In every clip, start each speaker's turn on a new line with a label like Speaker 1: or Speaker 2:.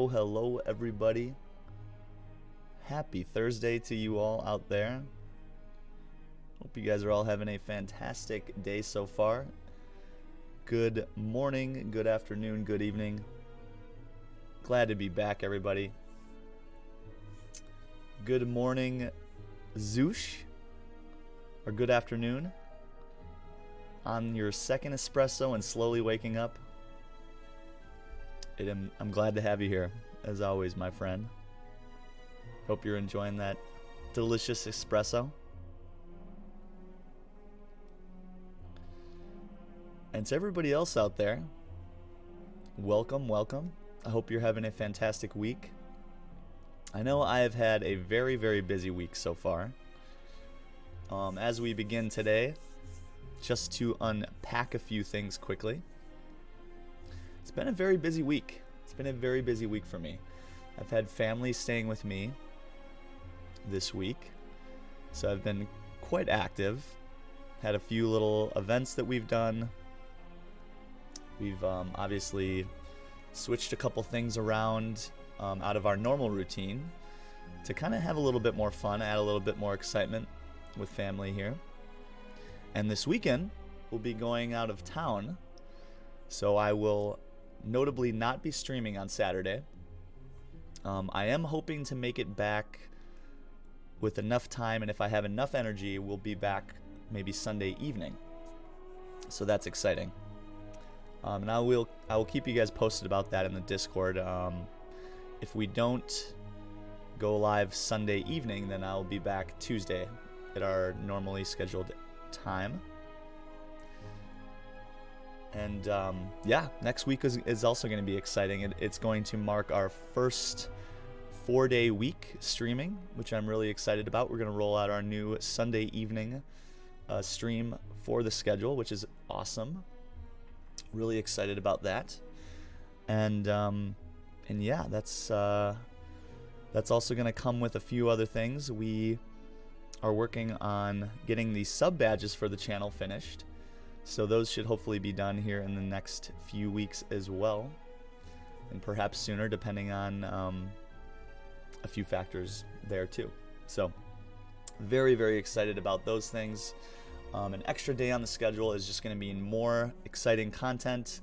Speaker 1: Hello, everybody. Happy Thursday to you all out there. Hope you guys are all having a fantastic day so far. Good morning, good afternoon, good evening. Glad to be back, everybody. Good morning, Zoosh, or good afternoon. On your second espresso and slowly waking up. I'm glad to have you here, as always, my friend. Hope you're enjoying that delicious espresso. And to everybody else out there, welcome, welcome. I hope you're having a fantastic week. I know I have had a very, very busy week so far. As we begin today, just to unpack a few things quickly. It's been a very busy week. It's been a very busy week for me. I've had family staying with me this week, so I've been quite active. Had a few little events that we've done. We've obviously switched a couple things around out of our normal routine to kind of have a little bit more fun, add a little bit more excitement with family here. And this weekend, we'll be going out of town, so I will notably not be streaming on Saturday. I am hoping to make it back with enough time, and if I have enough energy, we'll be back maybe Sunday evening. So that's exciting. And I will keep you guys posted about that in the Discord. If we don't go live Sunday evening, then I'll be back Tuesday at our normally scheduled time. And yeah, next week is also going to be exciting. It's going to mark our first 4-day week streaming, which I'm really excited about. We're going to roll out our new Sunday evening stream for the schedule, which is awesome. Really excited about that. And yeah, that's also going to come with a few other things. We are working on getting the sub badges for the channel finished. So those should hopefully be done here in the next few weeks as well, and perhaps sooner, depending on a few factors there too. So very, very excited about those things. An extra day on the schedule is just going to be more exciting content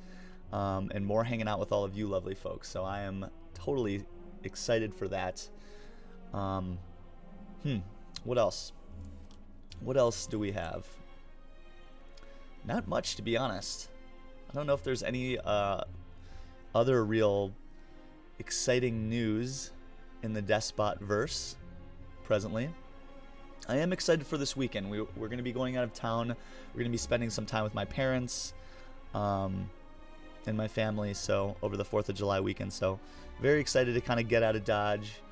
Speaker 1: and more hanging out with all of you lovely folks. So I am totally excited for that. What else? What else do we have? Not much, to be honest. I don't know if there's any other real exciting news in the Despot verse presently. I am excited for this weekend. We're going to be going out of town. We're going to be spending some time with my parents and my family, so over the 4th of July weekend. So very excited to kind of get out of Dodge,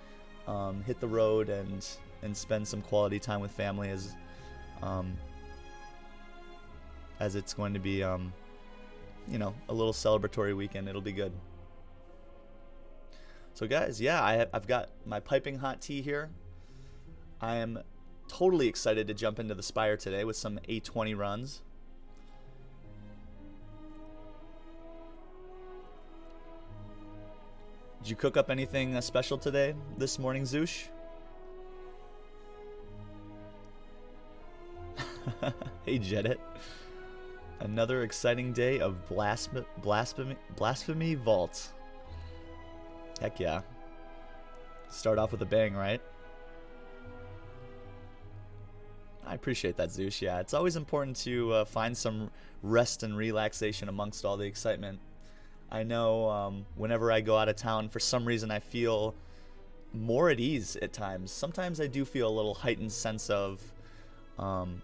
Speaker 1: hit the road, and spend some quality time with family as it's going to be, a little celebratory weekend. It'll be good. So guys, yeah, I've got my piping hot tea here. I am totally excited to jump into the Spire today with some A20 runs. Did you cook up anything special today, this morning, Zoosh? Hey, Jedit. Another exciting day of blasphemy vault. Heck yeah. Start off with a bang, right? I appreciate that, Zeus. Yeah, it's always important to find some rest and relaxation amongst all the excitement. I know whenever I go out of town, for some reason I feel more at ease at times. Sometimes I do feel a little heightened sense of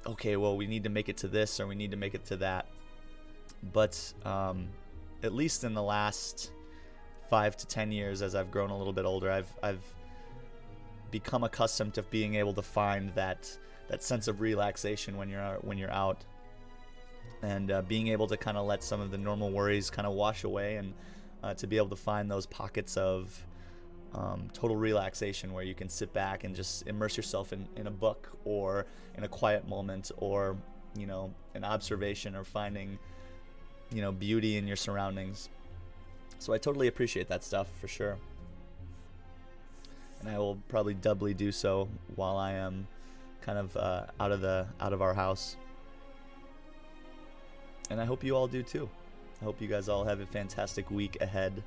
Speaker 1: okay, well, we need to make it to this or we need to make it to that. But at least in the last 5 to 10 years, as I've grown a little bit older, I've become accustomed to being able to find that sense of relaxation when you're out, and being able to kind of let some of the normal worries kind of wash away, and to be able to find those pockets of total relaxation where you can sit back and just immerse yourself in a book or in a quiet moment, or an observation, or finding beauty in your surroundings. So I totally appreciate that stuff for sure. and I will probably doubly do so while I am kind of out of our house. And I hope you all do too. I hope you guys all have a fantastic week ahead.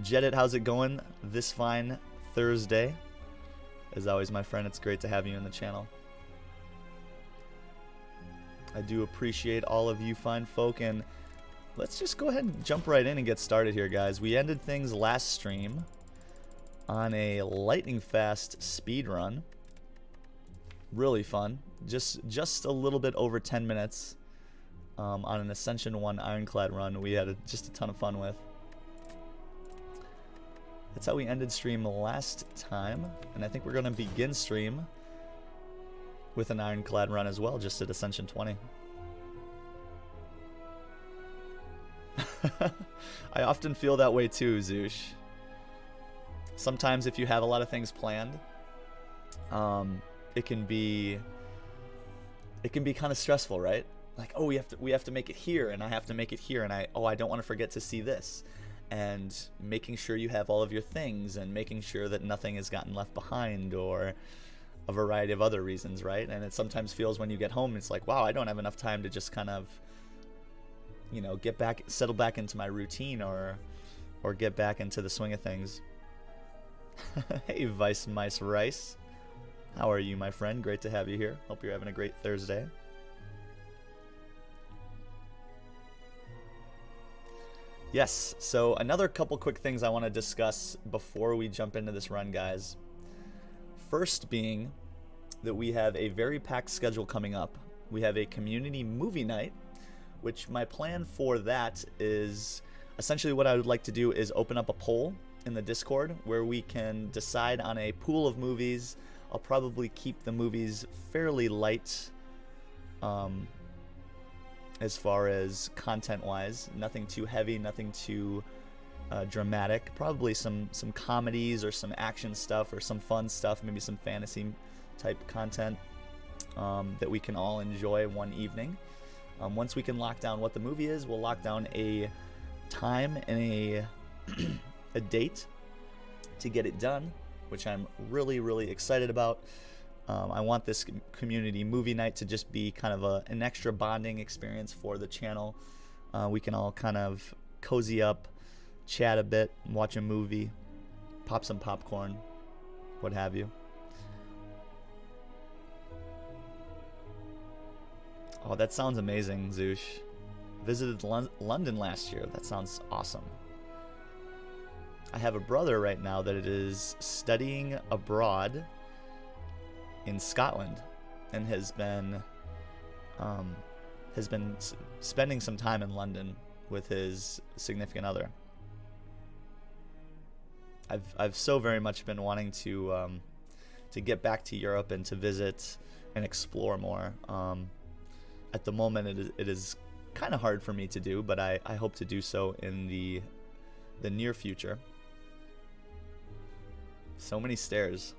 Speaker 1: Jedit, how's it going this fine Thursday? As always, my friend, it's great to have you in the channel. I do appreciate all of you fine folk, and let's just go ahead and jump right in and get started here, guys. We ended things last stream on a lightning fast speed run. Really fun. Just a little bit over 10 minutes on an Ascension 1 Ironclad run we had just a ton of fun with. That's how we ended stream last time, and I think we're going to begin stream with an Ironclad run as well, just at Ascension 20. I often feel that way too, Zoosh. Sometimes if you have a lot of things planned, it can be kind of stressful, right? Like, oh, we have to make it here, and I have to make it here, and I don't want to forget to see this. And making sure you have all of your things, and making sure that nothing has gotten left behind, or a variety of other reasons, right? And it sometimes feels when you get home, it's like, wow, I don't have enough time to just kind of, you know, settle back into my routine, or get back into the swing of things. Hey, Vice Mice Rice. How are you, my friend? Great to have you here. Hope you're having a great Thursday. Yes, so another couple quick things I want to discuss before we jump into this run, guys. First being that we have a very packed schedule coming up. We have a community movie night, which my plan for that is essentially what I would like to do is open up a poll in the Discord where we can decide on a pool of movies. I'll probably keep the movies fairly light as far as content-wise. Nothing too heavy, nothing too dramatic. Probably some comedies or some action stuff or some fun stuff, maybe some fantasy-type content that we can all enjoy one evening. Once we can lock down what the movie is, we'll lock down a time and a date to get it done, which I'm really, really excited about. I want this community movie night to just be kind of an extra bonding experience for the channel. We can all kind of cozy up, chat a bit, watch a movie, pop some popcorn, what have you. Oh, that sounds amazing, Zoosh. Visited London last year. That sounds awesome. I have a brother right now that is studying abroad in Scotland and has been spending some time in London with his significant other. I've so very much been wanting to get back to Europe and to visit and explore more. At the moment, it is kind of hard for me to do, but I hope to do so in the near future. So many stairs.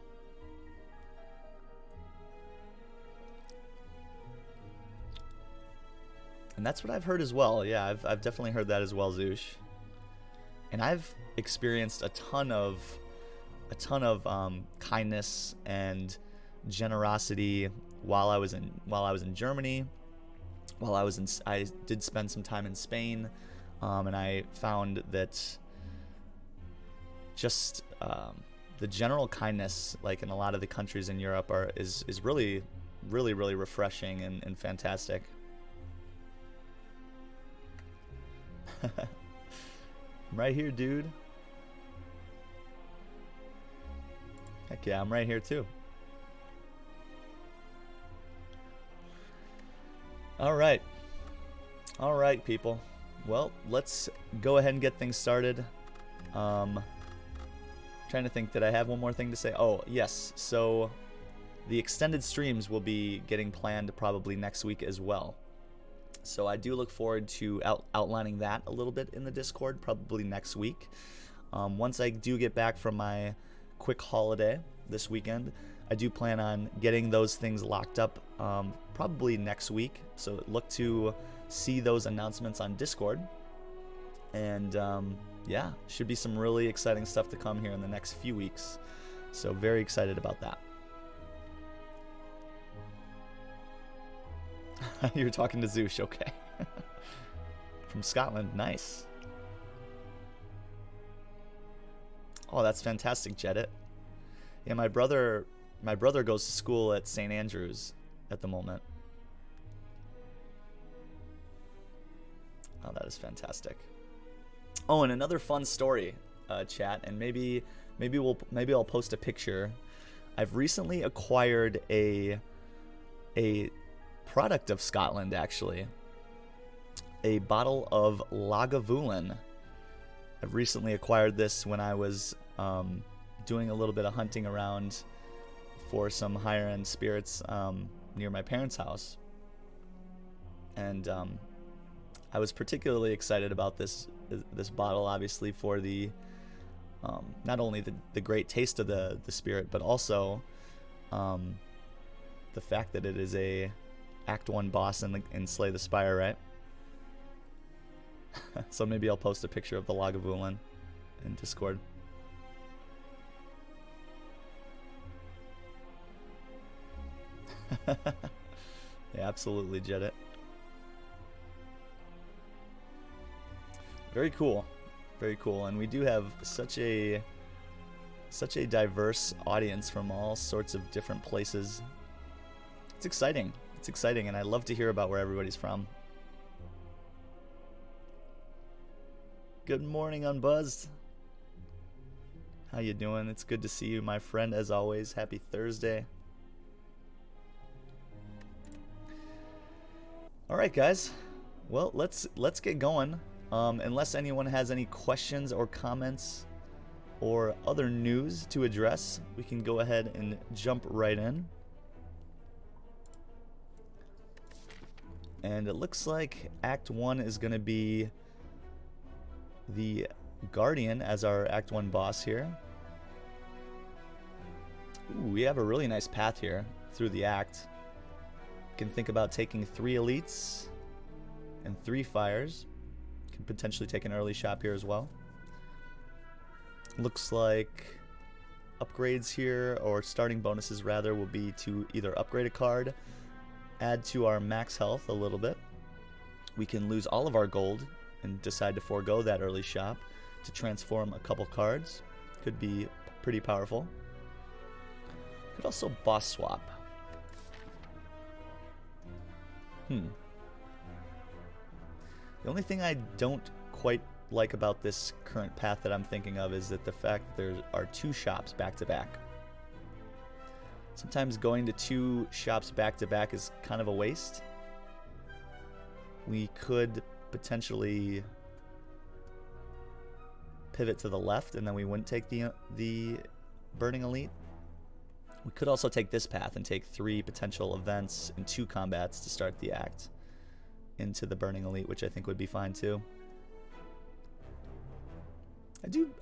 Speaker 1: And that's what I've heard as well. Yeah, I've definitely heard that as well, Zoosh. And I've experienced a ton of kindness and generosity while I was in Germany. I did spend some time in Spain, and I found that just the general kindness, like in a lot of the countries in Europe, is really, really, really refreshing and fantastic. I'm right here, dude. Heck yeah, I'm right here too. All right, people. Well, let's go ahead and get things started. Trying to think, did I have one more thing to say? Oh, yes. So the extended streams will be getting planned probably next week as well. So I do look forward to outlining that a little bit in the Discord, probably next week. Once I do get back from my quick holiday this weekend, I do plan on getting those things locked up probably next week. So look to see those announcements on Discord. And yeah, should be some really exciting stuff to come here in the next few weeks. So very excited about that. You're talking to Zoosh, okay. From Scotland, nice. Oh, that's fantastic, Jedit. Yeah, my brother goes to school at St. Andrews at the moment. Oh, that is fantastic. Oh, and another fun story, chat, and maybe I'll post a picture. I've recently acquired a product of Scotland, actually. A bottle of Lagavulin. I've recently acquired this when I was doing a little bit of hunting around for some higher end spirits near my parents' house, and I was particularly excited about this bottle, obviously, for the not only the great taste of the spirit, but also the fact that it is a Act 1 boss in Slay the Spire, right? So maybe I'll post a picture of the Lagavulin in Discord. Yeah, absolutely, Jedit. Very cool. Very cool. And we do have such a diverse audience from all sorts of different places. It's exciting. It's exciting, and I love to hear about where everybody's from. Good morning, Unbuzzed. How you doing? It's good to see you, my friend, as always. Happy Thursday. All right, guys. Well, let's get going. Unless anyone has any questions or comments or other news to address, we can go ahead and jump right in. And it looks like Act 1 is going to be the Guardian as our Act 1 boss here. Ooh, we have a really nice path here through the act. You can think about taking 3 elites and 3 fires. Can potentially take an early shop here as well. Looks like upgrades here, or starting bonuses rather, will be to either upgrade a card, add to our max health a little bit. We can lose all of our gold and decide to forego that early shop to transform a couple cards. Could be pretty powerful. Could also boss swap. The only thing I don't quite like about this current path that I'm thinking of is that the fact that there are 2 shops back to back. Sometimes going to 2 shops back to back is kind of a waste. We could potentially pivot to the left and then we wouldn't take the Burning Elite. We could also take this path and take 3 potential events and 2 combats to start the act into the Burning Elite, which I think would be fine too.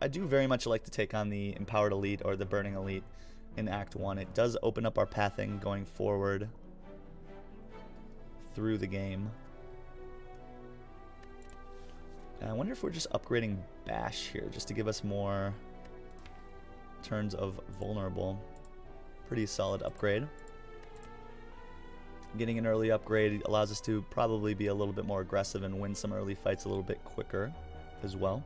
Speaker 1: I do very much like to take on the Empowered Elite or the Burning Elite in Act 1. It does open up our pathing going forward through the game. And I wonder if we're just upgrading Bash here just to give us more turns of vulnerable. Pretty solid upgrade. Getting an early upgrade allows us to probably be a little bit more aggressive and win some early fights a little bit quicker as well.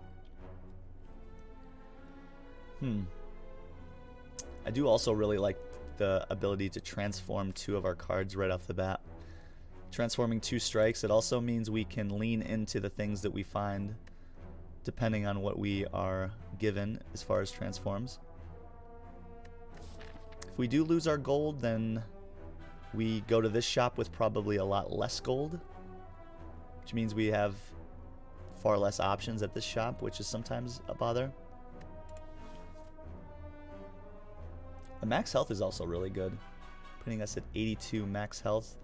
Speaker 1: I do also really like the ability to transform 2 of our cards right off the bat. Transforming 2 strikes, it also means we can lean into the things that we find depending on what we are given as far as transforms. If we do lose our gold, then we go to this shop with probably a lot less gold, which means we have far less options at this shop, which is sometimes a bother. The max health is also really good, putting us at 82 max health.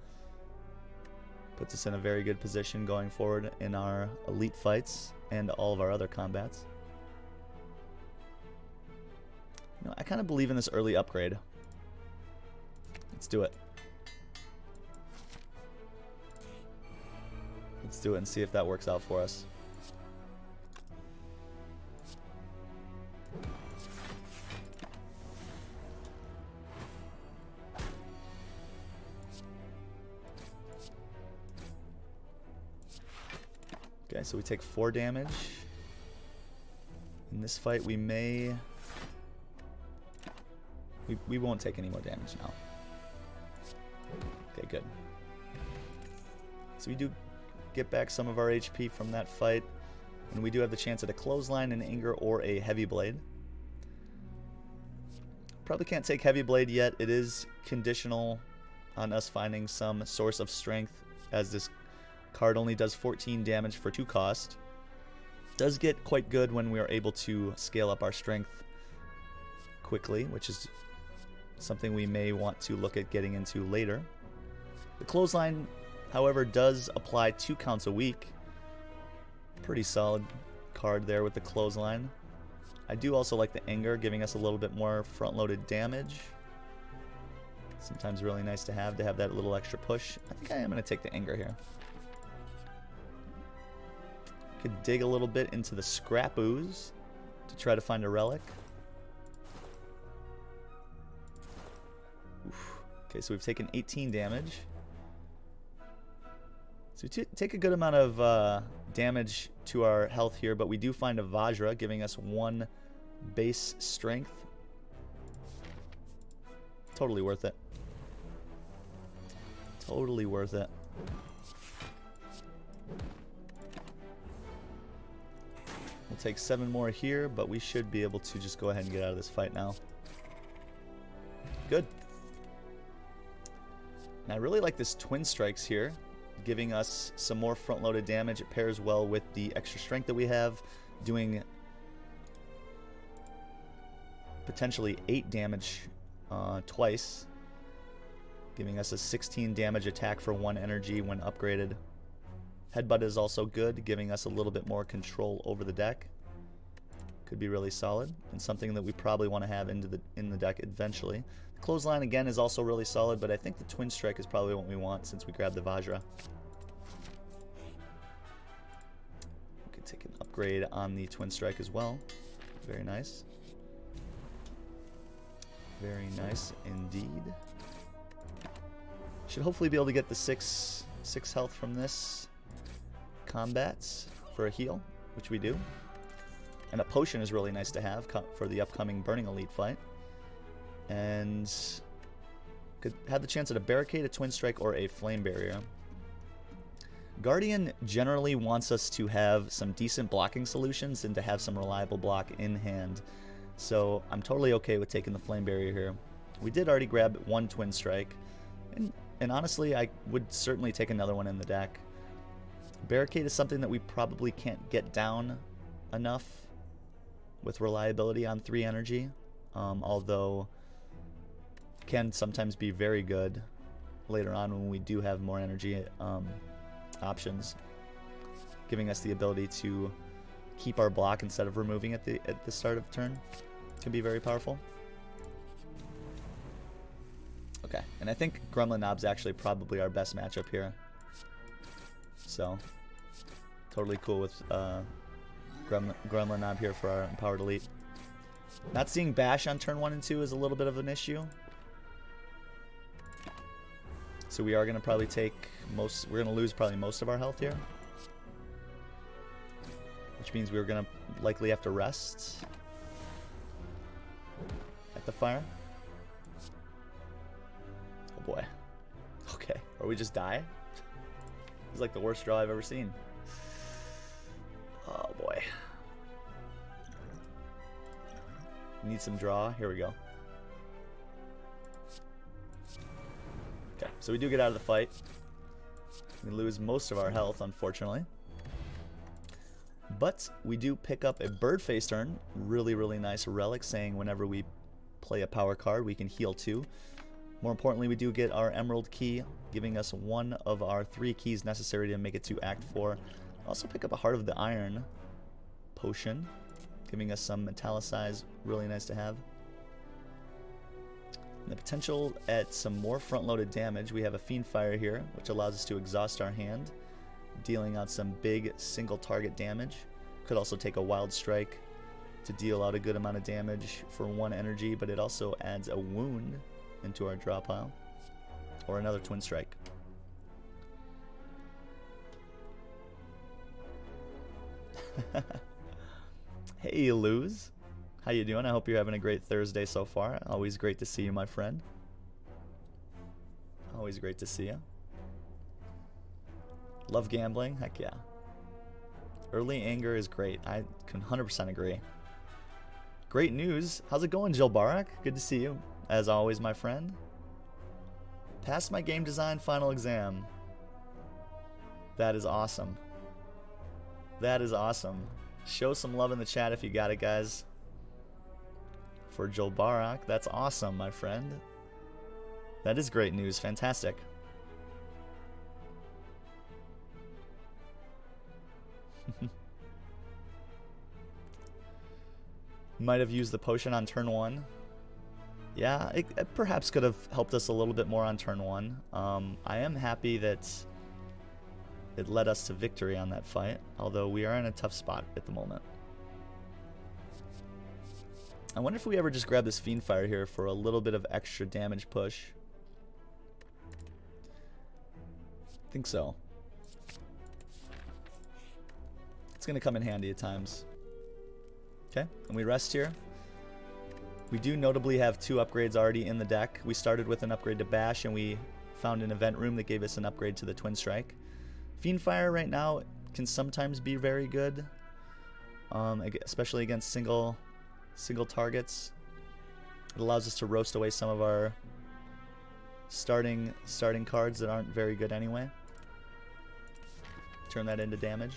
Speaker 1: Puts us in a very good position going forward in our elite fights and all of our other combats. You know, I kind of believe in this early upgrade. Let's do it. Let's do it and see if that works out for us. Okay, so we take 4 damage. In this fight, we may... We won't take any more damage now. Okay, good. So we do get back some of our HP from that fight. And we do have the chance at a clothesline, an anger, or a heavy blade. Probably can't take heavy blade yet. It is conditional on us finding some source of strength, as this card only does 14 damage for 2 cost. Does get quite good when we are able to scale up our strength quickly, which is something we may want to look at getting into later. The clothesline, however, does apply 2 counts a week. Pretty solid card there with the clothesline. I do also like the anger, giving us a little bit more front-loaded damage. Sometimes really nice to have that little extra push. I think I am going to take the anger here. Could dig a little bit into the scrap ooze to try to find a relic. Oof. Okay, so we've taken 18 damage. So we take a good amount of damage to our health here, but we do find a Vajra, giving us 1 base strength. Totally worth it. Totally worth it. We'll take 7 more here, but we should be able to just go ahead and get out of this fight now. Good. And I really like this Twin Strikes here, giving us some more front-loaded damage. It pairs well with the extra strength that we have, doing potentially 8 damage twice, giving us a 16 damage attack for 1 energy when upgraded. Headbutt is also good, giving us a little bit more control over the deck. Could be really solid, and something that we probably want to have in the deck eventually. The clothesline, again, is also really solid, but I think the Twin Strike is probably what we want since we grabbed the Vajra. We could take an upgrade on the Twin Strike as well. Very nice. Very nice indeed. Should hopefully be able to get the 6 health from this combats for a heal, which we do. And a potion is really nice to have for the upcoming Burning Elite fight. And could have the chance at a Barricade, a Twin Strike, or a Flame Barrier. Guardian generally wants us to have some decent blocking solutions and to have some reliable block in hand. So I'm totally okay with taking the Flame Barrier here. We did already grab 1 Twin Strike. And honestly, I would certainly take another one in the deck. Barricade is something that we probably can't get down enough with reliability on 3 energy, although can sometimes be very good later on when we do have more energy options, giving us the ability to keep our block instead of removing it at the start of turn. Can be very powerful. Okay, and I think Gremlin Knob's actually probably our best matchup here. So, totally cool with Gremlin Knob here for our Empowered Elite. Not seeing Bash on turn 1 and 2 is a little bit of an issue. So we are going to probably take we're going to lose probably most of our health here. Which means we're going to likely have to rest at the fire. Oh boy. Okay, or we just die? It's like the worst draw I've ever seen. Oh boy. Need some draw. Here we go. Okay, so we do get out of the fight. We lose most of our health, unfortunately. But we do pick up a Bird Face turn. Really, really nice relic, saying whenever we play a power card, we can heal 2. More importantly, we do get our Emerald Key, giving us 1 of our 3 keys necessary to make it to Act 4. Also pick up a Heart of the Iron potion, giving us some metallicize, really nice to have. And the potential at some more front-loaded damage. We have a Fiend Fire here, which allows us to exhaust our hand, dealing out some big single-target damage. Could also take a Wild Strike to deal out a good amount of damage for 1 energy, but it also adds a wound into our draw pile, or another Twin Strike. Hey, Luz. How you doing? I hope you're having a great Thursday so far. Always great to see you, my friend. Always great to see you. Love gambling? Heck yeah. Early anger is great. I can 100% agree. Great news. How's it going, Jill Barak? Good to see you. As always, my friend. Passed my game design final exam. That is awesome. That is awesome. Show some love in the chat if you got it, guys. For Joel Barak. That's awesome, my friend. That is great news. Fantastic. Might have used the potion on turn 1. Yeah, it perhaps could have helped us a little bit more on turn 1. I am happy that it led us to victory on that fight, although we are in a tough spot at the moment. I wonder if we ever just grab this Fiendfire here for a little bit of extra damage push. I think so. It's going to come in handy at times. Okay, and we rest here. We do notably have 2 upgrades already in the deck. We started with an upgrade to Bash, and we found an event room that gave us an upgrade to the Twin Strike. Fiendfire right now can sometimes be very good, especially against single targets. It allows us to roast away some of our starting cards that aren't very good anyway. Turn that into damage.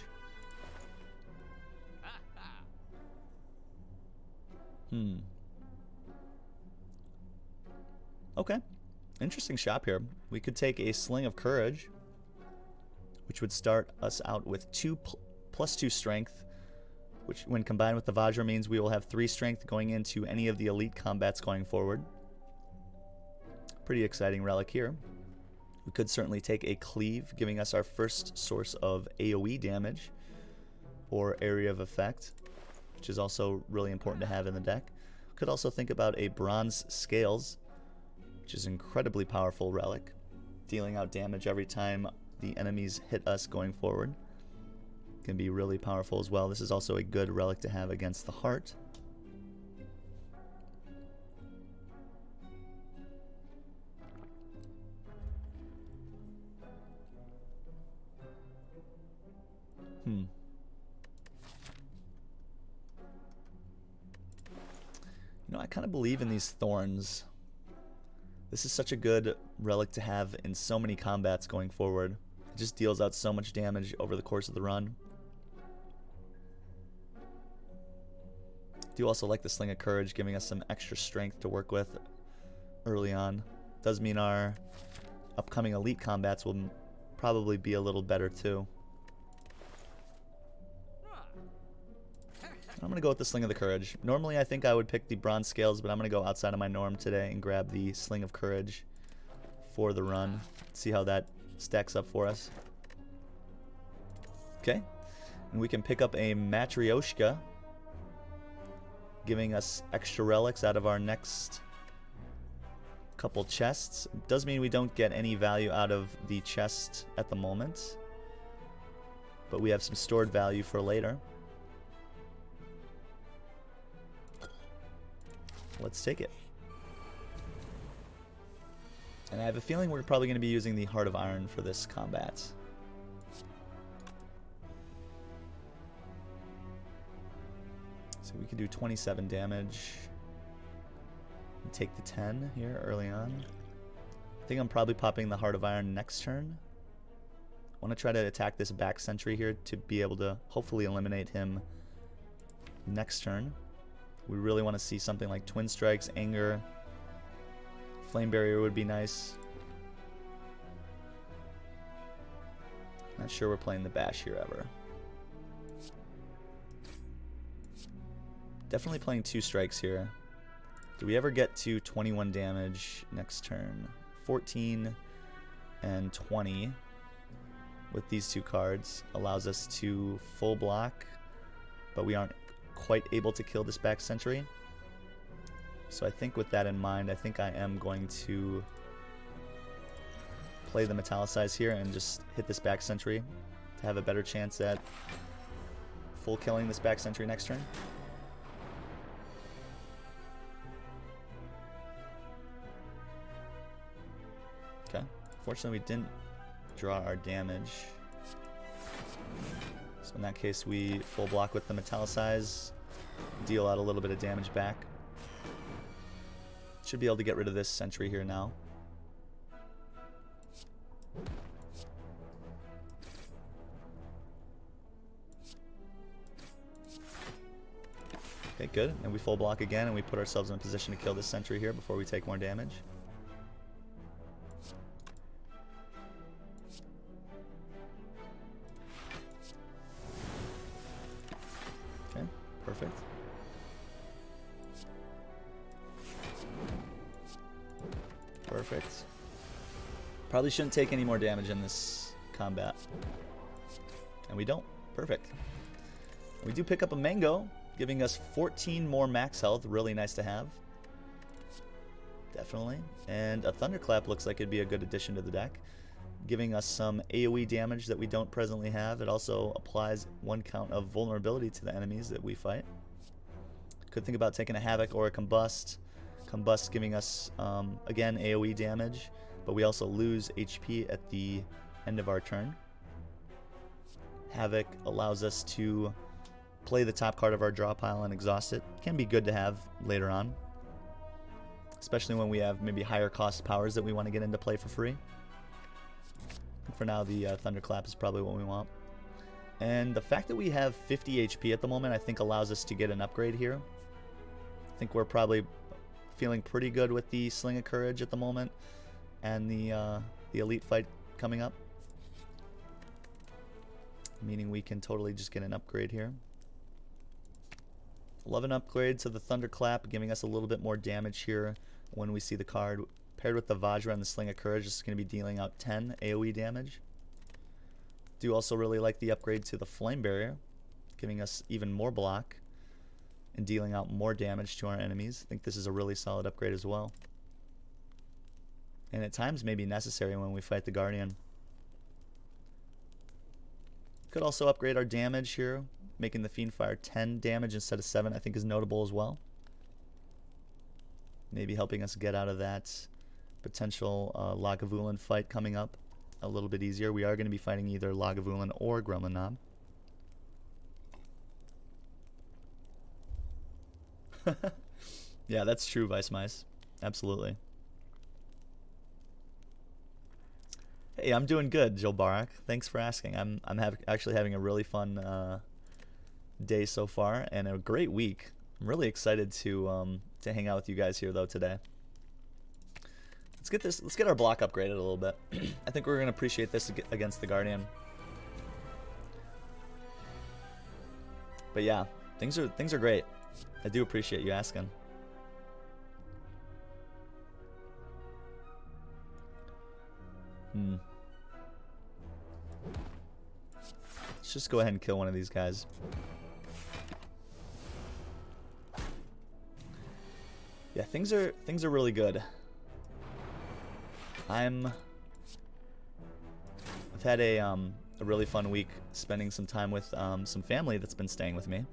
Speaker 1: Okay. Interesting shop here. We could take a Sling of Courage, which would start us out with plus 2 strength, which when combined with the Vajra means we will have 3 strength going into any of the elite combats going forward. Pretty exciting relic here. We could certainly take a Cleave, giving us our first source of AoE damage or area of effect, which is also really important to have in the deck. Could also think about a Bronze Scales, which is an incredibly powerful relic, dealing out damage every time the enemies hit us going forward. Can be really powerful as well. This is also a good relic to have against the heart. You know, I kind of believe in these thorns. This is such a good relic to have in so many combats going forward. It just deals out so much damage over the course of the run. Do also like the Sling of Courage, giving us some extra strength to work with early on. Does mean our upcoming elite combats will probably be a little better too. I'm going to go with the Sling of the Courage. Normally I think I would pick the Bronze Scales, but I'm going to go outside of my norm today and grab the Sling of Courage for the run. See how that stacks up for us. Okay. And we can pick up a Matryoshka, giving us extra relics out of our next couple chests. Does mean we don't get any value out of the chest at the moment, but we have some stored value for later. Let's take it. And I have a feeling we're probably going to be using the Heart of Iron for this combat. So we could do 27 damage. And take the 10 here early on. I think I'm probably popping the Heart of Iron next turn. I want to try to attack this back sentry here to be able to hopefully eliminate him next turn. We really want to see something like Twin Strikes, Anger. Flame Barrier would be nice. Not sure we're playing the Bash here ever. Definitely playing 2 strikes here. Do we ever get to 21 damage next turn? 14 and 20 with these 2 cards allows us to full block, but we aren't quite able to kill this back sentry. So I think with that in mind, I think I am going to play the Metallicize here and just hit this back sentry to have a better chance at full killing this back sentry next turn. Okay. Fortunately, we didn't draw our damage. So in that case, we full block with the Metallicize, deal out a little bit of damage back. Should be able to get rid of this sentry here now. Okay, good. And we full block again, and we put ourselves in a position to kill this sentry here before we take more damage. Okay, perfect. Perfect. Probably shouldn't take any more damage in this combat. And we don't. Perfect. We do pick up a mango, giving us 14 more max health. Really nice to have. Definitely. And a Thunderclap looks like it'd be a good addition to the deck, giving us some AoE damage that we don't presently have. It also applies 1 count of vulnerability to the enemies that we fight. Could think about taking a Havoc or a Combust. Combust giving us, again, AoE damage, but we also lose HP at the end of our turn. Havoc allows us to play the top card of our draw pile and exhaust it. Can be good to have later on, especially when we have maybe higher cost powers that we want to get into play for free. For now, the Thunderclap is probably what we want. And the fact that we have 50 HP at the moment, I think allows us to get an upgrade here. I think we're probably feeling pretty good with the Sling of Courage at the moment and the Elite fight coming up. Meaning we can totally just get an upgrade here. Love an upgrade to the Thunderclap, giving us a little bit more damage here when we see the card. Paired with the Vajra and the Sling of Courage, this is going to be dealing out 10 AoE damage. Do also really like the upgrade to the Flame Barrier, giving us even more block and dealing out more damage to our enemies. I think this is a really solid upgrade as well. And at times may be necessary when we fight the Guardian. Could also upgrade our damage here, making the Fiendfire 10 damage instead of 7, I think is notable as well. Maybe helping us get out of that potential Lagavulin fight coming up a little bit easier. We are going to be fighting either Lagavulin or Gremlin Knob. Yeah, that's true, Vice Mice. Absolutely. Hey, I'm doing good, Joe Barak. Thanks for asking. I'm actually having a really fun day so far and a great week. I'm really excited to hang out with you guys here though today. Let's get our block upgraded a little bit. I think we're gonna appreciate this against the Guardian. But yeah, things are great. I do appreciate you asking. Let's just go ahead and kill one of these guys. Yeah, things are really good. I've had a really fun week spending some time with some family that's been staying with me.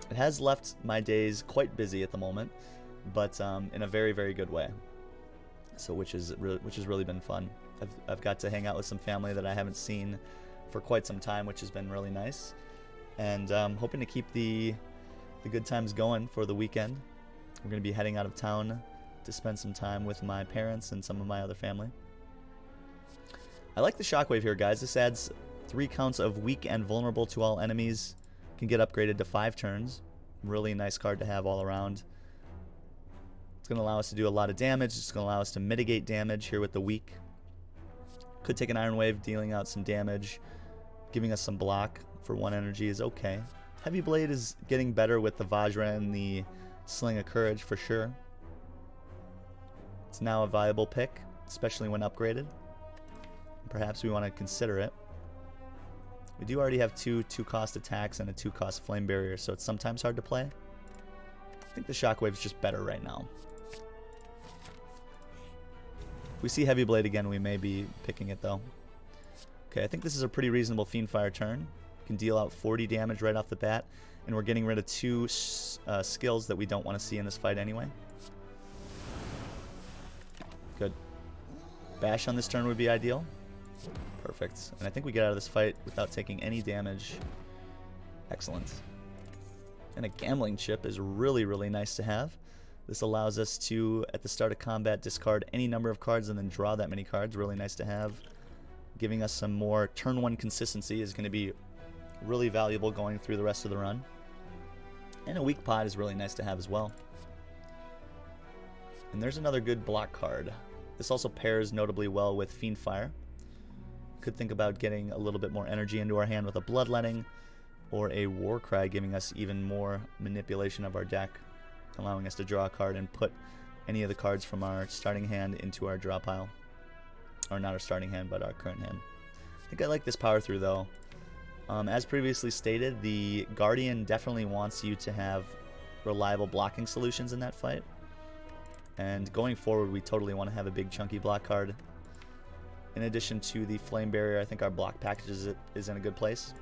Speaker 1: It has left my days quite busy at the moment, but in a very, very good way. So which has really been fun. I've got to hang out with some family that I haven't seen for quite some time, which has been really nice. And hoping to keep the good times going for the weekend. We're going to be heading out of town to spend some time with my parents and some of my other family. I like the Shockwave here, guys. This adds 3 counts of weak and vulnerable to all enemies. Can get upgraded to 5 turns. Really nice card to have all around. It's going to allow us to do a lot of damage. It's going to allow us to mitigate damage here with the weak. Could take an Iron Wave, dealing out some damage. Giving us some block for 1 energy is okay. Heavy Blade is getting better with the Vajra and the Sling of Courage for sure. It's now a viable pick, especially when upgraded. Perhaps we want to consider it. We do already have 2 2-cost attacks and a 2-cost Flame Barrier, so it's sometimes hard to play. I think the Shockwave's just better right now. If we see Heavy Blade again, we may be picking it though. Okay, I think this is a pretty reasonable Fiendfire turn, can deal out 40 damage right off the bat, and we're getting rid of 2 skills that we don't want to see in this fight anyway. Good. Bash on this turn would be ideal. Perfect. And I think we get out of this fight without taking any damage. Excellent. And a gambling chip is really, really nice to have. This allows us to, at the start of combat, discard any number of cards and then draw that many cards. Really nice to have. Giving us some more turn 1 consistency is going to be really valuable going through the rest of the run. And a weak pot is really nice to have as well. And there's another good block card. This also pairs notably well with Fiendfire. Could think about getting a little bit more energy into our hand with a Bloodletting or a Warcry, giving us even more manipulation of our deck, allowing us to draw a card and put any of the cards from our starting hand into our draw pile. Or not our starting hand, but our current hand. I think I like this power through though. As previously stated, the Guardian definitely wants you to have reliable blocking solutions in that fight. And going forward, we totally want to have a big chunky block card. In addition to the Flame Barrier, I think our block package is in a good place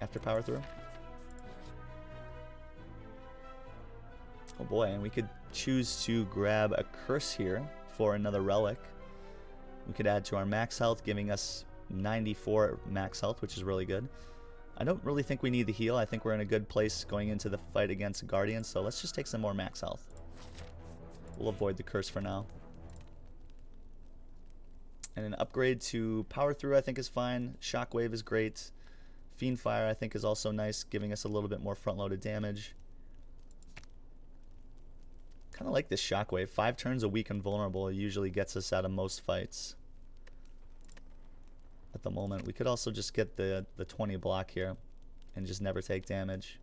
Speaker 1: after power through. Oh boy, and we could choose to grab a Curse here for another Relic. We could add to our max health, giving us 94 max health, which is really good. I don't really think we need the heal. I think we're in a good place going into the fight against Guardian, so let's just take some more max health. We'll avoid the Curse for now. And an upgrade to Power Through I think is fine. Shockwave is great. Fiendfire I think is also nice, giving us a little bit more front-loaded damage. Kind of like this Shockwave. 5 turns a weak and vulnerable usually gets us out of most fights. At the moment, we could also just get the 20 block here and just never take damage.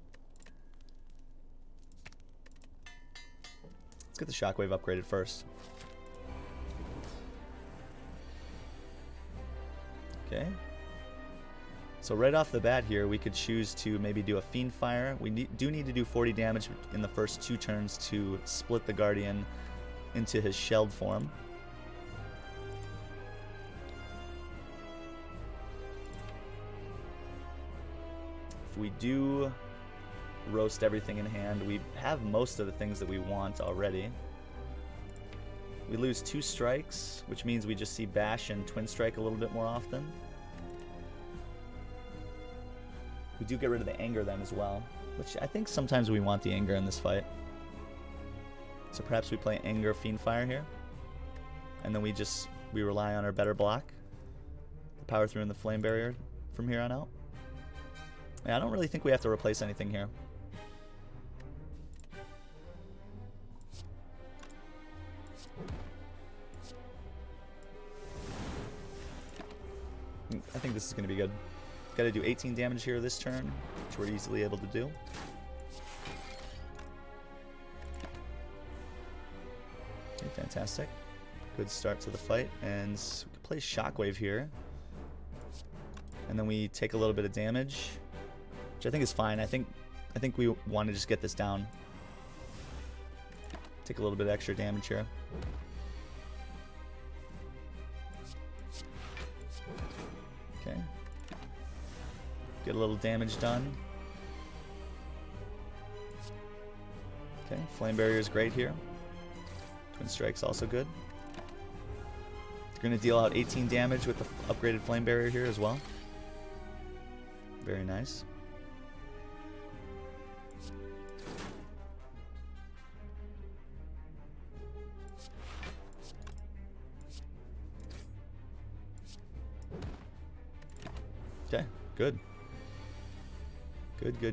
Speaker 1: Let's get the Shockwave upgraded first. Okay. So right off the bat here, we could choose to maybe do a Fiendfire. We do need to do 40 damage in the first 2 turns to split the Guardian into his shelled form. If we do roast everything in hand, we have most of the things that we want already. We lose 2 strikes, which means we just see Bash and Twin Strike a little bit more often. We do get rid of the Anger then as well, which I think sometimes we want the Anger in this fight. So perhaps we play Anger Fiendfire here, and then we rely on our better block, the Power Through and the Flame Barrier from here on out. Yeah, I don't really think we have to replace anything here. I think this is going to be good. Got to do 18 damage here this turn, which we're easily able to do. Okay, fantastic. Good start to the fight, and we can play Shockwave here. And then we take a little bit of damage, which I think is fine. I think we want to just get this down. Take a little bit of extra damage here. Okay. Get a little damage done. Okay, Flame Barrier is great here. Twin Strike's also good. We're going to deal out 18 damage with the upgraded Flame Barrier here as well. Very nice. Okay, good.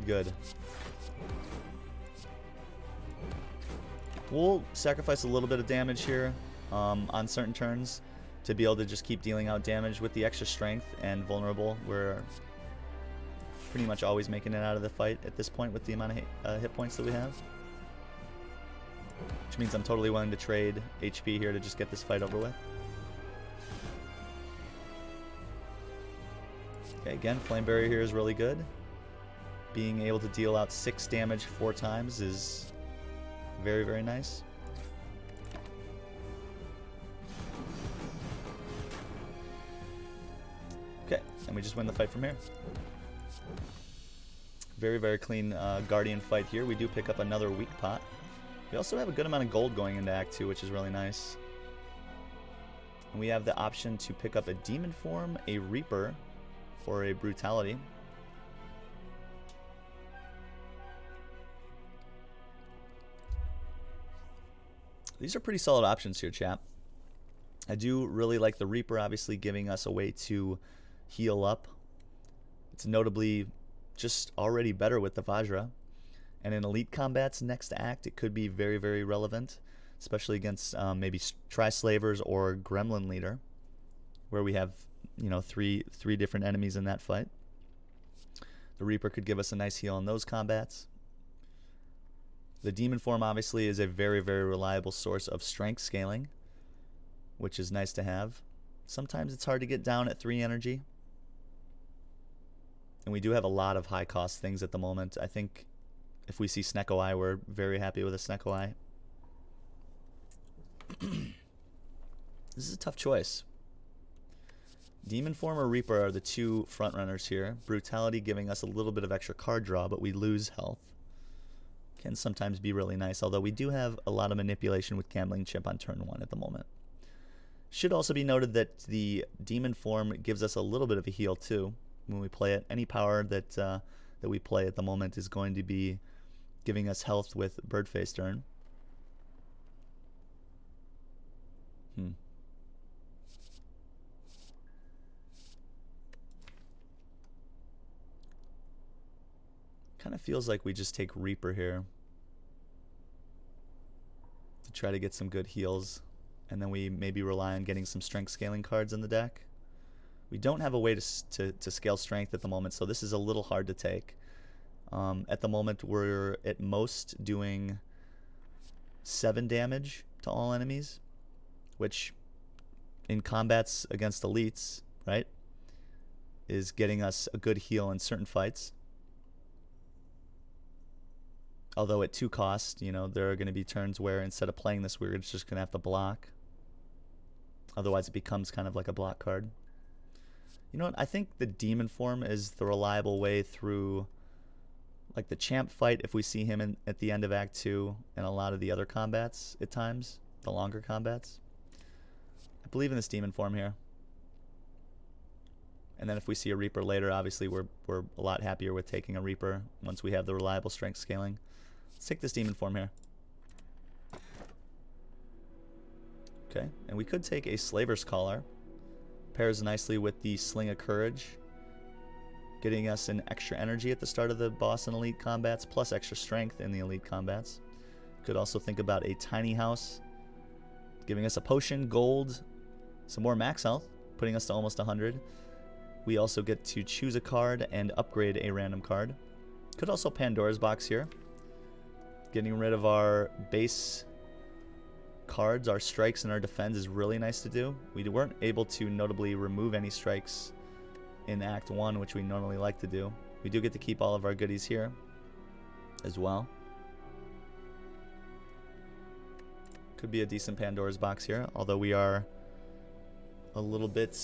Speaker 1: Good. We'll sacrifice a little bit of damage here on certain turns to be able to just keep dealing out damage with the extra strength and vulnerable. We're pretty much always making it out of the fight at this point with the amount of hit points that we have. Which means I'm totally willing to trade HP here to just get this fight over with. Okay, again, Flame Barrier here is really good. Being able to deal out 6 damage 4 times is very, very nice. Okay, and we just win the fight from here. Very, very clean Guardian fight here. We do pick up another weak pot. We also have a good amount of gold going into Act 2, which is really nice. And we have the option to pick up a Demon Form, a Reaper, or a Brutality. These are pretty solid options here, chap. I do really like the Reaper, obviously giving us a way to heal up. It's notably just already better with the Vajra. And in Elite Combat's next act, it could be very, very relevant, especially against maybe Tri-Slavers or Gremlin Leader, where we have, you know, three different enemies in that fight. The Reaper could give us a nice heal in those combats. The Demon Form obviously is a very, very reliable source of strength scaling, which is nice to have. Sometimes it's hard to get down at 3 energy. And we do have a lot of high cost things at the moment. I think if we see Snecko Eye, we're very happy with a Snecko Eye. This is a tough choice. Demon Form or Reaper are the two front runners here. Brutality giving us a little bit of extra card draw, but we lose health. Can sometimes be really nice, although we do have a lot of manipulation with Gambling Chip on turn 1 at the moment. Should also be noted that the Demon Form gives us a little bit of a heal too when we play it. Any power that we play at the moment is going to be giving us health with Birdface turn. Kind of feels like we just take Reaper here to try to get some good heals, and then we maybe rely on getting some strength scaling cards in the deck. We don't have a way to scale strength at the moment, so this is a little hard to take. At the moment, we're at most doing 7 damage to all enemies, which in combats against elites, right, is getting us a good heal in certain fights. Although at 2 cost, you know, there are going to be turns where instead of playing this, we're just going to have to block. Otherwise, it becomes kind of like a block card. You know what? I think the Demon Form is the reliable way through, like, the Champ fight, if we see him at the end of Act 2, and a lot of the other combats at times, the longer combats. I believe in this Demon Form here. And then if we see a Reaper later, obviously we're a lot happier with taking a Reaper once we have the reliable strength scaling. Let's take this Demon Form here. Okay, and we could take a Slaver's Collar. Pairs nicely with the Sling of Courage, getting us an extra energy at the start of the boss and elite combats, plus extra strength in the elite combats. Could also think about a Tiny House, giving us a potion, gold, some more max health, putting us to almost 100. We also get to choose a card and upgrade a random card. Could also Pandora's Box here, getting rid of our base cards. Our strikes and our defense is really nice to do. We weren't able to notably remove any strikes in Act 1, which we normally like to do. We do get to keep all of our goodies here as well. Could be a decent Pandora's Box here, although we are a little bit...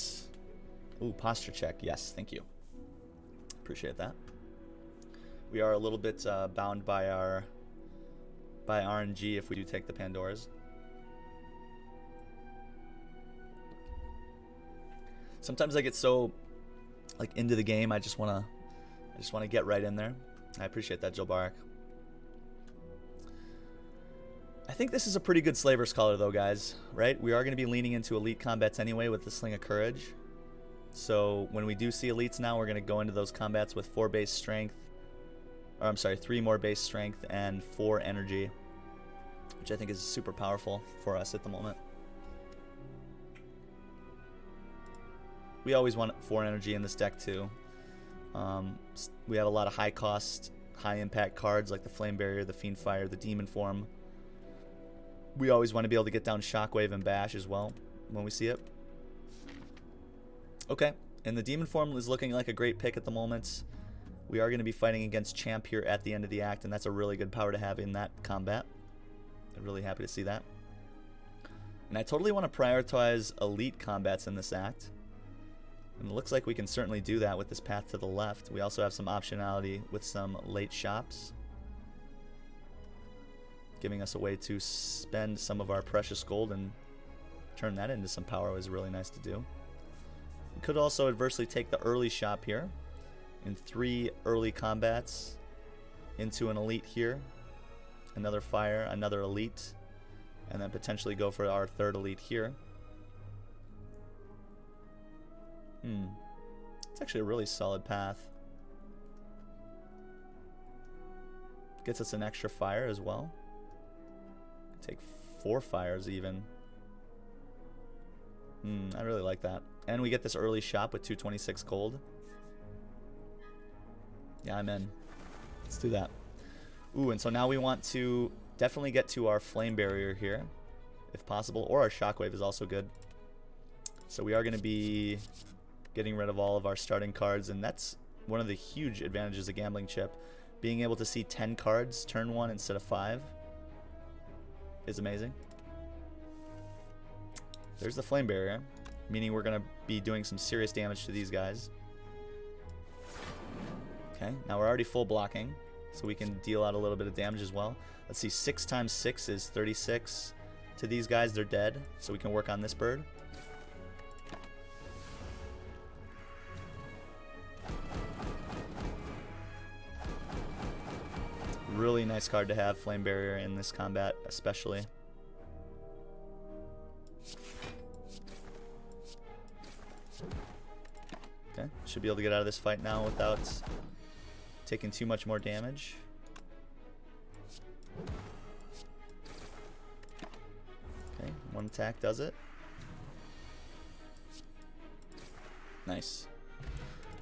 Speaker 1: Ooh, posture check. Yes, thank you. Appreciate that. We are a little bit bound by RNG if we do take the Pandoras. Sometimes I get so into the game, I just wanna get right in there. I appreciate that, Joe Barak. I think this is a pretty good Slaver's Collar though, guys, right? We are going to be leaning into elite combats anyway with the Sling of Courage. So when we do see elites now, we're going to go into those combats with 4 base strength, or I'm sorry, 3 more base strength and 4 energy, which I think is super powerful for us at the moment. We always want 4 energy in this deck too. We have a lot of high cost, high impact cards like the Flame Barrier, the Fiend Fire, the Demon Form. We always want to be able to get down Shockwave and Bash as well when we see it. Okay, and the Demon Form is looking like a great pick at the moment. We are going to be fighting against Champ here at the end of the act, and that's a really good power to have in that combat. I'm really happy to see that. And I totally want to prioritize elite combats in this act. And it looks like we can certainly do that with this path to the left. We also have some optionality with some late shops, giving us a way to spend some of our precious gold and turn that into some power. Was really nice to do. We could also adversely take the early shop here in 3 early combats into an elite here, another fire, another elite, and then potentially go for our 3rd elite here. It's actually a really solid path. Gets us an extra fire as well. Take 4 fires even. I really like that. And we get this early shop with 226 gold. Yeah, I'm in. Let's do that. Ooh, and so now we want to definitely get to our flame barrier here, if possible, or our shockwave is also good. So we are going to be getting rid of all of our starting cards, and that's one of the huge advantages of Gambling Chip. Being able to see 10 cards turn 1 instead of 5 is amazing. There's the flame barrier, meaning we're going to be doing some serious damage to these guys. Okay, now we're already full blocking, so we can deal out a little bit of damage as well. Let's see, 6 times 6 is 36. To these guys, they're dead, so we can work on this bird. Really nice card to have, Flame Barrier, in this combat especially. Okay, should be able to get out of this fight now without taking too much more damage. Okay, 1 attack does it. Nice.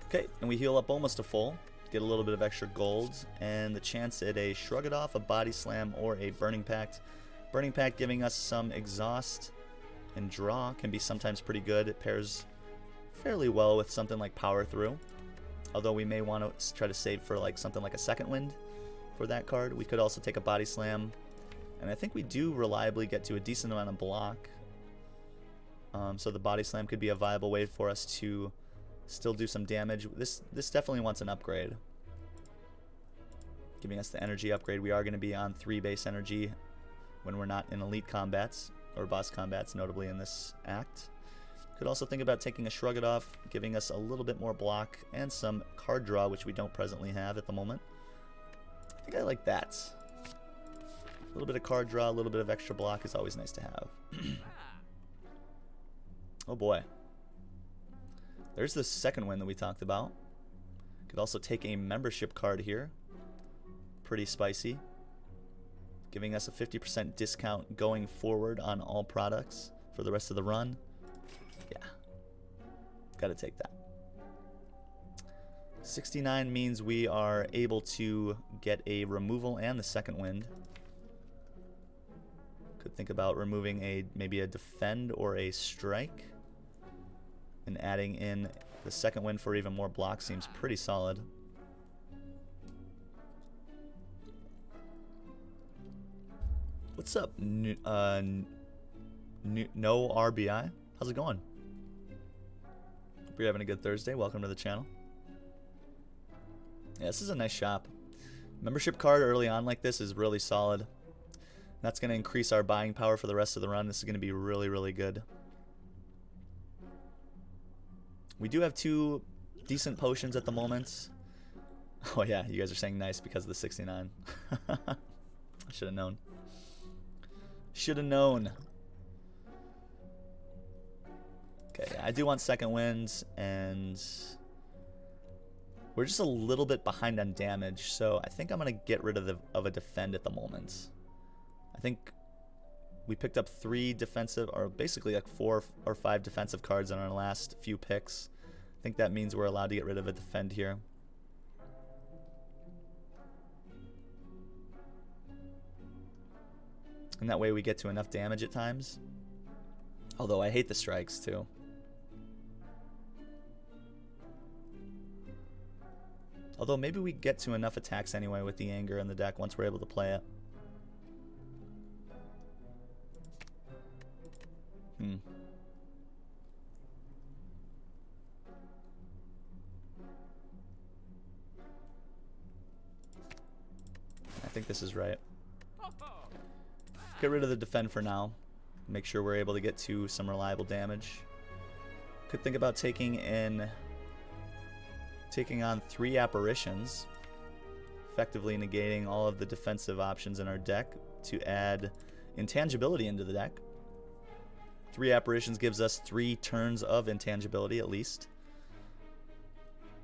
Speaker 1: Okay, and we heal up almost to full. Get a little bit of extra gold, and the chance at a Shrug It Off, a Body Slam, or a Burning Pact. Burning Pact giving us some exhaust and draw can be sometimes pretty good. It pairs fairly well with something like Power Through, although we may want to try to save for like something like a Second Wind for that card. We could also take a Body Slam, and I think we do reliably get to a decent amount of block, so the Body Slam could be a viable way for us to still do some damage. This definitely wants an upgrade. Giving us the energy upgrade. We are going to be on 3 base energy when we're not in elite combats, or boss combats, notably in this act. Could also think about taking a Shrug It Off, giving us a little bit more block and some card draw, which we don't presently have at the moment. I think I like that. A little bit of card draw, a little bit of extra block is always nice to have. Oh boy. There's the second win that we talked about. Could also take a membership card here. Pretty spicy. Giving us a 50% discount going forward on all products for the rest of the run. Yeah. Gotta take that. 69 means we are able to get a removal and the second wind. Could think about removing maybe a defend or a strike, and adding in the second wind for even more block seems pretty solid. What's up, no RBI? How's it going? Hope you're having a good Thursday. Welcome to the channel. Yeah, this is a nice shop. Membership card early on like this is really solid. That's going to increase our buying power for the rest of the run. This is going to be really, really good. We do have 2 decent potions at the moment. Oh yeah, you guys are saying nice because of the 69. I should have known. Should have known. Okay, I do want second winds, and we're just a little bit behind on damage, so I think I'm going to get rid of a defend at the moment. I think we picked up 3 defensive, or basically like 4 or 5 defensive cards on our last few picks. I think that means we're allowed to get rid of a defend here. And that way we get to enough damage at times. Although I hate the strikes too. Although maybe we get to enough attacks anyway with the anger in the deck once we're able to play it. think this is right. Get rid of the defend for now. Make sure we're able to get to some reliable damage. Could think about taking on 3 apparitions, effectively negating all of the defensive options in our deck to add intangibility into the deck. 3 apparitions gives us 3 turns of intangibility at least.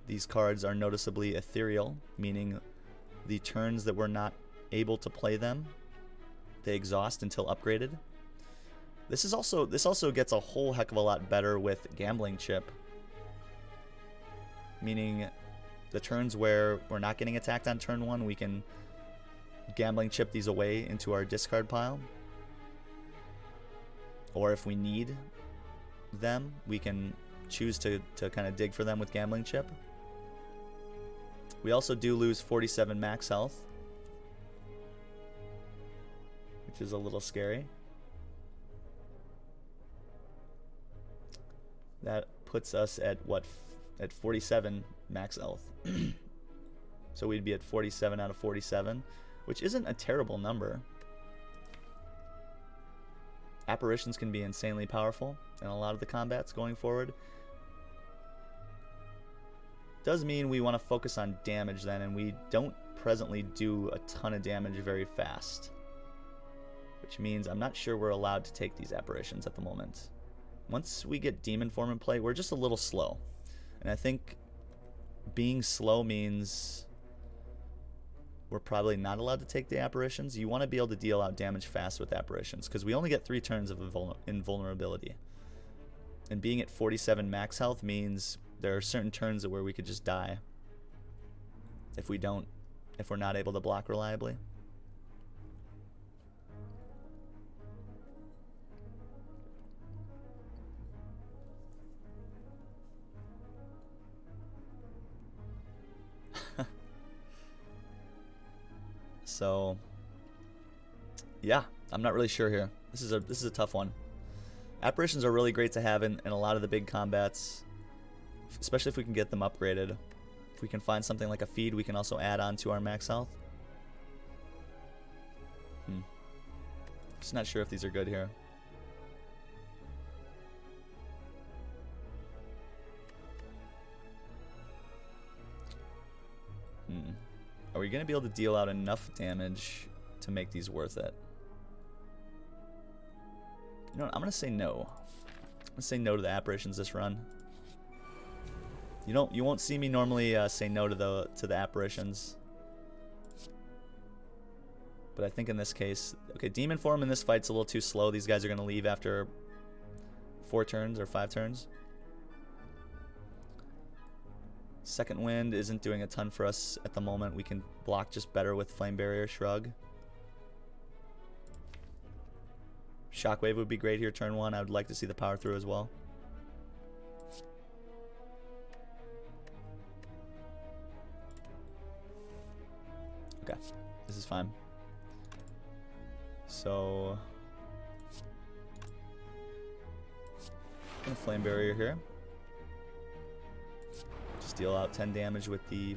Speaker 1: These cards are noticeably ethereal, meaning the turns that we're not able to play them, they exhaust until upgraded. This also gets a whole heck of a lot better with Gambling Chip, meaning the turns where we're not getting attacked on turn 1, we can Gambling Chip these away into our discard pile. Or if we need them, we can choose to kind of dig for them with Gambling Chip. We also do lose 47 max health, which is a little scary. That puts us at what? At 47 max health. So we'd be at 47 out of 47, which isn't a terrible number. Apparitions can be insanely powerful in a lot of the combats going forward. Does mean we want to focus on damage then, and we don't presently do a ton of damage very fast. Which means I'm not sure we're allowed to take these apparitions at the moment. Once we get Demon Form in play, we're just a little slow. And I think being slow means we're probably not allowed to take the apparitions. You want to be able to deal out damage fast with apparitions, because we only get 3 turns of invulnerability. And being at 47 max health means there are certain turns where we could just die if we're not able to block reliably. So, yeah, I'm not really sure here. This is a tough one. Apparitions are really great to have in a lot of the big combats, especially if we can get them upgraded. If we can find something like a feed, we can also add on to our max health. Just not sure if these are good here. Are we going to be able to deal out enough damage to make these worth it? You know what? I'm going to say no. I'm going to say no to the apparitions this run. You won't see me normally say no to the apparitions. But I think in this case, okay, Demon Form in this fight's a little too slow. These guys are going to leave after 4 turns or 5 turns. Second Wind isn't doing a ton for us at the moment. We can block just better with Flame Barrier, Shrug. Shockwave would be great here turn 1. I would like to see the power through as well. Okay, this is fine. So, Flame Barrier here. Just deal out 10 damage with the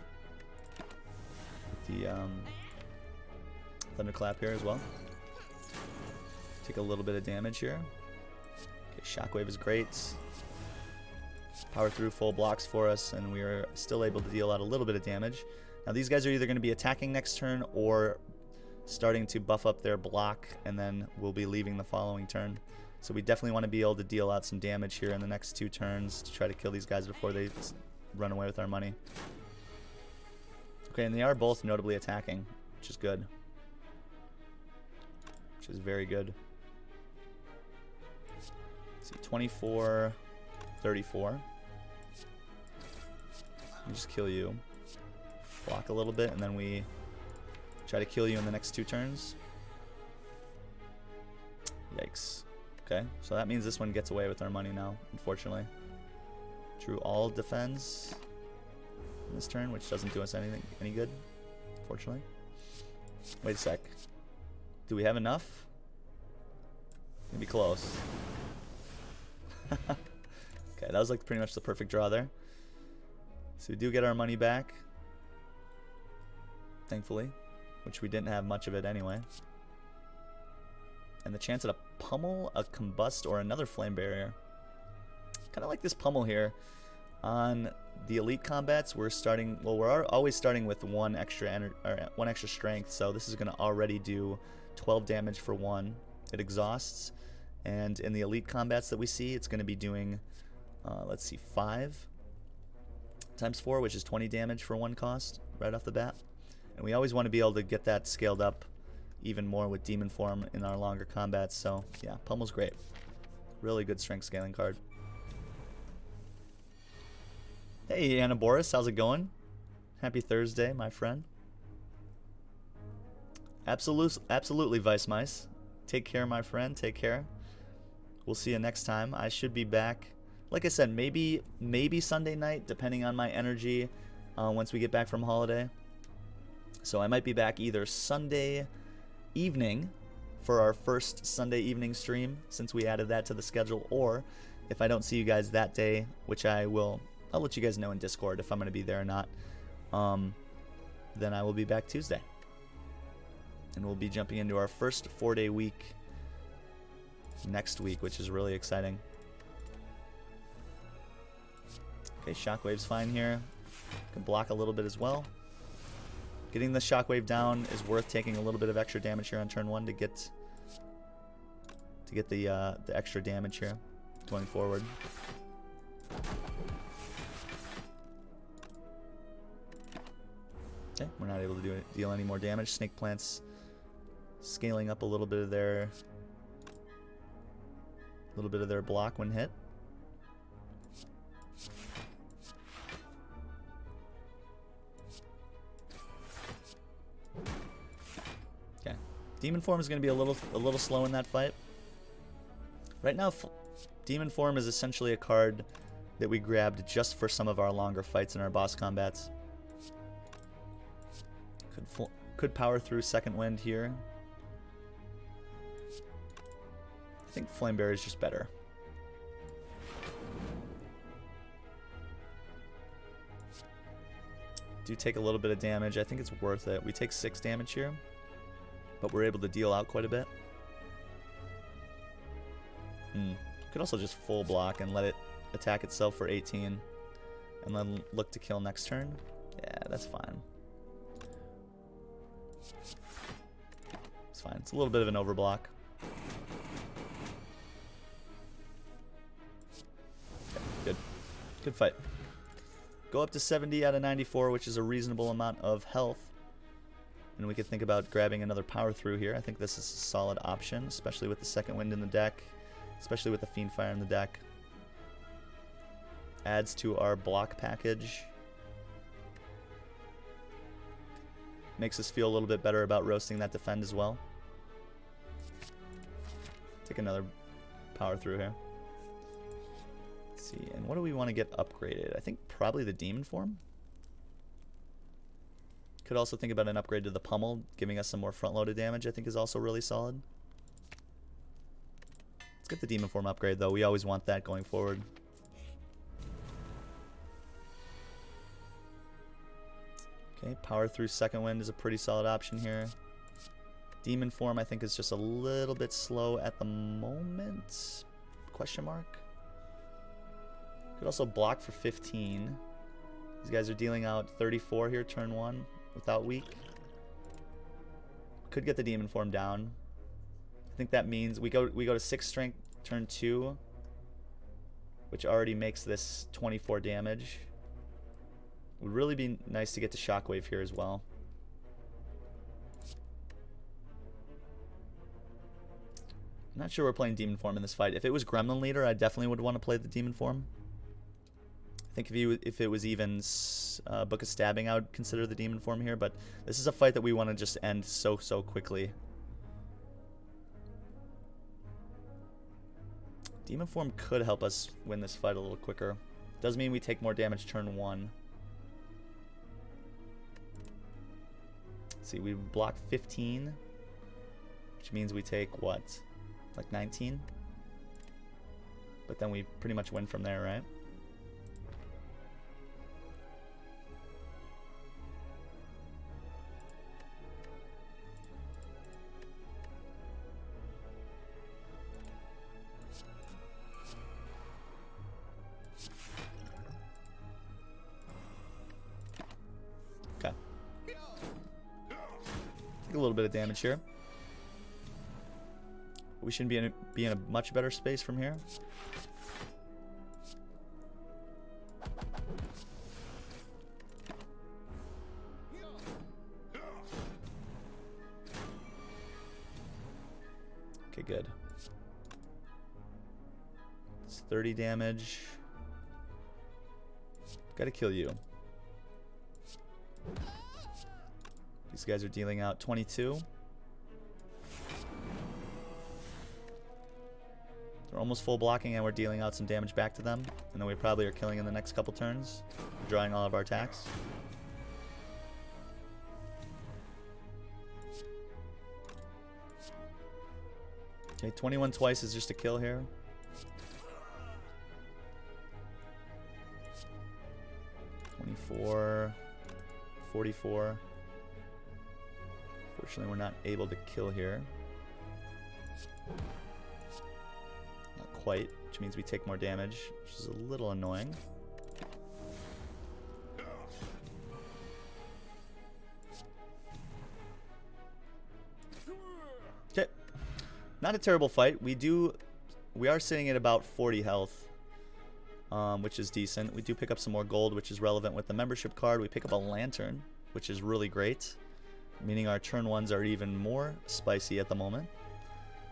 Speaker 1: Thunderclap here as well. Take a little bit of damage here. Okay, Shockwave is great. Power through full blocks for us, and we are still able to deal out a little bit of damage. Now these guys are either going to be attacking next turn or starting to buff up their block, and then we'll be leaving the following turn. So we definitely want to be able to deal out some damage here in the next 2 turns to try to kill these guys before they run away with our money. Okay, and they are both notably attacking, which is good. Which is very good. Let's see, 24, 34. Let me just kill you. Block a little bit, and then we try to kill you in the next 2 turns. Yikes. Okay, so that means this one gets away with our money now, unfortunately. Drew all defends in this turn, which doesn't do us any good, unfortunately. Wait a sec. Do we have enough? Maybe close. Okay, that was like pretty much the perfect draw there. So we do get our money back, thankfully. which we didn't have much of it anyway. And the chance at a pummel, a combust, or another flame barrier. Kind of like this pummel here. On the elite combats, we're starting, well, we're always starting with one extra strength, so this is going to already do 12 damage for one. It exhausts, and in the elite combats that we see, it's going to be doing, let's see, 5 times 4, which is 20 damage for one cost right off the bat. And we always want to be able to get that scaled up even more with Demon Form in our longer combats, so yeah, Pummel's great. Really good strength scaling card. Hey, Anaboris, how's it going? Happy Thursday, my friend. Absolutely, Vice Mice. Take care, my friend. Take care. We'll see you next time. I should be back. Like I said, maybe Sunday night, depending on my energy once we get back from holiday. So I might be back either Sunday evening for our first Sunday evening stream, since we added that to the schedule, or if I don't see you guys that day, which I will... I'll let you guys know in Discord if I'm going to be there or not. Then I will be back Tuesday. And we'll be jumping into our first 4-day week next week, which is really exciting. Okay, Shockwave's fine here. Can block a little bit as well. Getting the Shockwave down is worth taking a little bit of extra damage here on turn 1 to get the extra damage here going forward. Okay, we're not able to deal any more damage. Snake Plant's scaling up a little bit of their block when hit. Okay, Demon Form is going to be a little slow in that fight. Right now, Demon Form is essentially a card that we grabbed just for some of our longer fights in our boss combats. Could power through Second Wind here. I think Flame Barrier is just better. Do take a little bit of damage. I think it's worth it. We take 6 damage here, but we're able to deal out quite a bit. Could also just full block and let it attack itself for 18, and then look to kill next turn. Yeah, that's fine. It's fine. It's a little bit of an overblock. Good. Good fight. Go up to 70 out of 94, which is a reasonable amount of health. And we could think about grabbing another power through here. I think this is a solid option, especially with the Second Wind in the deck, especially with the Fiend Fire in the deck. Adds to our block package. Makes us feel a little bit better about roasting that defend as well. Take another power through here. Let's see, and what do we want to get upgraded? I think probably the Demon Form. Could also think about an upgrade to the Pummel, giving us some more front-loaded damage, I think is also really solid. Let's get the Demon Form upgrade, though. We always want that going forward. Okay, power through Second Wind is a pretty solid option here. Demon Form, I think, is just a little bit slow at the moment. Question mark. Could also block for 15. These guys are dealing out 34 here, turn 1, without weak. Could get the Demon Form down. I think that means we go to 6 strength, turn 2, which already makes this 24 damage. Would really be nice to get to Shockwave here as well. I'm not sure we're playing Demon Form in this fight. If it was Gremlin Leader, I definitely would want to play the Demon Form. I think if it was even Book of Stabbing, I would consider the Demon Form here, but this is a fight that we want to just end so quickly. Demon Form could help us win this fight a little quicker. Does mean we take more damage turn 1. Let's see, we block 15, which means we take what? Like 19? But then we pretty much win from there, right? Take a little bit of damage here. We should be in a much better space from here. Okay, good. It's 30 damage. Gotta kill you. These guys are dealing out 22. They're almost full blocking and we're dealing out some damage back to them. And then we probably are killing in the next couple turns. Drawing all of our attacks. Okay, 21 twice is just a kill here. 24, 44. Fortunately, we're not able to kill here. Not quite, which means we take more damage, which is a little annoying. Okay, not a terrible fight. We are sitting at about 40 health, which is decent. We do pick up some more gold, which is relevant with the membership card. We pick up a lantern, which is really great, meaning our turn ones are even more spicy at the moment.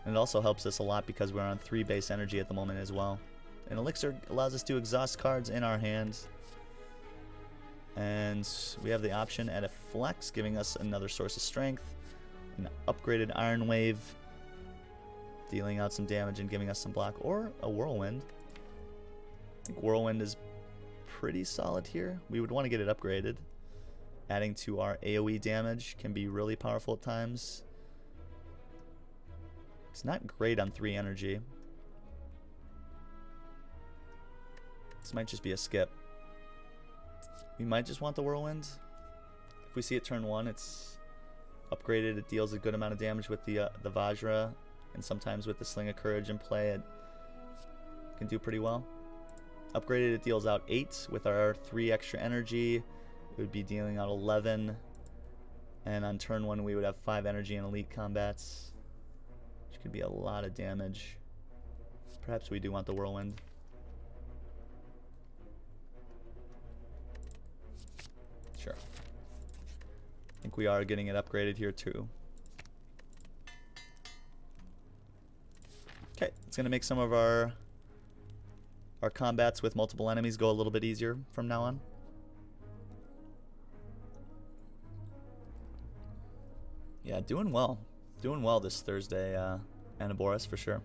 Speaker 1: And it also helps us a lot because we're on 3 base energy at the moment as well. An elixir allows us to exhaust cards in our hands. And we have the option at a flex, giving us another source of strength. An upgraded Iron Wave, dealing out some damage and giving us some block. Or a Whirlwind. I think Whirlwind is pretty solid here. We would want to get it upgraded. Adding to our AoE damage can be really powerful at times. It's not great on 3 energy. This might just be a skip. We might just want the Whirlwind. If we see it turn 1, it's upgraded. It deals a good amount of damage with the Vajra, and sometimes with the Sling of Courage in play, it can do pretty well. Upgraded, it deals out 8 with our 3 extra energy. It would be dealing out 11, and on turn 1 we would have 5 energy in elite combats, which could be a lot of damage. Perhaps we do want the Whirlwind. Sure. I think we are getting it upgraded here too. Okay, it's going to make some of our combats with multiple enemies go a little bit easier from now on. Yeah, doing well. Doing well this Thursday, Anaboris, for sure.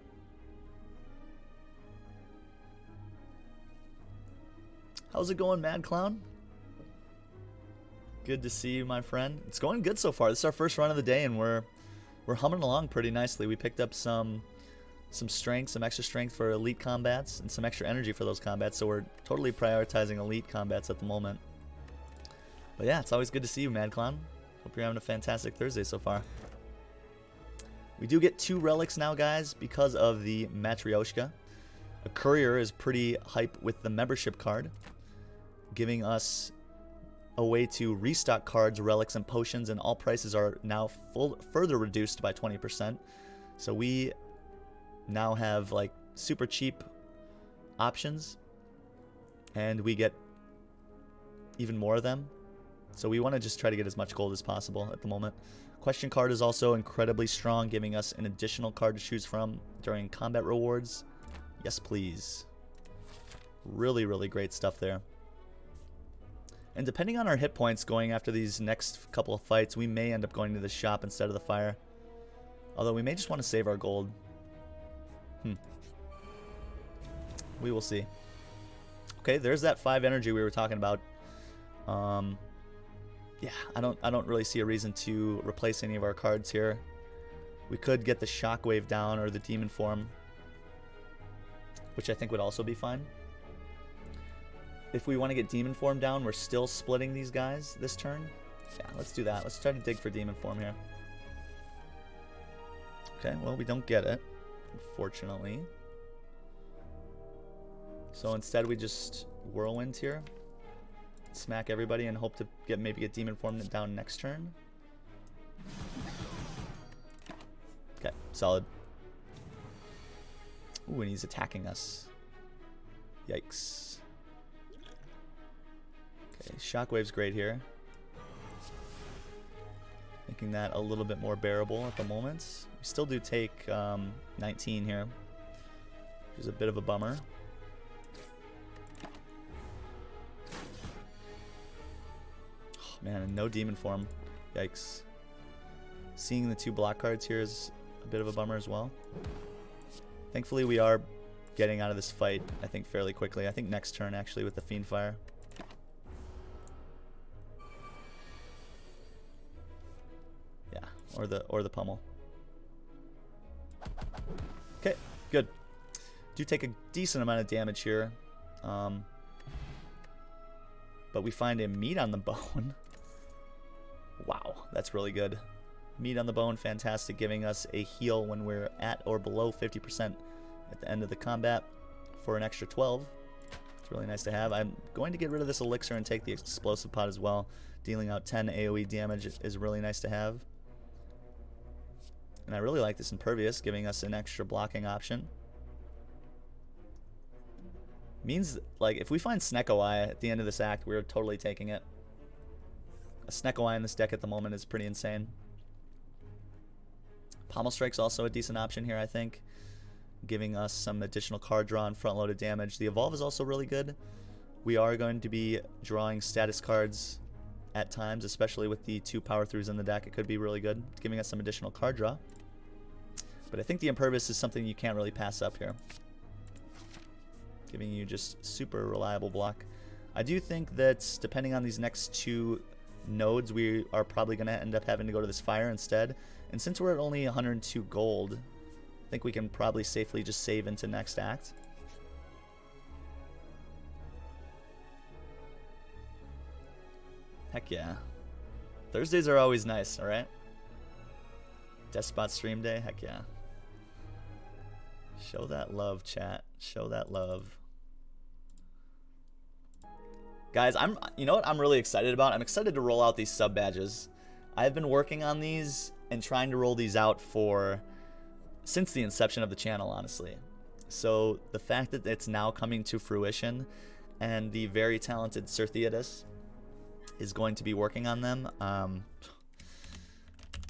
Speaker 1: How's it going, Mad Clown? Good to see you, my friend. It's going good so far. This is our first run of the day, and we're humming along pretty nicely. We picked up some strength, some extra strength for elite combats, and some extra energy for those combats, so we're totally prioritizing elite combats at the moment. But yeah, it's always good to see you, Mad Clown. Hope you're having a fantastic Thursday so far. We do get 2 relics now, guys, because of the Matryoshka. A courier is pretty hype with the membership card, giving us a way to restock cards, relics, and potions, and all prices are now further reduced by 20%. So we now have like super cheap options, and we get even more of them. So we want to just try to get as much gold as possible at the moment. Question card is also incredibly strong, giving us an additional card to choose from during combat rewards. Yes, please. Really, really great stuff there. And depending on our hit points going after these next couple of fights, we may end up going to the shop instead of the fire. Although we may just want to save our gold. We will see. Okay, there's that 5 energy we were talking about. Yeah, I don't really see a reason to replace any of our cards here. We could get the Shockwave down or the Demon Form, which I think would also be fine. If we want to get Demon Form down, we're still splitting these guys this turn. Yeah, let's do that. Let's try to dig for Demon Form here. Okay, well, we don't get it, unfortunately. So instead we just Whirlwind here. Smack everybody and hope to maybe get Demon Form down next turn. Solid. Ooh, and he's attacking us. Yikes. Okay, Shockwave's great here. Making that a little bit more bearable at the moment. We still do take 19 here, which is a bit of a bummer. Oh, man, and no demon form. Yikes. Seeing the 2 block cards here is a bit of a bummer as well. Thankfully, we are getting out of this fight, I think, fairly quickly. I think next turn, actually, with the Fiendfire. Yeah, or the Pummel. Okay, good. Do take a decent amount of damage here. But we find a Meat on the Bone. Wow, that's really good. Meat on the Bone, fantastic, giving us a heal when we're at or below 50% at the end of the combat for an extra 12. It's really nice to have. I'm going to get rid of this elixir and take the explosive pot as well. Dealing out 10 AoE damage is really nice to have. And I really like this Impervious, giving us an extra blocking option. Means, like, if we find Snecko-Eye at the end of this act, we're totally taking it. A Snecko-Eye in this deck at the moment is pretty insane. Pommel Strike's also a decent option here, I think, giving us some additional card draw and front-loaded damage. The Evolve is also really good. We are going to be drawing status cards at times, especially with the 2 power-throughs in the deck. It could be really good, giving us some additional card draw. But I think the Impervious is something you can't really pass up here, giving you just super reliable block. I do think that depending on these next 2 nodes, we are probably going to end up having to go to this Fire instead. And since we're at only 102 gold, I think we can probably safely just save into next act. Heck yeah. Thursdays are always nice, alright? Despot stream day, heck yeah. Show that love, chat. Show that love. Guys, you know what I'm really excited about? I'm excited to roll out these sub badges. I've been working on these and trying to roll these out since the inception of the channel, honestly. So the fact that it's now coming to fruition and the very talented Sir Theodus is going to be working on them,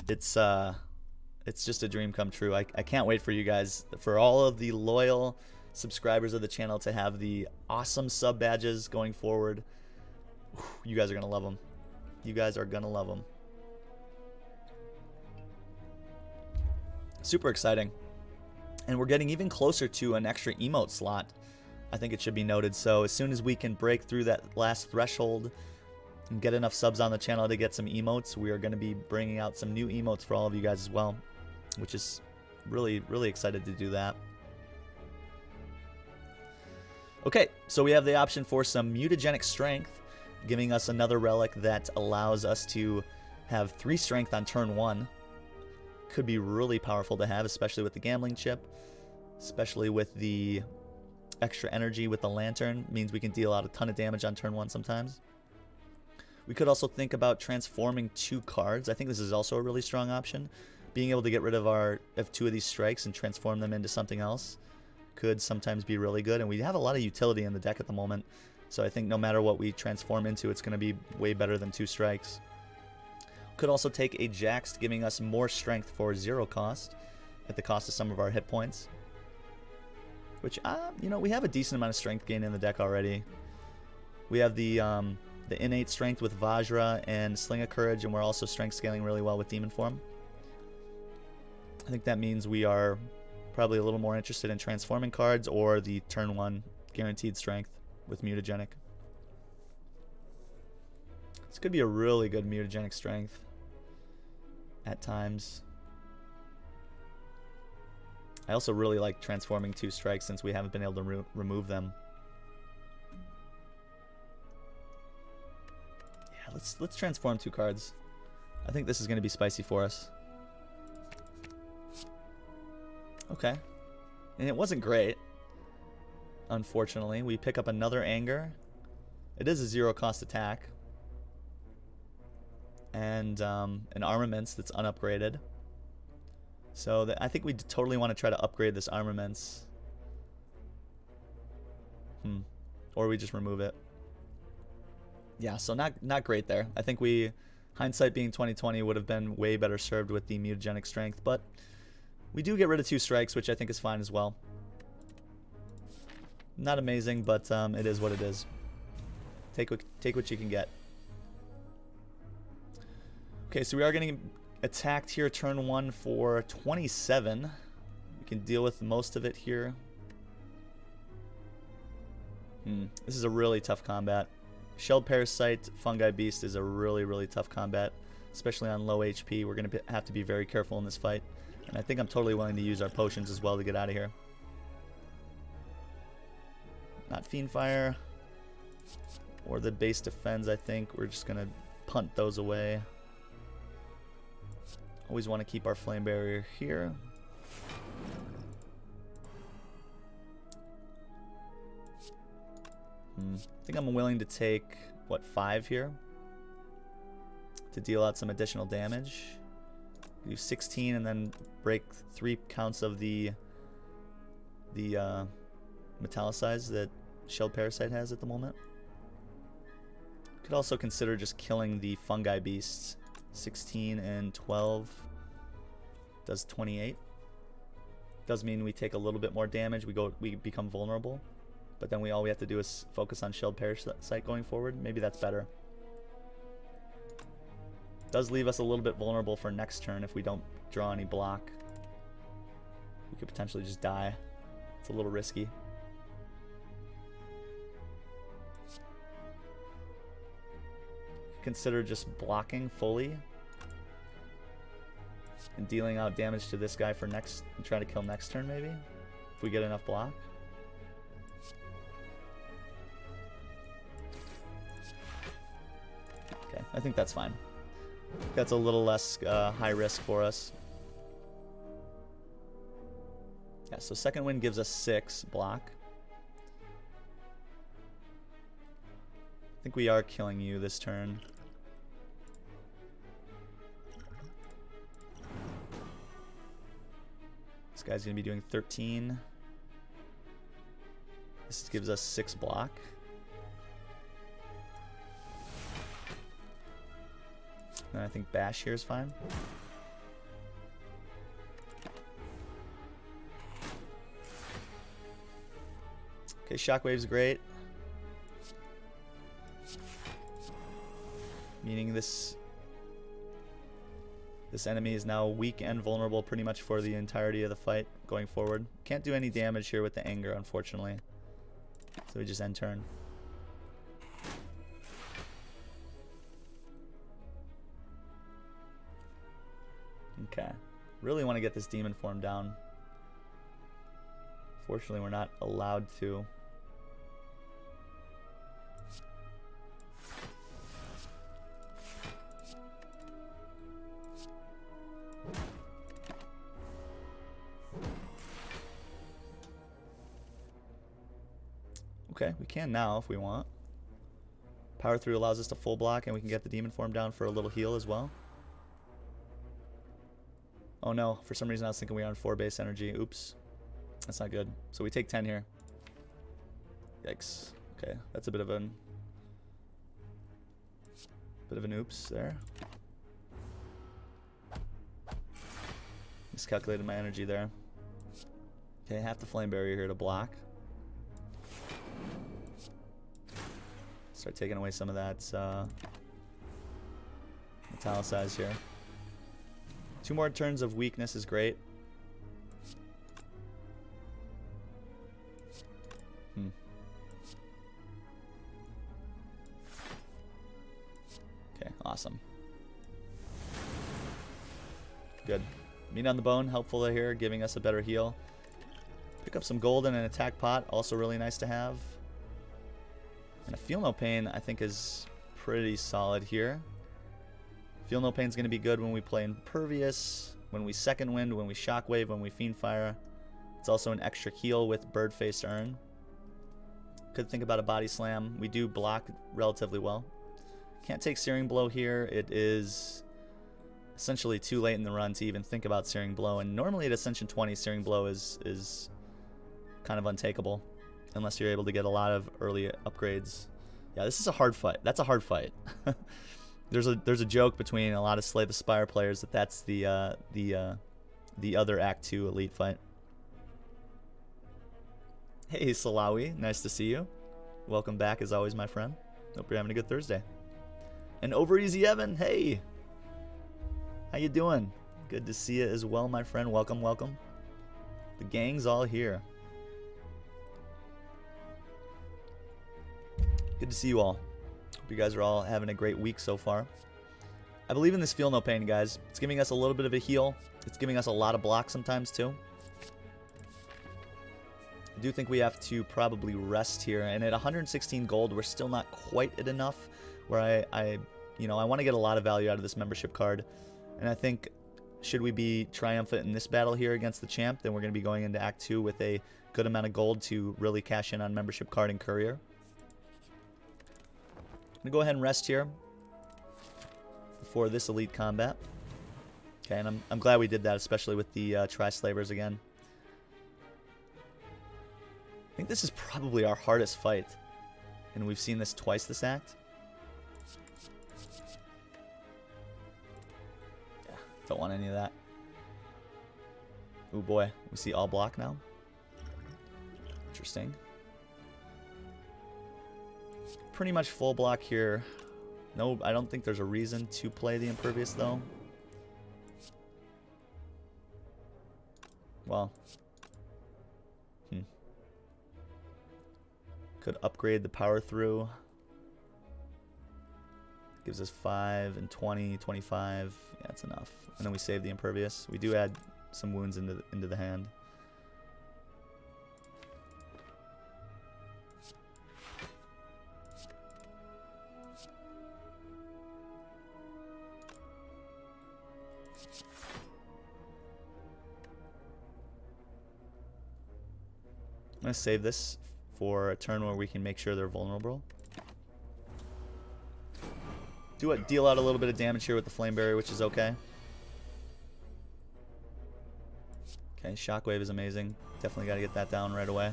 Speaker 1: it's just a dream come true. I can't wait for you guys, for all of the loyal subscribers of the channel, to have the awesome sub badges going forward. You guys are gonna love them. You guys are gonna love them. Super exciting. And we're getting even closer to an extra emote slot, I think it should be noted. So as soon as we can break through that last threshold and get enough subs on the channel to get some emotes, we are going to be bringing out some new emotes for all of you guys as well, which is really, really excited to do that. Okay, so we have the option for some mutagenic strength, giving us another relic that allows us to have 3 strength on turn 1. Could be really powerful to have, especially with the gambling chip, especially with the extra energy with the lantern. Means we can deal out a ton of damage on turn 1 sometimes. We could also think about transforming 2 cards. I think this is also a really strong option. Being able to get rid of 2 of these strikes and transform them into something else could sometimes be really good. And we have a lot of utility in the deck at the moment, so I think no matter what we transform into, it's going to be way better than 2 strikes. Could also take a Jax, giving us more strength for 0 cost at the cost of some of our hit points. Which, you know, we have a decent amount of strength gain in the deck already. We have the innate strength with Vajra and Sling of Courage, and we're also strength scaling really well with Demon Form. I think that means we are probably a little more interested in transforming cards or the turn 1 guaranteed strength with mutagenic. This could be a really good mutagenic strength at times. I also really like transforming 2 strikes since we haven't been able to remove them. Yeah, let's transform 2 cards. I think this is going to be spicy for us. Okay. And it wasn't great, unfortunately. We pick up another Anger. It is a 0 cost attack. And an Armaments that's unupgraded. So I think we totally want to try to upgrade this armaments. Or we just remove it. Yeah, so not great there. I think hindsight being 2020, would have been way better served with the mutagenic strength, but we do get rid of 2 strikes, which I think is fine as well. Not amazing, but it is what it is. Take what you can get. Okay, so we are getting attacked here turn 1 for 27. We can deal with most of it here. This is a really tough combat. Shelled Parasite, Fungi Beast is a really, really tough combat, especially on low HP. We're going to have to be very careful in this fight. And I think I'm totally willing to use our potions as well to get out of here. Not Fiend Fire. Or the base defense, I think. We're just going to punt those away. Always want to keep our Flame Barrier here. I think I'm willing to take, what, 5 here? To deal out some additional damage. Do 16 and then break 3 counts of the metallicize that Shelled Parasite has at the moment. Could also consider just killing the Fungi Beasts. 16 and 12 does 28. Does mean we take a little bit more damage. We become vulnerable. But then all we have to do is focus on Shelled Parasite going forward. Maybe that's better. Does leave us a little bit vulnerable for next turn if we don't draw any block. We could potentially just die. It's a little risky. Consider just blocking fully and dealing out damage to this guy for next, and try to kill next turn maybe, if we get enough block. Okay, I think that's fine. That's a little less high risk for us. Yeah, so second wind gives us 6 block. I think we are killing you this turn. This guy's going to be doing 13. This gives us 6 block. And I think bash here is fine. Okay, shockwave's great. Meaning this enemy is now weak and vulnerable pretty much for the entirety of the fight going forward. Can't do any damage here with the anger, unfortunately. So we just end turn. Okay. Really want to get this demon form down. Fortunately, we're not allowed to. Okay, we can now if we want. Power through allows us to full block, and we can get the demon form down for a little heal as well. Oh no, for some reason I was thinking we were on 4 base energy. Oops. That's not good. So we take 10 here. Yikes. Okay, that's a bit of an oops there. Miscalculated my energy there. Okay, half the flame barrier here to block. Start taking away some of that metallicize here. 2 more turns of weakness is great. Okay, awesome. Good. Meat on the bone, helpful here, giving us a better heal. Pick up some gold and an attack pot, also really nice to have. And a Feel No Pain, I think, is pretty solid here. Feel No Pain is going to be good when we play Impervious, when we Second Wind, when we Shockwave, when we Fiend Fire. It's also an extra heal with Bird-Faced Urn. Could think about a Body Slam. We do block relatively well. Can't take Searing Blow here. It is essentially too late in the run to even think about Searing Blow. And normally at Ascension 20, Searing Blow is kind of untakeable unless you're able to get a lot of early upgrades. Yeah, this is a hard fight. That's a hard fight. There's a joke between a lot of Slay the Spire players that that's the other Act 2 elite fight. Hey Salawi, nice to see you. Welcome back as always, my friend. Hope you're having a good Thursday. And Over Easy Evan, hey, how you doing? Good to see you as well, my friend. Welcome, welcome. The gang's all here. Good to see you all. Hope you guys are all having a great week so far. I believe in this Feel No Pain, guys. It's giving us a little bit of a heal. It's giving us a lot of block sometimes, too. I do think we have to probably rest here. And at 116 gold, we're still not quite at enough where I want to get a lot of value out of this membership card. And I think, should we be triumphant in this battle here against the champ, then we're going to be going into Act 2 with a good amount of gold to really cash in on membership card and courier. I'm going to go ahead and rest here before this elite combat. Okay, and I'm glad we did that, especially with the Tri-Slavers again. I think this is probably our hardest fight, and we've seen this twice this act. Yeah, don't want any of that. Oh boy, we see all block now. Interesting. Pretty much full block here. No, I don't think there's a reason to play the Impervious, though. Well. Could upgrade the power through. Gives us 5 and 20, 25. Yeah, that's enough. And then we save the Impervious. We do add some wounds into the hand. I'm going to save this for a turn where we can make sure they're vulnerable. Deal out a little bit of damage here with the Flame Barrier, which is okay. Okay, Shockwave is amazing. Definitely got to get that down right away.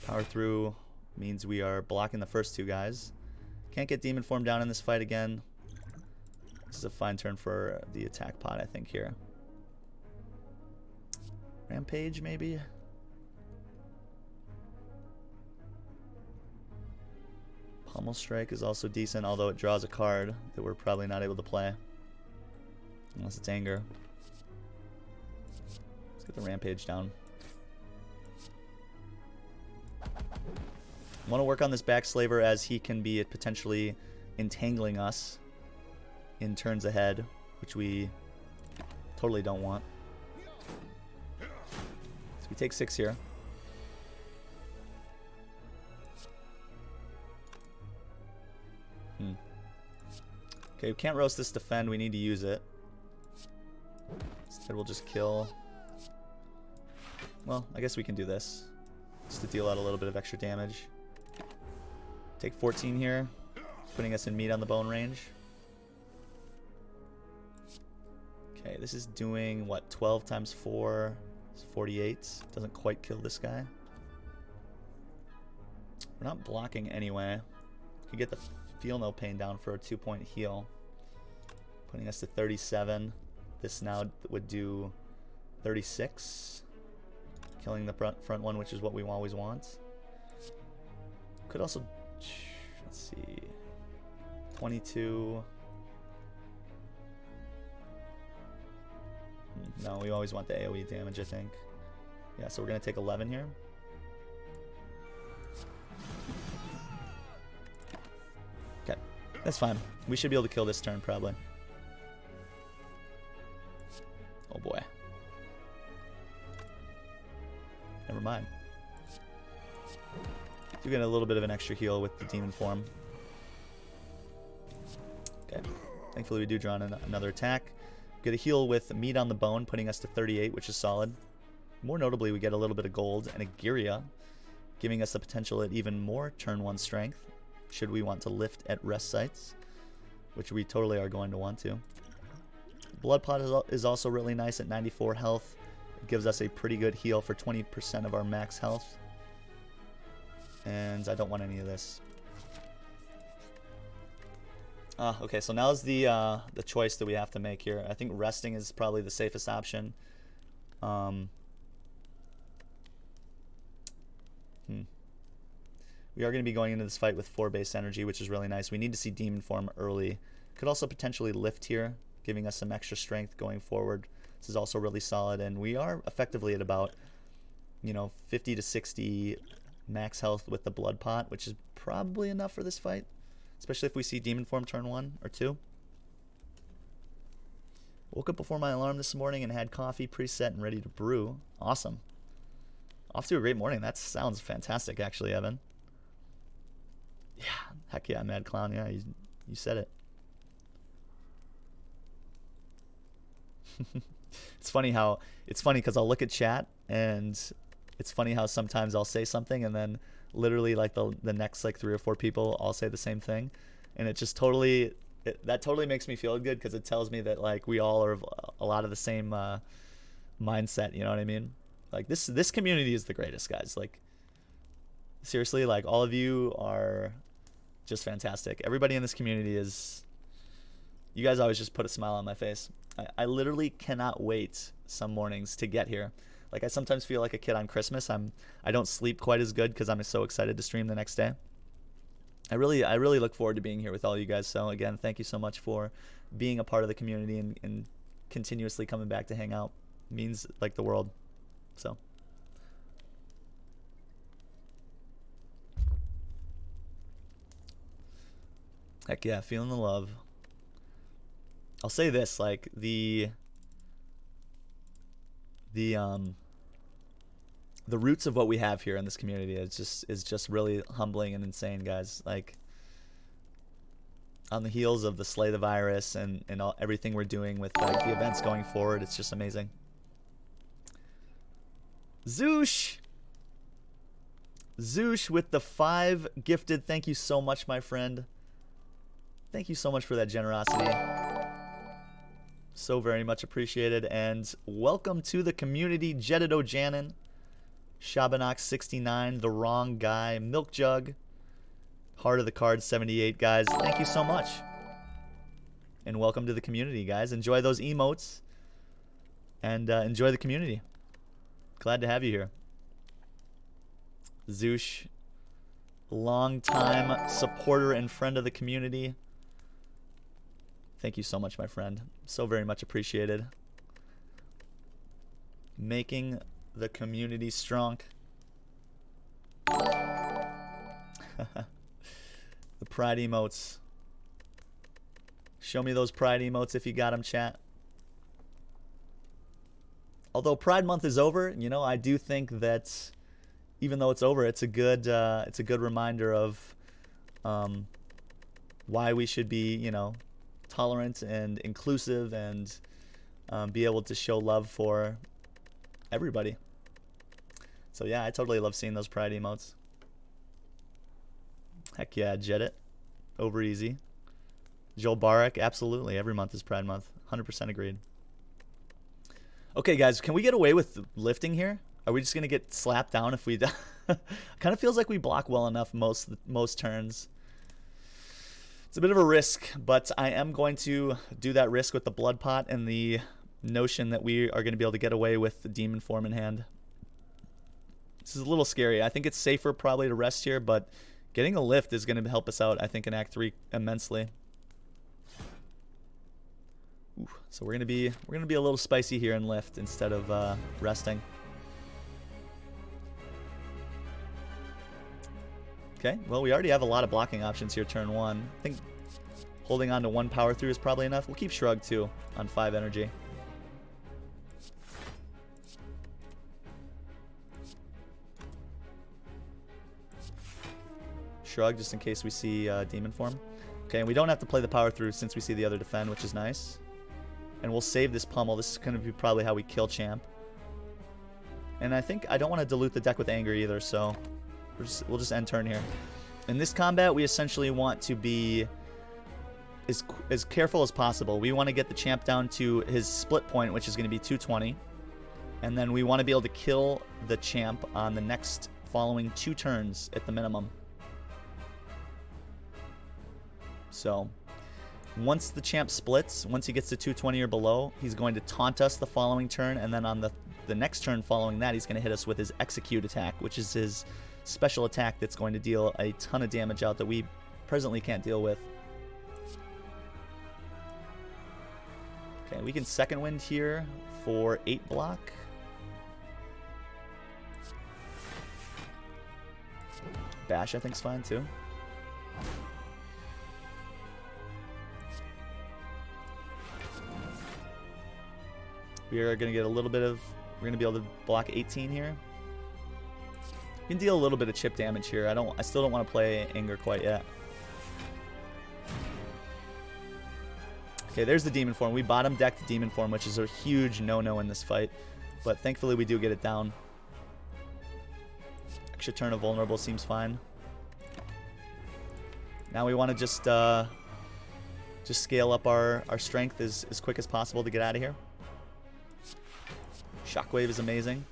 Speaker 1: Power through means we are blocking the first two guys. Can't get Demon Form down in this fight again. This is a fine turn for the attack pod, I think, here. Rampage, maybe? Pummel Strike is also decent, although it draws a card that we're probably not able to play. Unless it's Anger. Let's get the Rampage down. I want to work on this Backslaver as he can be potentially entangling us in turns ahead, which we totally don't want. So we take 6 here. Okay, we can't roast this defend. We need to use it. Instead, we'll just kill. Well, I guess we can do this. Just to deal out a little bit of extra damage. Take 14 here, putting us in meat on the bone range. Okay, this is doing, what, 12 times 4 is 48. Doesn't quite kill this guy. We're not blocking anyway. Could get the Feel No Pain down for a 2-point heal, putting us to 37. This now would do 36, killing the front one, which is what we always want. Could also, let's see, 22. No, we always want the AoE damage, I think. Yeah, so we're going to take 11 here. Okay, that's fine. We should be able to kill this turn, probably. Oh boy. Never mind. Do get a little bit of an extra heal with the Demon Form. Okay. Thankfully we do draw another attack. Get a heal with Meat on the Bone, putting us to 38, which is solid. More notably, we get a little bit of gold and a Giria, giving us the potential at even more turn 1 strength, should we want to lift at rest sites, which we totally are going to want to. Blood Pot is also really nice at 94 health. It gives us a pretty good heal for 20% of our max health. And I don't want any of this. Okay, so now's the choice that we have to make here. I think resting is probably the safest option. We are going to be going into this fight with 4 base energy, which is really nice. We need to see Demon Form early. Could also potentially lift here, giving us some extra strength going forward. This is also really solid, and we are effectively at about, 50 to 60 max health with the Blood Pot, which is probably enough for this fight, especially if we see Demon Form turn 1 or 2. Woke up before my alarm this morning and had coffee preset and ready to brew. Awesome. Off to a great morning. That sounds fantastic, actually, Evan. Yeah, heck yeah, Mad Clown. Yeah, you said it. It's funny because I'll look at chat and it's funny how sometimes I'll say something and then literally like the next like 3 or 4 people all say the same thing, and it just totally that totally makes me feel good because it tells me that like we all are a lot of the same mindset. You know what I mean? Like this community is the greatest, guys. Like seriously, like all of you are just fantastic. Everybody in this community is. You guys always just put a smile on my face. I literally cannot wait some mornings to get here. Like I sometimes feel like a kid on Christmas. I don't sleep quite as good because I'm so excited to stream the next day. I really look forward to being here with all you guys. So again, thank you so much for being a part of the community and continuously coming back to hang out. It means like the world. So. Heck yeah, feeling the love. I'll say this, like the roots of what we have here in this community is just really humbling and insane, guys. Like on the heels of the Slay the Virus and everything we're doing with like the events going forward, it's just amazing. Zoosh with the 5 gifted. Thank you so much, my friend. Thank you so much for that generosity. So very much appreciated. And welcome to the community, Jedido Janin, Shabanox69, The Wrong Guy, Milk Jug, Heart of the Card 78, guys. Thank you so much. And welcome to the community, guys. Enjoy those emotes. And enjoy the community. Glad to have you here. Zoosh, longtime supporter and friend of the community. Thank you so much, my friend. So very much appreciated. Making the community strong. The pride emotes. Show me those pride emotes if you got them, chat. Although Pride Month is over, I do think that even though it's over, it's a good reminder of why we should be, tolerant and inclusive and be able to show love for everybody. So yeah, I totally love seeing those pride emotes. Heck yeah, Jet it. Over easy. Joel Barak, absolutely. Every month is Pride Month. 100% agreed. Okay, guys, can we get away with lifting here? Are we just going to get slapped down if we... Kind of feels like we block well enough most turns. It's a bit of a risk, but I am going to do that risk with the Blood Pot and the notion that we are going to be able to get away with the Demon Form in hand. This is a little scary. I think it's safer probably to rest here, but getting a lift is going to help us out, I think, in Act 3 immensely. Ooh, so we're going to be a little spicy here in lift instead of resting. Okay, well, we already have a lot of blocking options here turn 1. I think holding on to 1 power through is probably enough. We'll keep Shrug too on 5 energy. Shrug just in case we see Demon Form. Okay, and we don't have to play the power through since we see the other defend, which is nice. And we'll save this pummel. This is going to be probably how we kill Champ. And I think I don't want to dilute the deck with anger either, so we'll just end turn here. In this combat, we essentially want to be as careful as possible. We want to get the champ down to his split point, which is going to be 220. And then we want to be able to kill the champ on the next following 2 turns at the minimum. So once the champ splits, once he gets to 220 or below, he's going to taunt us the following turn, and then on the next turn following that, he's going to hit us with his execute attack, which is his special attack that's going to deal a ton of damage out that we presently can't deal with. Okay, we can second wind here for 8 block. Bash, I think, is fine too. We are going to get a little bit of... We're going to be able to block 18 here. We can deal a little bit of chip damage here. I still don't want to play Anger quite yet. Okay, there's the Demon Form. We bottom decked Demon Form, which is a huge no-no in this fight. But thankfully we do get it down. Extra turn of Vulnerable seems fine. Now we want to just scale up our strength as quick as possible to get out of here. Shockwave is amazing.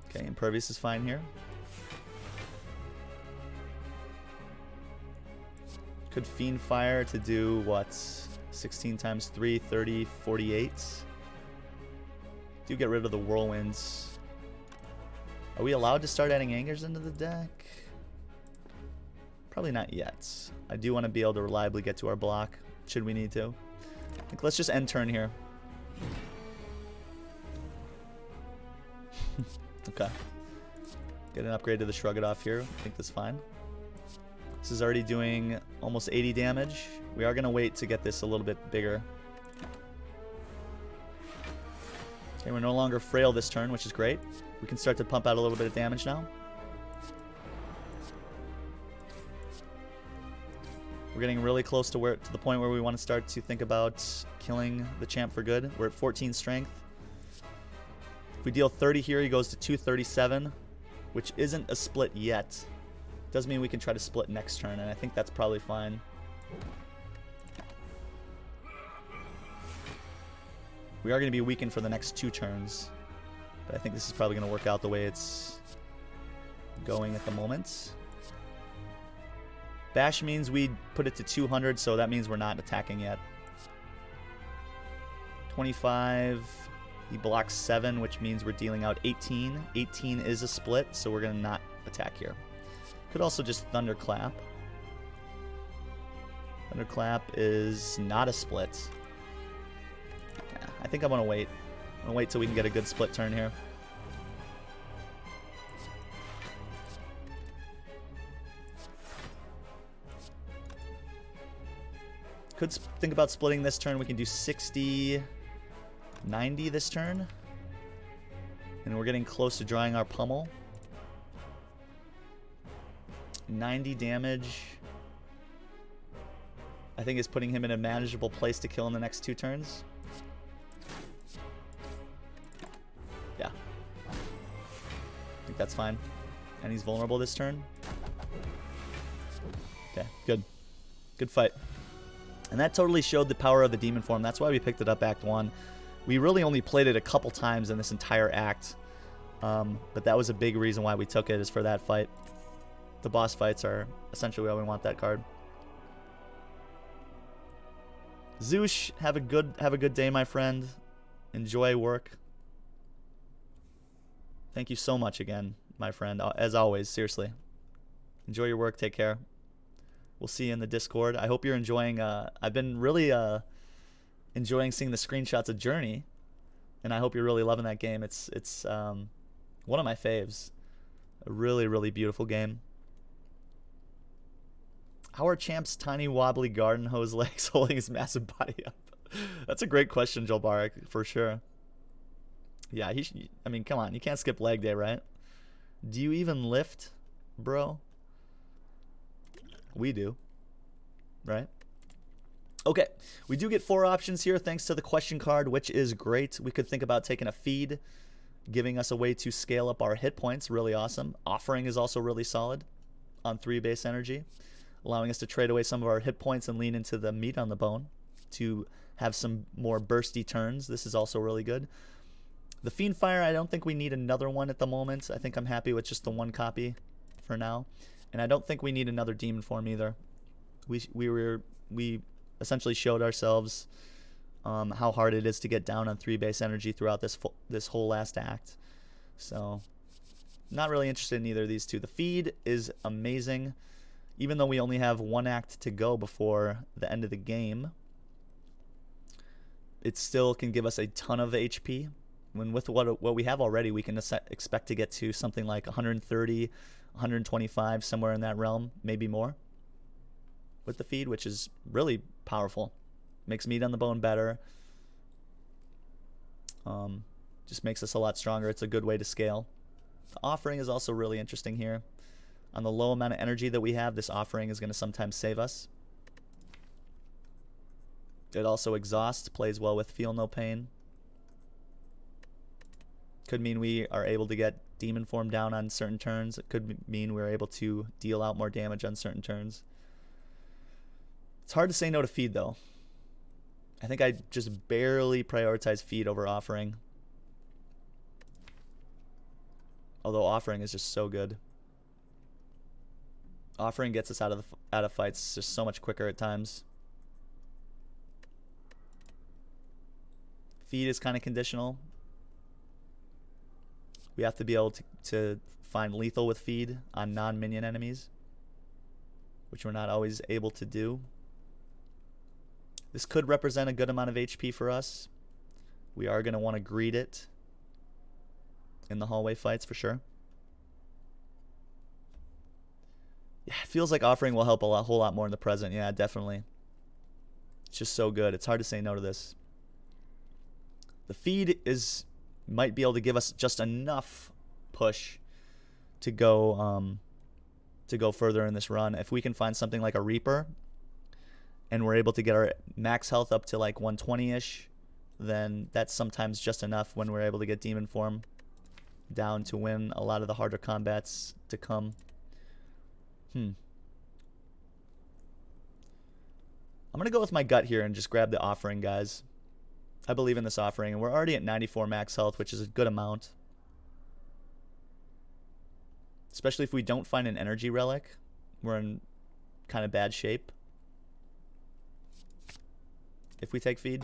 Speaker 1: Okay, Impervious is fine here. Could Fiend Fire to do what? 16 times 3, 30, 48. Do get rid of the Whirlwinds. Are we allowed to start adding Angers into the deck? Probably not yet. I do want to be able to reliably get to our block, should we need to. I think let's just end turn here. Okay. Get an upgrade to the Shrug It Off here. I think that's fine. This is already doing almost 80 damage. We are going to wait to get this a little bit bigger. Okay, we're no longer frail this turn, which is great. We can start to pump out a little bit of damage now. We're getting really close to the point where we want to start to think about killing the champ for good. We're at 14 strength. If we deal 30 here, he goes to 237, which isn't a split yet. Does mean we can try to split next turn, and I think that's probably fine. We are going to be weakened for the next 2 turns, but I think this is probably going to work out the way it's going at the moment. Bash means we put it to 200, so that means we're not attacking yet. 25, he blocks 7, which means we're dealing out 18. 18 is a split, so we're going to not attack here. Could also just Thunderclap. Thunderclap is not a split. Yeah, I think I'm going to wait. I'm going to wait till we can get a good split turn here. Could think about splitting this turn. We can do 60, 90 this turn. And we're getting close to drawing our pummel. 90 damage. I think is putting him in a manageable place to kill in the next 2 turns. Yeah. I think that's fine. And he's vulnerable this turn. Okay, good. Good fight. And that totally showed the power of the Demon Form. That's why we picked it up Act 1. We really only played it a couple times in this entire act. But that was a big reason why we took it, is for that fight. The boss fights are essentially why we want that card. Zoosh, have a good day, my friend. Enjoy work. Thank you so much again, my friend. As always, seriously. Enjoy your work. Take care. We'll see you in the Discord. I hope you're enjoying. I've been really enjoying seeing the screenshots of Journey, and I hope you're really loving that game. It's one of my faves. A really, really beautiful game. How are Champ's tiny wobbly garden hose legs holding his massive body up? That's a great question, Joel Barak, for sure. Yeah, I mean, come on. You can't skip leg day, right? Do you even lift, bro? We do, right? Okay, we do get 4 options here thanks to the question card, which is great. We could think about taking a feed, giving us a way to scale up our hit points. Really awesome. Offering is also really solid on 3 base energy, allowing us to trade away some of our hit points and lean into the meat on the bone to have some more bursty turns. This is also really good. The Fiend Fire, I don't think we need another one at the moment. I think I'm happy with just the 1 copy for now. And I don't think we need another Demon Form either. We essentially showed ourselves how hard it is to get down on 3 base energy throughout this whole last act. So not really interested in either of these two. The feed is amazing. Even though we only have 1 act to go before the end of the game, it still can give us a ton of HP. When with what we have already, we can expect to get to something like 130, 125, somewhere in that realm, maybe more with the feed, which is really powerful. Makes meat on the bone better. Just makes us a lot stronger. It's a good way to scale. The offering is also really interesting here. On the low amount of energy that we have, this offering is going to sometimes save us. It also exhaust, plays well with feel no pain. Could mean we are able to get demon form down on certain turns. It could mean we're able to deal out more damage on certain turns. It's hard to say no to feed though. I think I just barely prioritize feed over offering. Although offering is just so good. Offering gets us out of fights just so much quicker at times. Feed is kind of conditional. We have to be able to find lethal with feed on non-minion enemies, which we're not always able to do. This could represent a good amount of HP for us. We are going to want to greed it in the hallway fights for sure. Yeah, it feels like offering will help a whole lot more in the present. Yeah, definitely. It's just so good. It's hard to say no to this. The feed might be able to give us just enough push to go further in this run. If we can find something like a Reaper and we're able to get our max health up to like 120-ish, then that's sometimes just enough when we're able to get Demon Form down to win a lot of the harder combats to come. I'm going to go with my gut here and just grab the offering, guys. I believe in this offering, and we're already at 94 max health, which is a good amount. Especially if we don't find an energy relic, we're in kind of bad shape. If we take feed.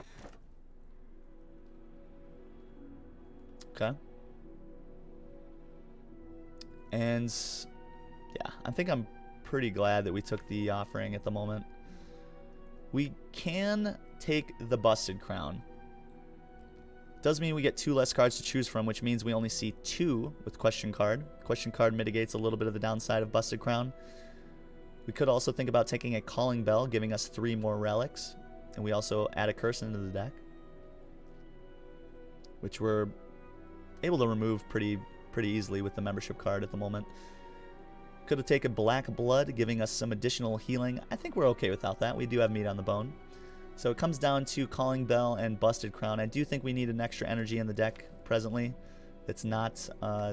Speaker 1: Okay. And yeah, I think I'm pretty glad that we took the offering at the moment. We can take the Busted Crown. Does mean we get 2 less cards to choose from, which means we only see 2 with Question Card. Question Card mitigates a little bit of the downside of Busted Crown. We could also think about taking a Calling Bell, giving us 3 more relics. And we also add a curse into the deck, which we're able to remove pretty easily with the membership card at the moment. Could have taken Black Blood, giving us some additional healing. I think we're okay without that. We do have meat on the bone. So it comes down to Calling Bell and Busted Crown. I do think we need an extra energy in the deck presently. It's not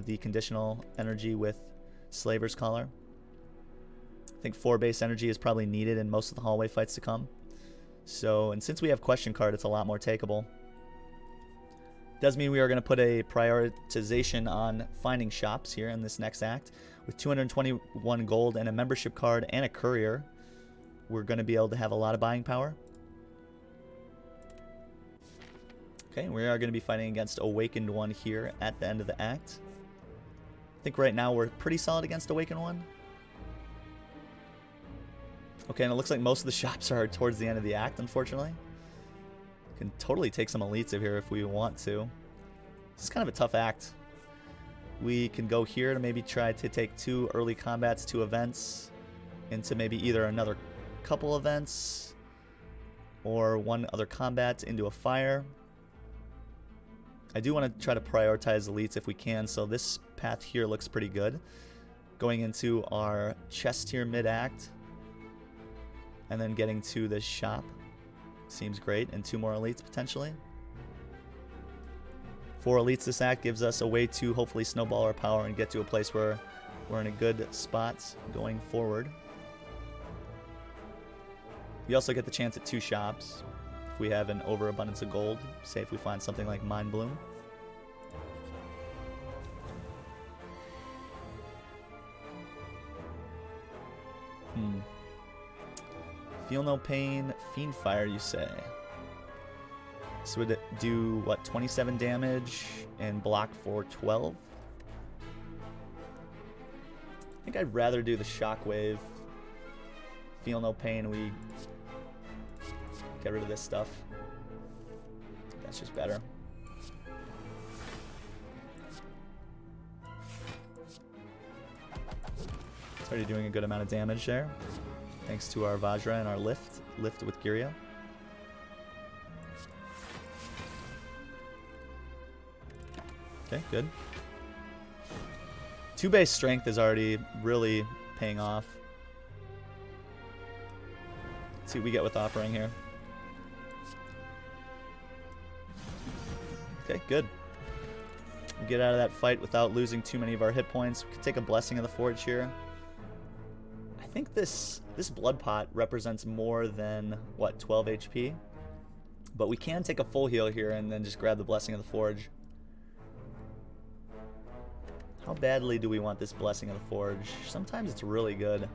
Speaker 1: the conditional energy with Slaver's Collar. I think 4 base energy is probably needed in most of the hallway fights to come. So, and since we have Question Card, it's a lot more takeable. Does mean we are going to put a prioritization on finding shops here in this next act. With 221 gold and a membership card and a courier, we're going to be able to have a lot of buying power. Okay, we are going to be fighting against Awakened One here at the end of the act. I think right now we're pretty solid against Awakened One. Okay, and it looks like most of the shops are towards the end of the act, unfortunately. Can totally take some elites here if we want to. This is kind of a tough act. We can go here to maybe try to take 2 early combats, 2 events, into maybe either another couple events or 1 other combat into a fire. I do want to try to prioritize elites if we can, so this path here looks pretty good. Going into our chest here mid-act, and then getting to this shop seems great, and 2 more elites potentially. 4 elites this act gives us a way to hopefully snowball our power and get to a place where we're in a good spot going forward. We also get the chance at 2 shops if we have an overabundance of gold. Say if we find something like Mind Bloom. Feel no pain, Fiend Fire, you say. This would do, what, 27 damage and block for 12? I think I'd rather do the Shockwave. Feel no pain, we get rid of this stuff. That's just better. It's already doing a good amount of damage there. Thanks to our Vajra and our lift with Girya. Okay, good. 2 base strength is already really paying off. Let's see what we get with offering here. Okay, good. We get out of that fight without losing too many of our hit points. We could take a Blessing of the Forge here. I think this blood pot represents more than, what, 12 HP? But we can take a full heal here and then just grab the Blessing of the Forge. How badly do we want this Blessing of the Forge? Sometimes it's really good.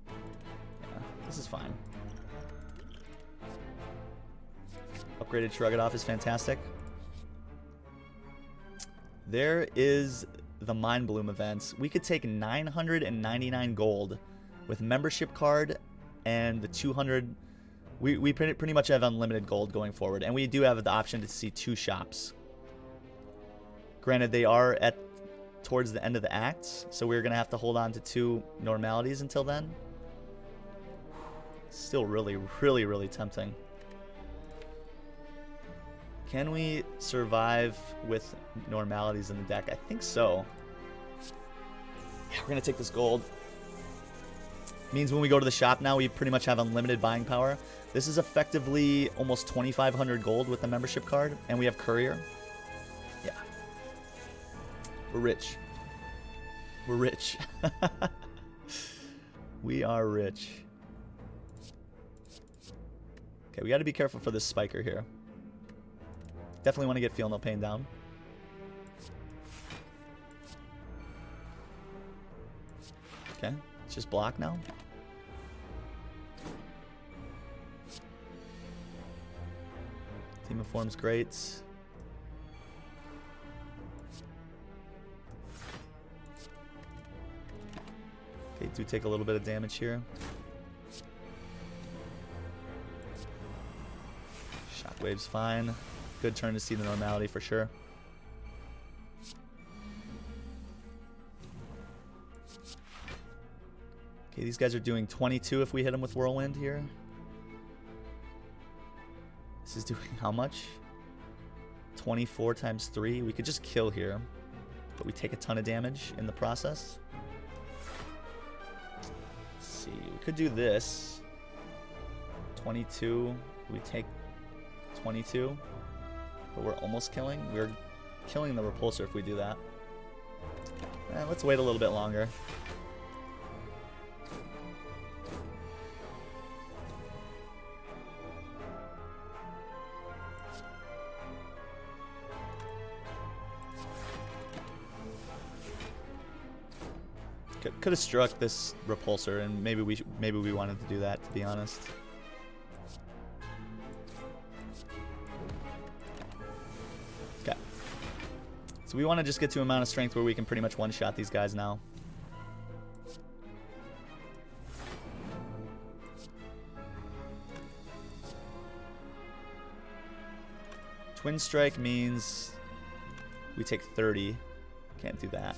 Speaker 1: Yeah, this is fine. Upgraded Shrug It Off is fantastic. There is the Mind Bloom events. We could take 999 gold with membership card and the 200. We pretty much have unlimited gold going forward, and we do have the option to see 2 shops. Granted, they are towards the end of the act, so we're gonna have to hold on to 2 normalities until then. Still really, really, really tempting. Can we survive with normalities in the deck? I think so. Yeah, we're gonna take this gold. Means when we go to the shop now, we pretty much have unlimited buying power. This is effectively almost 2,500 gold with the membership card, and we have courier. Yeah. We're rich. We're rich. We are rich. Okay, we got to be careful for this spiker here. Definitely want to get Feel No Pain down. Okay, it's just block now. Team of Form's great. Okay, do take a little bit of damage here. Shockwave's fine. Good turn to see the normality for sure. Okay, these guys are doing 22 if we hit them with Whirlwind here. This is doing how much? 24 times 3. We could just kill here, but we take a ton of damage in the process. Let's see, we could do this. 22, we take 22, but we're almost killing. We're killing the repulsor if we do that. Let's wait a little bit longer. Could have struck this repulsor, and maybe we wanted to do that, to be honest. Okay. So we want to just get to an amount of strength where we can pretty much one-shot these guys now. Twin Strike means we take 30. Can't do that.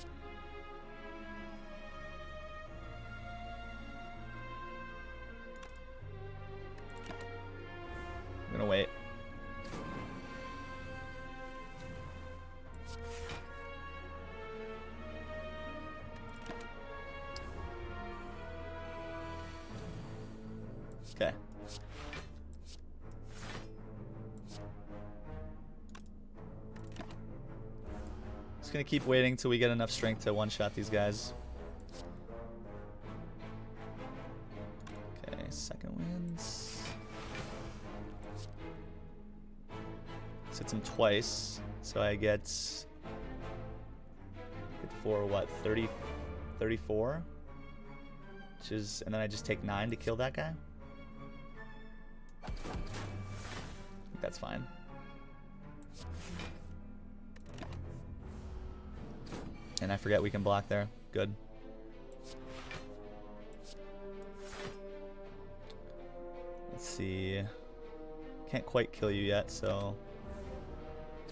Speaker 1: I'm gonna wait. Okay. Just gonna keep waiting till we get enough strength to one-shot these guys. Okay, second wins. Let's hit him twice, so I get hit for what, 30, 34? Which is, and then I just take 9 to kill that guy. I think that's fine. And I forget we can block there. Good. Let's see. Can't quite kill you yet, so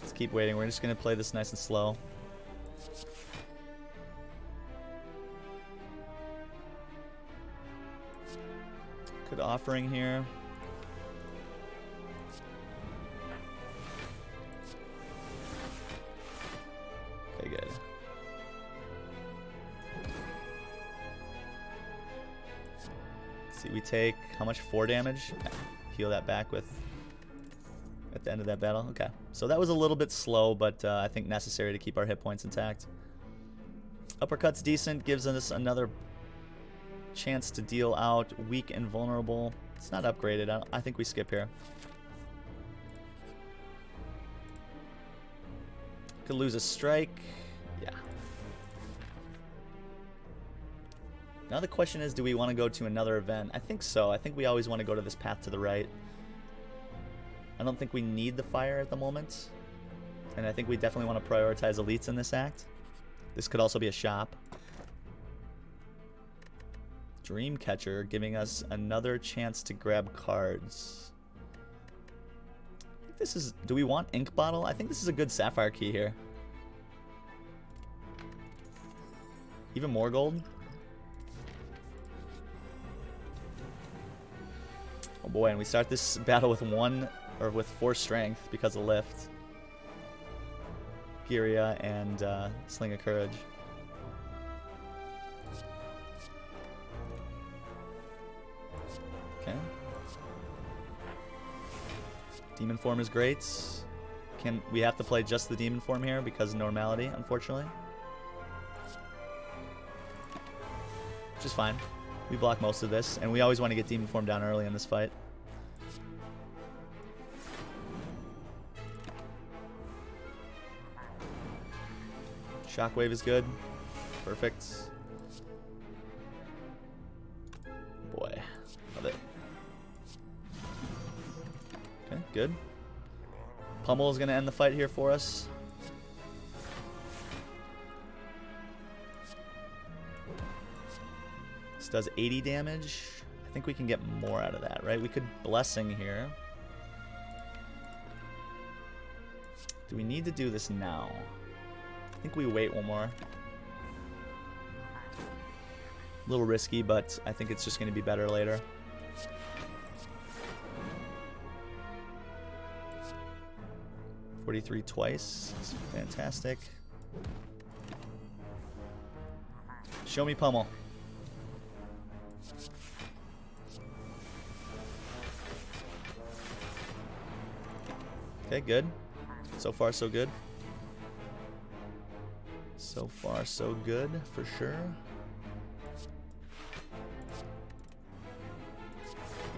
Speaker 1: let's keep waiting. We're just gonna play this nice and slow. Good offering here. Okay, good. Let's see, we take how much? 4 damage? Heal that back with at the end of that battle. Okay, so that was a little bit slow, but I think necessary to keep our hit points intact. Uppercut's decent, gives us another chance to deal out weak and vulnerable. It's not upgraded. I think we skip here. Could lose a strike. Yeah. Now the question is, do we want to go to another event? I think so. I think we always want to go to this path to the right. I don't think we need the fire at the moment. And I think we definitely want to prioritize elites in this act. This could also be a shop. Dreamcatcher giving us another chance to grab cards. I think this is, do we want ink bottle? I think this is a good sapphire key here. Even more gold? Oh boy, and we start this battle with 4 strength because of lift. Giria and Sling of Courage. Okay. Demon form is great. We have to play just the demon form here because of normality, unfortunately. Which is fine. We block most of this, and we always want to get demon form down early in this fight. Shockwave is good. Perfect. Boy, love it. Okay, good. Pummel is going to end the fight here for us. This does 80 damage. I think we can get more out of that, right? We could Blessing here. Do we need to do this now? I think we wait one more. A little risky, but I think it's just going to be better later. $43 twice. It's fantastic. Show me Pummel. Okay, good. So far, so good. So far, so good, for sure.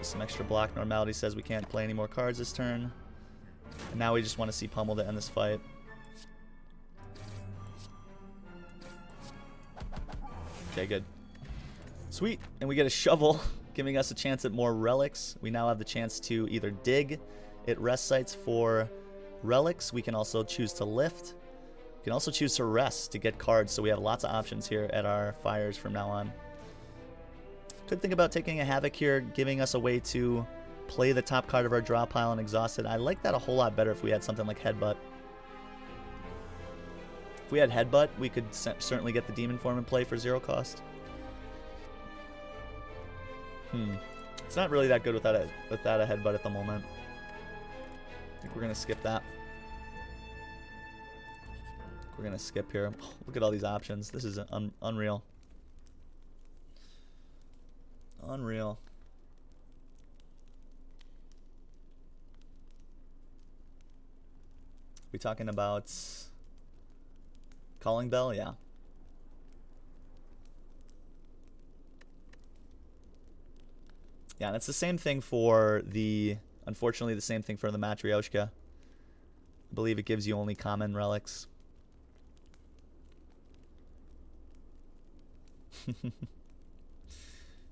Speaker 1: Some extra block. Normality says we can't play any more cards this turn. And now we just want to see Pummel to end this fight. Okay, good. Sweet. And we get a shovel, giving us a chance at more relics. We now have the chance to either dig at rest sites for relics. We can also choose to lift. We can also choose to rest to get cards, so we have lots of options here at our fires from now on. Could think about taking a Havoc here, giving us a way to play the top card of our draw pile and exhaust it. I like that a whole lot better if we had something like Headbutt. If we had Headbutt, we could certainly get the Demon Form in play for 0 cost. It's not really that good without a Headbutt at the moment. I think we're going to skip that. We're going to skip here. Look at all these options. This is unreal. Unreal. We talking about Calling bell, yeah. Yeah, and it's the same thing for the, unfortunately, the same thing for the Matryoshka. I believe it gives you only common relics.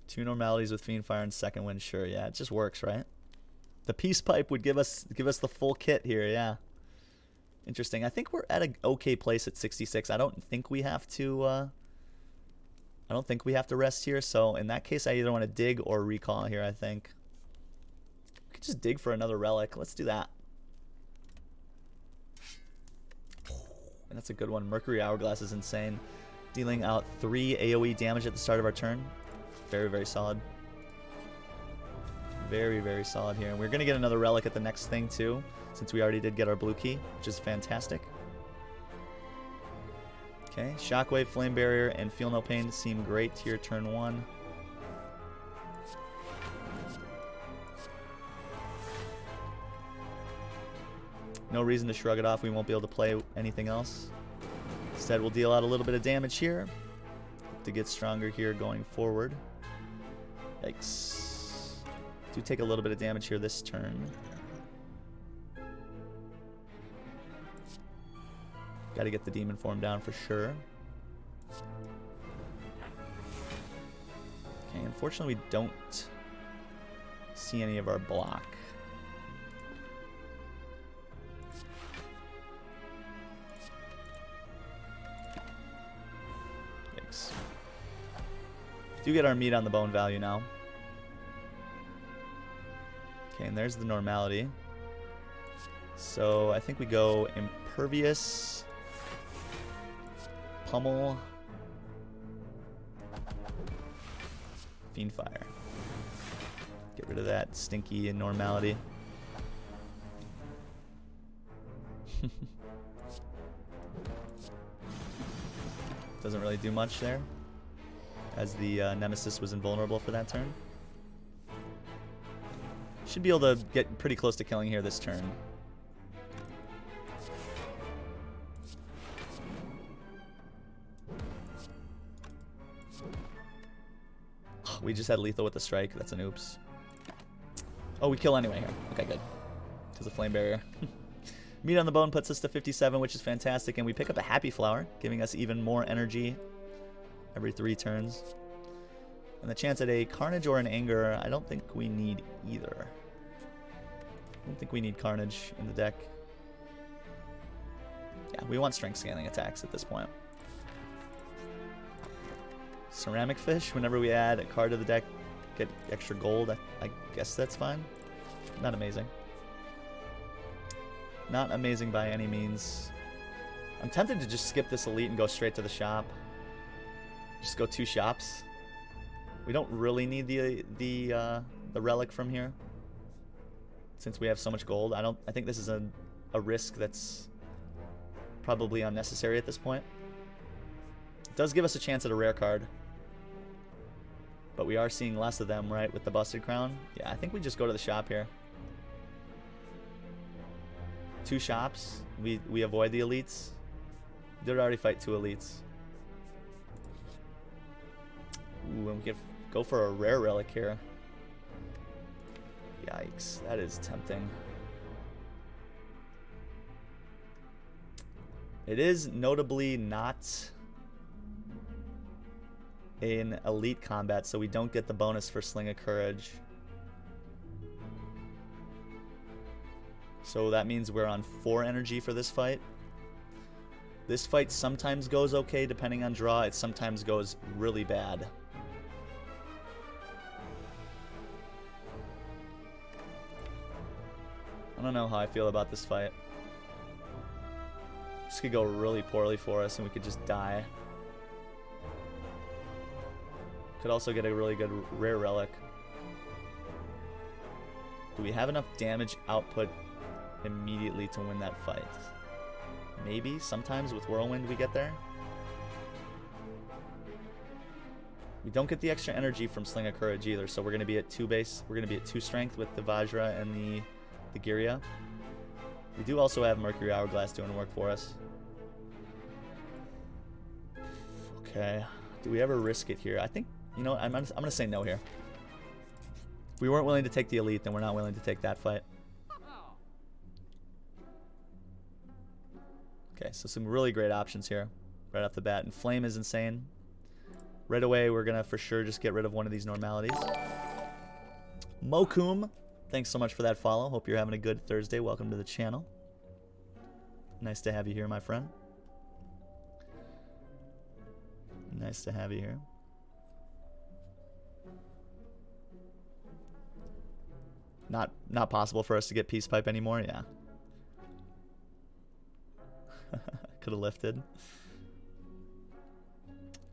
Speaker 1: Two normalities with Fiend Fire and Second Wind, sure. Yeah, it just works, right? The Peace Pipe would give us the full kit here, yeah. Interesting. I think we're at an okay place at 66. I don't think we have to rest here, so in that case I either want to dig or recall here, I think. We could just dig for another relic. Let's do that. And that's a good one. Mercury Hourglass is insane. Dealing out 3 AoE damage at the start of our turn. Very, very solid. Very, very solid here. And we're going to get another relic at the next thing too, since we already did get our blue key, which is fantastic. Okay, Shockwave, Flame Barrier, and Feel No Pain seem great here turn 1. No reason to shrug it off. We won't be able to play anything else. Instead, we'll deal out a little bit of damage here to get stronger here going forward. Yikes. Do take a little bit of damage here this turn. Got to get the demon form down for sure. Okay, unfortunately we don't see any of our block. Yikes. Do get our meat on the bone value now. Okay, and there's the normality. So I think we go Impervious, Pummel, Fiend Fire. Get rid of that stinky normality. Doesn't really do much there, as the Nemesis was invulnerable for that turn. Should be able to get pretty close to killing here this turn. We just had lethal with the strike. That's an oops. Oh, we kill anyway here. Okay, good. Because of Flame Barrier. Meat on the Bone puts us to 57, which is fantastic. And we pick up a Happy Flower, giving us even more energy every 3 turns. And the chance at a Carnage or an Anger, I don't think we need either. I don't think we need Carnage in the deck. Yeah, we want strength scaling attacks at this point. Ceramic Fish, whenever we add a card to the deck, get extra gold. I guess that's fine. Not amazing. Not amazing by any means. I'm tempted to just skip this elite and go straight to the shop. Just go 2 shops. We don't really need the relic from here, since we have so much gold. I think this is a risk that's probably unnecessary at this point. It does give us a chance at a rare card, but we are seeing less of them, right, with the Busted Crown. Yeah, I think we just go to the shop here. 2 shops. We avoid the elites. We did already fight 2 elites. Ooh, and we could go for a rare relic here. Yikes, that is tempting. It is notably not an elite combat, so we don't get the bonus for Sling of Courage. So that means we're on 4 energy for this fight. This fight sometimes goes okay depending on draw. It sometimes goes really bad. I don't know how I feel about this fight. This could go really poorly for us and we could just die. Could also get a really good rare relic. Do we have enough damage output immediately to win that fight? Maybe. Sometimes with Whirlwind we get there. We don't get the extra energy from Sling of Courage either, so we're going to be at 2 base. We're going to be at 2 strength with the Vajra and the Giria. We do also have Mercury Hourglass doing work for us. Okay. Do we ever risk it here? I think, you know, I'm going to say no here. If we weren't willing to take the elite, then we're not willing to take that fight. Okay, so some really great options here right off the bat. And Flame is insane. Right away, we're going to for sure just get rid of one of these normalities. Mokum, thanks so much for that follow. Hope you're having a good Thursday. Welcome to the channel. Nice to have you here, my friend. Nice to have you here. Not possible for us to get Peace Pipe anymore, yeah. Could have lifted.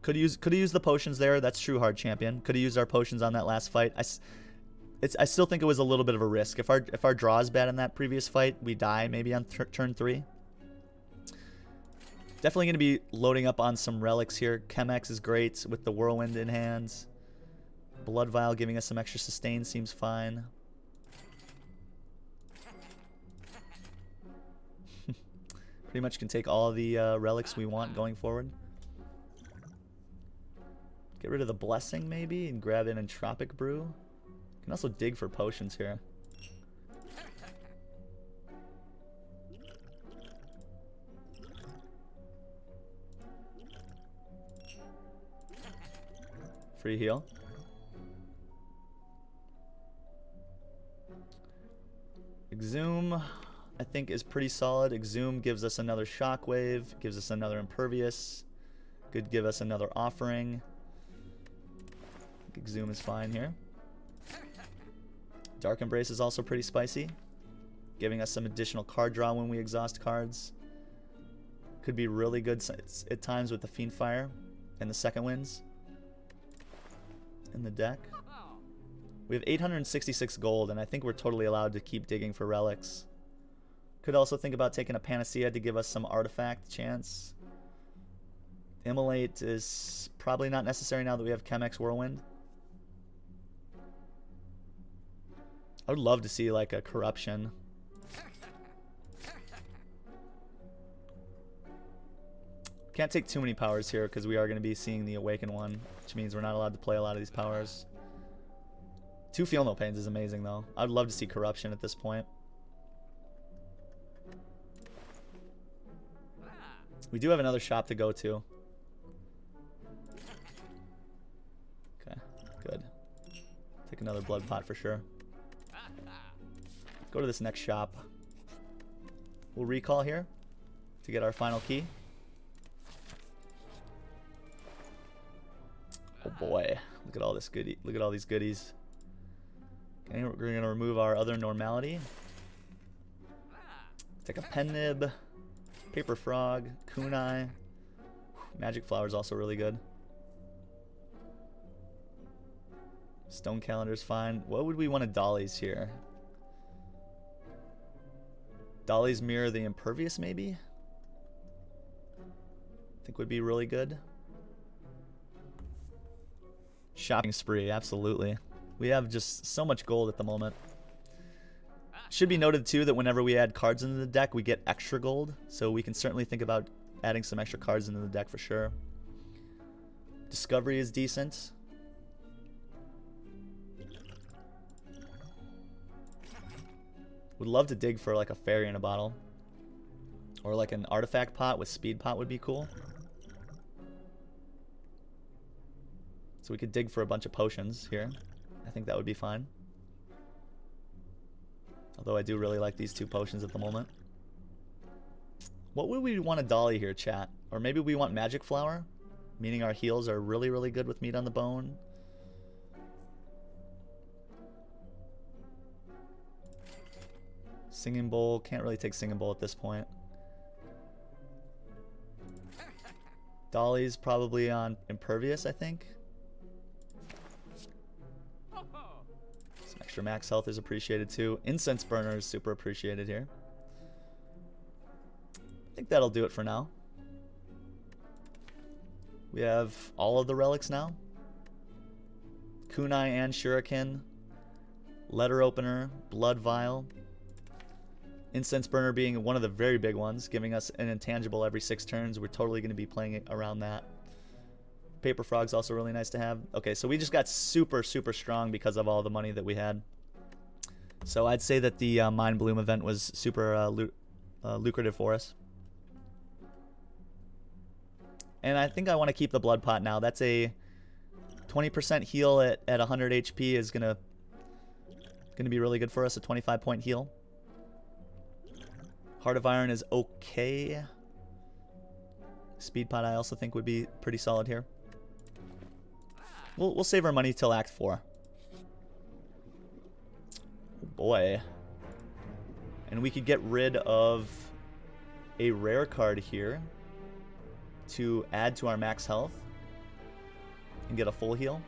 Speaker 1: Could have used the potions there. That's true, hard champion. Could have used our potions on that last fight. I still think it was a little bit of a risk. If our draw is bad in that previous fight, we die maybe on turn 3. Definitely going to be loading up on some relics here. Chemex is great with the Whirlwind in hands. Blood Vial giving us some extra sustain seems fine. Pretty much can take all the relics we want going forward. Get rid of the Blessing maybe and grab an Entropic Brew. Can also dig for potions here. Free heal. Exhume, I think, is pretty solid. Exhume gives us another Shockwave, gives us another Impervious. Could give us another Offering. Exhume is fine here. Dark Embrace is also pretty spicy, giving us some additional card draw when we exhaust cards. Could be really good at times with the Fiendfire and the Second Winds in the deck. We have 866 gold, and I think we're totally allowed to keep digging for relics. Could also think about taking a Panacea to give us some artifact chance. Immolate is probably not necessary now that we have Chemex Whirlwind. I would love to see like a Corruption. Can't take too many powers here because we are going to be seeing the Awaken one, which means we're not allowed to play a lot of these powers. 2 Feel No Pains is amazing though. I'd love to see Corruption at this point. We do have another shop to go to. Okay, good. Take another Blood Pot for sure. Go to this next shop. We'll recall here to get our final key. Oh boy, look at all this goodie. Look at all these goodies. Okay, we're gonna remove our other normality. Take a Pen Nib, Paper Frog, Kunai. Magic Flower is also really good. Stone Calendar's fine. What would we want to Dollies here? Dollies mirror the Impervious maybe? I think would be really good. Shopping spree, absolutely. We have just so much gold at the moment. Should be noted too that whenever we add cards into the deck, we get extra gold. So we can certainly think about adding some extra cards into the deck for sure. Discovery is decent. Would love to dig for like a fairy in a bottle. Or like an artifact pot with speed pot would be cool. So we could dig for a bunch of potions here. I think that would be fine. Although I do really like these 2 potions at the moment. What would we want to dolly here, chat? Or maybe we want Magic Flower, meaning our heals are really, really good with Meat on the Bone. Singing Bowl, can't really take Singing Bowl at this point. Dolly's probably on Impervious, I think. Some extra max health is appreciated too. Incense Burner is super appreciated here. I think that'll do it for now. We have all of the relics now. Kunai and Shuriken. Letter Opener, Blood Vial. Incense Burner being one of the very big ones, giving us an intangible every 6 turns. We're totally going to be playing it around that. Paper Frog's also really nice to have. Okay, so we just got super, super strong because of all the money that we had. So I'd say that the Mind Bloom event was super lucrative for us. And I think I want to keep the Blood Pot now. That's a 20% heal at 100 HP is gonna be really good for us. A 25-point heal. Heart of Iron is okay. Speed Pot I also think would be pretty solid here. We'll save our money till Act 4. Oh boy. And we could get rid of a rare card here to add to our max health and get a full heal.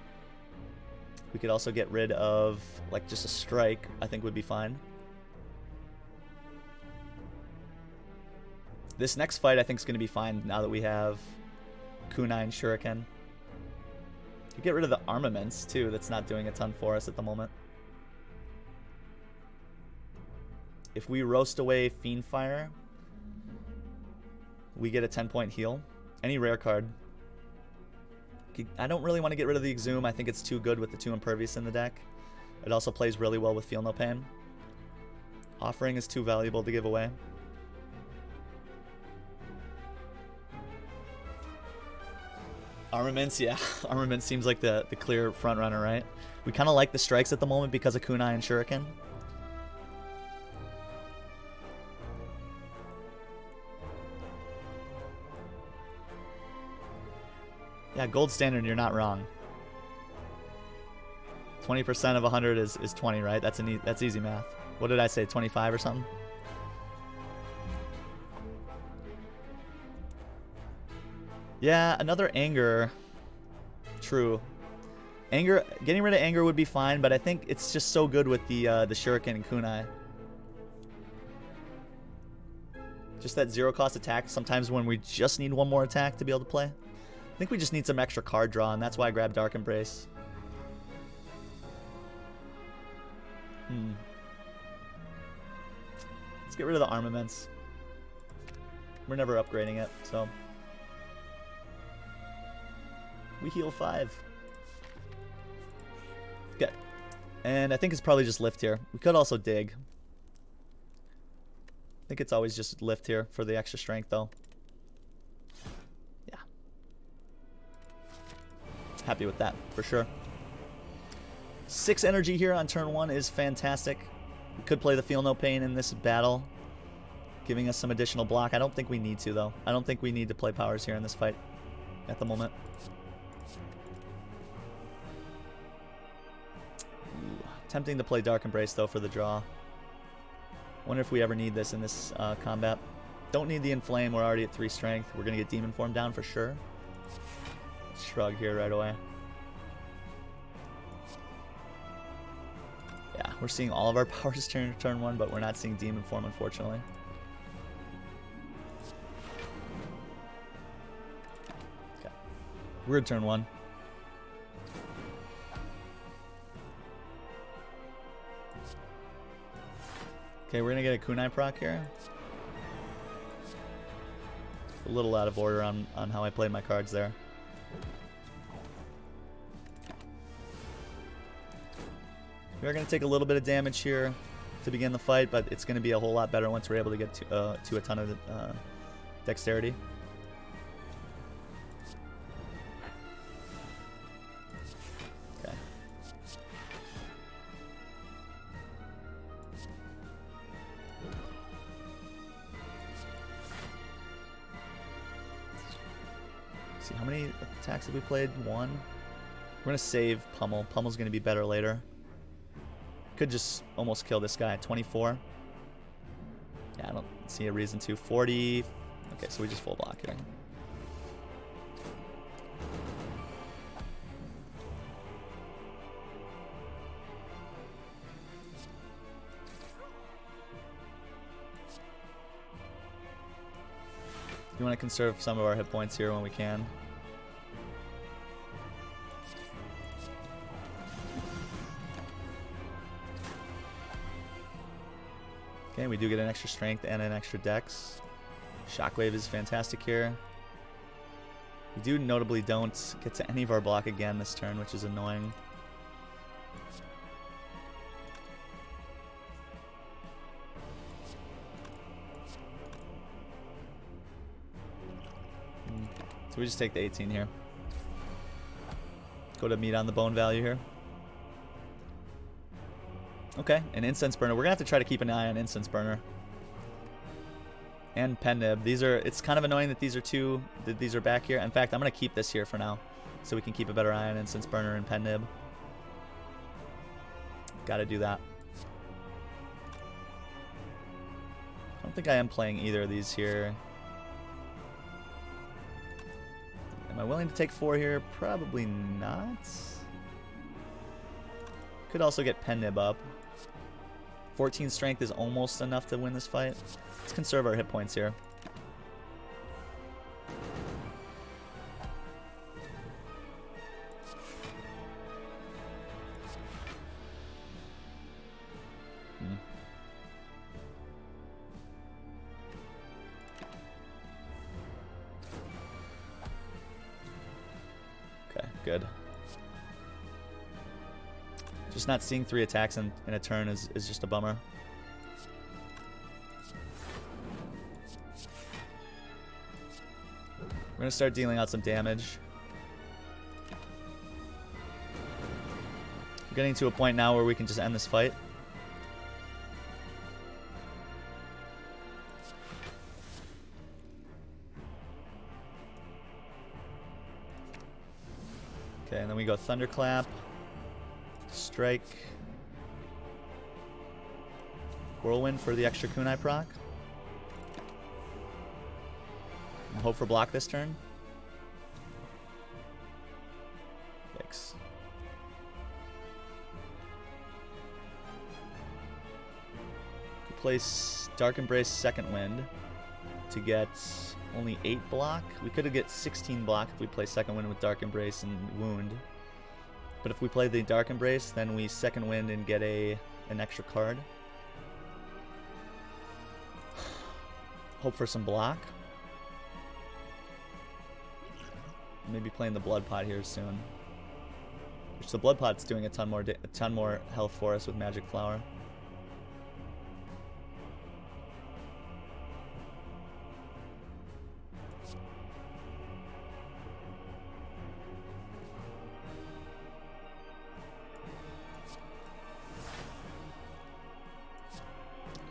Speaker 1: We could also get rid of like just a strike, I think would be fine. This next fight I think is going to be fine now that we have Kunai and Shuriken. You get rid of the armaments too, that's not doing a ton for us at the moment. If we roast away Fiendfire, we get a 10-point heal. Any rare card. I don't really want to get rid of the Exhume. I think it's too good with the 2 Impervious in the deck. It also plays really well with Feel No Pain. Offering is too valuable to give away. Armaments, yeah. Armaments seems like the clear front runner, right? We kind of like the strikes at the moment because of Kunai and Shuriken. Yeah, gold standard, you're not wrong. 20% of 100 is 20, right? That's easy math. What did I say, 25 or something? Yeah, another Anger. True. Anger, getting rid of Anger would be fine, but I think it's just so good with the Shuriken and Kunai. Just that 0-cost attack, sometimes when we just need one more attack to be able to play. I think we just need some extra card draw, and that's why I grabbed Dark Embrace. Let's get rid of the armaments. We're never upgrading it, so. We heal 5. Okay. And I think it's probably just lift here. We could also dig. I think it's always just lift here for the extra strength, though. Yeah. Happy with that, for sure. 6 energy here on turn 1 is fantastic. We could play the Feel No Pain in this battle, giving us some additional block. I don't think we need to, though. I don't think we need to play powers here in this fight at the moment. Ooh, tempting to play Dark Embrace, though, for the draw. Wonder if we ever need this in this combat. Don't need the Inflame. We're already at 3 strength. We're going to get Demon Form down for sure. Shrug here right away. Yeah, we're seeing all of our powers turn turn 1, but we're not seeing Demon Form, unfortunately. Okay. We're at turn 1. Okay, we're going to get a Kunai proc here. A little out of order on how I played my cards there. We're going to take a little bit of damage here to begin the fight, but it's going to be a whole lot better once we're able to get to a ton of dexterity. Okay. Let's see, how many attacks have we played? 1. We're going to save Pummel. Pummel's going to be better later. Could just almost kill this guy at 24. Yeah, I don't see a reason to. 40. Okay, so we just full block here. You want to conserve some of our hit points here when we can. Okay, we do get an extra strength and an extra dex. Shockwave is fantastic here. We do notably don't get to any of our block again this turn, which is annoying. So we just take the 18 here. Go to meat on the bone value here. Okay, an incense burner. We're gonna have to try to keep an eye on incense burner. And pen nib. It's kind of annoying that these are back here. In fact, I'm gonna keep this here for now, so we can keep a better eye on incense burner and pen nib. Gotta do that. I don't think I am playing either of these here. Am I willing to take 4 here? Probably not. Could also get pen nib up. 14 strength is almost enough to win this fight. Let's conserve our hit points here. Okay, good. Just not seeing 3 attacks in a turn is just a bummer. We're going to start dealing out some damage. We're getting to a point now where we can just end this fight. Okay, and then we go Thunderclap, Strike, Whirlwind for the extra kunai proc. And hope for block this turn. Yikes. Could place Dark Embrace Second Wind to get only 8 block. We could have get 16 block if we play Second Wind with Dark Embrace and Wound. But if we play the Dark Embrace, then we Second Wind and get an extra card. Hope for some block. Maybe playing the Blood Pot here soon. Which the Blood Pot's doing a ton more health for us with Magic Flower.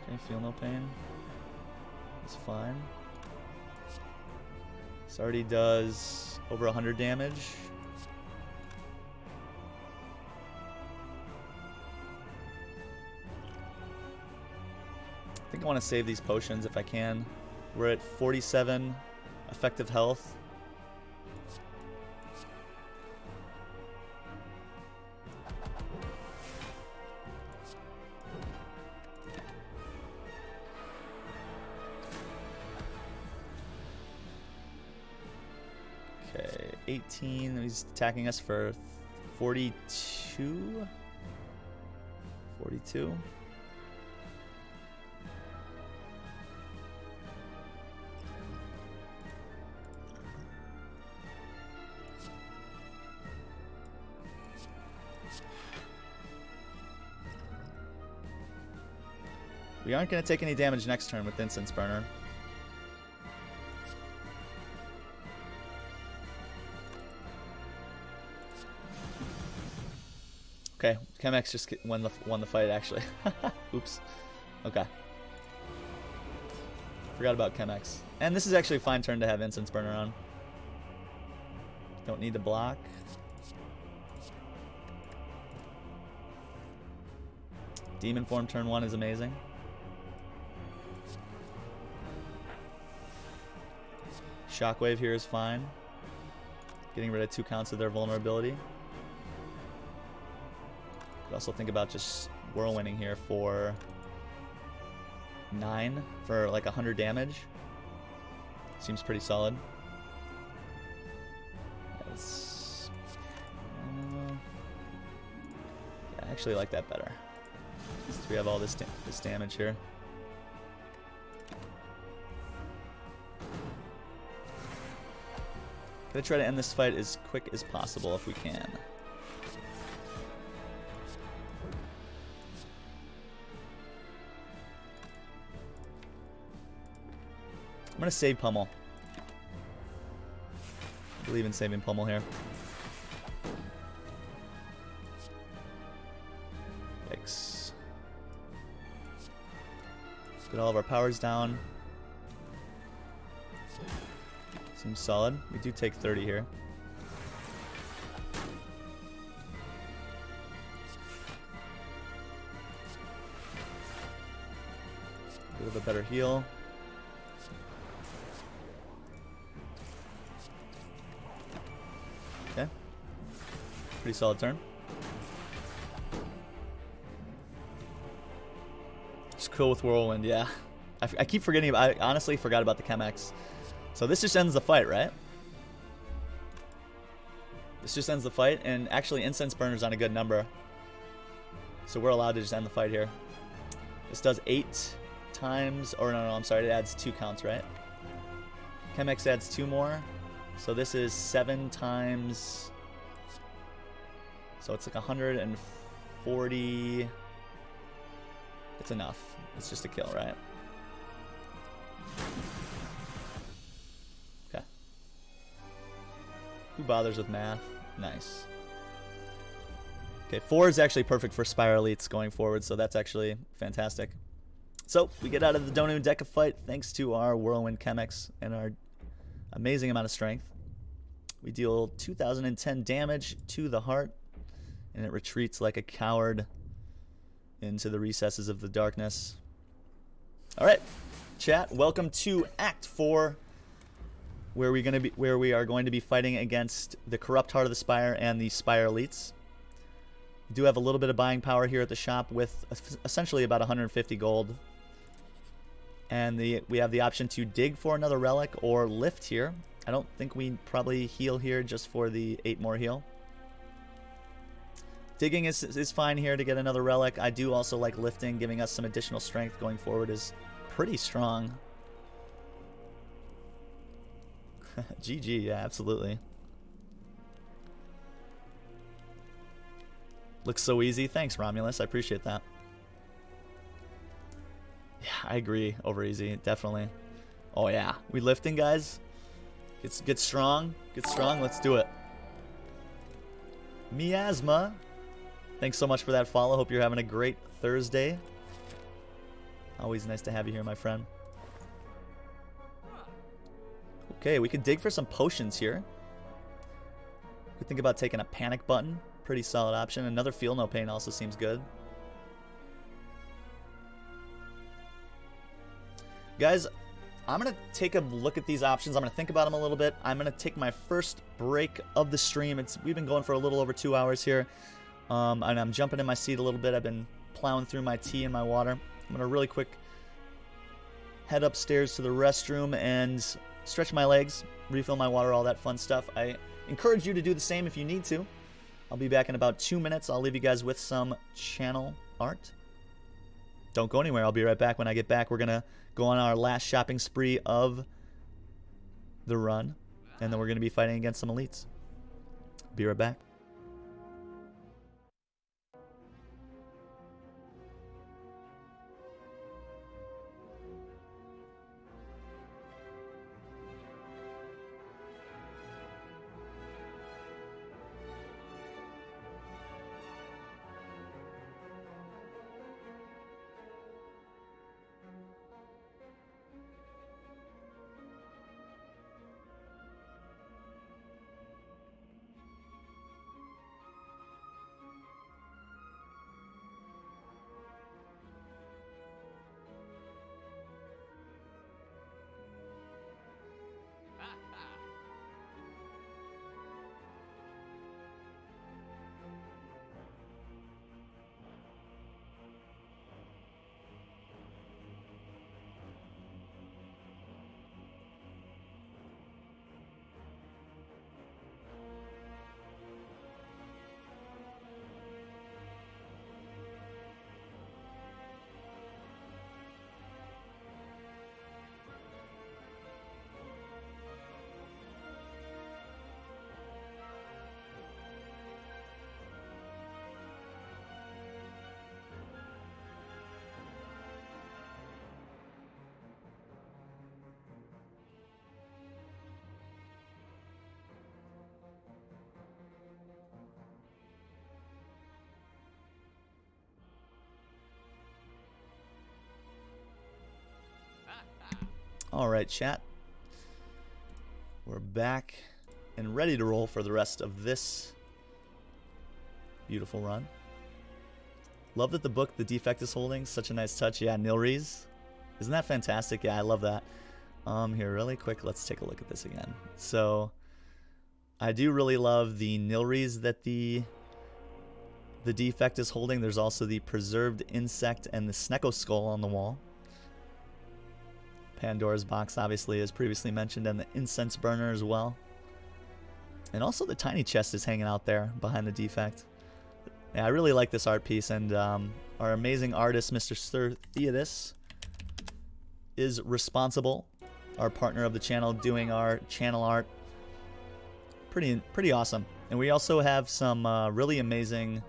Speaker 1: Okay, feel no pain. It's fine. This already does over 100 damage. I think I want to save these potions if I can. We're at 47 effective health. Okay, 18. He's attacking us for 42. 42. We aren't going to take any damage next turn with Incense Burner. Okay, Chemex just won the fight, actually. Oops. Okay. Forgot about Chemex. And this is actually a fine turn to have Incense Burner on. Don't need to block. Demon Form turn 1 is amazing. Shockwave here is fine. Getting rid of 2 counts of their vulnerability. Could also think about just whirlwinding here for 9 for like 100 damage. Seems pretty solid. That's, yeah, I actually like that better. Since we have all this damage here. Gonna try to end this fight as quick as possible if we can. I'm gonna save Pummel. I believe in saving Pummel here. Yikes. Let's get all of our powers down. Seems solid. We do take 30 here. Bit of a better heal. Okay. Pretty solid turn. It's cool with Whirlwind, yeah. I keep forgetting. I honestly forgot about the Chemex. So this just ends the fight, right? This just ends the fight, and actually Incense Burner's on a good number. So we're allowed to just end the fight here. This does 8 times, or no, I'm sorry, it adds 2 counts, right? Chemex adds 2 more. So this is 7 times, so it's like 140. It's enough. It's just a kill, right? Okay. Who bothers with math? Nice. Okay, 4 is actually perfect for Spire Elites going forward, so that's actually fantastic. So, we get out of the Donu Deca fight thanks to our Whirlwind Chemex and our amazing amount of strength. We deal 2010 damage to the heart, and it retreats like a coward into the recesses of the darkness. Alright, chat, welcome to Act 4, where we are going to be fighting against the Corrupt Heart of the Spire and the Spire Elites. We do have a little bit of buying power here at the shop with essentially about 150 gold. And we have the option to dig for another relic or lift here. I don't think we probably heal here just for the 8 more heal. Digging is fine here to get another relic. I do also like lifting, giving us some additional strength going forward is pretty strong. GG, yeah, absolutely. Looks so easy. Thanks, Romulus. I appreciate that. Yeah, I agree. Over easy, definitely. Oh yeah, we lifting, guys. Get strong. Get strong. Let's do it. Miasma. Thanks so much for that follow. Hope you're having a great Thursday. Always nice to have you here, my friend. Okay, we could dig for some potions here. We think about taking a panic button. Pretty solid option. Another feel no pain also seems good. Guys, I'm going to take a look at these options. I'm going to think about them a little bit. I'm going to take my first break of the stream. We've been going for a little over 2 hours here. And I'm jumping in my seat a little bit. I've been plowing through my tea and my water. I'm going to really quick head upstairs to the restroom and stretch my legs, refill my water, all that fun stuff. I encourage you to do the same if you need to. I'll be back in about 2 minutes. I'll leave you guys with some channel art. Don't go anywhere. I'll be right back. When I get back, we're going to go on our last shopping spree of the run, and then we're going to be fighting against some elites. Be right back. Alright, chat. We're back and ready to roll for the rest of this beautiful run. Love that the book the defect is holding. Such a nice touch. Yeah, Nilrees. Isn't that fantastic? Yeah, I love that. Here, really quick, let's take a look at this again. So, I do really love the Nilrees that the defect is holding. There's also the preserved insect and the Snecko skull on the wall. Pandora's box, obviously, as previously mentioned, and the incense burner as well. And also the tiny chest is hanging out there behind the defect. Yeah, I really like this art piece, and our amazing artist, Mr. Sir Theodis, is responsible. Our partner of the channel, doing our channel art. Pretty awesome. And we also have some really amazing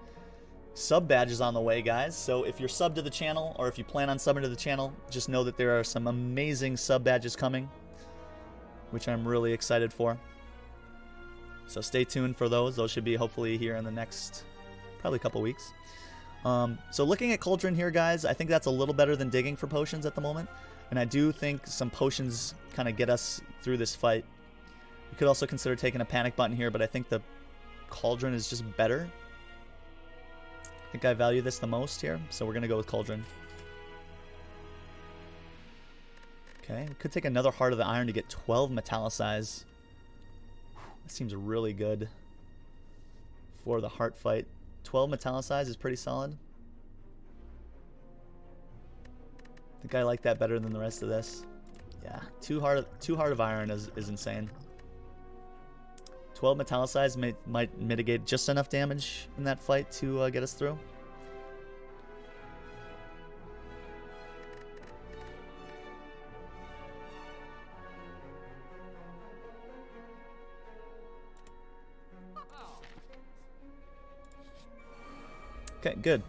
Speaker 1: sub badges on the way, guys. So if you're subbed to the channel, or if you plan on subbing to the channel, just know that there are some amazing sub badges coming, which I'm really excited for. So stay tuned for those. Those should be hopefully here in the next probably couple weeks. So looking at Cauldron here, guys, I think that's a little better than digging for potions at the moment. And I do think some potions kind of get us through this fight. You could also consider taking a panic button here, but I think the Cauldron is just better. I think I value this the most here, so we're going to go with Cauldron. Okay, we could take another Heart of the Iron to get 12 Metallicize. That seems really good for the heart fight. 12 Metallicize is pretty solid. I think I like that better than the rest of this. Yeah, two heart of Iron is insane. 12 Metallicize might mitigate just enough damage in that fight to get us through. Okay, good.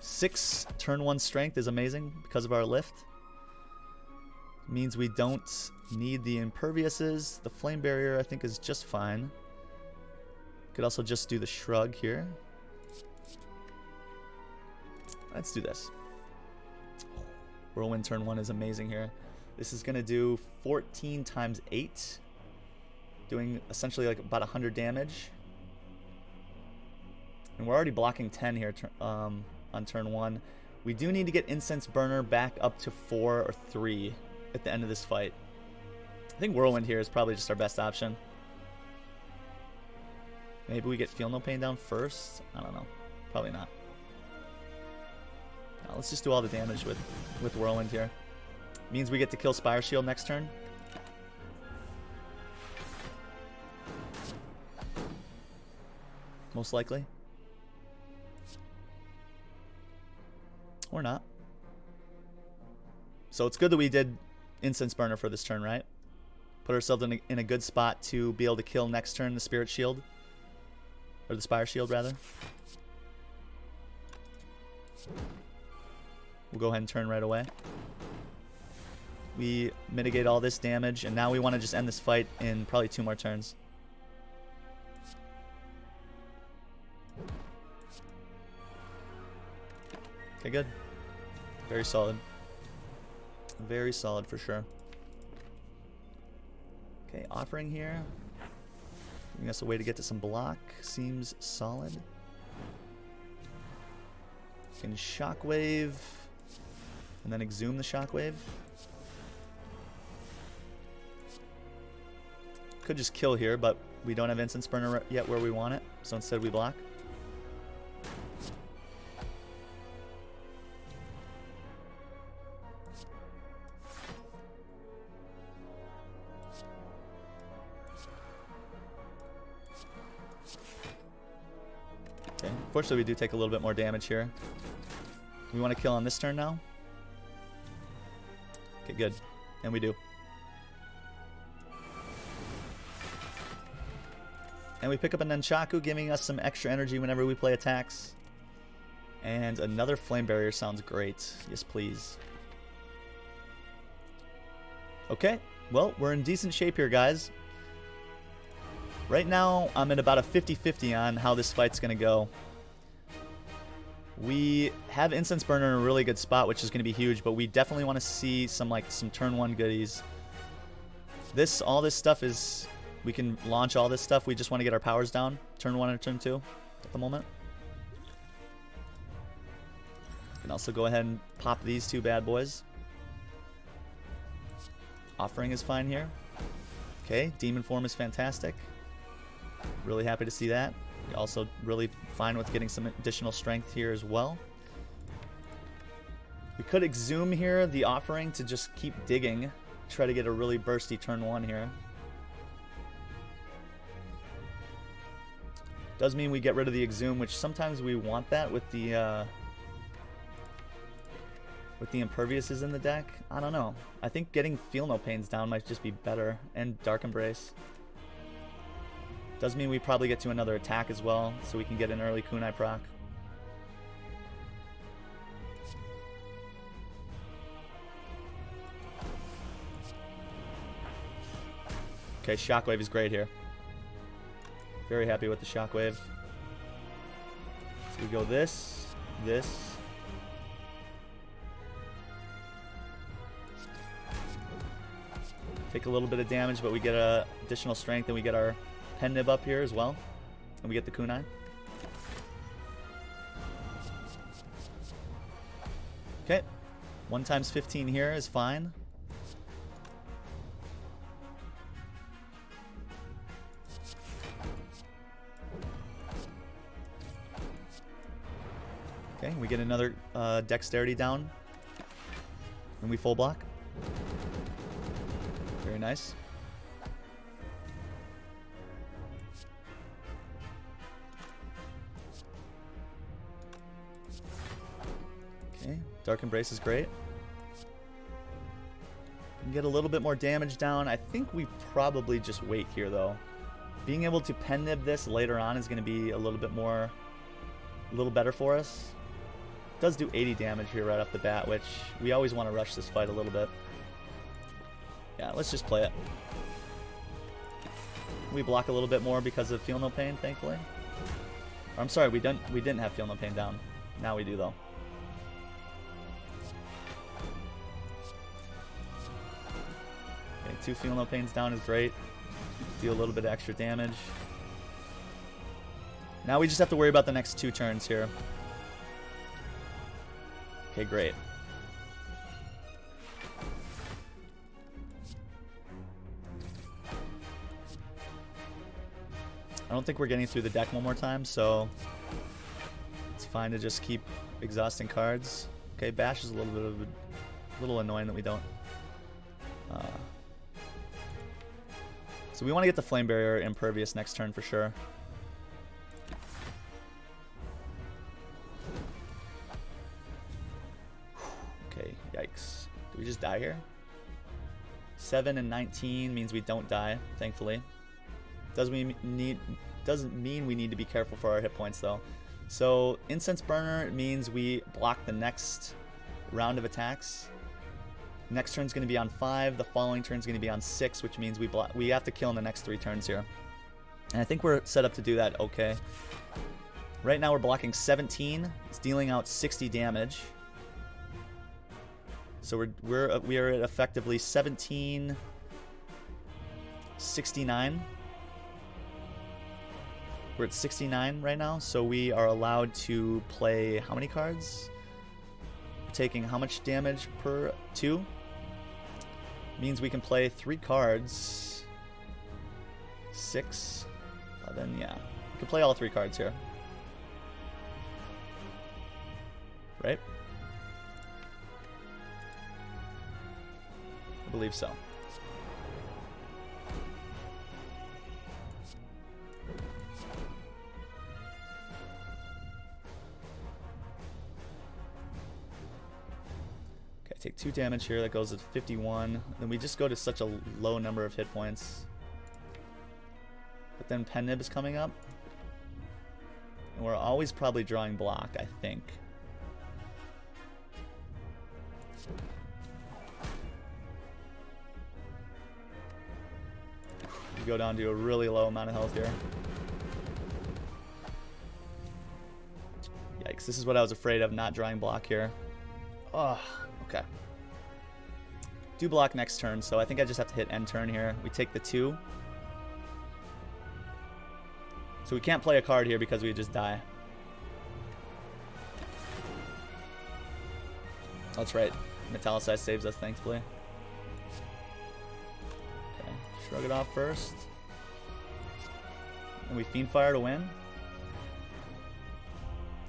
Speaker 1: 6 turn 1 strength is amazing because of our lift. Means we don't need the imperviouses. The flame barrier I think is just fine. Could also just do the shrug here. Let's do this. Whirlwind turn 1 is amazing here. This is going to do 14 times 8. Doing essentially like about 100 damage. And we're already blocking 10 here on turn 1. We do need to get Incense Burner back up to 4 or 3 at the end of this fight. I think Whirlwind here is probably just our best option. Maybe we get Feel No Pain down first? I don't know. Probably not. Now, let's just do all the damage with Whirlwind here. Means we get to kill Spire Shield next turn. Most likely. Or not. So it's good that we did Incense Burner for this turn, right? Put ourselves in a good spot to be able to kill next turn the Spirit Shield. Or the Spire Shield, rather. We'll go ahead and turn right away. We mitigate all this damage, and now we want to just end this fight in probably 2 more turns. Okay, good. Very solid. Very solid for sure. Okay, offering here. Giving us a way to get to some block. Seems solid. Can Shockwave. And then Exhume the Shockwave. Could just kill here, but we don't have Incense Burner yet where we want it. So instead we block. Okay, unfortunately we do take a little bit more damage here. We want to kill on this turn now? Okay, good. And we do. And we pick up a Nunchaku, giving us some extra energy whenever we play attacks. And another Flame Barrier sounds great. Yes, please. Okay, well, we're in decent shape here, guys. Right now, I'm at about a 50-50 on how this fight's going to go. We have Incense Burner in a really good spot, which is going to be huge, but we definitely want to see some turn 1 goodies. All this stuff is, we can launch all this stuff. We just want to get our powers down, turn 1 and turn 2 at the moment. We can also go ahead and pop these 2 bad boys. Offering is fine here. Okay, Demon Form is fantastic. Really happy to see that. Also really fine with getting some additional strength here as well. We could exhume here the Offering to just keep digging. Try to get a really bursty turn 1 here. Does mean we get rid of the exhume, which sometimes we want that with the Imperviouses in the deck. I don't know. I think getting Feel No Pains down might just be better. And Dark Embrace. Does mean we probably get to another attack as well, so we can get an early Kunai proc. Okay, Shockwave is great here. Very happy with the Shockwave. So we go this. Take a little bit of damage, but we get additional strength, and we get our Pen Nib up here as well. And we get the Kunai. Okay. 1 times 15 here is fine. Okay, we get another Dexterity down. And we full block. Very nice. Okay, Dark Embrace is great. We can get a little bit more damage down. I think we probably just wait here, though. Being able to Pen Nib this later on is going to be a little better for us. It does do 80 damage here right off the bat, which we always want to rush this fight a little bit. Yeah, let's just play it. We block a little bit more because of Feel No Pain, thankfully. Or, I'm sorry, we didn't have Feel No Pain down. Now we do, though. Okay, 2 Feel No Pains down is great. Deal a little bit of extra damage. Now we just have to worry about the next 2 turns here. Okay, great. I don't think we're getting through the deck one more time, so it's fine to just keep exhausting cards. Okay, Bash is a little annoying that we don't. So we want to get the Flame Barrier Impervious next turn for sure. Okay, yikes. Do we just die here? 7 and 19 means we don't die, thankfully. Doesn't mean we need to be careful for our hit points, though. So Incense Burner means we block the next round of attacks. Next turn's going to be on 5. The following turn's going to be on 6, which means we have to kill in the next 3 turns here. And I think we're set up to do that okay. Right now we're blocking 17. It's dealing out 60 damage. So we are at effectively 17, 69. We're at 69 right now, so we are allowed to play how many cards? We're taking how much damage per 2? Means we can play 3 cards. 6, 11, yeah. We can play all 3 cards here. Right? I believe so. Take 2 damage here. That goes to 51. Then we just go to such a low number of hit points. But then Pen Nib is coming up. And we're always probably drawing block, I think. We go down to a really low amount of health here. Yikes. Yikes, this is what I was afraid of, not drawing block here. Oh, okay. Do block next turn, so I think I just have to hit end turn here. We take the 2. So we can't play a card here because we just die. That's right. Metallicize saves us, thankfully. Okay, shrug it off first. And we Fiend Fire to win.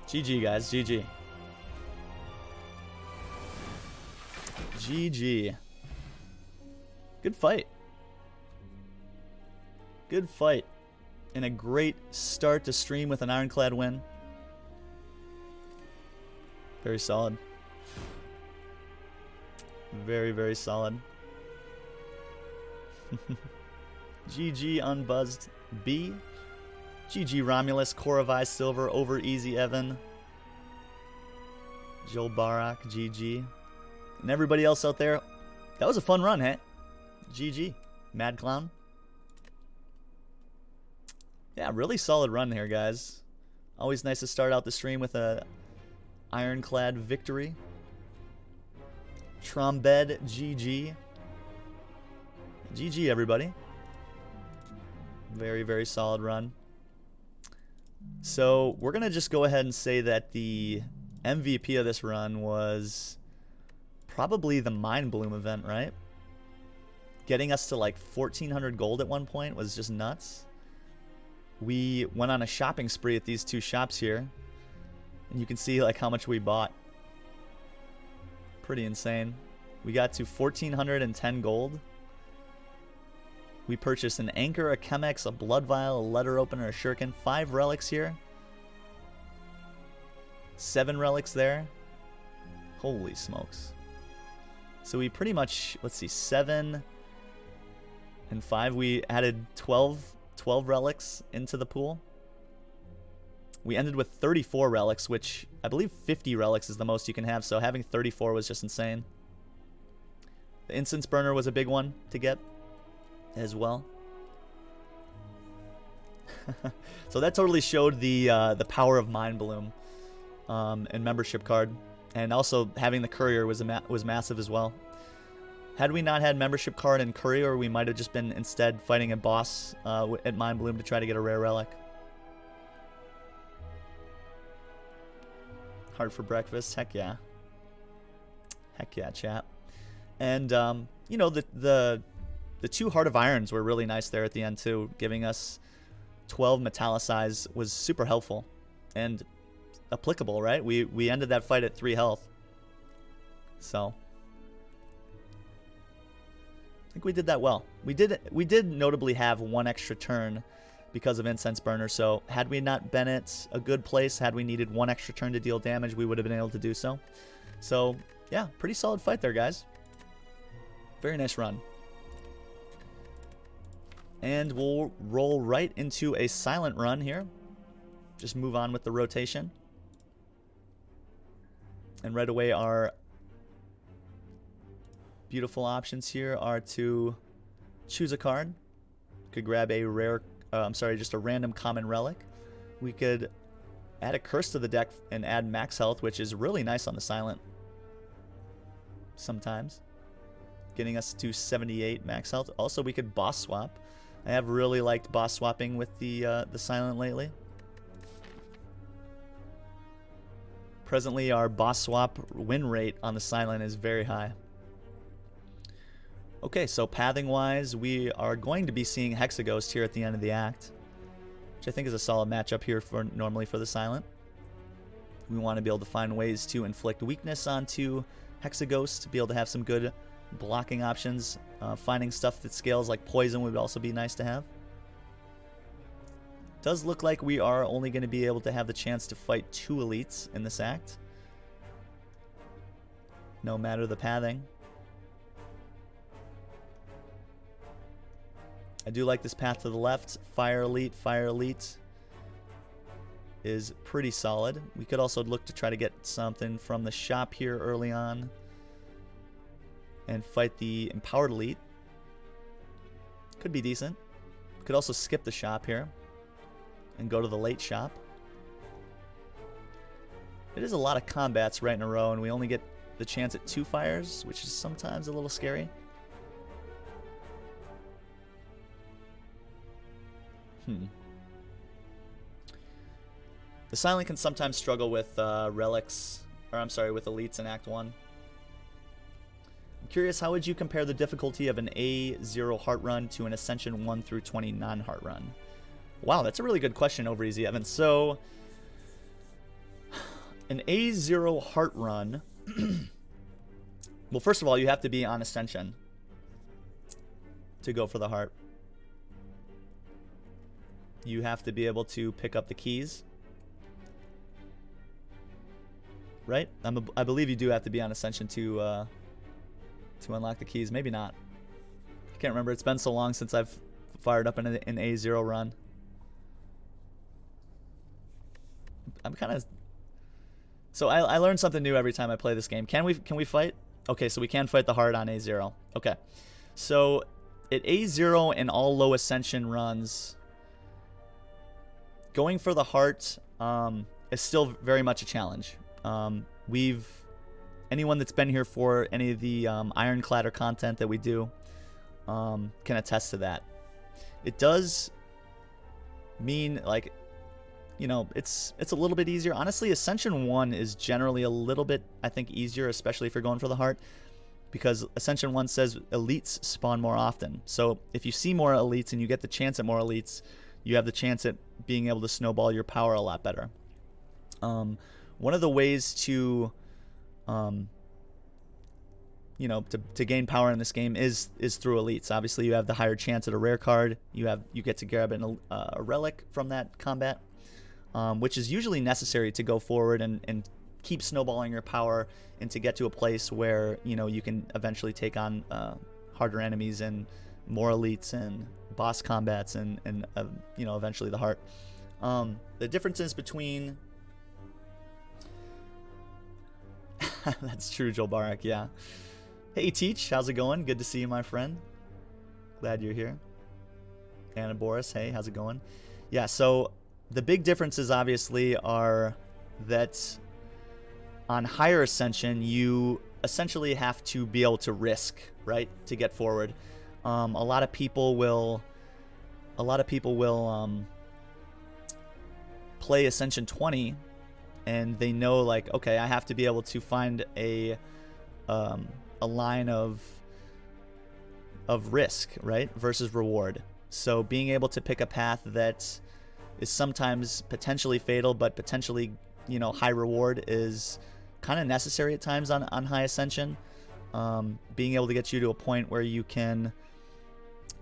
Speaker 1: GG, guys. GG. GG. Good fight. Good fight. And a great start to stream with an Ironclad win. Very solid. Very, very solid. GG Unbuzzed B. GG Romulus, Koravai Silver, over Easy Evan. Joel Barak, GG. And everybody else out there, that was a fun run, hey? GG. Mad Clown. Yeah, really solid run here, guys. Always nice to start out the stream with a Ironclad victory. Trombed, GG. GG, everybody. Very, very solid run. So we're going to just go ahead and say that the MVP of this run was probably the Mind Bloom event, right? Getting us to like 1,400 gold at one point was just nuts. We went on a shopping spree at these 2 shops here, and you can see like how much we bought. Pretty insane. We got to 1,410 gold. We purchased an Anchor, a Chemex, a Blood Vial, a Letter Opener, a Shuriken, 5 relics here. 7 relics there. Holy smokes. So we pretty much, let's see, 7 and 5. We added 12 relics into the pool. We ended with 34 relics, which I believe 50 relics is the most you can have, so having 34 was just insane. The Incense Burner was a big one to get as well. So that totally showed the power of Mind Bloom and membership card, and also having the Courier was massive as well. Had we not had membership card and Courier, we might have just been instead fighting a boss at Mind Bloom to try to get a rare relic. Hard for breakfast, heck yeah. Heck yeah, chat. And you know, the 2 Heart of Irons were really nice there at the end too, giving us 12 Metallicize was super helpful and applicable, right? We ended that fight at 3 health. So I think we did that well. We did notably have 1 extra turn because of Incense Burner, so had we not been at a good place, had we needed 1 extra turn to deal damage, we would have been able to do so. So yeah, pretty solid fight there, guys. Very nice run. And we'll roll right into a silent run here. Just move on with the rotation. And right away our beautiful options here are to choose a card. Could grab a rare, just a random common relic. We could add a curse to the deck and add max health, which is really nice on the silent sometimes, getting us to 78 max health. Also, we could boss swap. I have really liked boss swapping with the silent lately. Presently, our boss swap win rate on the silent is very high. Okay, so pathing-wise, we are going to be seeing Hexaghost here at the end of the act, which I think is a solid matchup here for normally for the silent. We want to be able to find ways to inflict weakness onto Hexaghost to be able to have some good blocking options. Finding stuff that scales like poison would also be nice to have. Does look like we are only going to be able to have the chance to fight 2 elites in this act, no matter the pathing. I do like this path to the left. Fire Elite is pretty solid. We could also look to try to get something from the shop here early on and fight the Empowered Elite. Could be decent. Could also skip the shop here and go to the late shop. It is a lot of combats right in a row, and we only get the chance at 2 fires, which is sometimes a little scary. The Silent can sometimes struggle with relics, or I'm sorry, with elites in Act 1. I'm curious, how would you compare the difficulty of an A0 heart run to an Ascension 1 through 20 non-heart run? Wow, that's a really good question, over Easy Evan. So, an A0 heart run, well, first of all, you have to be on Ascension to go for the heart. You have to be able to pick up the keys. Right? I believe you do have to be on Ascension to unlock the keys. Maybe not. I can't remember. It's been so long since I've fired up an A0 run. I'm kind of... So I learn something new every time I play this game. Can we fight? Okay, so we can fight the heart on A0. Okay. So at A0 and all low Ascension runs, going for the heart is still very much a challenge. Anyone that's been here for any of the Ironcladder content that we do can attest to that. It does mean, like, you know, it's a little bit easier. Honestly, Ascension 1 is generally a little bit, I think, easier, especially if you're going for the heart, because Ascension 1 says elites spawn more often. So if you see more elites and you get the chance at more elites, you have the chance at being able to snowball your power a lot better. One of the ways to, you know, to gain power in this game is through elites. Obviously, you have the higher chance at a rare card. You get to grab a relic from that combat, which is usually necessary to go forward and keep snowballing your power and to get to a place where, you know, you can eventually take on harder enemies and more elites and boss combats and you know, eventually the heart. The differences between that's true, Joel Barak, yeah. Hey, Teach, how's it going? Good to see you, my friend. Glad you're here. Anna Boris, hey, how's it going? Yeah, so the big differences, obviously, are that on higher Ascension, you essentially have to be able to risk, right, to get forward. A lot of people will play Ascension 20, and they know, like, okay, I have to be able to find a line of risk, right, versus reward. So being able to pick a path that is sometimes potentially fatal, but potentially, you know, high reward is kind of necessary at times on high Ascension. Being able to get you to a point where you can,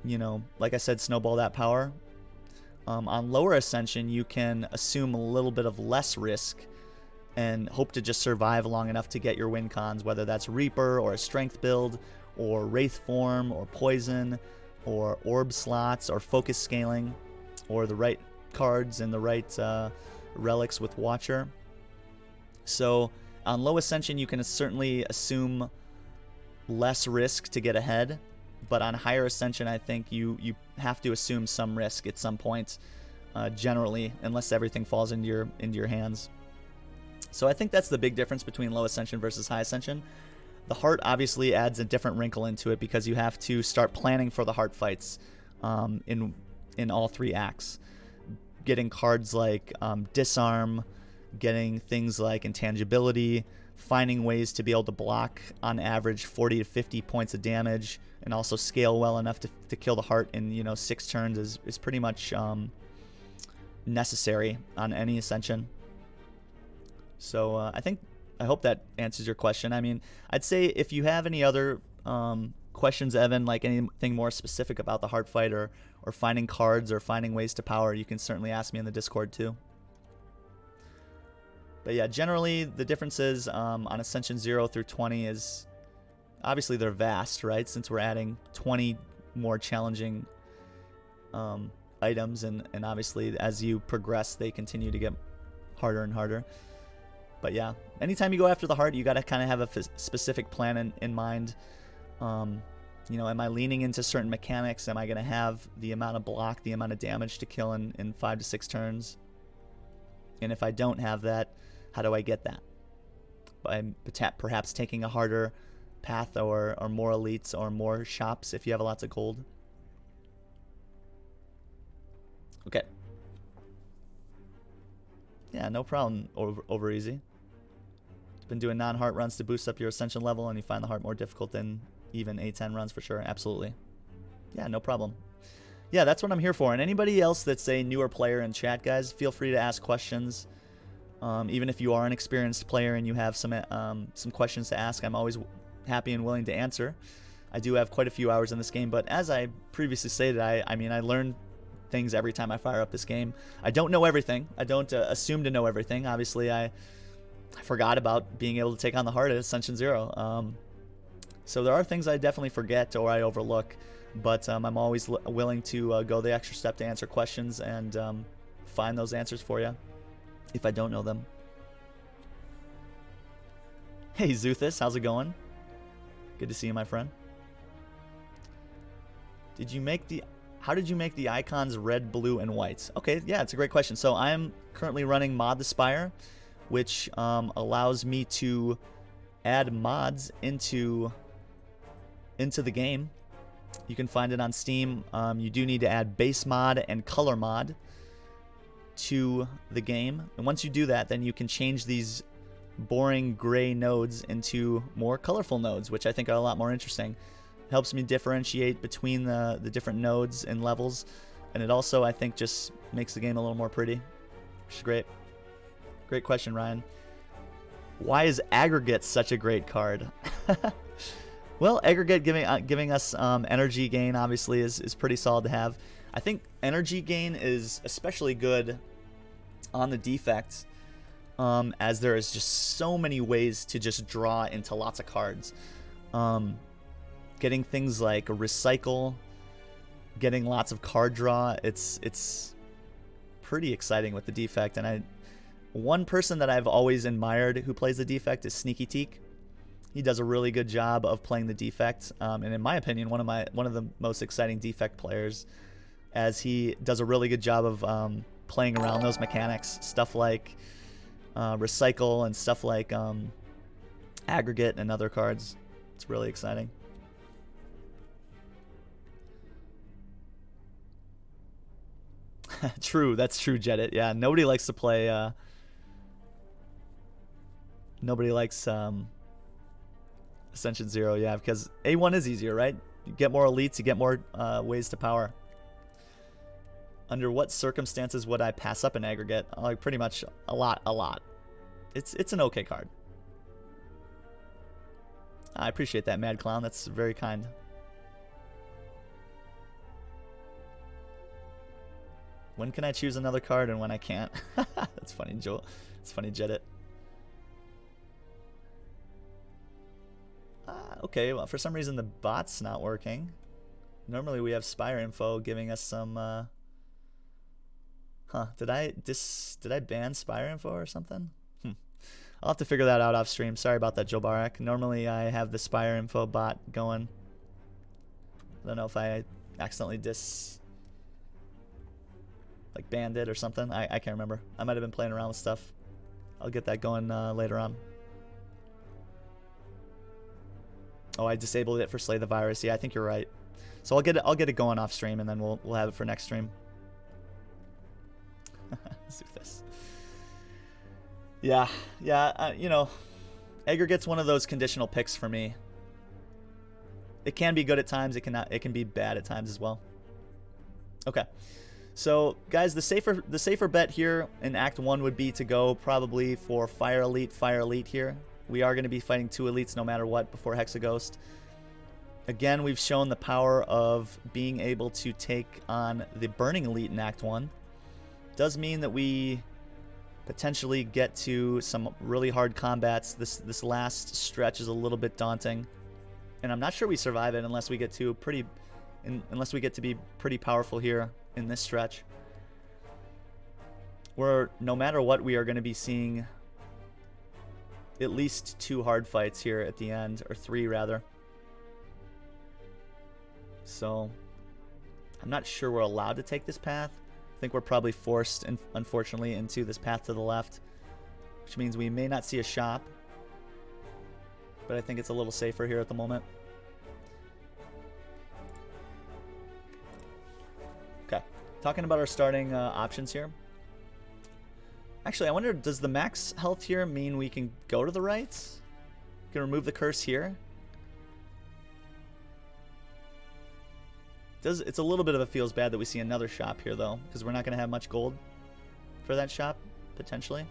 Speaker 1: you know, like I said, snowball that power. On lower Ascension, you can assume a little bit of less risk and hope to just survive long enough to get your win cons, whether that's Reaper or a strength build or Wraith form or poison or orb slots or focus scaling or the right cards and the right relics with Watcher. So on low Ascension, you can certainly assume less risk to get ahead, but on higher Ascension, I think you have to assume some risk at some point, generally, unless everything falls into your hands. So I think that's the big difference between low Ascension versus high Ascension. The heart obviously adds a different wrinkle into it because you have to start planning for the heart fights in all 3 acts. Getting cards like Disarm, getting things like Intangibility, finding ways to be able to block on average 40 to 50 points of damage, and also scale well enough to kill the heart in, you know, 6 turns is pretty much necessary on any Ascension. So I hope that answers your question. I mean, I'd say if you have any other questions, Evan, like anything more specific about the heart fight or finding cards or finding ways to power, you can certainly ask me in the Discord too. But yeah, generally the differences on Ascension 0 through 20 is obviously they're vast, right? Since we're adding 20 more challenging items, and obviously as you progress, they continue to get harder and harder. But yeah, anytime you go after the heart, you got to kind of have a specific plan in mind. You know, am I leaning into certain mechanics? Am I going to have the amount of block, the amount of damage to kill in 5 to 6 turns? And if I don't have that, How do I get that? By perhaps taking a harder path or more elites or more shops if you have lots of gold. Okay. Yeah, no problem. Over easy. Been doing non-heart runs to boost up your ascension level, and you find the heart more difficult than even A10 runs for sure. Absolutely. Yeah, no problem. Yeah, that's what I'm here for. And anybody else that's a newer player in chat, guys, feel free to ask questions. Even if you are an experienced player and you have some questions to ask, I'm always happy and willing to answer. I do have quite a few hours in this game, but as I previously stated, I mean, I learn things every time I fire up this game. I don't know everything. I don't assume to know everything. Obviously, I forgot about being able to take on the heart at Ascension 0. So there are things I definitely forget or I overlook, but I'm always willing to go the extra step to answer questions and find those answers for you if I don't know them. Hey Zuthis, how's it going? Good to see you, my friend. How did you make the icons red, blue, and white? Okay, yeah, it's a great question. So I'm currently running Mod the Spire, which allows me to add mods into the game. You can find it on Steam. You do need to add base mod and color mod to the game. And once you do that, then you can change these boring gray nodes into more colorful nodes, which I think are a lot more interesting. It helps me differentiate between the different nodes and levels. And it also, I think, just makes the game a little more pretty, which is great. Great question, Ryan. Why is Aggregate such a great card? Well, Aggregate giving us energy gain, obviously, is pretty solid to have. I think energy gain is especially good on the defect, as there is just so many ways to just draw into lots of cards. Getting things like recycle, getting lots of card draw, it's pretty exciting with the defect. And one person that I've always admired who plays the defect is Sneaky Teak. He does a really good job of playing the defect, and in my opinion, one of the most exciting defect players, as he does a really good job of playing around those mechanics, stuff like recycle and stuff like aggregate and other cards. It's really exciting. True, that's true, Jedit. Yeah, nobody likes to play. Nobody likes Ascension 0, yeah, because A1 is easier, right? You get more elites, you get more ways to power. Under what circumstances would I pass up an aggregate? Like pretty much a lot. It's an okay card. I appreciate that, Mad Clown. That's very kind. When can I choose another card and when I can't? That's funny, Joel. It's funny, Jedit. Okay, well, for some reason the bot's not working. Normally we have Spire info giving us some... Did I ban Spire info or something? I'll have to figure that out off stream. Sorry about that, Joe Barak. Normally I have the Spire info bot going. I don't know if I accidentally banned it or something. I can't remember. I might have been playing around with stuff. I'll get that going later on. Oh, I disabled it for Slay the Virus. Yeah, I think you're right. So I'll get it going off stream, and then we'll have it for next stream. Let's do this. Yeah. You know, Aggregate's one of those conditional picks for me. It can be good at times. It can be bad at times as well. Okay. So, guys, the safer bet here in Act 1 would be to go probably for Fire Elite here. We are going to be fighting 2 elites no matter what before Hexaghost. Again, we've shown the power of being able to take on the Burning Elite in Act 1. Does mean that we potentially get to some really hard combats. This last stretch is a little bit daunting, and I'm not sure we survive it unless we get to be pretty powerful here in this stretch. Where no matter what, we are going to be seeing at least 2 hard fights here at the end, or 3 rather. So I'm not sure we're allowed to take this path. I think we're probably forced, unfortunately, into this path to the left, which means we may not see a shop, but I think it's a little safer here at the moment. Okay, talking about our starting options here. Actually, I wonder, does the max health here mean we can go to the right? We can remove the curse here. It's a little bit of a feels bad that we see another shop here, though, because we're not going to have much gold for that shop, potentially.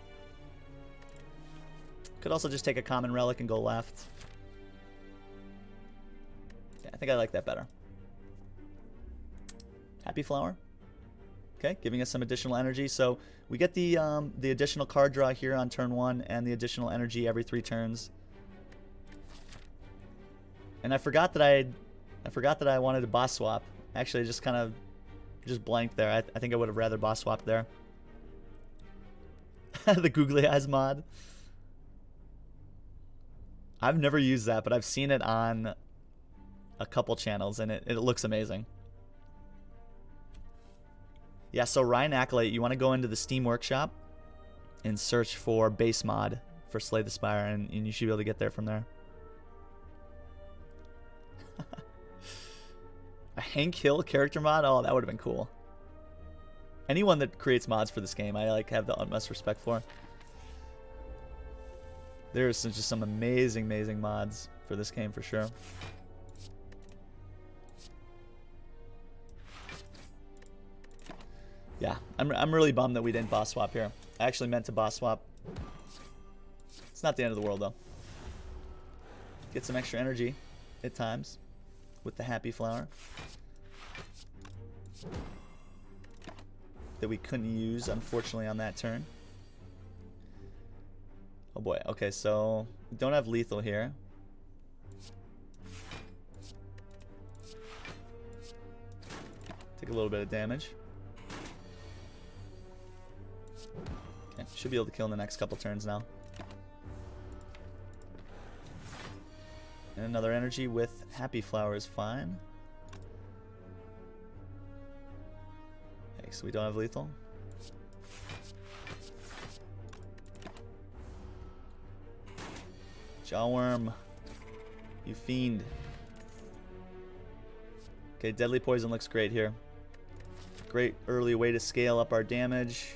Speaker 1: Could also just take a common relic and go left. Yeah, I think I like that better. Happy Flower. Okay, giving us some additional energy. So we get the additional card draw here on turn 1 and the additional energy every 3 turns. And I forgot that I wanted a boss swap. Actually, just kind of blanked there. I think I would have rather boss swapped there. The googly eyes mod. I've never used that, but I've seen it on a couple channels, and it looks amazing. Yeah, so Ryan Acolyte, you want to go into the Steam Workshop and search for base mod for Slay the Spire, and you should be able to get there from there. A Hank Hill character mod? Oh, that would have been cool. Anyone that creates mods for this game, I like have the utmost respect for. There's just some amazing, amazing mods for this game for sure. Yeah, I'm really bummed that we didn't boss swap here. I actually meant to boss swap. It's not the end of the world though. Get some extra energy at times with the Happy Flower that we couldn't use, unfortunately, on that turn. Oh boy. Okay, so we don't have lethal here. Take a little bit of damage. Okay, should be able to kill in the next couple turns now. And another energy with Happy Flower is fine. Okay, so we don't have lethal. Jawworm, you fiend. Okay, Deadly Poison looks great here. Great early way to scale up our damage.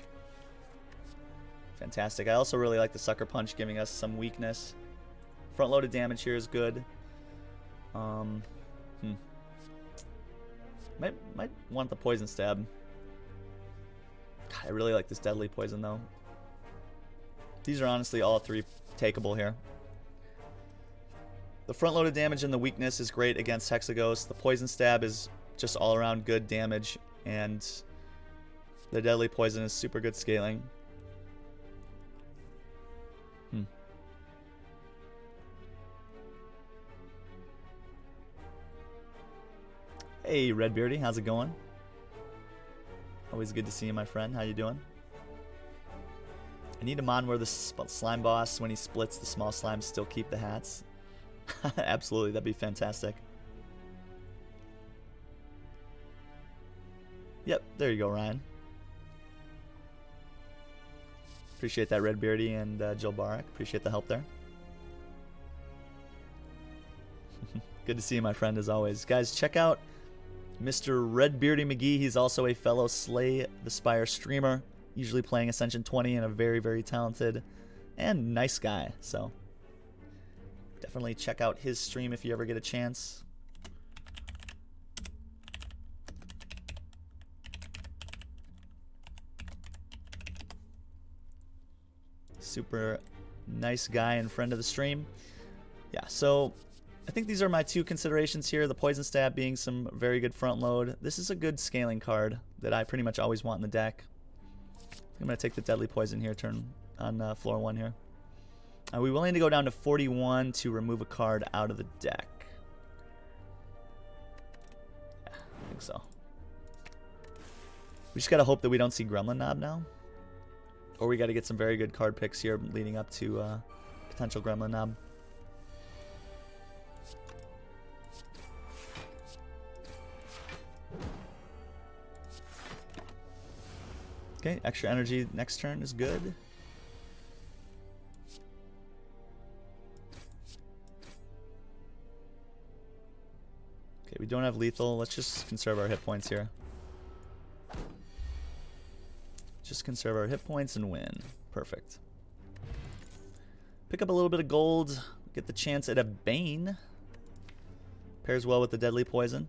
Speaker 1: Fantastic. I also really like the Sucker Punch giving us some weakness. Front-loaded damage here is good. Might want the Poison Stab. God, I really like this Deadly Poison, though. These are honestly all 3 takeable here. The front-loaded damage and the weakness is great against Hexaghost. The Poison Stab is just all-around good damage. And the Deadly Poison is super good scaling. Hey, Redbeardy, how's it going? Always good to see you, my friend. How you doing? I need a mod where the slime boss, when he splits, the small slimes still keep the hats. Absolutely, that'd be fantastic. Yep, there you go, Ryan. Appreciate that, Redbeardy and Jill Barak. Appreciate the help there. Good to see you, my friend, as always. Guys, check out Mr. Redbeardy McGee. He's also a fellow Slay the Spire streamer, usually playing Ascension 20, and a very, very talented and nice guy. So definitely check out his stream if you ever get a chance. Super nice guy and friend of the stream. Yeah, so I think these are my 2 considerations here. The Poison Stab being some very good front load. This is a good scaling card that I pretty much always want in the deck. I'm going to take the Deadly Poison here, turn on floor 1 here. Are we willing to go down to 41 to remove a card out of the deck? Yeah, I think so. We just got to hope that we don't see Gremlin Knob now. Or we got to get some very good card picks here leading up to potential Gremlin Knob. Okay, extra energy next turn is good. don't have lethal. Let's just conserve our hit points here. Just conserve our hit points and win. Perfect. Pick up a little bit of gold. Get the chance at a Bane. Pairs well with the deadly poison,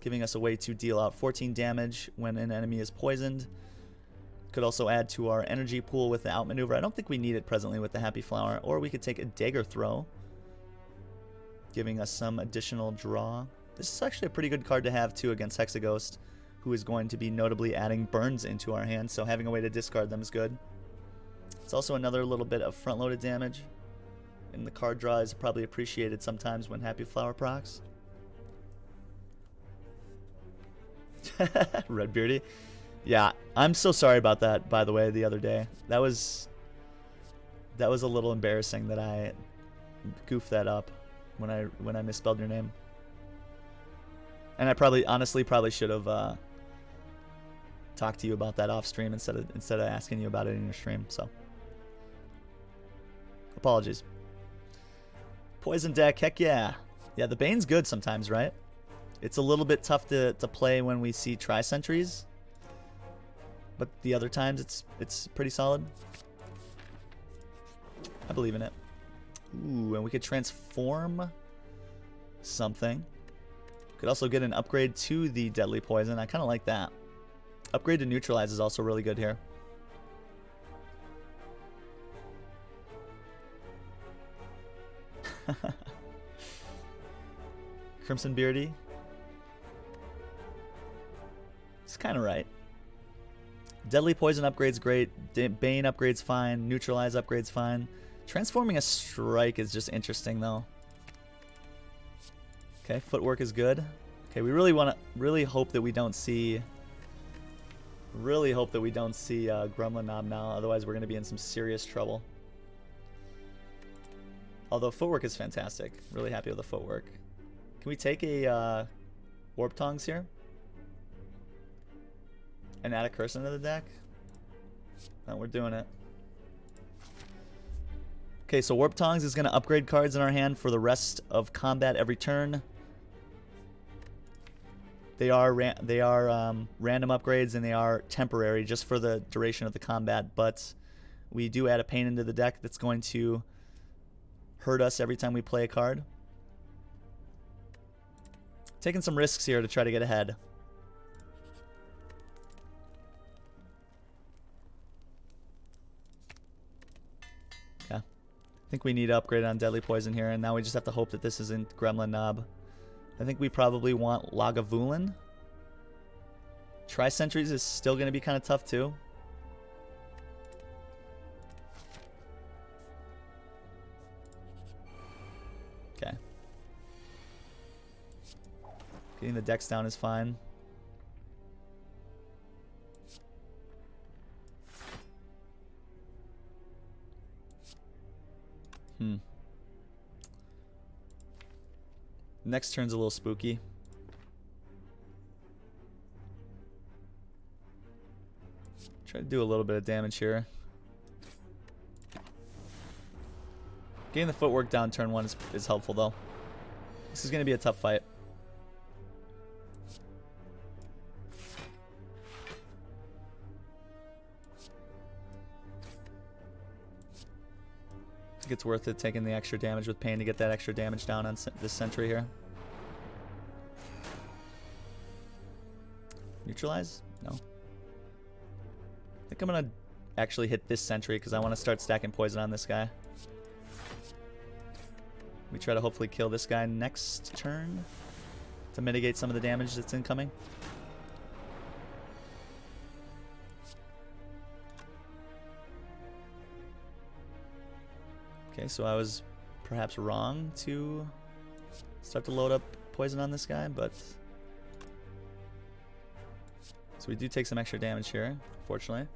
Speaker 1: giving us a way to deal out 14 damage when an enemy is poisoned. Could also add to our energy pool with the outmaneuver. I don't think we need it presently with the Happy Flower. Or we could take a dagger throw, giving us some additional draw. This is actually a pretty good card to have too against Hexaghost, who is going to be notably adding burns into our hand, so having a way to discard them is good. It's also another little bit of front-loaded damage, and the card draw is probably appreciated sometimes when Happy Flower procs. Red Beardy. Yeah, I'm so sorry about that, by the way, the other day. That was a little embarrassing that I goofed that up when I misspelled your name. And I honestly should have talked to you about that off stream instead of asking you about it in your stream, so apologies. Poison deck, heck yeah. Yeah, the Bane's good sometimes, right? It's a little bit tough to play when we see Tri-Sentries, but the other times it's pretty solid. I believe in it. Ooh, and we could transform something. Could also get an upgrade to the deadly poison. I kind of like that. Upgrade to neutralize is also really good here. Crimson Beardy. It's kind of right. Deadly poison upgrade's great. Bane upgrade's fine. Neutralize upgrade's fine. Transforming a strike is just interesting though. Okay, footwork is good. Okay, we really hope that we don't see Gremlin Knob now, otherwise we're going to be in some serious trouble. Although footwork is fantastic. Really happy with the footwork. Can we take a Warp Tongs here? And add a curse into the deck? No, we're doing it. Okay, so Warp Tongs is going to upgrade cards in our hand for the rest of combat every turn. They are random upgrades, and they are temporary just for the duration of the combat, but we do add a pain into the deck that's going to hurt us every time we play a card. Taking some risks here to try to get ahead. Yeah. I think we need to upgrade on Deadly Poison here, and now we just have to hope that this isn't Gremlin Knob. I think we probably want Lagavulin. Tri-Sentries is still going to be kind of tough too. Okay. Getting the decks down is fine. Next turn's a little spooky. Try to do a little bit of damage here. Getting the footwork down turn 1 is helpful though. This is going to be a tough fight. I think it's worth it taking the extra damage with pain to get that extra damage down on this sentry here. Neutralize? No. I think I'm going to actually hit this sentry because I want to start stacking poison on this guy. We try to hopefully kill this guy next turn to mitigate some of the damage that's incoming. Okay, so I was perhaps wrong to start to load up poison on this guy, but... So we do take some extra damage here, fortunately.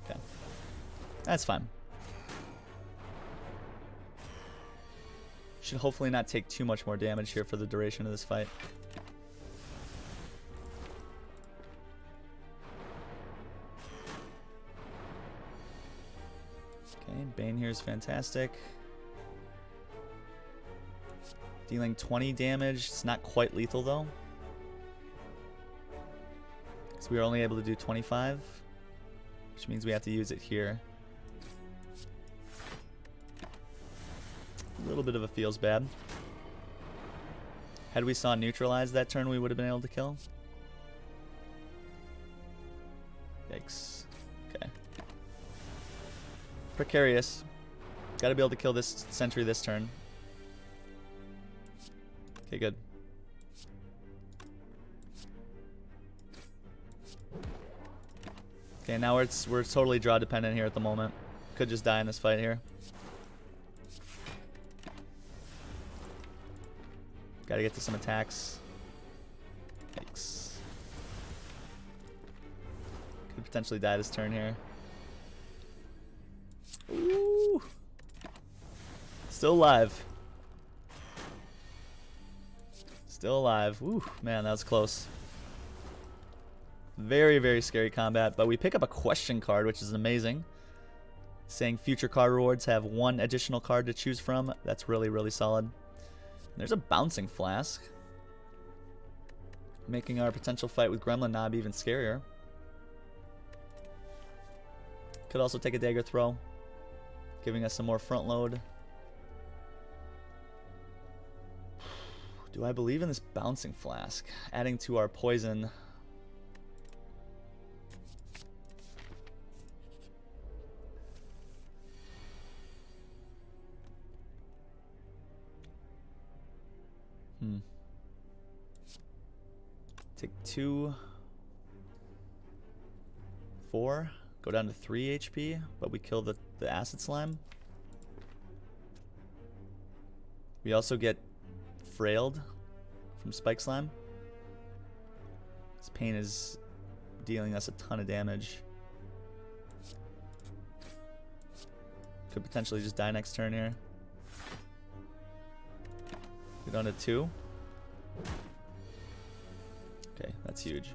Speaker 1: Okay. That's fine. Should hopefully not take too much more damage here for the duration of this fight. Okay, Bane here is fantastic. Dealing 20 damage. It's not quite lethal though. So we were only able to do 25, which means we have to use it here. A little bit of a feels bad. Had we saw neutralize that turn, we would have been able to kill. Yikes. Okay. Precarious. Got to be able to kill this sentry this turn. Okay, good. Okay, now we're totally draw dependent here at the moment. Could just die in this fight here. Gotta get to some attacks. Yikes. Could potentially die this turn here. Ooh. Still alive. Still alive. Ooh, man, that was close. Very, very scary combat, but we pick up a question card, which is amazing. Saying future card rewards have one additional card to choose from. That's really, really solid. There's a bouncing flask, making our potential fight with Gremlin Knob even scarier. Could also take a dagger throw, giving us some more front load. Do I believe in this bouncing flask? Adding to our poison. Take 2, 4, go down to 3 HP, but we kill the acid slime. We also get frailed from spike slime. This pain is dealing us a ton of damage. Could potentially just die next turn here. Go down to 2. Okay, that's huge.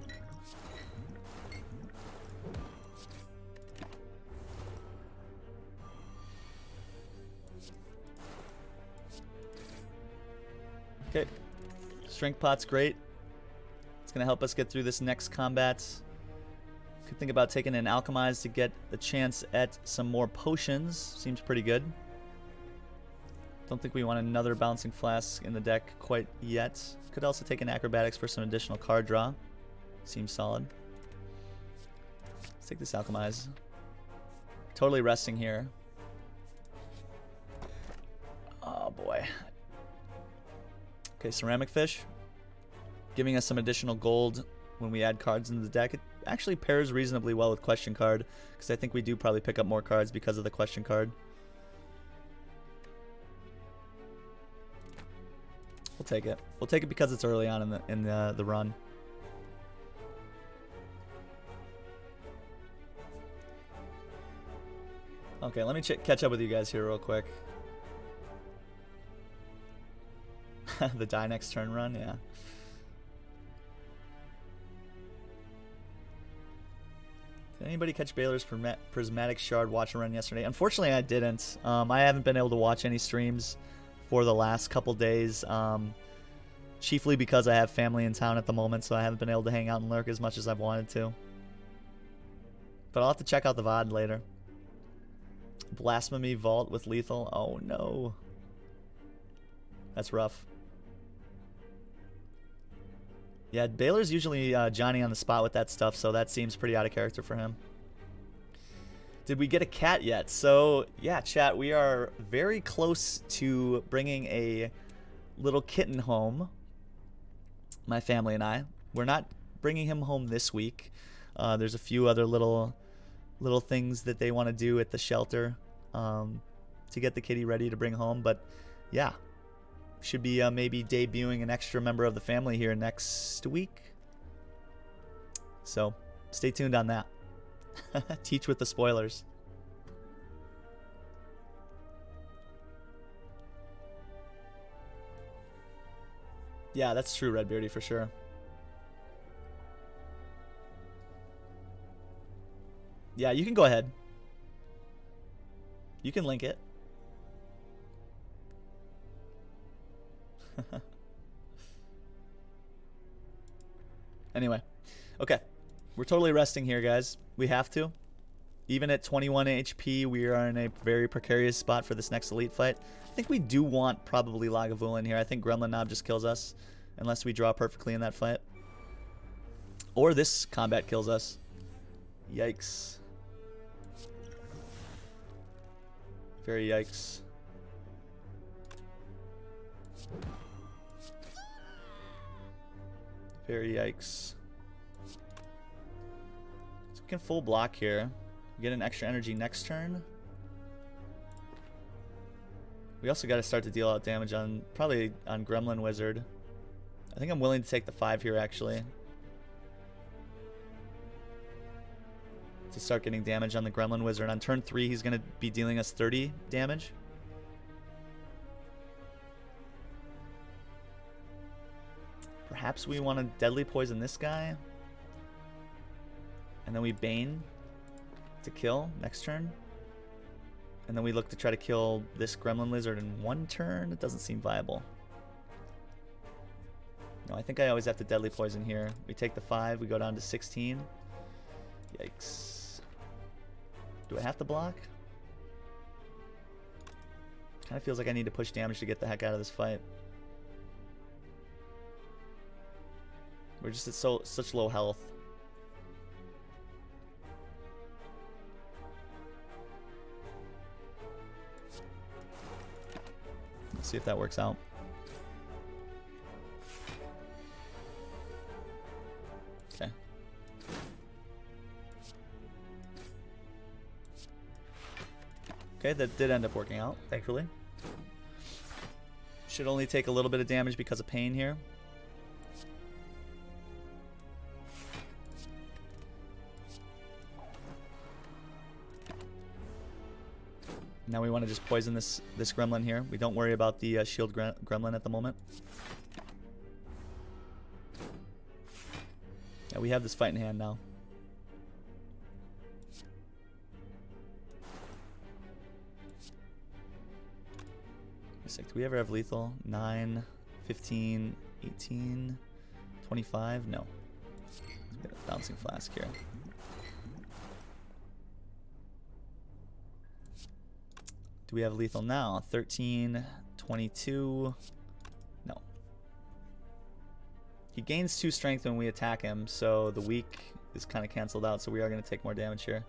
Speaker 1: Okay, Strength Pot's great. It's gonna help us get through this next combat. Could think about taking an Alchemize to get a chance at some more potions. Seems pretty good. Don't think we want another Bouncing Flask in the deck quite yet. Could also take an Acrobatics for some additional card draw. Seems solid. Let's take this Alchemize. Totally resting here. Oh boy. Okay, Ceramic Fish. Giving us some additional gold when we add cards into the deck. It actually pairs reasonably well with Question Card, because I think we do probably pick up more cards because of the Question Card. We'll take it. We'll take it because it's early on in the run. Okay, let me catch up with you guys here real quick. The die next turn run, yeah. Did anybody catch Baylor's Prismatic Shard watch and run yesterday? Unfortunately, I didn't. I haven't been able to watch any streams for the last couple days, chiefly because I have family in town at the moment, so I haven't been able to hang out and lurk as much as I've wanted to. But I'll have to check out the VOD later. Blasphemy Vault with lethal. Oh no. That's rough. Yeah, Baylor's usually Johnny on the spot with that stuff, so that seems pretty out of character for him. Did we get a cat yet? So, yeah, chat, we are very close to bringing a little kitten home, my family and I. We're not bringing him home this week. There's a few other little things that they want to do at the shelter to get the kitty ready to bring home. But, yeah, should be maybe debuting an extra member of the family here next week. So, stay tuned on that. Teach with the spoilers. Yeah, that's true, Redbeardy, for sure. Yeah, you can go ahead. You can link it. Anyway, okay. We're totally resting here, guys. We have to. Even at 21 HP, we are in a very precarious spot for this next elite fight. I think we do want probably Lagavulin here. I think Gremlin Knob just kills us unless we draw perfectly in that fight. Or this combat kills us. Yikes. Very yikes. Very yikes. So we can full block here. Get an extra energy next turn. We also got to start to deal out damage on probably on Gremlin Wizard. I think I'm willing to take the 5 here actually. To start getting damage on the Gremlin Wizard. On turn 3 he's going to be dealing us 30 damage. Perhaps we want to Deadly Poison this guy. And then we Bane to kill next turn. And then we look to try to kill this Gremlin Lizard in 1 turn. It doesn't seem viable. No, I think I always have to Deadly Poison here. We take the 5, we go down to 16. Yikes. Do I have to block? Kind of feels like I need to push damage to get the heck out of this fight. We're just at such low health. Let's see if that works out. Okay. Okay, that did end up working out, thankfully. Should only take a little bit of damage because of pain here. Now we want to just poison this gremlin here. We don't worry about the shield gremlin at the moment. Yeah, we have this fight in hand now. Do we ever have lethal? 9, 15, 18, 25? No. Let's get a bouncing flask here. Do we have lethal now? 13, 22. No. He gains 2 strength when we attack him, so the weak is kind of canceled out, so we are going to take more damage here.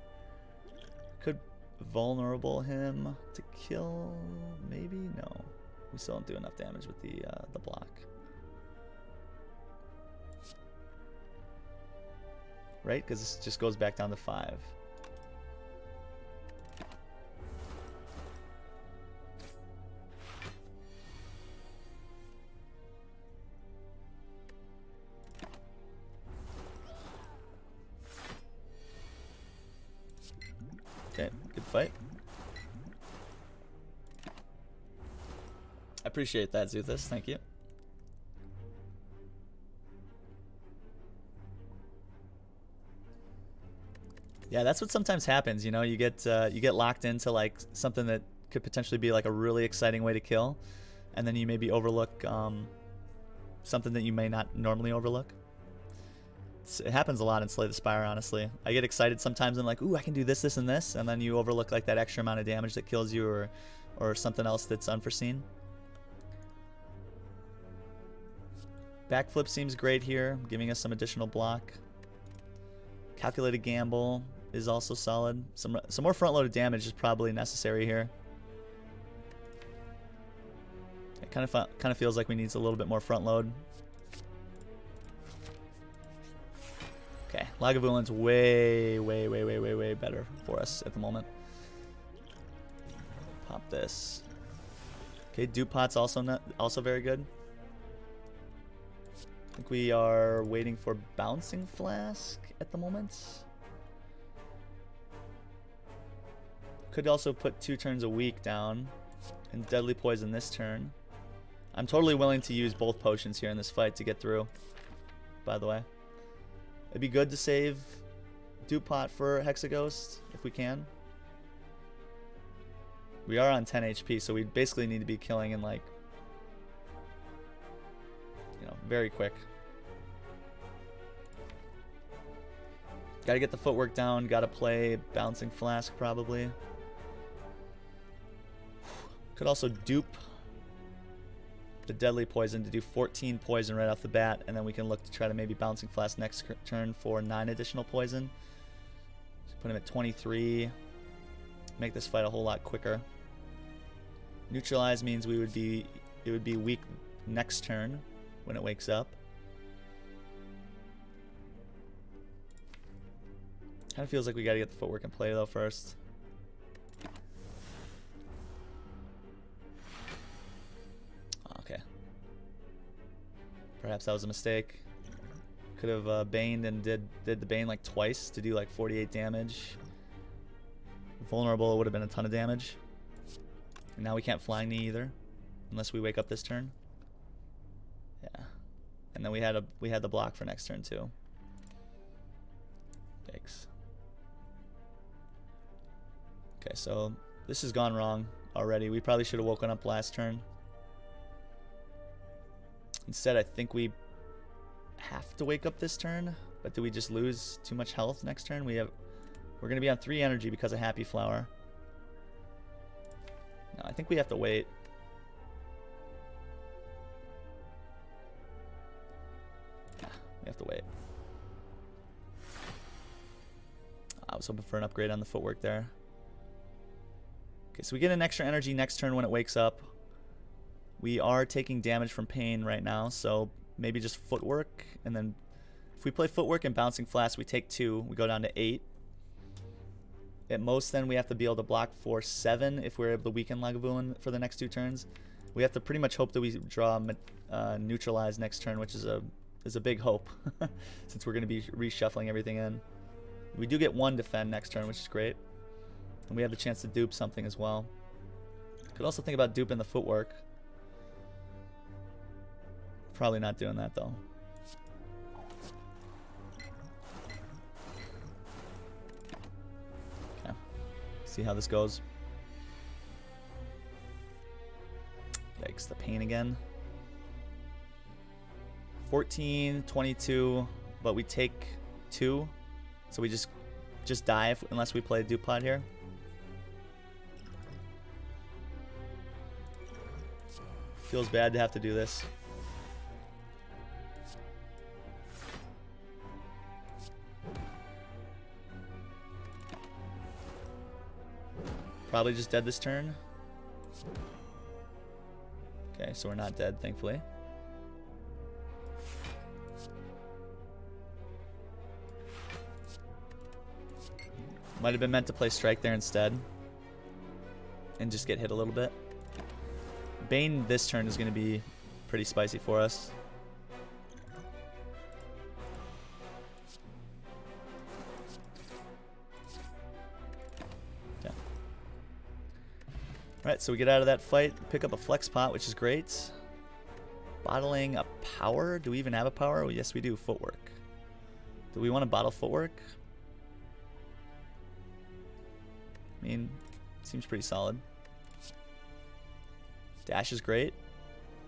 Speaker 1: Could vulnerable him to kill, maybe? No. We still don't do enough damage with the block. Right? Because this just goes back down to 5. Okay, good fight. I appreciate that, Zuthus. Thank you. Yeah, that's what sometimes happens. You know, you get locked into like something that could potentially be like a really exciting way to kill, and then you maybe overlook something that you may not normally overlook. It happens a lot in Slay the Spire, honestly. I get excited sometimes and like, ooh, I can do this, this, and this, and then you overlook like that extra amount of damage that kills you, or something else that's unforeseen. Backflip seems great here, giving us some additional block. Calculated Gamble is also solid. Some more front-loaded damage is probably necessary here. It kind of feels like we need a little bit more front load. Okay, Lagavulin's way better for us at the moment. Pop this. Okay, Dupot's also very good. I think we are waiting for Bouncing Flask at the moment. Could also put 2 turns a week down and Deadly Poison this turn. I'm totally willing to use both potions here in this fight to get through, by the way. It'd be good to save Dupot for Hexaghost if we can. We are on 10 HP, so we basically need to be killing in like very quick. Gotta get the footwork down. Gotta play Bouncing Flask probably. Could also dupe the Deadly Poison to do 14 poison right off the bat, and then we can look to try to maybe Bouncing Flask next turn for 9 additional poison. So put him at 23. Make this fight a whole lot quicker. Neutralize means it would be weak next turn when it wakes up. Kind of feels like we gotta get the footwork in play though first. Okay. Perhaps that was a mistake. Could have baned and did the bane like twice to do like 48 damage. Vulnerable would have been a ton of damage. And now we can't flying knee either, unless we wake up this turn. Yeah. And then we had the block for next turn too. Yikes. Okay, so this has gone wrong already. We probably should have woken up last turn. Instead, I think we have to wake up this turn. But do we just lose too much health next turn? We're going to be on 3 energy because of Happy Flower. No, I think we have to wait. Yeah, we have to wait. I was hoping for an upgrade on the footwork there. Okay, so we get an extra energy next turn when it wakes up. We are taking damage from pain right now, so maybe just footwork. And then if we play footwork and Bouncing Flask, we take 2. We go down to 8. At most, then, we have to be able to block for 7 if we're able to weaken Lagavulin for the next 2 turns. We have to pretty much hope that we draw Neutralize next turn, which is a big hope, since we're going to be reshuffling everything in. We do get 1 defend next turn, which is great. And we have the chance to dupe something as well. Could also think about duping the footwork. Probably not doing that, though. Okay. See how this goes. Yikes, the pain again. 14, 22, but we take 2. So we just die unless we play a dupe pod here. Feels bad to have to do this. Probably just dead this turn. Okay, so we're not dead, thankfully. Might have been meant to play Strike there instead. And just get hit a little bit. Bane this turn is going to be pretty spicy for us. Yeah. Alright, so we get out of that fight, pick up a flex pot, which is great. Bottling a power? Do we even have a power? Oh, yes, we do. Footwork. Do we want to bottle footwork? I mean, seems pretty solid. Dash is great.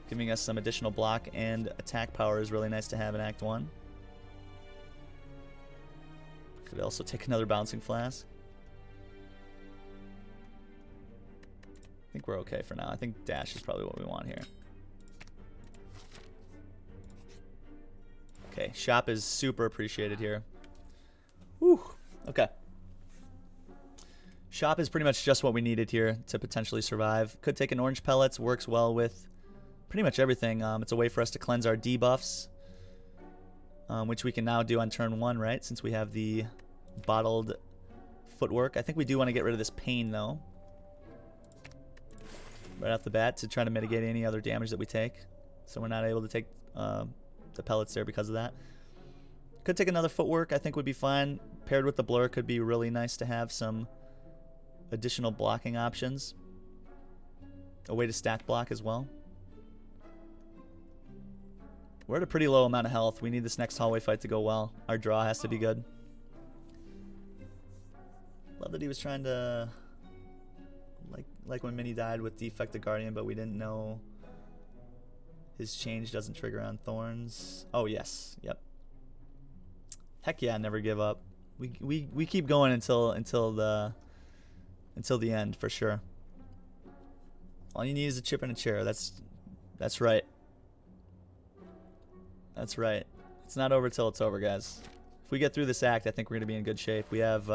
Speaker 1: Giving us some additional block and attack power is really nice to have in Act 1. Could also take another Bouncing Flask. I think we're okay for now. I think dash is probably what we want here. Okay, shop is super appreciated here. Whew. Okay. Shop is pretty much just what we needed here to potentially survive. Could take an orange pellets, works well with pretty much everything. It's a way for us to cleanse our debuffs, which we can now do on turn 1, right? Since we have the bottled footwork. I think we do want to get rid of this pain, though. Right off the bat to try to mitigate any other damage that we take. So we're not able to take the pellets there because of that. Could take another footwork, I think would be fine. Paired with the blur could be really nice to have some additional blocking options. A way to stack block as well. We're at a pretty low amount of health. We need this next hallway fight to go well. Our draw has to be good. Love that he was trying to... Like when Minnie died with Defected Guardian, but we didn't know His change doesn't trigger on thorns. Oh, yes. Yep. Heck yeah, never give up. We keep going until the end for sure. All you need is a chip and a chair. That's right. That's right. It's not over till it's over, guys. If we get through this act, I think we're gonna be in good shape. We have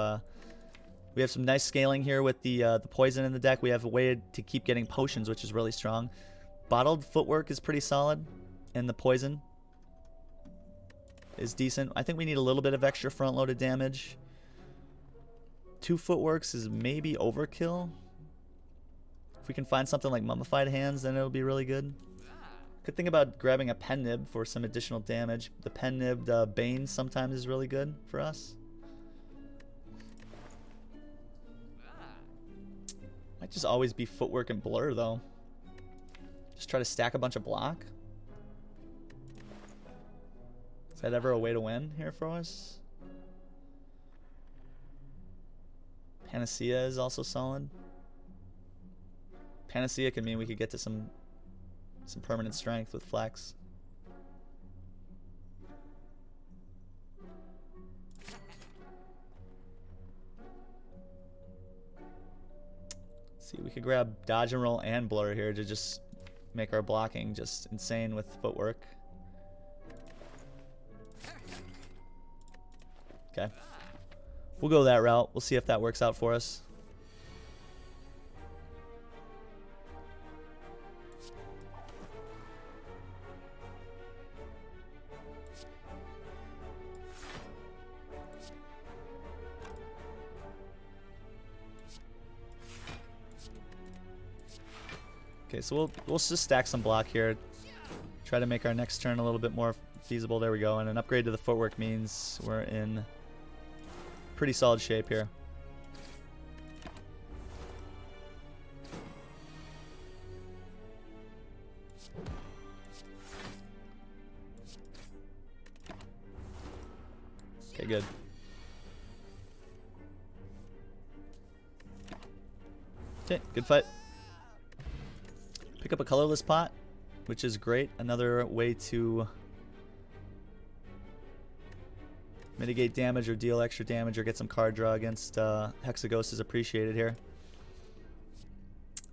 Speaker 1: some nice scaling here with the poison in the deck. We have a way to keep getting potions, which is really strong. Bottled footwork is pretty solid, and the poison is decent. I think we need a little bit of extra front-loaded damage. 2 footworks is maybe overkill. If we can find something like mummified hands, then it'll be really good. Could think about grabbing a pen nib for some additional damage. The pen nibbed Bane sometimes is really good for us. Might just always be footwork and blur though. Just try to stack a bunch of block. Is that ever a way to win here for us? Panacea is also solid. Panacea can mean we could get to some permanent strength with Flex. Let's see, we could grab dodge and roll and blur here to just make our blocking just insane with footwork. Okay. We'll go that route. We'll see if that works out for us. Okay, so we'll just stack some block here. Try to make our next turn a little bit more feasible. There we go. And an upgrade to the footwork means we're in pretty solid shape here. Okay, good. Okay, good fight. Pick up a colorless pot, which is great. Another way to mitigate damage or deal extra damage or get some card draw against Hexaghost is appreciated here.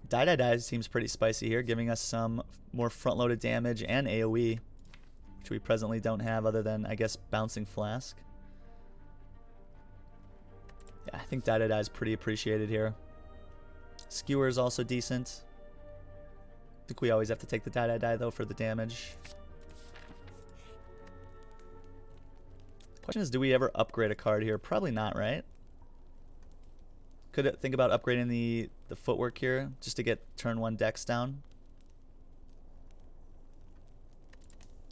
Speaker 1: Die seems pretty spicy here, giving us some more front-loaded damage and AoE, which we presently don't have other than, I guess, Bouncing Flask. Yeah, I think Die is pretty appreciated here. Skewer is also decent. I think we always have to take the die though for the damage. Question is, do we ever upgrade a card here? Probably not, right? Could think about upgrading the footwork here just to get turn 1 dex down.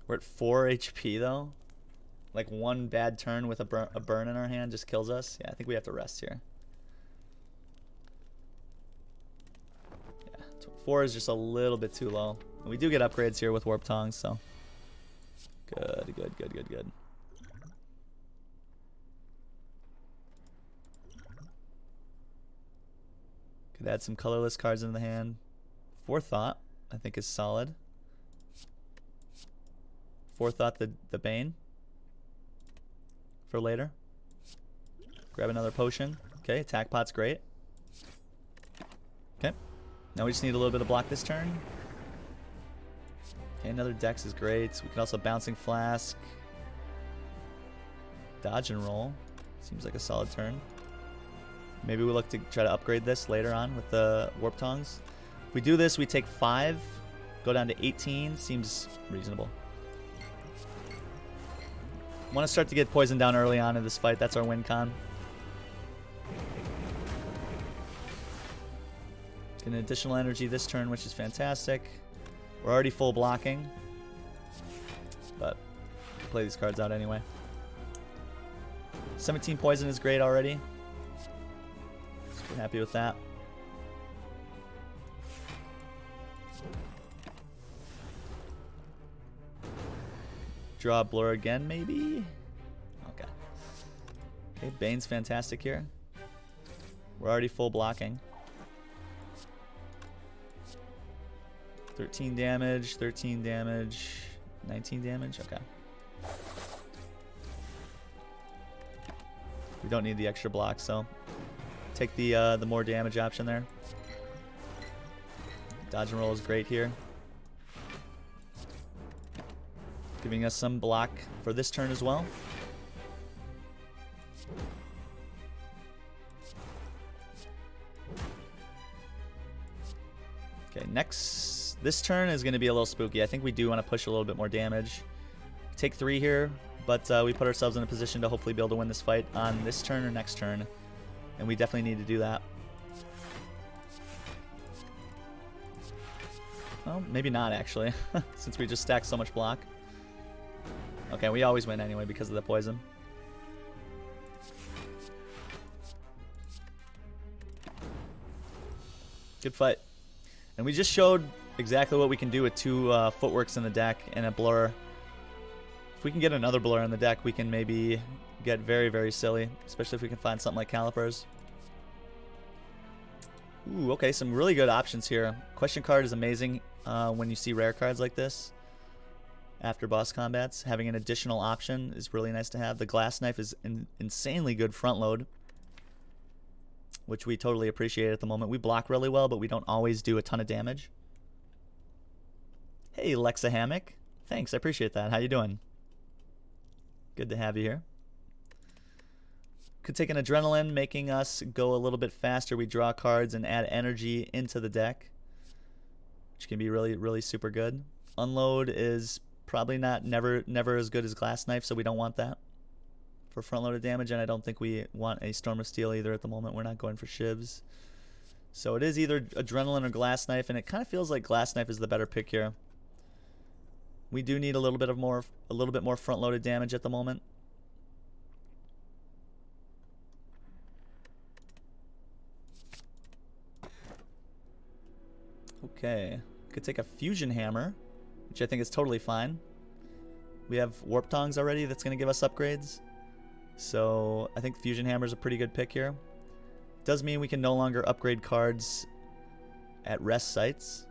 Speaker 1: We're at 4 HP though. Like one bad turn with a burn in our hand just kills us. Yeah, I think we have to rest here. 4 is just a little bit too low. And we do get upgrades here with Warp Tongs, so good. Could add some colorless cards into the hand. Forethought, I think, is solid. Forethought the Bane for later. Grab another potion. Okay, attack pot's great. Okay. Now we just need a little bit of block this turn. Okay, another dex is great. We can also Bouncing Flask. Dodge and roll. Seems like a solid turn. Maybe we look to try to upgrade this later on with the Warp Tongs. If we do this, we take 5, go down to 18. Seems reasonable. Want to start to get poison down early on in this fight. That's our win con. Get an additional energy this turn, which is fantastic. We're already full blocking, but we'll play these cards out anyway. 17 poison is great already. Super happy with that. Draw blur again, maybe? Okay. Okay, Bane's fantastic here. We're already full blocking. 13 damage, 13 damage, 19 damage. Okay. We don't need the extra block, so take the more damage option there. Dodge and roll is great here, giving us some block for this turn as well. Okay, next, this turn is going to be a little spooky. I think we do want to push a little bit more damage. Take 3 here, but we put ourselves in a position to hopefully be able to win this fight on this turn or next turn, and we definitely need to do that. Well, maybe not actually, since we just stacked so much block. Okay, we always win anyway because of the poison. Good fight. And we just showed exactly what we can do with 2 footworks in the deck and a blur. If we can get another blur in the deck, we can maybe get very, very silly, especially if we can find something like calipers. Ooh, okay, some really good options here. Question card is amazing when you see rare cards like this. After boss combats, having an additional option is really nice to have. The glass knife is insanely good front load, which we totally appreciate at the moment. We block really well, but we don't always do a ton of damage. Hey, Lexa Hammock. Thanks, I appreciate that. How you doing? Good to have you here. Could take an adrenaline, making us go a little bit faster. We draw cards and add energy into the deck, which can be really, really super good. Unload is probably never as good as glass knife, so we don't want that for front-loaded damage, and I don't think we want a Storm of Steel either at the moment. We're not going for shivs. So it is either adrenaline or glass knife, and it kind of feels like glass knife is the better pick here. We do need a little bit more front-loaded damage at the moment. Okay, could take a fusion hammer, which I think is totally fine. We have warp tongs already. That's going to give us upgrades. So I think Fusion Hammer is a pretty good pick here. Does mean we can no longer upgrade cards at rest sites,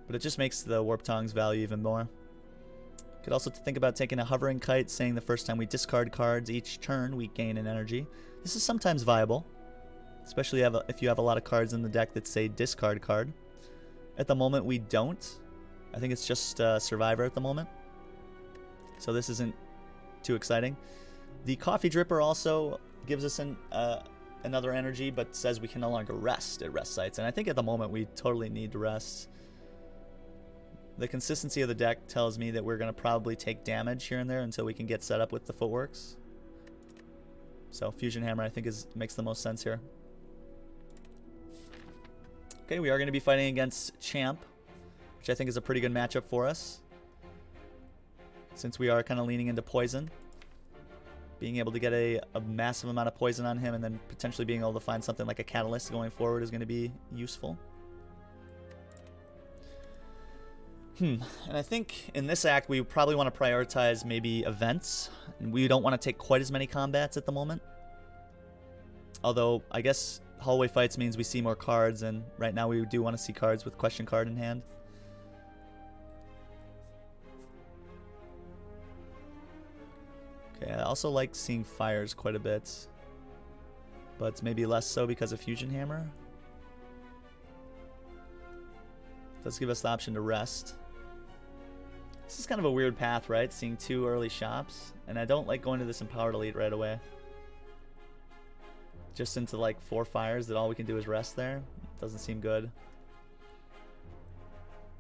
Speaker 1: but it just makes the Warp Tongs value even more. Could also think about taking a Hovering Kite, saying the first time we discard cards each turn, we gain an energy. This is sometimes viable, especially if you have a lot of cards in the deck that say discard card. At the moment, we don't. I think it's just Survivor at the moment, so this isn't too exciting. The Coffee Dripper also gives us another energy, but says we can no longer rest at rest sites. And I think at the moment we totally need to rest. The consistency of the deck tells me that we're going to probably take damage here and there until we can get set up with the footworks. So Fusion Hammer I think makes the most sense here. Okay, we are going to be fighting against Champ, which I think is a pretty good matchup for us, since we are kind of leaning into poison. Being able to get a massive amount of poison on him and then potentially being able to find something like a catalyst going forward is going to be useful. And I think in this act we probably want to prioritize maybe events. And we don't want to take quite as many combats at the moment. Although I guess hallway fights means we see more cards, and right now we do want to see cards with question card in hand. Okay, I also like seeing fires quite a bit, but maybe less so because of Fusion Hammer. Does give us the option to rest. This is kind of a weird path, right? Seeing 2 early shops, and I don't like going to this Empowered Elite right away. Just into like 4 fires that all we can do is rest there. Doesn't seem good.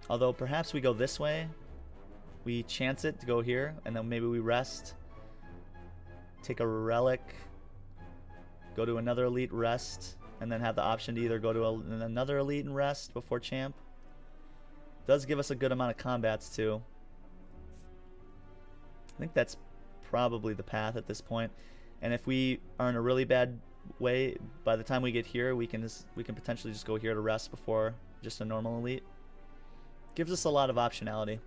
Speaker 1: Although perhaps we go this way. We chance it to go here, and then maybe we rest. Take a relic, go to another elite, rest, and then have the option to either go to another elite and rest before champ. Does give us a good amount of combats too. I think that's probably the path at this point. And if we are in a really bad way, by the time we get here, we can potentially just go here to rest before just a normal elite. Gives us a lot of optionality.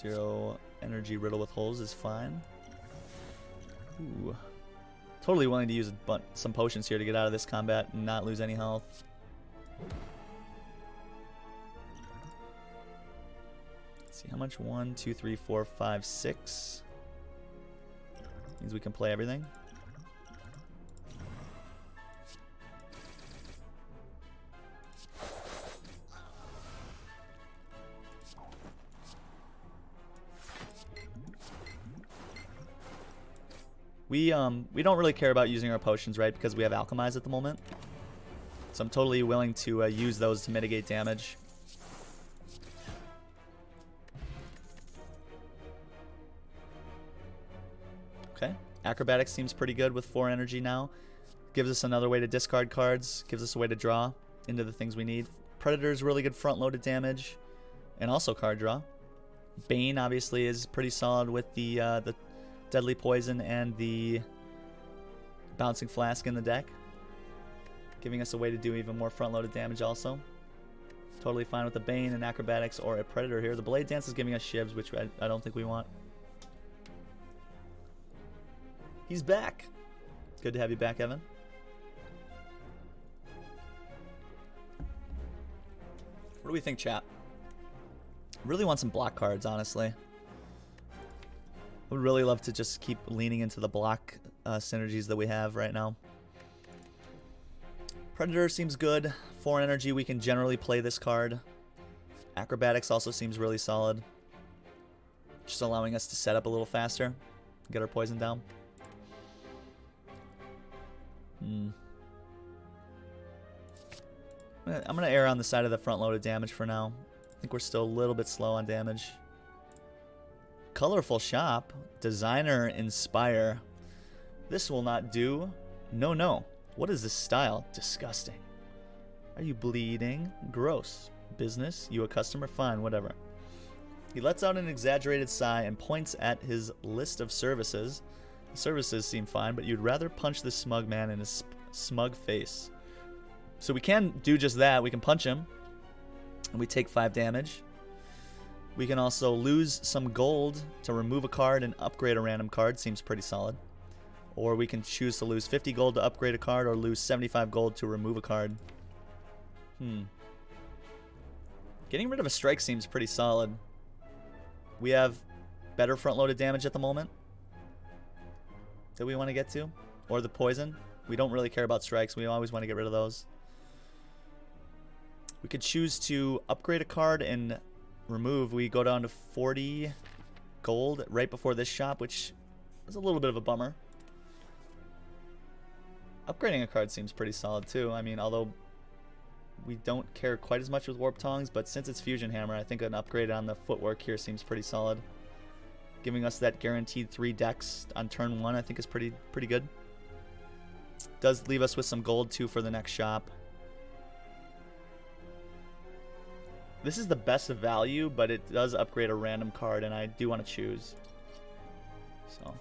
Speaker 1: 0 energy riddle with holes is fine. Ooh. Totally willing to use some potions here to get out of this combat and not lose any health. Let's see how much. 1, 2, 3, 4, 5, 6. Means we can play everything. We don't really care about using our potions, right? Because we have Alchemize at the moment. So I'm totally willing to use those to mitigate damage. Okay. Acrobatics seems pretty good with 4 energy now. Gives us another way to discard cards. Gives us a way to draw into the things we need. Predator's really good front-loaded damage. And also card draw. Bane obviously is pretty solid with the Deadly Poison and the Bouncing Flask in the deck. Giving us a way to do even more front-loaded damage also. Totally fine with the Bane and Acrobatics or a Predator here. The Blade Dance is giving us Shivs, which I don't think we want. He's back. Good to have you back, Evan. What do we think, chat? Really want some block cards, honestly. I would really love to just keep leaning into the block synergies that we have right now. Predator seems good. 4 energy, we can generally play this card. Acrobatics also seems really solid. Just allowing us to set up a little faster. Get our poison down. I'm going to err on the side of the front-loaded damage for now. I think we're still a little bit slow on damage. Colorful Shop. Designer Inspire. This will not do. No, no. What is this style? Disgusting. Are you bleeding? Gross. Business? You a customer? Fine, whatever. He lets out an exaggerated sigh and points at his list of services. The services seem fine, but you'd rather punch this smug man in his smug face. So we can do just that. We can punch him. And we take 5 damage. We can also lose some gold to remove a card and upgrade a random card. Seems pretty solid. Or we can choose to lose 50 gold to upgrade a card or lose 75 gold to remove a card. Getting rid of a strike seems pretty solid. We have better front-loaded damage at the moment that we want to get to. Or the poison. We don't really care about strikes. We always want to get rid of those. We could choose to upgrade a card and remove. We go down to 40 gold right before this shop, which is a little bit of a bummer. Upgrading a card seems pretty solid too. I mean, although we don't care quite as much with Warp Tongs, but since it's Fusion Hammer, I think an upgrade on the footwork here seems pretty solid. Giving us that guaranteed 3 decks on turn 1 I think is pretty good. Does leave us with some gold too for the next shop. This is the best of value, but it does upgrade a random card, and I do want to choose. So,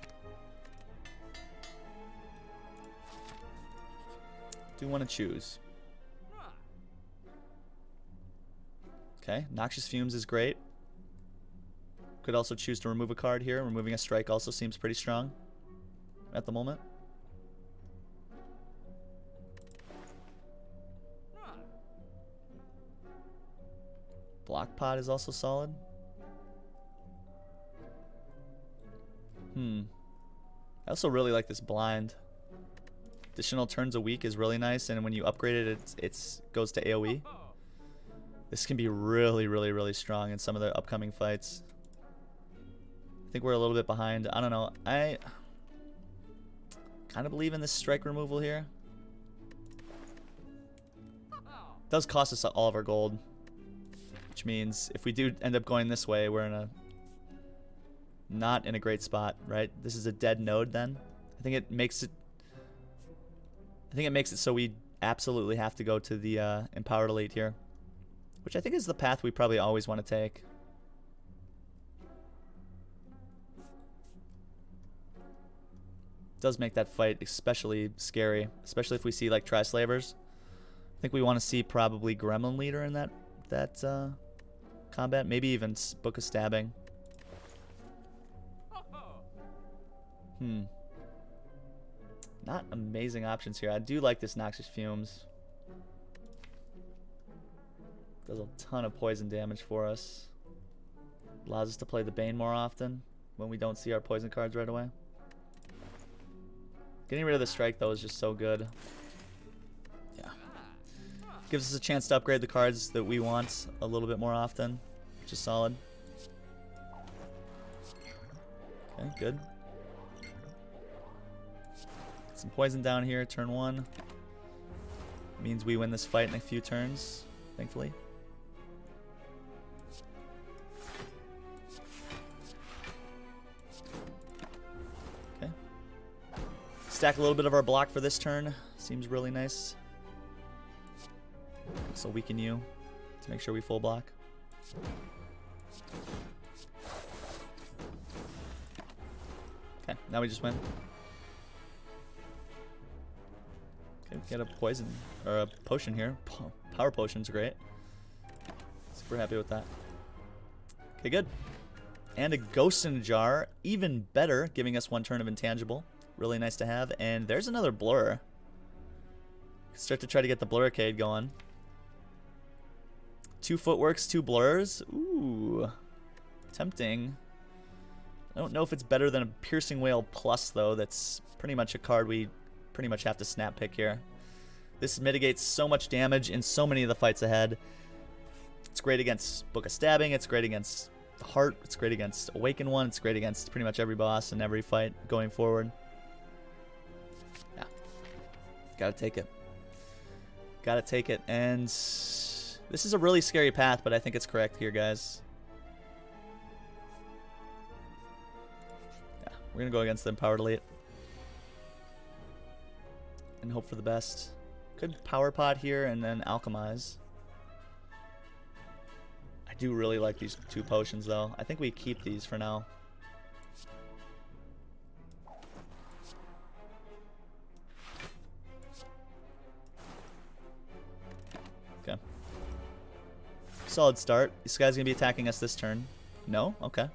Speaker 1: do want to choose. Okay, Noxious Fumes is great. Could also choose to remove a card here. Removing a strike also seems pretty strong at the moment. Block Pot is also solid. I also really like this blind. Additional turns a week is really nice, and when you upgrade it, it goes to AoE. This can be really, really, really strong in some of the upcoming fights. I think we're a little bit behind. I don't know. I kind of believe in this strike removal here. It does cost us all of our gold. Which means if we do end up going this way, we're not in a great spot, right? This is a dead node then. I think it makes it so we absolutely have to go to the Empowered Elite here. Which I think is the path we probably always want to take. Does make that fight especially scary, especially if we see like Tri-Slavers. I think we want to see probably Gremlin Leader in that combat, maybe even Book of Stabbing. Not amazing options here. I do like this Noxious Fumes. Does a ton of poison damage for us. Allows us to play the Bane more often when we don't see our poison cards right away. Getting rid of the Strike, though, is just so good. Yeah. Gives us a chance to upgrade the cards that we want a little bit more often, which is solid. Okay, good. Some poison down here, turn 1. Means we win this fight in a few turns, thankfully. Okay. Stack a little bit of our block for this turn. Seems really nice. So weaken you to make sure we full block. Okay, now we just win. Okay, we get a poison, or a potion here. Power potion's great. Super happy with that. Okay, good. And a Ghost in a Jar, even better, giving us 1 turn of intangible. Really nice to have. And there's another Blur. Start to try to get the Blurricade going. 2 Footworks, 2 Blurs. Ooh, tempting. I don't know if it's better than a Piercing Wail Plus, though. That's pretty much a card we pretty much have to snap pick here. This mitigates so much damage in so many of the fights ahead. It's great against Book of Stabbing. It's great against the Heart. It's great against Awaken One. It's great against pretty much every boss and every fight going forward. Yeah. Gotta take it. Gotta take it. And this is a really scary path, but I think it's correct here, guys. Yeah, we're gonna go against the Empowered Elite. And hope for the best. Could Power Pot here and then Alchemize. I do really like these 2 potions, though. I think we keep these for now. Okay. Solid start. This guy's going to be attacking us this turn. No? Okay.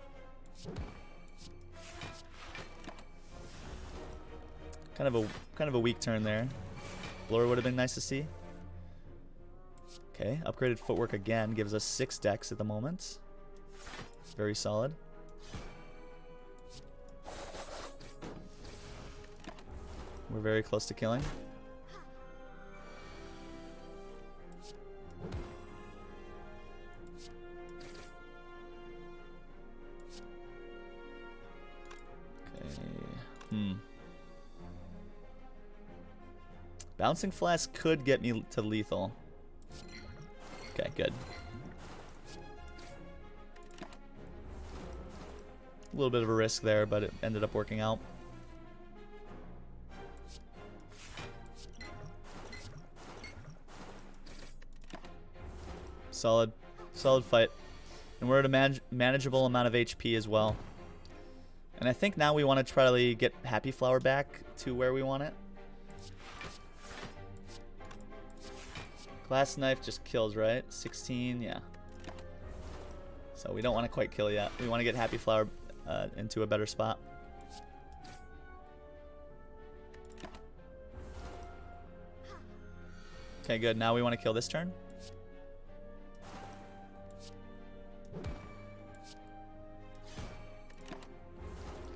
Speaker 1: Kind of a weak turn there. Blur would have been nice to see. Okay, upgraded Footwork again gives us 6 decks at the moment. Very solid. We're very close to killing. Okay. Bouncing Flask could get me to lethal. Okay, good. A little bit of a risk there, but it ended up working out. Solid fight. And we're at a manageable amount of HP as well. And I think now we want to try to get Happy Flower back to where we want it. Glass Knife just kills, right? 16, yeah. So we don't want to quite kill yet. We want to get Happy Flower into a better spot. Okay, good. Now we want to kill this turn.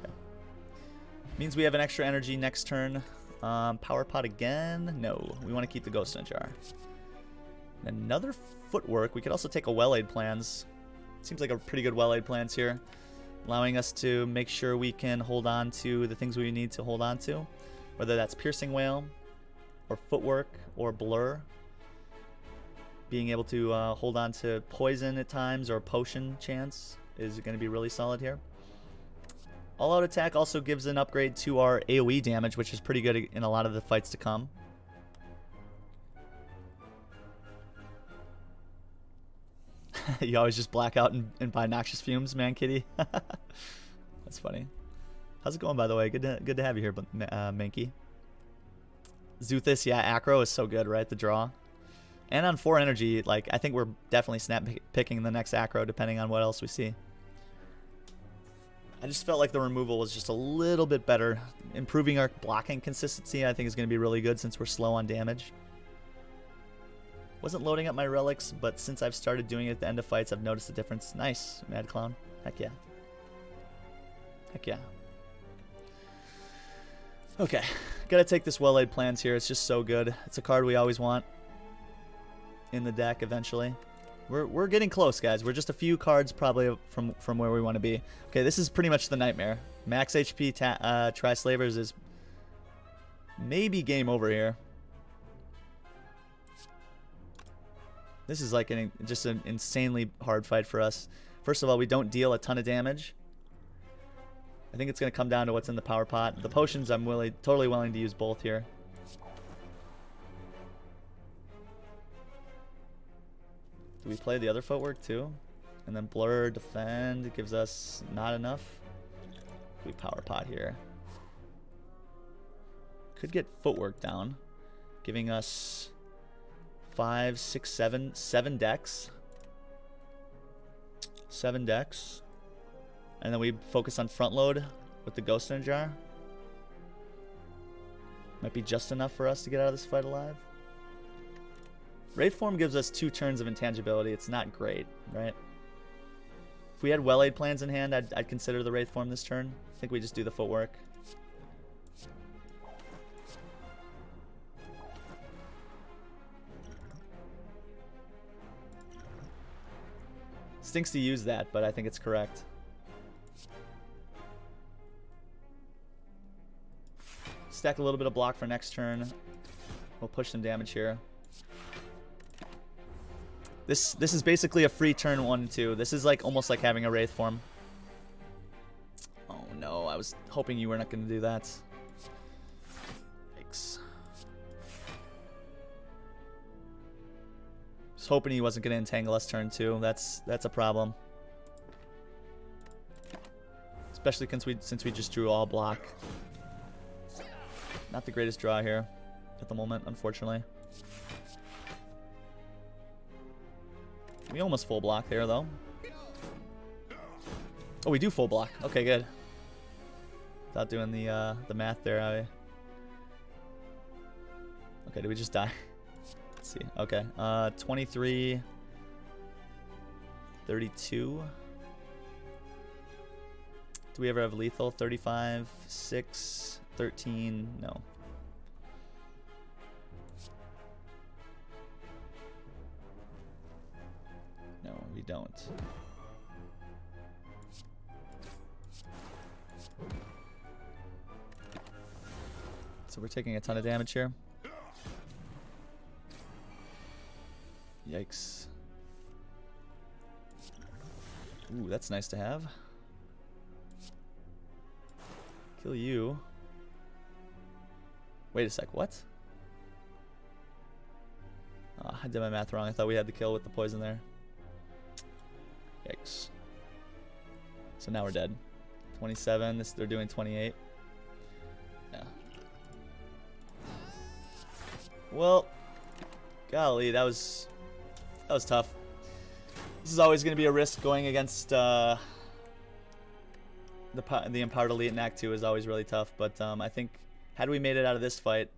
Speaker 1: Okay. Means we have an extra energy next turn. Power Pot again? No. We want to keep the Ghost in a Jar. Another Footwork. We could also take a Well-Aid Plans. Seems like a pretty good Well-Aid Plans here. Allowing us to make sure we can hold on to the things we need to hold on to. Whether that's Piercing Wail, or Footwork, or Blur. Being able to hold on to Poison at times, or Potion chance is going to be really solid here. All-Out Attack also gives an upgrade to our AoE damage, which is pretty good in a lot of the fights to come. You always just black out and buy Noxious Fumes, man, kitty. That's funny. How's it going, by the way? Good to have you here, Mankey. Zuthis, yeah, Acro is so good, right? The draw. And on 4 energy, like, I think we're definitely snap picking the next Acro, depending on what else we see. I just felt like the removal was just a little bit better. Improving our blocking consistency, I think, is going to be really good since we're slow on damage. Wasn't loading up my relics, but since I've started doing it at the end of fights, I've noticed a difference. Nice, Mad Clown. Heck yeah. Heck yeah. Okay, gotta take this Well-Laid Plans here. It's just so good. It's a card we always want in the deck eventually. We're getting close, guys. We're just a few cards probably from where we want to be. Okay, this is pretty much the nightmare. Max HP Tri-Slavers is maybe game over here. This is like just an insanely hard fight for us. First of all, we don't deal a ton of damage. I think it's going to come down to what's in the power pot. The potions, I'm totally willing to use both here. Do we play the other footwork too? And then blur, defend, gives us not enough. We power pot here. Could get footwork down, giving us 5, 6, 7 decks. 7 decks. And then we focus on front load with the Ghost in a Jar. Might be just enough for us to get out of this fight alive. Wraith Form gives us 2 turns of intangibility. It's not great, right? If we had Well-Laid Plans in hand, I'd consider the Wraith Form this turn. I think we just do the footwork. Stinks to use that, but I think it's correct. Stack a little bit of block for next turn. We'll push some damage here. This is basically a free turn 1 and 2. This is like almost like having a Wraith Form. Oh no, I was hoping you were not going to do that. Yikes. Just hoping he wasn't going to entangle us turn 2. That's a problem. Especially since we just drew all block. Not the greatest draw here at the moment, unfortunately. We almost full block there, though. Oh, we do full block. Okay, good. Without doing the math there. Okay, did we just die? Let's see. Okay, 23, 32. Do we ever have lethal? 35, 6, 13. No. No, we don't. So we're taking a ton of damage here. Yikes. Ooh, that's nice to have. Kill you. Wait a sec, what? Oh, I did my math wrong. I thought we had the kill with the poison there. Yikes. So now we're dead. 27. They're doing 28. Yeah. Well, golly, that was tough. This is always going to be a risk going against the Empowered Elite in Act 2 is always really tough. But I think had we made it out of this fight,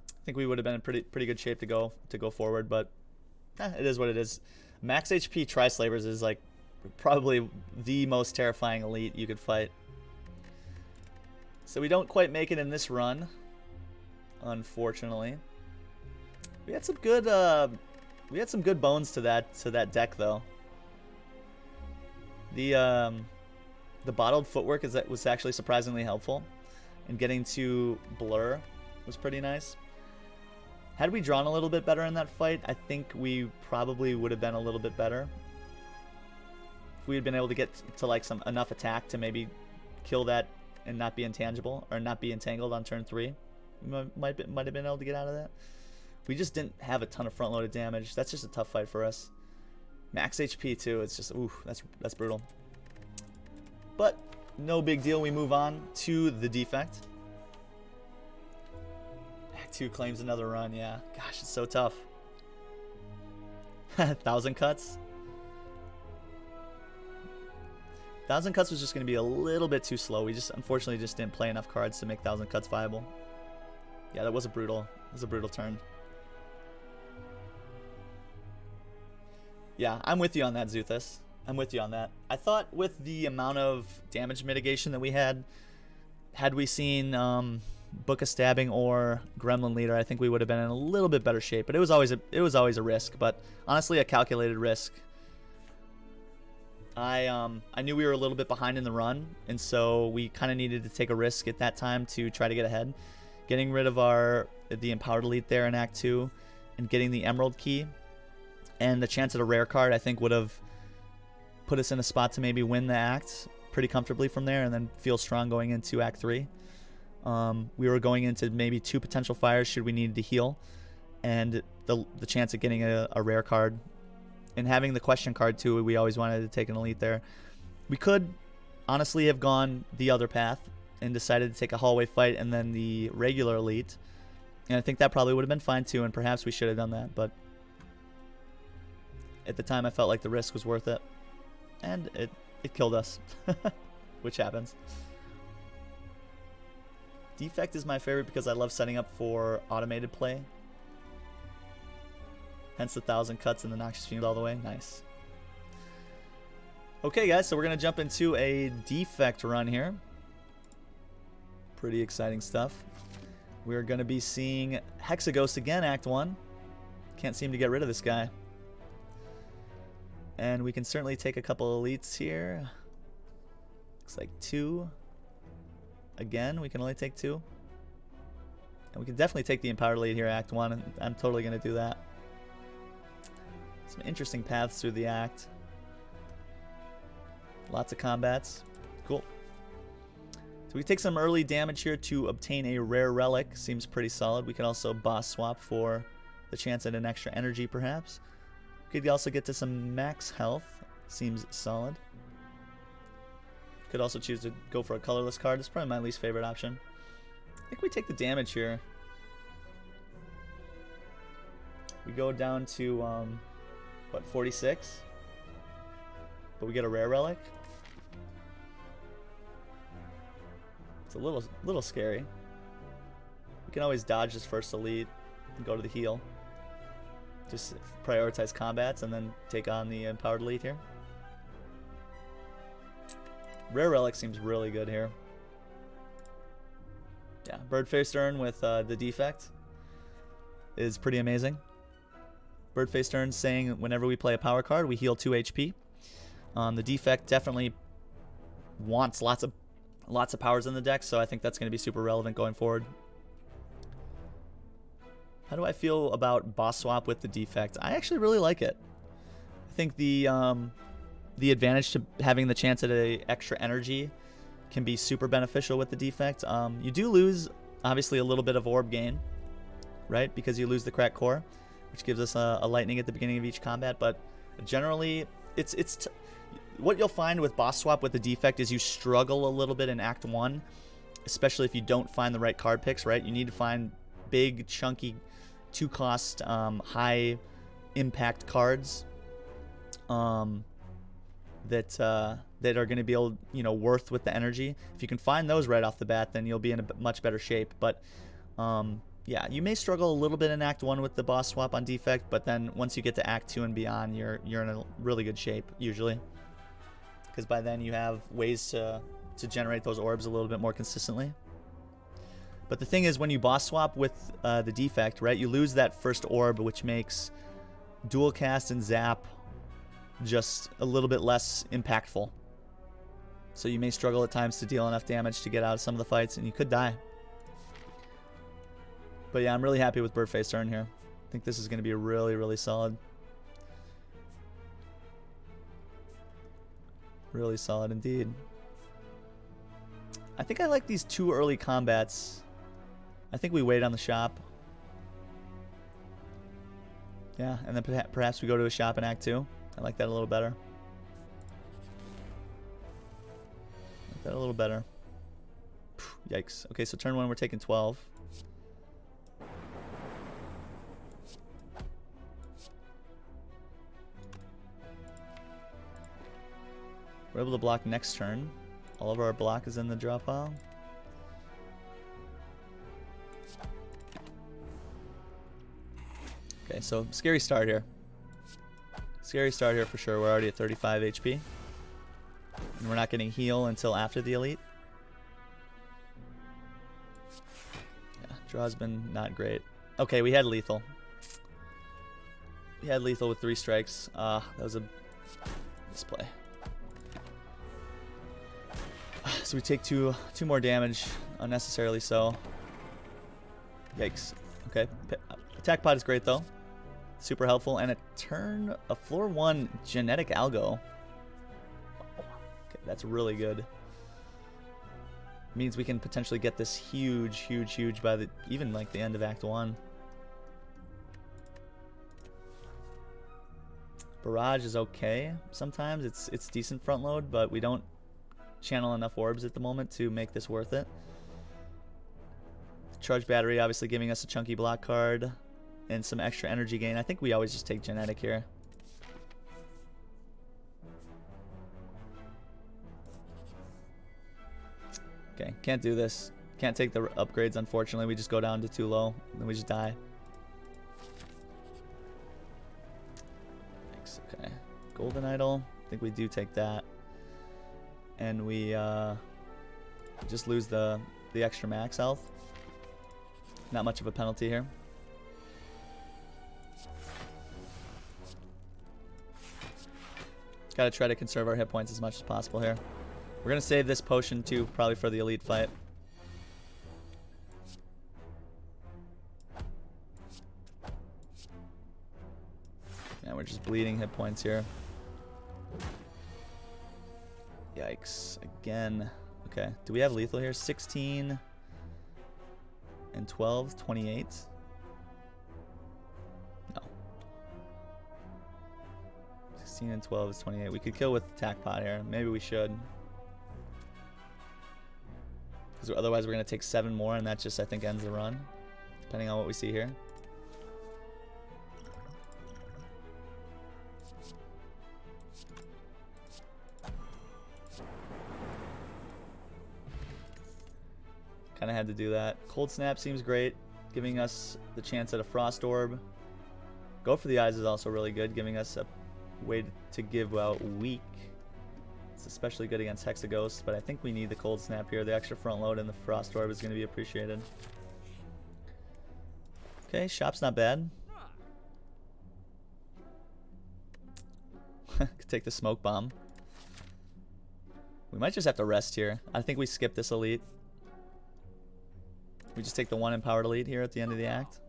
Speaker 1: I think we would have been in pretty good shape to go forward. But it is what it is. Max HP Tri-Slavers is like probably the most terrifying elite you could fight. So we don't quite make it in this run, unfortunately. We had some good bones to that deck though. The bottled footwork was actually surprisingly helpful, and getting to blur was pretty nice. Had we drawn a little bit better in that fight, I think we probably would have been a little bit better. If we had been able to get to like enough attack to maybe kill that and not be intangible or not be entangled on turn 3, we might have been able to get out of that. We just didn't have a ton of front loaded damage. That's just a tough fight for us. Max HP too. It's just ooh, that's brutal. But no big deal. We move on to the defect. Act 2 claims another run. Yeah, gosh, it's so tough. 1,000 cuts. 1,000 cuts was just going to be a little bit too slow. We just unfortunately just didn't play enough cards to make 1,000 cuts viable. Yeah, that was a brutal turn. Yeah, I'm with you on that, Zuthus. I'm with you on that. I thought with the amount of damage mitigation that we had we seen Book of Stabbing or Gremlin Leader, I think we would have been in a little bit better shape. But it was always a risk. But honestly, a calculated risk. I knew we were a little bit behind in the run, and so we kind of needed to take a risk at that time to try to get ahead. Getting rid of the Empowered Elite there in Act 2 and getting the Emerald Key and the chance at a rare card, I think would have put us in a spot to maybe win the act pretty comfortably from there and then feel strong going into Act 3. We were going into maybe 2 potential fires should we need to heal, and the chance of getting a rare card. And having the question card too, we always wanted to take an elite there. We could honestly have gone the other path and decided to take a hallway fight and then the regular elite. And I think that probably would have been fine too, and perhaps we should have done that. But at the time, I felt like the risk was worth it. And it killed us, which happens. Defect is my favorite because I love setting up for automated play. Hence the 1,000 cuts and the Noxious Fiend all the way. Nice. Okay, guys, so we're going to jump into a defect run here. Pretty exciting stuff. We're going to be seeing Hexaghost again, Act 1. Can't seem to get rid of this guy. And we can certainly take a couple elites here. Looks like 2. Again, we can only take 2. And we can definitely take the Empowered Elite here, Act 1. And I'm totally going to do that. Some interesting paths through the act. Lots of combats. Cool. So we take some early damage here to obtain a rare relic. Seems pretty solid. We can also boss swap for the chance at an extra energy, perhaps. Could also get to some max health. Seems solid. Could also choose to go for a colorless card. It's probably my least favorite option. I think we take the damage here. We go down to, what, 46? But we get a rare relic. It's a little scary. We can always dodge this first elite and go to the heal. Just prioritize combats and then take on the Empowered Elite here. Rare relic seems really good here. Yeah, Bird-Faced Urn with the defect is pretty amazing. Bird-Faced Urn saying whenever we play a power card, we heal 2 HP. The defect definitely wants lots of powers in the deck, so I think that's going to be super relevant going forward. How do I feel about boss swap with the defect? I actually really like it. I think the advantage to having the chance at a extra energy can be super beneficial with the defect. You do lose, obviously, a little bit of orb gain, right? Because you lose the cracked core, which gives us a lightning at the beginning of each combat. But generally, what you'll find with boss swap with the defect is you struggle a little bit in Act 1, especially if you don't find the right card picks, right? You need to find big, chunky, 2-cost, high impact cards that are going to be able, worth with the energy. If you can find those right off the bat, then you'll be in a much better shape. But yeah, you may struggle a little bit in Act 1 with the boss swap on defect, but then once you get to Act 2 and beyond, you're in a really good shape usually, because by then you have ways to generate those orbs a little bit more consistently. But the thing is, when you boss swap with the defect, right, you lose that first orb, which makes dual cast and zap just a little bit less impactful. So you may struggle at times to deal enough damage to get out of some of the fights, and you could die. But yeah, I'm really happy with Bird-Faced Urn here. I think this is going to be really, really solid. Really solid indeed. I think I like these 2 early combats. I think we wait on the shop. Yeah, and then perhaps we go to a shop in Act 2. I like that a little better. I like that a little better. Yikes. Okay, so turn 1, we're taking 12. We're able to block next turn. All of our block is in the draw pile. Okay, so scary start here. Scary start here for sure. We're already at 35 HP. And we're not getting heal until after the elite. Yeah, draw's been not great. Okay, we had lethal. We had lethal with 3 strikes. That was a misplay. So we take two more damage, unnecessarily so. Yikes. Okay, attack pod is great though. Super helpful, and a floor 1 genetic algo. Okay, that's really good. Means we can potentially get this huge by the even like the end of Act 1. Barrage is okay. Sometimes it's decent front load, but we don't channel enough orbs at the moment to make this worth it. Charge battery obviously giving us a chunky block card and some extra energy gain. I think we always just take genetic here. Okay, can't do this. Can't take the upgrades, unfortunately. We just go down to too low, and then we just die. Thanks, okay. Golden Idol. I think we do take that. And we just lose the extra max health. Not much of a penalty here. Gotta try to conserve our hit points as much as possible here. We're gonna save this potion too, probably for the elite fight. Yeah, we're just bleeding hit points here. Yikes. Again. Okay. Do we have lethal here? 16 and 12, 28. No. 16 and 12 is 28. We could kill with attack pot here. Maybe we should. Because otherwise we're going to take 7 more, and that just, I think, ends the run. Depending on what we see here. Kind of had to do that. Cold Snap seems great, giving us the chance at a Frost Orb. Go for the Eyes is also really good, giving us a way to give out weak. It's especially good against Hexaghost, but I think we need the Cold Snap here. The extra front load and the Frost Orb is going to be appreciated. Okay, shop's not bad. Could take the Smoke Bomb. We might just have to rest here. I think we skip this elite. We just take the 1 empowered elite here at the end of the act.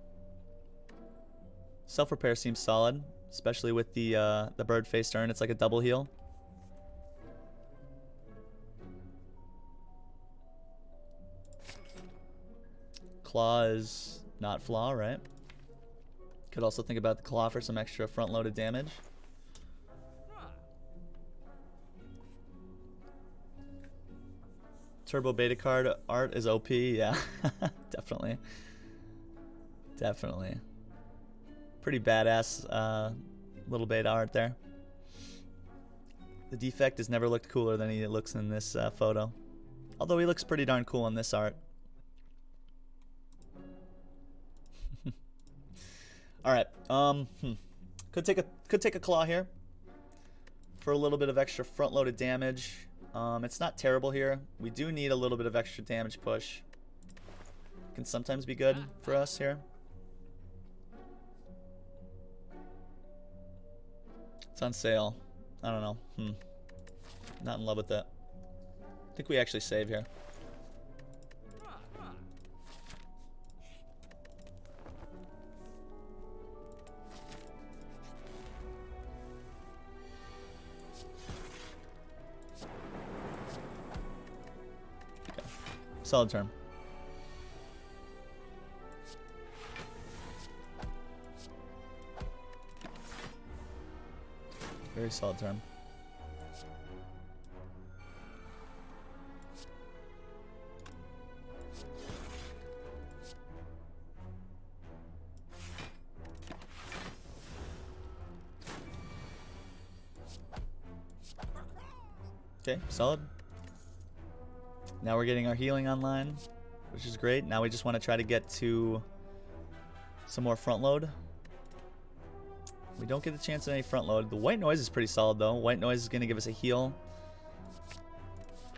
Speaker 1: Self-repair seems solid, especially with the bird face turn. It's like a double heal. Claw is not flaw, right? Could also think about the claw for some extra front-loaded damage. Turbo beta card art is OP, yeah. Definitely. Definitely. Pretty badass little beta art there. The defect has never looked cooler than he looks in this photo. Although he looks pretty darn cool in this art. Alright, could take a claw here for a little bit of extra front-loaded damage. It's not terrible here. We do need a little bit of extra damage push. Can sometimes be good for us here. It's on sale. I don't know. Not in love with that. I think we actually save here. Solid turn. Very solid turn. Okay, solid. Now we're getting our healing online, which is great. Now we just want to try to get to some more front load. We don't get a chance at any front load. The white noise is pretty solid though. White noise is going to give us a heal.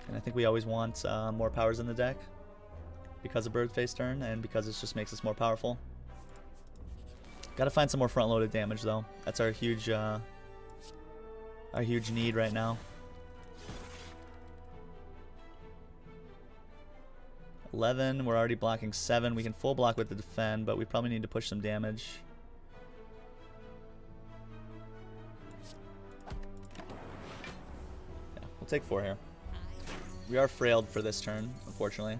Speaker 1: And I think we always want more powers in the deck because of bird face turn and because it just makes us more powerful. Gotta find some more front loaded damage though. That's our huge need right now. 11, we're already blocking 7. We can full block with the defend, but we probably need to push some damage. Yeah, we'll take 4 here. We are frailed for this turn, unfortunately.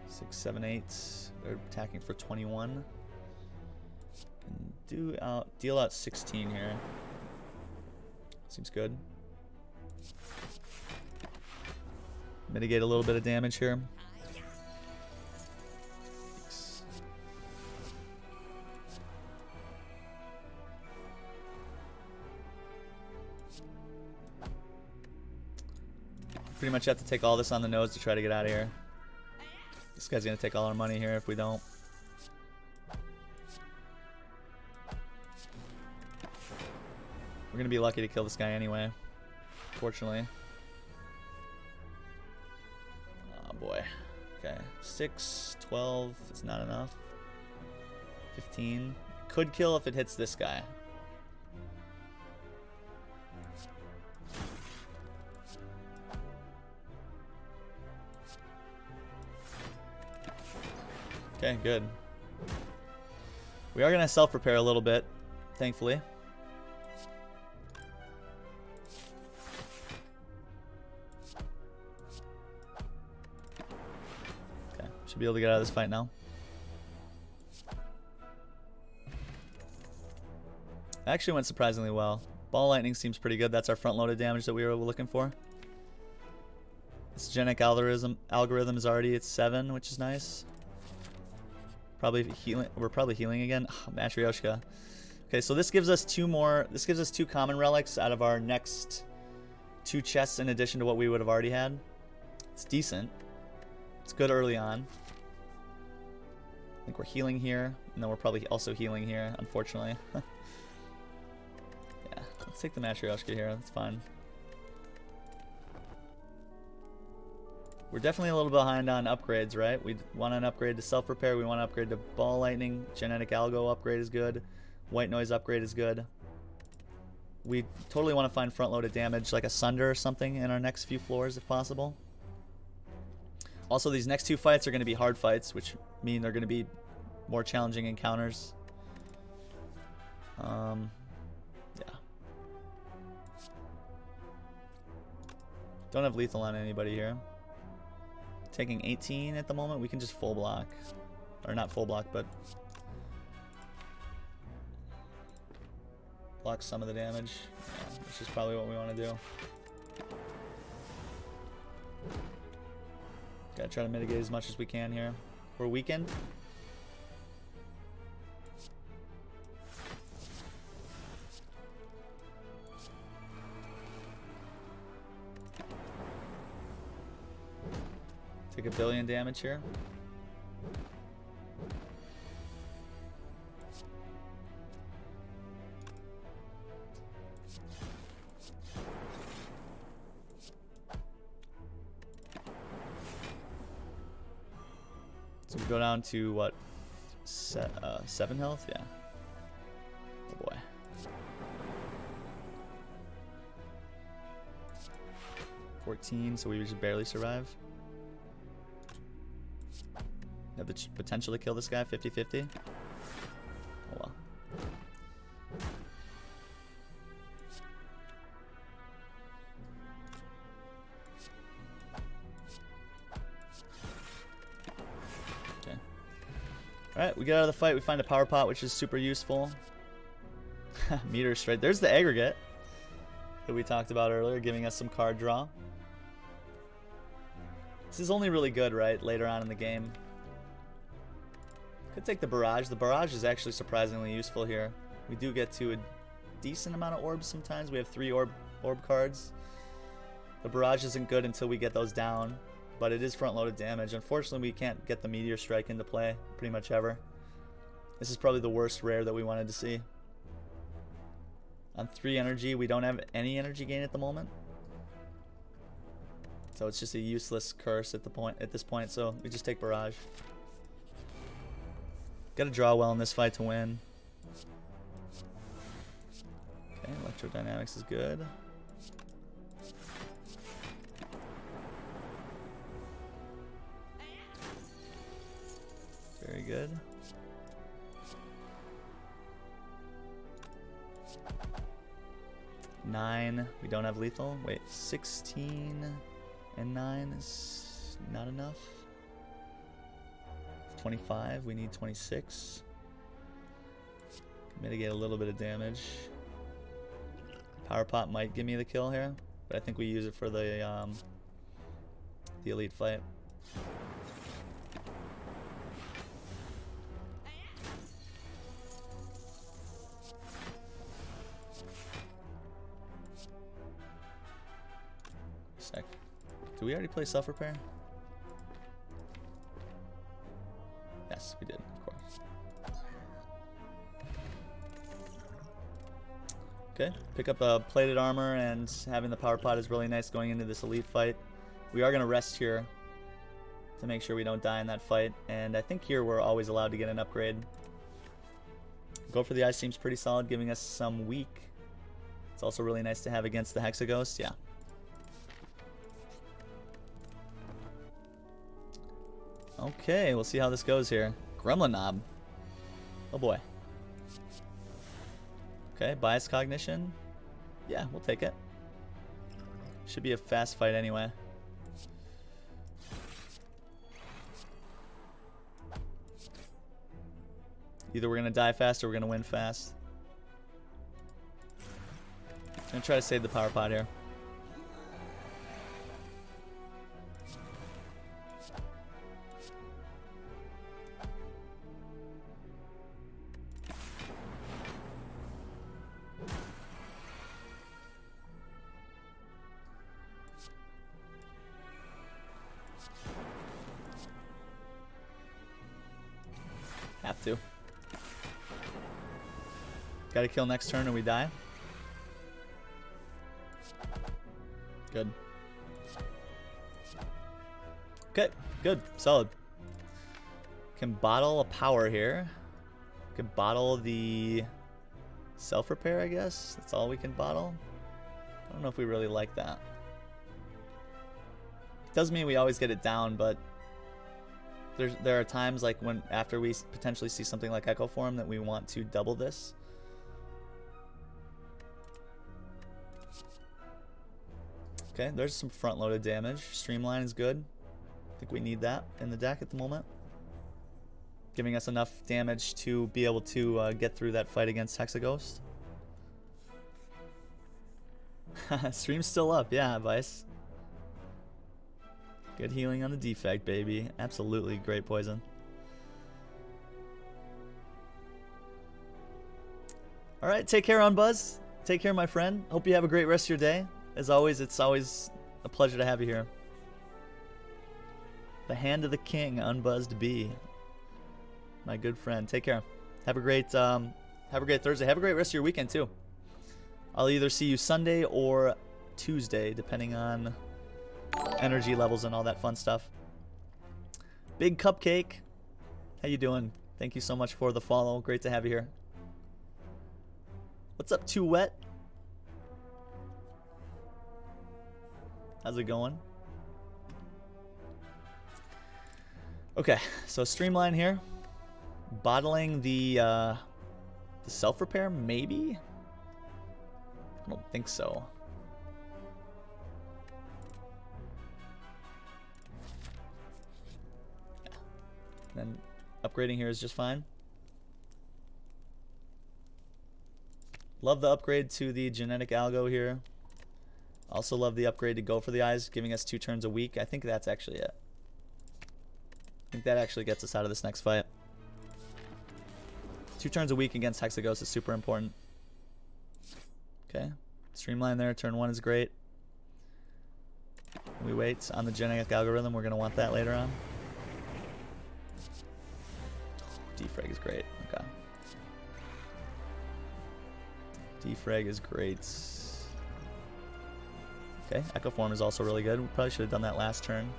Speaker 1: 6, 7, 8. They're attacking for 21. Can deal out 16 here. Seems good. Mitigate a little bit of damage here. Thanks. Pretty much have to take all this on the nose to try to get out of here. This guy's gonna take all our money here if we don't. We're gonna be lucky to kill this guy anyway, fortunately. Oh boy. Okay, 6, 12, it's not enough. 15. Could kill if it hits this guy. Okay, good. We are going to self-prepare a little bit, thankfully. Okay, should be able to get out of this fight now. Actually went surprisingly well. Ball lightning seems pretty good. That's our front-loaded damage that we were looking for. This genetic algorithm is already at 7, which is nice. Probably healing. We're probably healing again. Oh, Matryoshka. Okay, so this gives us 2 more. This gives us 2 common relics out of our next 2 chests in addition to what we would have already had. It's decent. It's good early on. I think we're healing here, and then we're probably also healing here, unfortunately. Yeah, let's take the Matryoshka here. That's fine. We're definitely a little behind on upgrades, right? We want an upgrade to self-repair. We want to upgrade to ball lightning. Genetic algo upgrade is good. White noise upgrade is good. We totally want to find front-loaded damage, like a Sunder or something, in our next few floors, if possible. Also, these next 2 fights are going to be hard fights, which mean they're going to be more challenging encounters. Yeah. Don't have lethal on anybody here. Taking 18 at the moment. We can just full block. Or not full block, but block some of the damage. Yeah, which is probably what we want to do. Gotta try to mitigate as much as we can here. We're weakened. Take 1 billion damage here. So we go down to what? 7 health? Yeah. Oh boy. $14, so we just barely survive. Have the potential to kill this guy 50-50. Oh well. Okay. Alright, we get out of the fight. We find a power pot, which is super useful. Meter straight. There's the aggregate that we talked about earlier, giving us some card draw. This is only really good, right, later on in the game. Could take the barrage. The barrage is actually surprisingly useful here. We do get to a decent amount of orbs sometimes. We have 3 orb orb cards. The barrage isn't good until we get those down, but it is front-loaded damage. Unfortunately, we can't get the Meteor Strike into play pretty much ever. This is probably the worst rare that we wanted to see. On 3 energy, we don't have any energy gain at the moment. So it's just a useless curse at this point, so we just take barrage. Gotta draw well in this fight to win. Okay, electrodynamics is good. Very good. Nine. We don't have lethal. Wait, 16 and 9 is not enough. 25. We need 26. Can mitigate a little bit of damage. Power pot might give me the kill here, but I think we use it for the elite fight. Sec. Do we already play self repair? Yes, we did, of course. Okay, pick up the plated armor, and having the power pot is really nice going into this elite fight. We are going to rest here to make sure we don't die in that fight, and I think here we're always allowed to get an upgrade. Go for the Eye seems pretty solid, giving us some weak. It's also really nice to have against the Hexaghost, yeah. Okay, we'll see how this goes here. Gremlin Knob. Oh boy. Okay, bias cognition. Yeah, we'll take it. Should be a fast fight anyway. Either we're gonna die fast or we're gonna win fast. I'm gonna try to save the power pot here. Have to. Gotta kill next turn or we die. Good. Okay, good. Solid. Can bottle a power here. Can bottle the self-repair, I guess. That's all we can bottle. I don't know if we really like that. It does mean we always get it down, but there are times like when after we potentially see something like Echo Form that we want to double this. Okay, there's some front-loaded damage. Streamline is good. I think we need that in the deck at the moment. Giving us enough damage to be able to get through that fight against Hexaghost. Stream's still up, yeah, Vice. Good healing on the defect, baby. Absolutely great poison. Alright, take care, Unbuzz. Take care, my friend. Hope you have a great rest of your day. As always, it's always a pleasure to have you here. The hand of the king, Unbuzzed B. My good friend. Take care. Have a great Thursday. Have a great rest of your weekend too. I'll either see you Sunday or Tuesday, depending on energy levels and all that fun stuff. Big Cupcake, how you doing? Thank you so much for the follow. Great to have you here. What's up, Too Wet? How's it going? Okay, so streamline here. Bottling the self-repair, maybe? I don't think so. Yeah. Then upgrading here is just fine. Love the upgrade to the genetic algo here. Also love the upgrade to go for the eyes, giving us 2 turns a week. I think that's actually it. I think that actually gets us out of this next fight. 2 turns a week against Hexaghost is super important. Okay. Streamline there. Turn 1 is great. We wait on the genetic algorithm. We're going to want that later on. Defrag is great. Okay. Defrag is great. Okay, Echo Form is also really good. We probably should have done that last turn.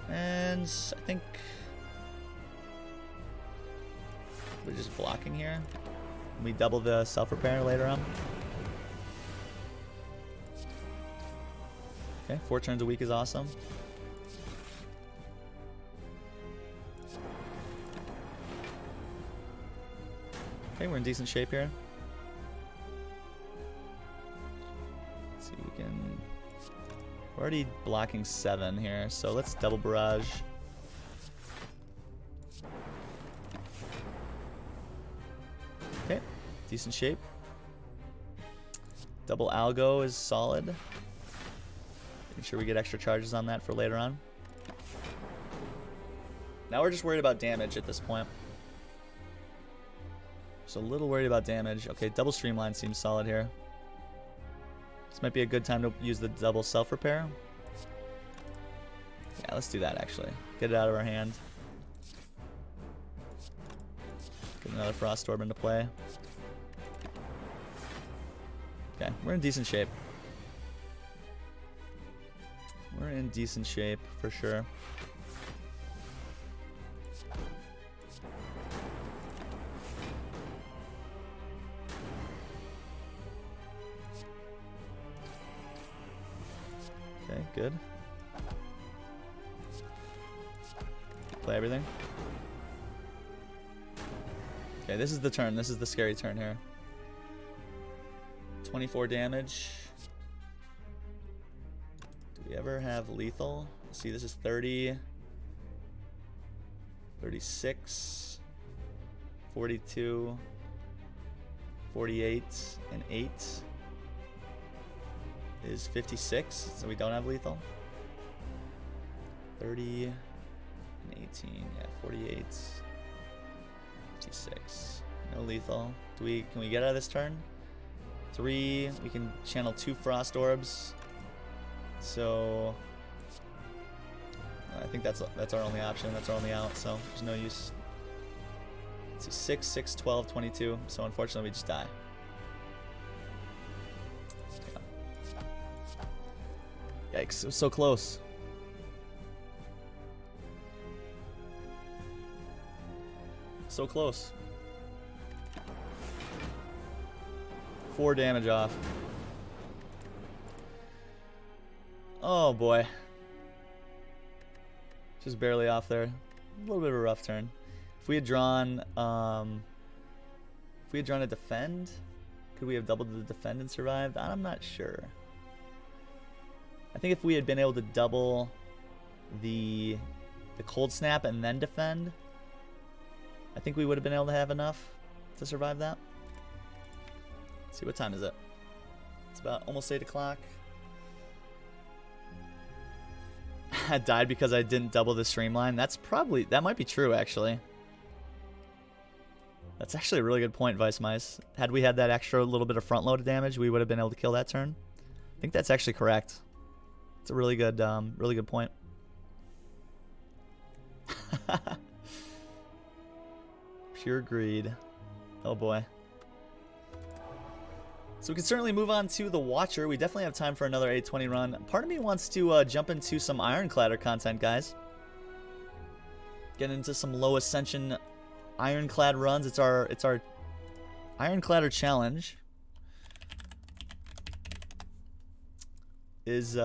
Speaker 1: And I think we're just blocking here. We double the self-repair later on. Okay, 4 turns a week is awesome. Okay, we're in decent shape here. Let's see, we can... We're already blocking 7 here, so let's double barrage. Okay, decent shape. Double algo is solid. Make sure we get extra charges on that for later on. Now we're just worried about damage at this point. Just a little worried about damage. Okay, double streamline seems solid here. This might be a good time to use the double self-repair. Yeah, let's do that actually. Get it out of our hand. Get another Frost Orb into play. Okay, we're in decent shape. We're in decent shape for sure. Okay, good. Play everything. Okay, this is the turn. This is the scary turn here. 24 damage. Do we ever have lethal? Let's see, this is 30, 36, 42, 48, and 8 is 56, so we don't have lethal. 30 and 18, yeah, 48, 56. No lethal. Can we get out of this turn? 3, we can channel 2 Frost Orbs. So I think that's our only option. That's our only out, so there's no use. Let's see, 6, 6, 12, 22. So unfortunately we just die. Yeah. Yikes, it was so close. So close. 4 damage off. Oh boy. Just barely off there. A little bit of a rough turn. If we had drawn a defend, could we have doubled the defend and survived? I'm not sure. I think if we had been able to double the cold snap and then defend, I think we would have been able to have enough to survive that. Let's see, what time is it? It's about almost 8 o'clock. I died because I didn't double the streamline. That might be true, actually. That's actually a really good point, Vice Mice. Had we had that extra little bit of front loaded damage, we would have been able to kill that turn. I think that's actually correct. It's a really good point. Pure greed. Oh boy. So we can certainly move on to the Watcher. We definitely have time for another A20 run. Part of me wants to jump into some Ironcladder content, guys. Get into some low ascension Ironclad runs. It's our Ironcladder challenge. Is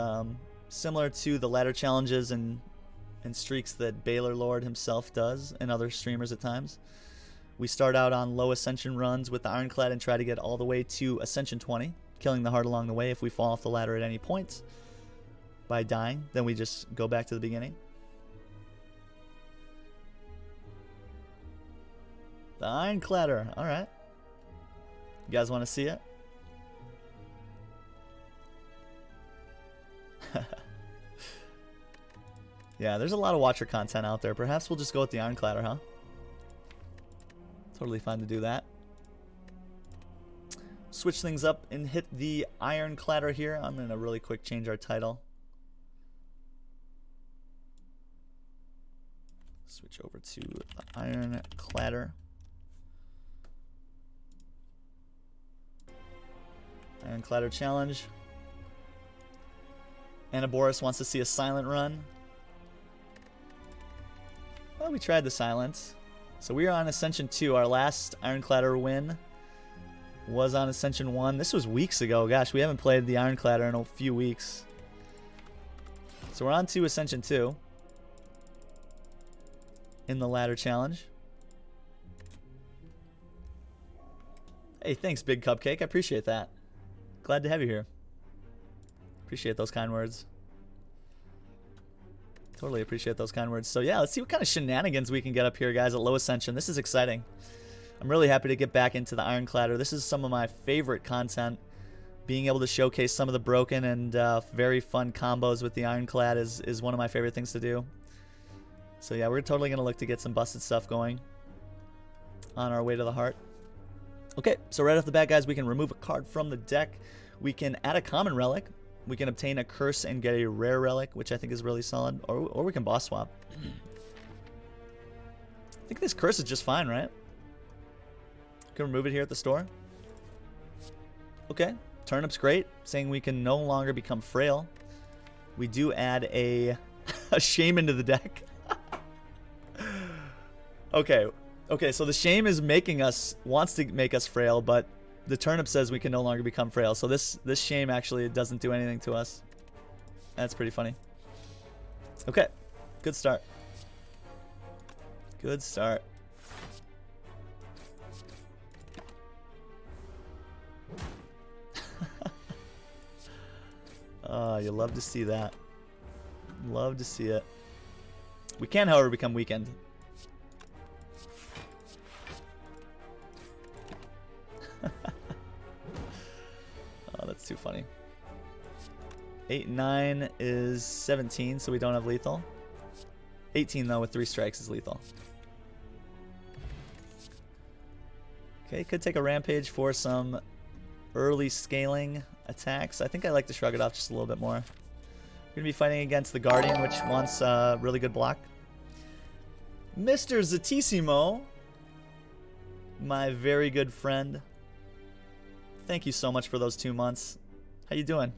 Speaker 1: similar to the ladder challenges and streaks that Baylor Lord himself does and other streamers at times. We start out on low ascension runs with the Ironclad and try to get all the way to Ascension 20, killing the heart along the way. If we fall off the ladder at any point by dying, then we just go back to the beginning. The Ironcladder, alright. You guys want to see it? Yeah, there's a lot of Watcher content out there. Perhaps we'll just go with the Ironcladder, huh? Totally fine to do that. switch things up and hit the Ironcladder here. I'm going to really quick change our title. Switch over to the Ironcladder. Ironcladder challenge. Anaboris wants to see a silent run. Well, we tried the silence. So we are on Ascension 2. Our last Ironcladder win was on Ascension 1. This was weeks ago. Gosh, we haven't played the Ironcladder in a few weeks. So we're on to Ascension 2 in the ladder challenge. Hey, thanks, Big Cupcake. I appreciate that. Glad to have you here. Appreciate those kind words. Totally appreciate those kind words. So yeah, let's see what kind of shenanigans we can get up here, guys, at low Ascension. This is exciting. I'm really happy to get back into the Ironcladder. This is some of my favorite content. Being able to showcase some of the broken and very fun combos with the Ironclad is one of my favorite things to do. So yeah, we're totally going to look to get some busted stuff going on our way to the heart. Okay, so right off the bat, guys, we can remove a card from the deck. We can add a common relic. We can obtain a curse and get a rare relic, which I think is really solid. Or we can boss swap. I think this curse is just fine, right? We can remove it here at the store. Okay, turnip's great, saying we can no longer become frail. We do add a shame into the deck. Okay, so the shame is wants to make us frail, but the turnip says we can no longer become frail. So this shame actually doesn't do anything to us. That's pretty funny. Okay, good start. Good start. You love to see that. Love to see it. We can, however, become weakened. Oh, that's too funny. 8 and 9 is 17, so we don't have lethal. 18, though, with 3 strikes is lethal. Okay, could take a rampage for some early scaling attacks. I think I like to shrug it off just a little bit more. We're going to be fighting against the Guardian, which wants a really good block. Mr. Zatissimo, my very good friend. Thank you so much for those 2 months. How you doing?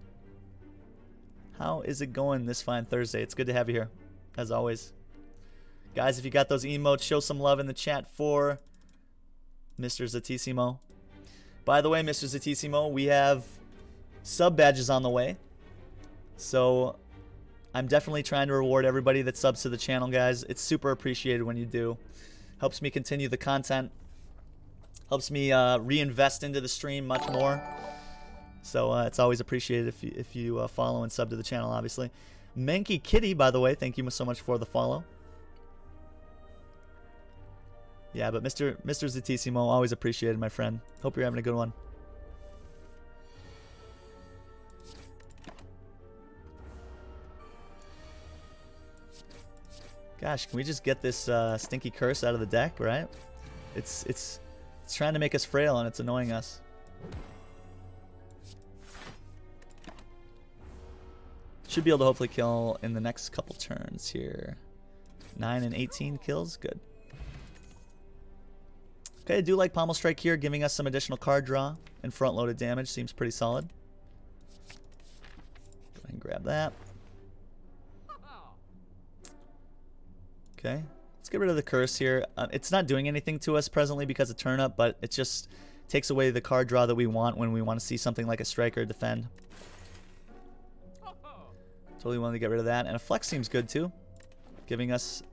Speaker 1: How is it going this fine Thursday? It's good to have you here, as always. Guys, if you got those emotes, show some love in the chat for Mr. Zatissimo. By the way, Mr. Zatissimo, we have sub badges on the way. So I'm definitely trying to reward everybody that subs to the channel, guys. It's super appreciated when you do. Helps me continue the content. Helps me reinvest into the stream much more. So it's always appreciated if you follow and sub to the channel, obviously. Menky Kitty, by the way, thank you so much for the follow. Yeah, but Mr. Zatissimo, always appreciated, my friend. Hope you're having a good one. Gosh, can we just get this stinky curse out of the deck, right? It's trying to make us frail and it's annoying us. Should be able to hopefully kill in the next couple turns here. 9 and 18 kills, good. Okay, I do like Pommel Strike here, giving us some additional card draw and front-loaded damage. Seems pretty solid. Go ahead and grab that. Okay, let's get rid of the curse here. It's not doing anything to us presently because of turn-up, but it just takes away the card draw that we want when we want to see something like a strike or defend. Totally wanted to get rid of that. And a flex seems good too, giving us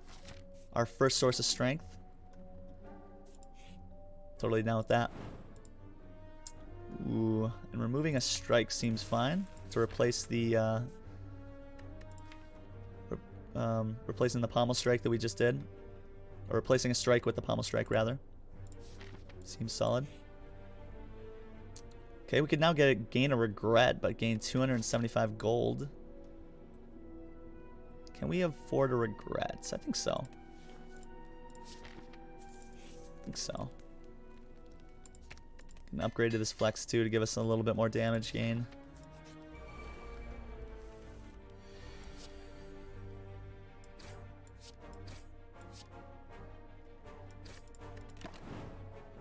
Speaker 1: our first source of strength. Totally down with that. Ooh, and removing a strike seems fine to replace the replacing the pommel strike that we just did, or replacing a strike with the pommel strike rather. Seems solid. Okay, we could now gain a regret, but gain 275 gold. Can we afford a regret? I think so. I think so. Can upgrade to this flex too to give us a little bit more damage gain.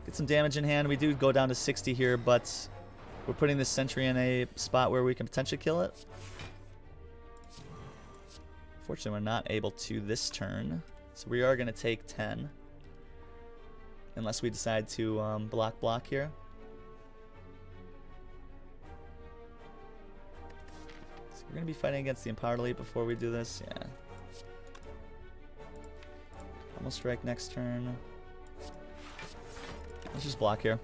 Speaker 1: Get some damage in hand. We do go down to 60 here, but we're putting this sentry in a spot where we can potentially kill it. Fortunately, we're not able to this turn, so we are going to take 10. Unless we decide to block here. So we're going to be fighting against the Empowered Elite before we do this. Yeah. Almost strike next turn. Let's just block here.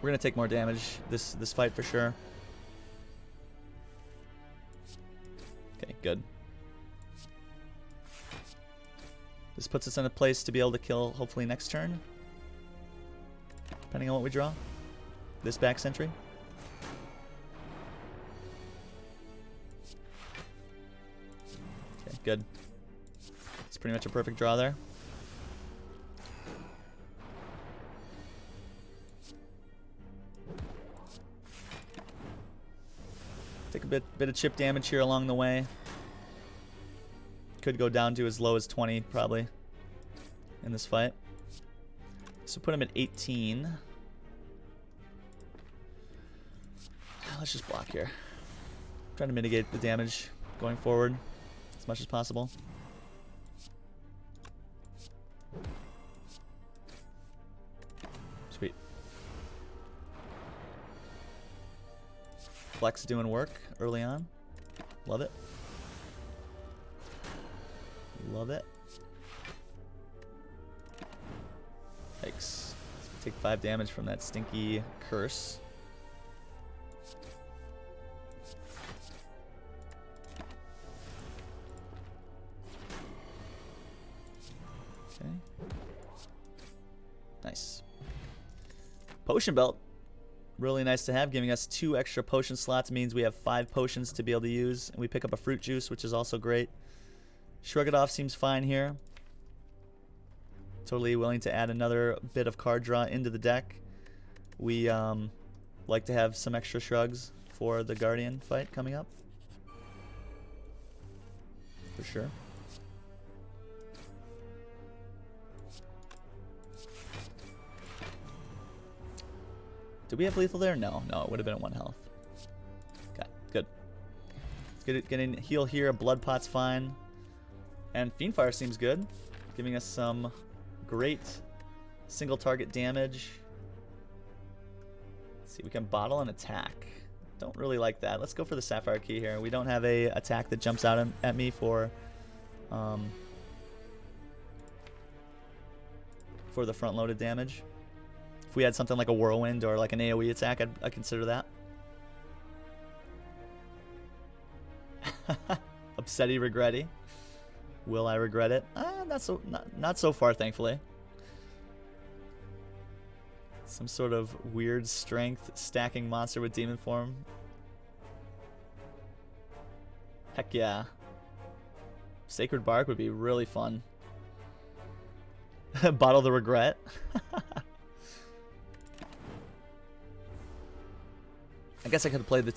Speaker 1: We're going to take more damage this fight for sure. Okay, good. This puts us in a place to be able to kill hopefully next turn. Depending on what we draw. This back sentry. Okay, good. It's pretty much a perfect draw there. Take a bit of chip damage here along the way. Could go down to as low as 20 probably in this fight. So put him at 18. Let's just block here. Trying to mitigate the damage going forward as much as possible. Sweet. Flex doing work early on. Love it. Love it. Yikes. Take 5 damage from that stinky curse. Okay. Nice. Potion belt. Really nice to have. Giving us 2 extra potion slots means we have 5 potions to be able to use. And we pick up a fruit juice, which is also great. Shrug It Off seems fine here. Totally willing to add another bit of card draw into the deck. We like to have some extra shrugs for the Guardian fight coming up. For sure. Did we have lethal there? No, it would have been at 1 health. Okay, good. Getting heal here. Blood Pot's fine. And Fiendfire seems good, giving us some great single target damage. Let's see, we can bottle and attack. Don't really like that. Let's go for the Sapphire Key here. We don't have a attack that jumps out at me for the front-loaded damage. If we had something like a Whirlwind or like an AoE attack, I'd consider that. Upsetty Regretty. Will I regret it? Not so far, thankfully. Some sort of weird strength stacking monster with demon form. Heck yeah. Sacred Bark would be really fun. Bottle the Regret. I guess I could have played the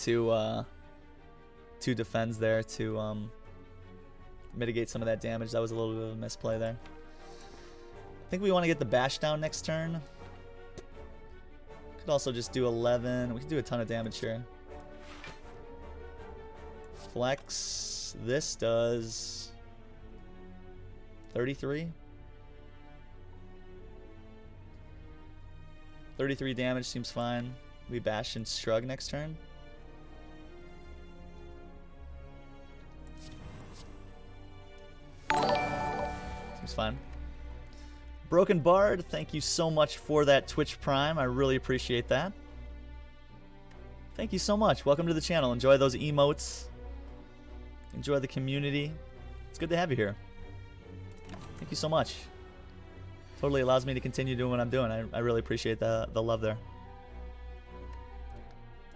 Speaker 1: two defends there to mitigate some of that damage. That was a little bit of a misplay there. I think we want to get the bash down next turn. Could also just do 11. We could do a ton of damage here. Flex. This does 33. 33 damage seems fine. We bash and shrug next turn. Seems fine. Broken Bard, thank you so much for that Twitch Prime. I really appreciate that. Thank you so much. Welcome to the channel. Enjoy those emotes. Enjoy the community. It's good to have you here. Thank you so much. Totally allows me to continue doing what I'm doing. I really appreciate the love there.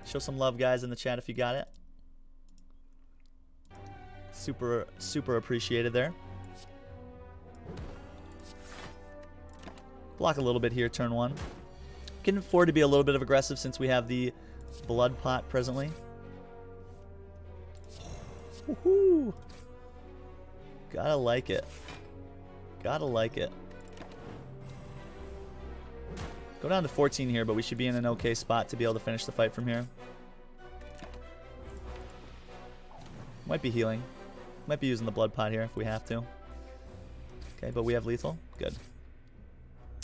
Speaker 1: Show some love, guys, in the chat if you got it. Super, super appreciated there. Block a little bit here, turn 1. can afford to be a little bit of aggressive since we have the blood pot presently. Woohoo! Gotta like it. Gotta like it. Go down to 14 here, but we should be in an okay spot to be able to finish the fight from here. Might be healing. Might be using the blood pot here if we have to. Okay, but we have lethal. Good.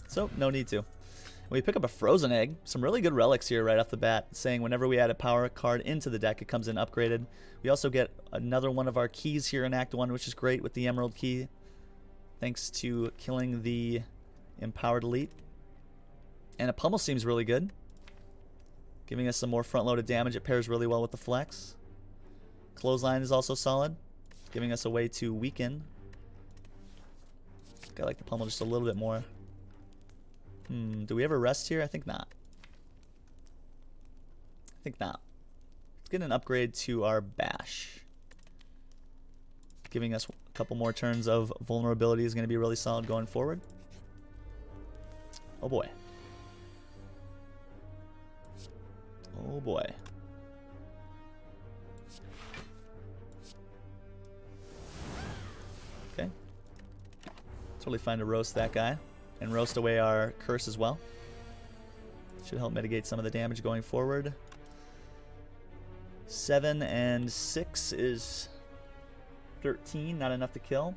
Speaker 1: So, no need to. We pick up a frozen egg. Some really good relics here right off the bat, saying whenever we add a power card into the deck, it comes in upgraded. We also get another one of our keys here in Act 1, which is great with the Emerald Key, thanks to killing the Empowered Elite. And a pummel seems really good, giving us some more front-loaded damage. It pairs really well with the flex. Clothesline is also solid, giving us a way to weaken. I like the pummel just a little bit more. Do we ever rest here? I think not. I think not. Let's get an upgrade to our bash. Giving us a couple more turns of vulnerability is going to be really solid going forward. Oh boy. Oh boy. Okay. Totally fine to roast that guy. And roast away our curse as well. Should help mitigate some of the damage going forward. 7 and 6 is 13. Not enough to kill.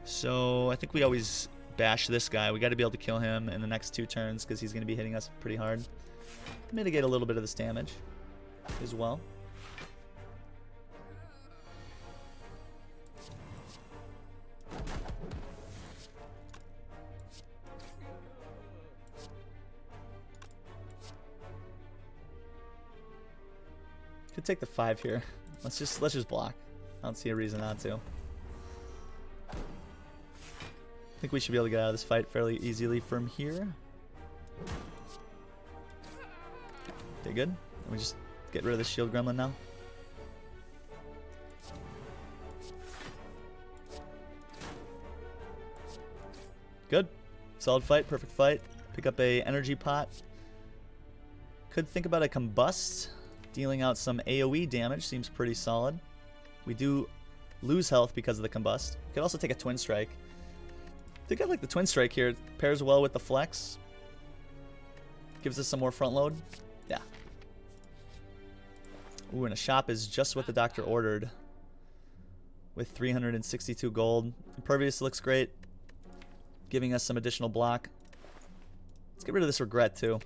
Speaker 1: So I think we always bash this guy. We got to be able to kill him in the next 2 turns because he's going to be hitting us pretty hard. Mitigate a little bit of this damage as well. Could take the 5 here. Let's just block. I don't see a reason not to. I think we should be able to get out of this fight fairly easily from here. Okay, good. And we just get rid of the shield gremlin now. Good. Solid fight. Perfect fight. Pick up a energy pot. Could think about a combust. Dealing out some AoE damage seems pretty solid. We do lose health because of the combust. We could also take a twin strike. I think I like the twin strike here. It pairs well with the flex. Gives us some more front load. Yeah. Ooh, and a shop is just what the doctor ordered. With 362 gold. Impervious looks great. Giving us some additional block. Let's get rid of this regret too.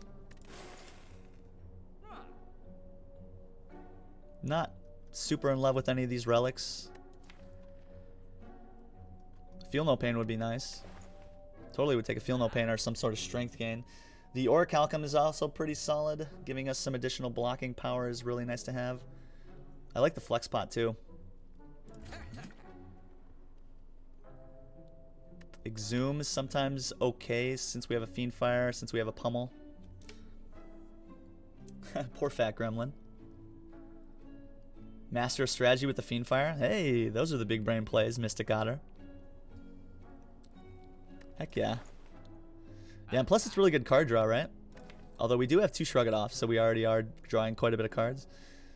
Speaker 1: Not super in love with any of these relics. Feel no pain would be nice. Totally would take a feel no pain or some sort of strength gain. The orichalcum is also pretty solid. Giving us some additional blocking power is really nice to have. I like the flex pot too. Exhume is sometimes okay since we have a Fiendfire, since we have a pummel. Poor fat gremlin. Master of Strategy with the Fiendfire. Hey, those are the big brain plays, Mystic Otter. Heck yeah. Yeah, and plus it's really good card draw, right? Although we do have 2 Shrug It Off, so we already are drawing quite a bit of cards.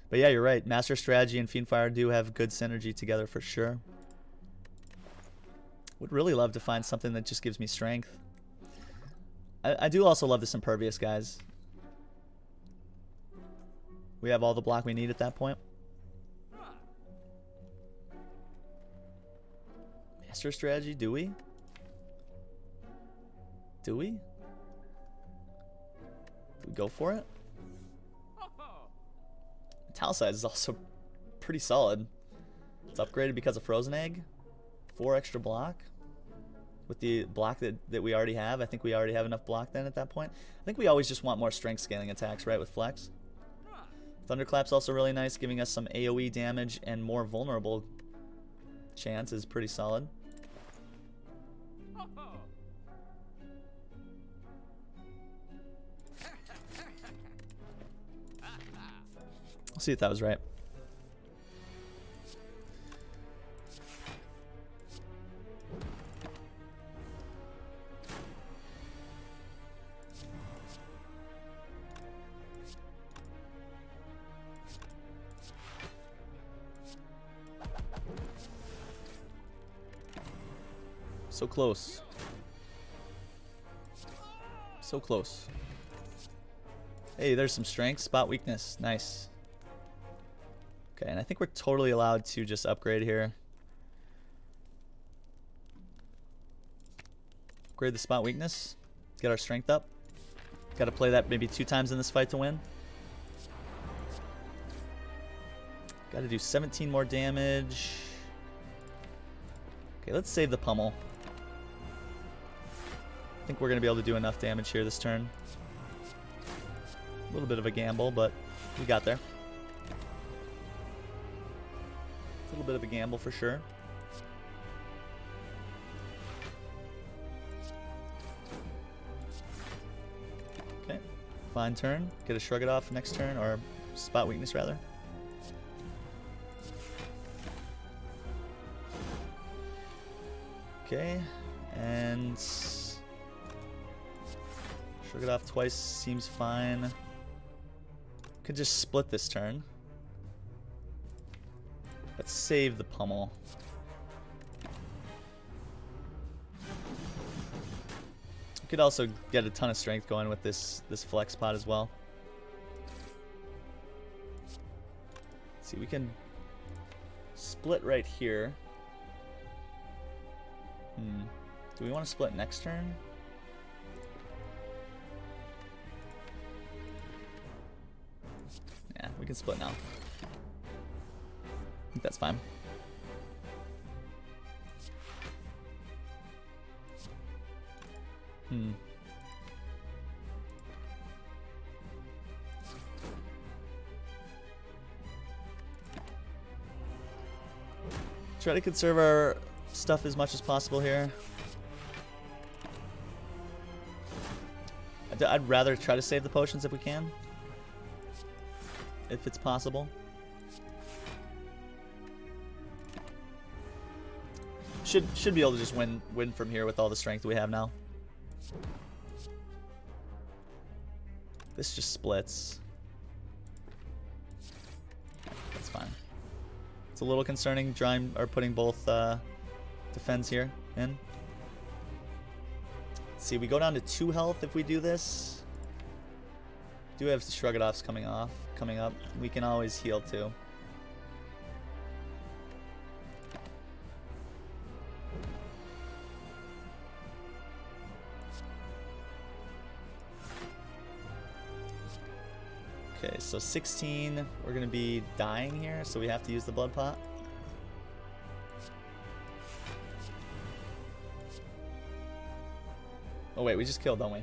Speaker 1: But yeah, you're right. Master of Strategy and Fiendfire do have good synergy together for sure. Would really love to find something that just gives me strength. I do also love this Impervious, guys. We have all the block we need at that point. Master Strategy, do we? Do we? Do we go for it? Italicized is also pretty solid. It's upgraded because of Frozen Egg. 4 extra block. With the block that we already have. I think we already have enough block then at that point. I think we always just want more strength scaling attacks, right, with Flex. Thunderclap's also really nice, giving us some AoE damage and more vulnerable chance is pretty solid. We'll see if that was right. So close. So close. Hey, there's some strength. Spot weakness. Nice. Okay, and I think we're totally allowed to just upgrade here. Upgrade the spot weakness. Get our strength up. Got to play that maybe 2 times in this fight to win. Got to do 17 more damage. Okay, let's save the pummel. I think we're going to be able to do enough damage here this turn. A little bit of a gamble, but we got there. A little bit of a gamble for sure. Okay, fine turn. Get a shrug it off next turn, or spot weakness rather. Okay, and shrug it off twice seems fine. Could just split this turn. Let's save the pummel. Could also get a ton of strength going with this flex pot as well. Let's see, we can split right here. Do we want to split next turn? Yeah, we can split now. I think that's fine. Try to conserve our stuff as much as possible here. I'd rather try to save the potions if we can. If it's possible. Should be able to just win from here with all the strength we have now. This just splits. That's fine. It's a little concerning drawing or putting both defense here in. Let's see, we go down to 2 health if we do this. Do have shrug it offs coming up. We can always heal too. Okay, so 16, we're going to be dying here, so we have to use the blood pot. Oh wait, we just killed, don't we?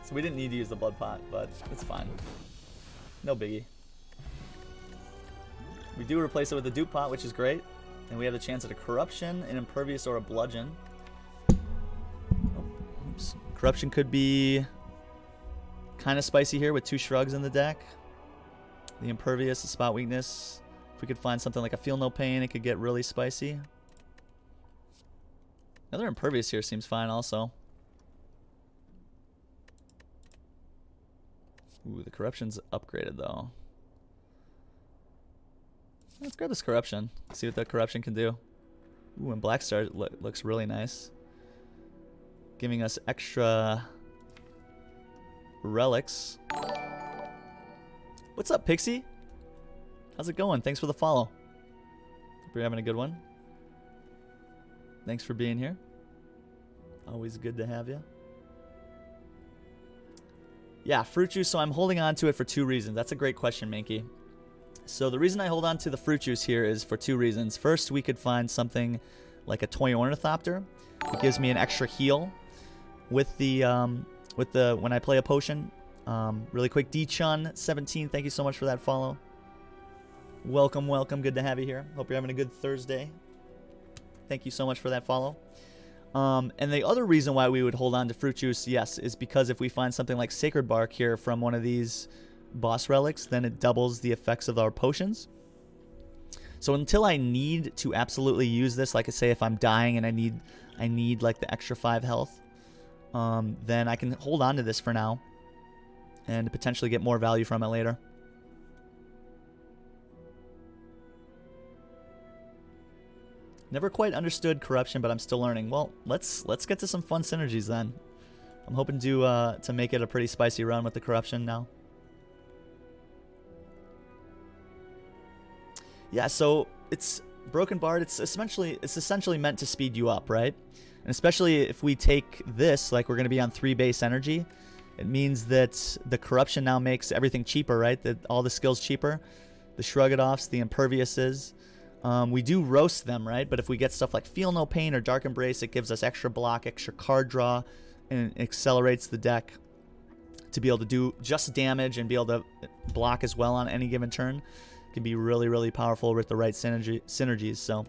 Speaker 1: So we didn't need to use the blood pot, but it's fine. No biggie. We do replace it with a dupe pot, which is great. And we have the chance at a corruption, an impervious, or a bludgeon. Oops. Corruption could be kind of spicy here with 2 shrugs in the deck. The impervious, the spot weakness. If we could find something like a feel no pain, it could get really spicy. Another impervious here seems fine also. Ooh, the corruption's upgraded though. Let's grab this corruption. See what that corruption can do. Ooh, and Black Star looks really nice. Giving us extra relics. What's up, Pixie? How's it going? Thanks for the follow. Hope you're having a good one. Thanks for being here. Always good to have you. Yeah, fruit juice. So I'm holding on to it for 2 reasons. That's a great question, Minky. So the reason I hold on to the fruit juice here is for 2 reasons. First, we could find something like a toy ornithopter. It gives me an extra heal with the when I play a potion. Really quick, D-Chun17, thank you so much for that follow. Welcome, welcome. Good to have you here. Hope you're having a good Thursday. Thank you so much for that follow. And the other reason why we would hold on to fruit juice, yes, is because if we find something like Sacred Bark here from one of these boss relics, then it doubles the effects of our potions. So until I need to absolutely use this, like I say, if I'm dying and I need like the extra 5 health, then I can hold on to this for now and potentially get more value from it later. Never quite understood corruption, but I'm still learning. Well, let's get to some fun synergies then. I'm hoping to make it a pretty spicy run with the corruption now. Yeah, so it's Broken Bard. It's essentially meant to speed you up, right? And especially if we take this, like we're going to be on 3 base energy, it means that the corruption now makes everything cheaper, right? That all the skills cheaper, the shrug-it-offs, the imperviouses. We do roast them, right? But if we get stuff like Feel No Pain or Dark Embrace, it gives us extra block, extra card draw, and it accelerates the deck to be able to do just damage and be able to block as well on any given turn. It can be really, really powerful with the right synergies. So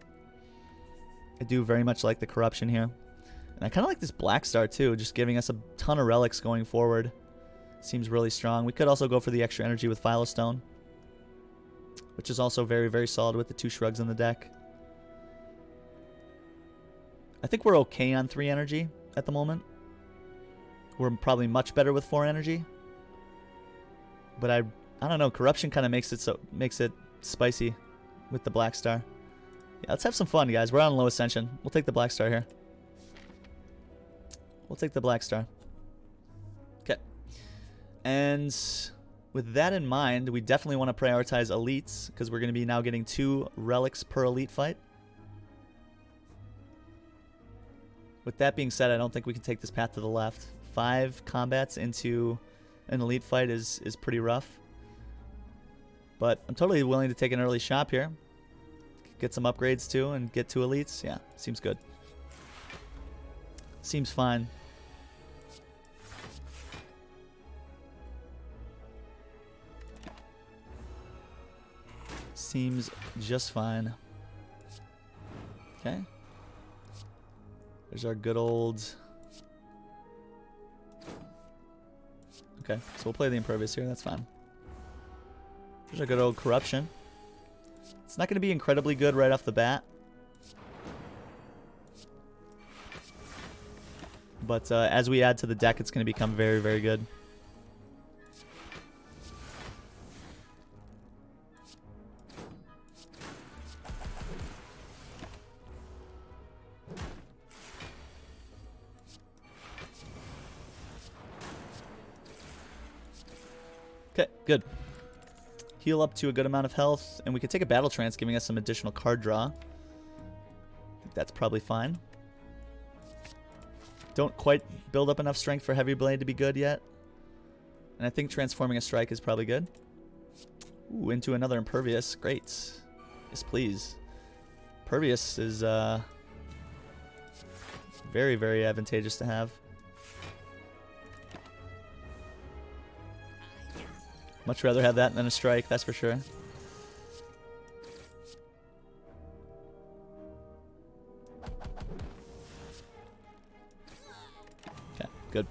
Speaker 1: I do very much like the corruption here. And I kind of like this Black Star too, just giving us a ton of relics going forward. Seems really strong. We could also go for the extra energy with Philostone, which is also very, very solid with the 2 shrugs in the deck. I think we're okay on 3 energy at the moment. We're probably much better with 4 energy. But I don't know, corruption kind of makes it spicy with the Black Star. Yeah, let's have some fun, guys. We're on low ascension. We'll take the Black Star here. We'll take the Black Star. Okay. And with that in mind, we definitely want to prioritize elites, because we're going to be now getting 2 relics per elite fight. With that being said, I don't think we can take this path to the left. 5 combats into an elite fight is pretty rough. But I'm totally willing to take an early shop here. Get some upgrades too and get 2 elites. Yeah, seems good. Seems fine. Seems just fine. Okay. There's our good old... Okay, so we'll play the Impervious here. That's fine. There's our good old Corruption. It's not going to be incredibly good right off the bat. But as we add to the deck, it's going to become very, very good. Okay, good. Heal up to a good amount of health, and we could take a Battle Trance, giving us some additional card draw. I think that's probably fine. Don't quite build up enough strength for Heavy Blade to be good yet. And I think transforming a Strike is probably good. Ooh, into another Impervious. Great. Yes, please. Impervious is very, very advantageous to have. Much rather have that than a Strike, that's for sure. Okay, good.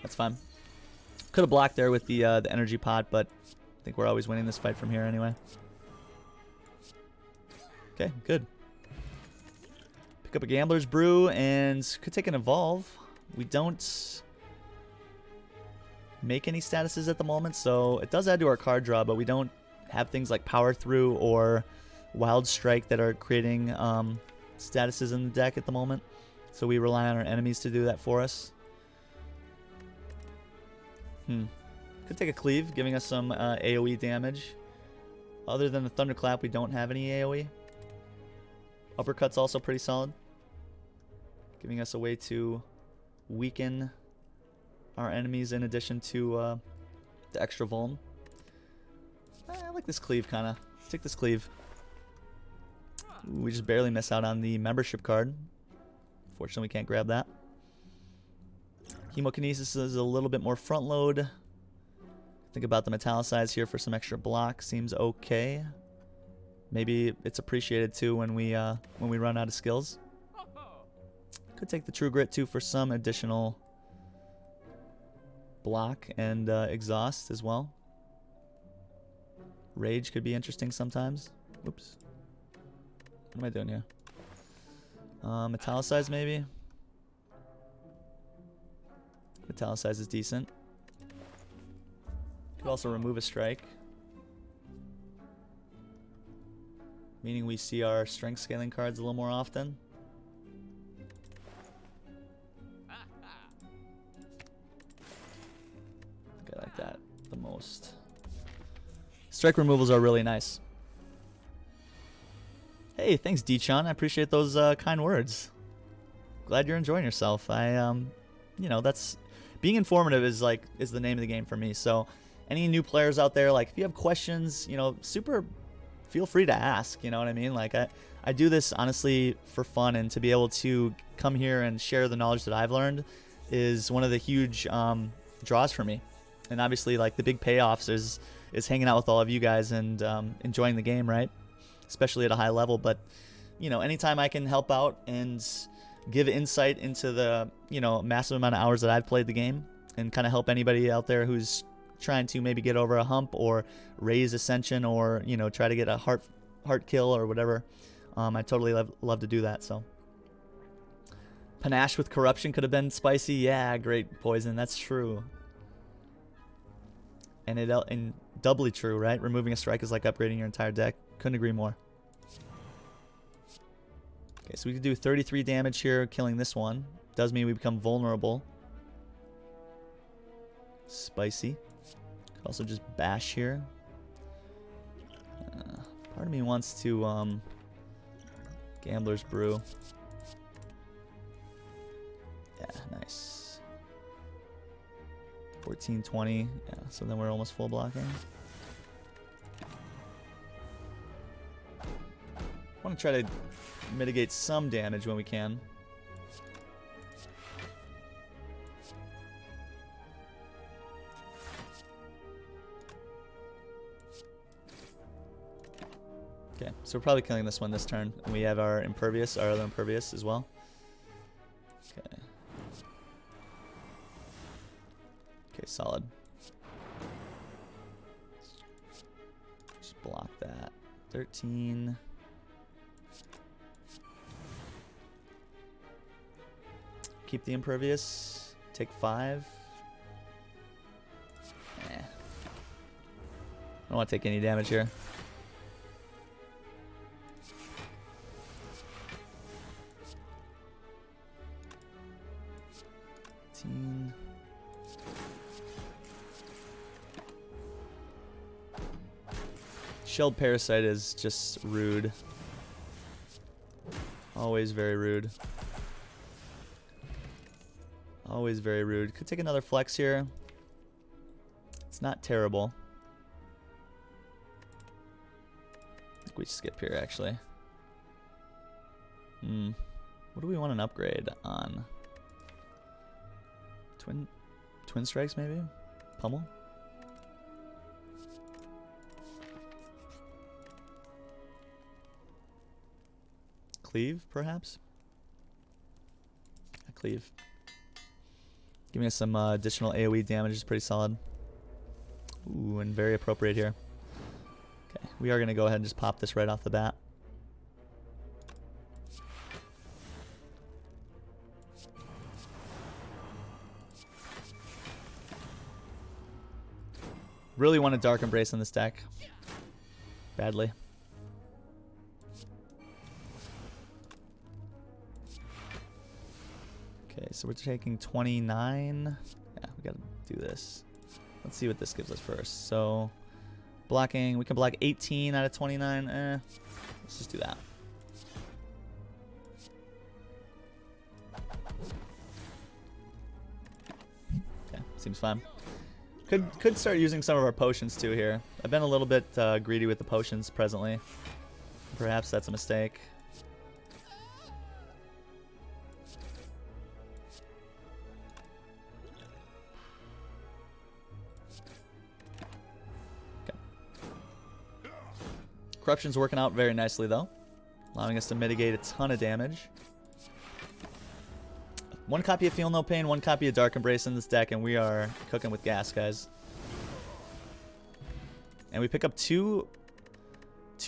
Speaker 1: That's fine. Could have blocked there with the energy pot, but I think we're always winning this fight from here anyway. Okay, good. Pick up a Gambler's Brew and could take an Evolve. We don't make any statuses at the moment, so it does add to our card draw, but we don't have things like Power Through or Wild Strike that are creating statuses in the deck at the moment, so we rely on our enemies to do that for us. Could take a Cleave, giving us some AoE damage. Other than the Thunderclap, we don't have any AoE. Uppercut's also pretty solid, giving us a way to weaken our enemies in addition to the extra vuln. I like this Cleave, kind of. Let's take this Cleave. Ooh, we just barely miss out on the membership card. Fortunately, we can't grab that. Hemokinesis is a little bit more front load. Think about the Metallicize here for some extra block. Seems okay. Maybe it's appreciated too when we run out of skills. Could take the True Grit too for some additional block and exhaust as well. Rage could be interesting sometimes. Oops. What am I doing here? Metallicize maybe? Metallicize is decent. Could also remove a Strike. meaning we see our strength scaling cards a little more often. I like that the most. Strike removals are really nice. Hey, thanks, D-Chan. I appreciate those kind words. Glad you're enjoying yourself. You know, that's being informative is the name of the game for me. So, any new players out there, like if you have questions, you know, feel free to ask. You know what I mean? Like I do this honestly for fun, and to be able to come here and share the knowledge that I've learned is one of the huge draws for me. And obviously, like the big payoffs is hanging out with all of you guys and enjoying the game, right? Especially at a high level. But you know, anytime I can help out and give insight into the, you know, massive amount of hours that I've played the game, and kind of help anybody out there who's trying to maybe get over a hump or raise ascension, or, you know, try to get a heart kill or whatever, I totally love to do that. So panache with corruption could have been spicy. Yeah, great, Poison. That's true. And doubly true, right? Removing a strike is like upgrading your entire deck. Couldn't agree more. Okay, so we can do 33 damage here, killing this one. Does mean we become vulnerable. Spicy. Could also just bash here. Part of me wants to Gambler's Brew. Yeah, nice. 14-20. Yeah, so then we're almost full blocking. I want to try to mitigate some damage when we can. Okay, so we're probably killing this one this turn. And we have our Impervious, our other Impervious as well. Okay. Okay, solid. Just block that. 13. Keep the Impervious. Take 5. I don't want to take any damage here. Shelled Parasite is just rude. Always very rude. Always very rude. Could take another flex here. It's not terrible. I think we skip here, actually. What do we want an upgrade on? Twin Strikes, maybe? Pummel? Cleave, perhaps? A Cleave. Giving us some additional AoE damage is pretty solid. Ooh, and very appropriate here. Okay, we are going to go ahead and just pop this right off the bat. Really want a Dark Embrace in this deck. Badly. Okay, so we're taking 29. Yeah, we gotta do this. Let's see what this gives us first. So, blocking, we can block 18 out of 29. Let's just do that. Okay, seems fine. Could start using some of our potions too here. I've been a little bit greedy with the potions presently. Perhaps that's a mistake. Corruption's working out very nicely though, allowing us to mitigate a ton of damage. One copy of Feel No Pain, one copy of Dark Embrace in this deck, and we are cooking with gas, guys. And we pick up two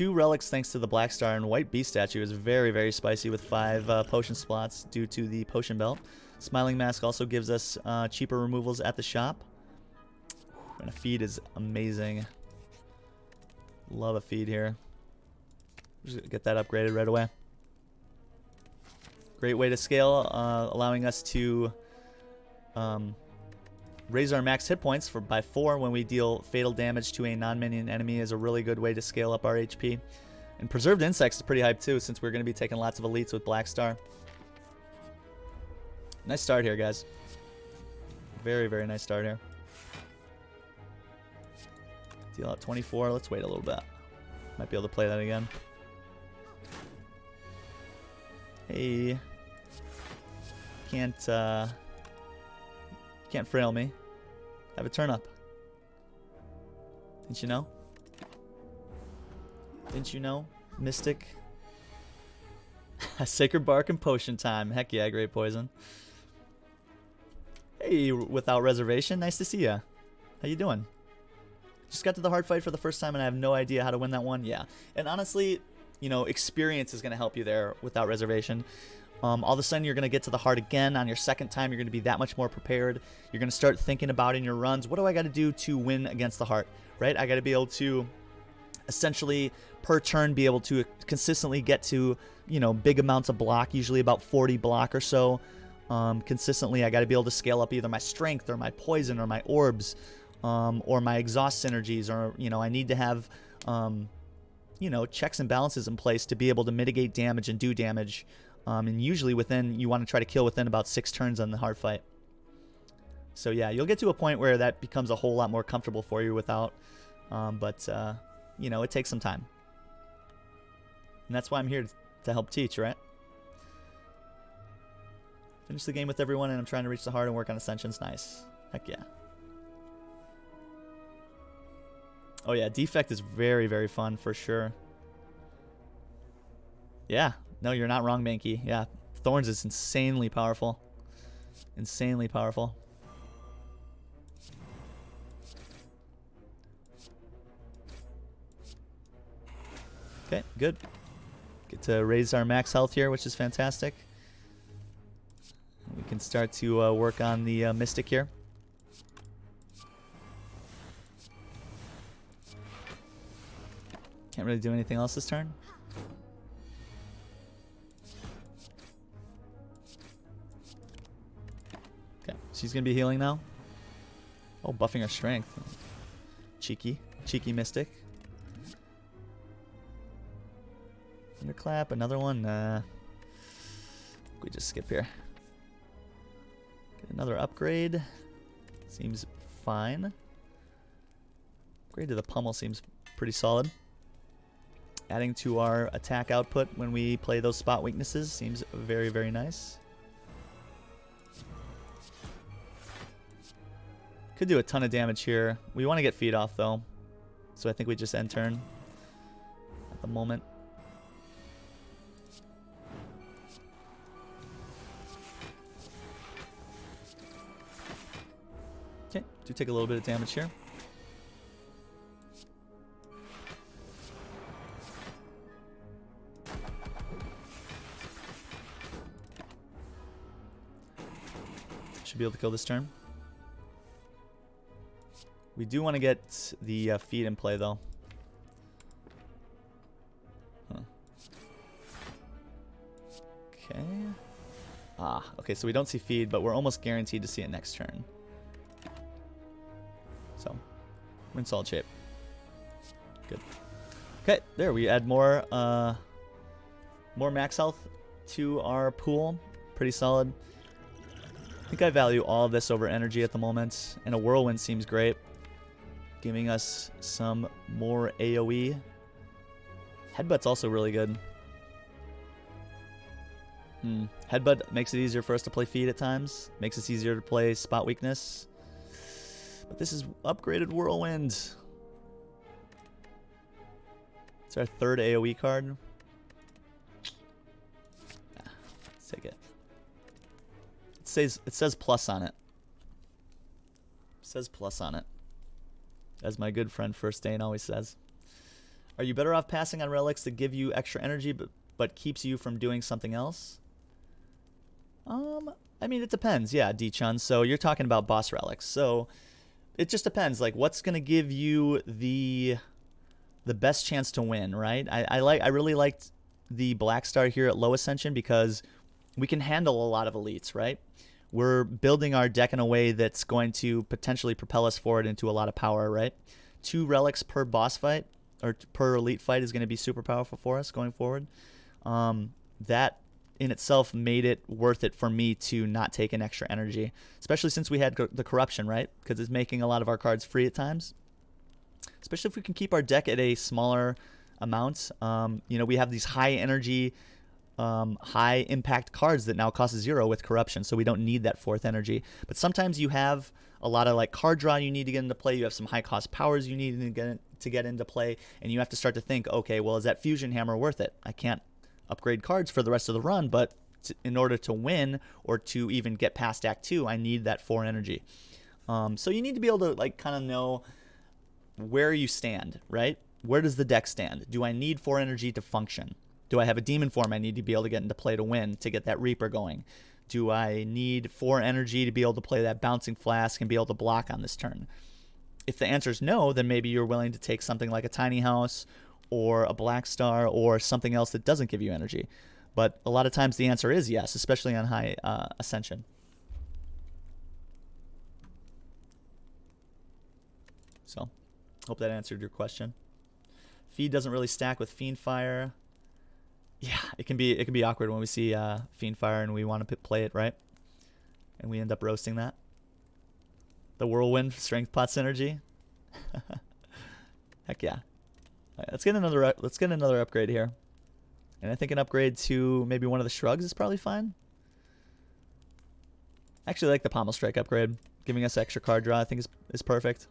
Speaker 1: relics thanks to the Black Star, and White Beast Statue is very, very spicy with 5 potion slots due to the potion belt. Smiling Mask also gives us cheaper removals at the shop. And a feed is amazing. Love a feed here. Just get that upgraded right away. Great way to scale, allowing us to raise our max hit points by 4 when we deal fatal damage to a non-minion enemy is a really good way to scale up our HP. And Preserved Insects is pretty hype too, since we're going to be taking lots of elites with Black Star. Nice start here, guys. Very, very nice start here. Deal out 24. Let's wait a little bit. Might be able to play that again. Hey. Can't frail me. Have a turn up. Didn't you know? Didn't you know? Mystic. Sacred Bark and Potion time. Heck yeah, great poison. Hey, Without Reservation. Nice to see ya. How you doing? Just got to the hard fight for the first time and I have no idea how to win that one. Yeah. And honestly, you know, experience is going to help you there Without Reservation. All of a sudden, you're going to get to the heart again. On your second time, you're going to be that much more prepared. You're going to start thinking about in your runs, what do I got to do to win against the heart, right? I got to be able to essentially, per turn, be able to consistently get to, you know, big amounts of block, usually about 40 block or so. Consistently, I got to be able to scale up either my strength or my poison or my orbs or my exhaust synergies, or, you know, I need to have, you know, checks and balances in place to be able to mitigate damage and do damage. And usually you want to try to kill within about 6 turns on the hard fight. So yeah, you'll get to a point where that becomes a whole lot more comfortable for you without, you know, it takes some time. And that's why I'm here to help teach, right? Finish the game with everyone and I'm trying to reach the heart and work on Ascensions. Nice. Heck yeah. Oh yeah, Defect is very, very fun for sure. Yeah. No, you're not wrong, Mankey. Yeah, Thorns is insanely powerful. Insanely powerful. Okay, good. Get to raise our max health here, which is fantastic. We can start to work on the Mystic here. Can't really do anything else this turn. She's going to be healing now. Oh, buffing her strength. Cheeky. Cheeky Mystic. Thunderclap. Another one. We just skip here. Get another upgrade. Seems fine. Upgrade to the Pummel seems pretty solid. Adding to our attack output when we play those spot weaknesses seems very, very nice. Could do a ton of damage here. We want to get feed off though. So I think we just end turn at the moment. Okay, do take a little bit of damage here. Should be able to kill this turn. We do want to get the feed in play, though. Huh. Okay. Okay, so we don't see feed, but we're almost guaranteed to see it next turn. So, we're in solid shape. Good. Okay, there, we add more max health to our pool. Pretty solid. I think I value all of this over energy at the moment, and a Whirlwind seems great. Giving us some more AoE. Headbutt's also really good. Headbutt makes it easier for us to play feed at times. Makes it easier to play spot weakness. But this is upgraded Whirlwind. It's our 3rd AoE card. Let's take it. It says plus on it. It says plus on it. As my good friend First Dane always says. Are you better off passing on relics that give you extra energy but keeps you from doing something else? I mean, it depends. Yeah, D-Chun. So you're talking about boss relics. So it just depends. Like, what's going to give you the the best chance to win, right? I really liked the Black Star here at low Ascension because we can handle a lot of elites, right? We're building our deck in a way that's going to potentially propel us forward into a lot of power, right? 2 relics per boss fight or per elite fight is going to be super powerful for us going forward. That in itself made it worth it for me to not take an extra energy, especially since we had the corruption, right? Because it's making a lot of our cards free at times. Especially if we can keep our deck at a smaller amount. You know, we have these high energy, high impact cards that now cost 0 with corruption, so we don't need that 4th energy. But sometimes you have a lot of like card draw you need to get into play. You have some high cost powers you need to get into play, and you have to start to think, okay, well, is that fusion hammer worth it? I can't upgrade cards for the rest of the run, but in order to win or to even get past Act 2, I need that 4 energy. So you need to be able to like kind of know where you stand, right? Where does the deck stand? Do I need 4 energy to function? Do I have a demon form I need to be able to get into play to win, to get that Reaper going? Do I need 4 energy to be able to play that Bouncing Flask and be able to block on this turn? If the answer is no, then maybe you're willing to take something like a Tiny House or a Black Star or something else that doesn't give you energy. But a lot of times the answer is yes, especially on high Ascension. So, hope that answered your question. Feed doesn't really stack with Fiend Fire. Yeah, it can be awkward when we see Fiend Fire and we want to play it, right? And we end up roasting that. The Whirlwind Strength Pot synergy. Heck yeah. All right, let's get another upgrade here. And I think an upgrade to maybe one of the Shrugs is probably fine. I actually like the Pommel Strike upgrade. Giving us extra card draw I think is perfect.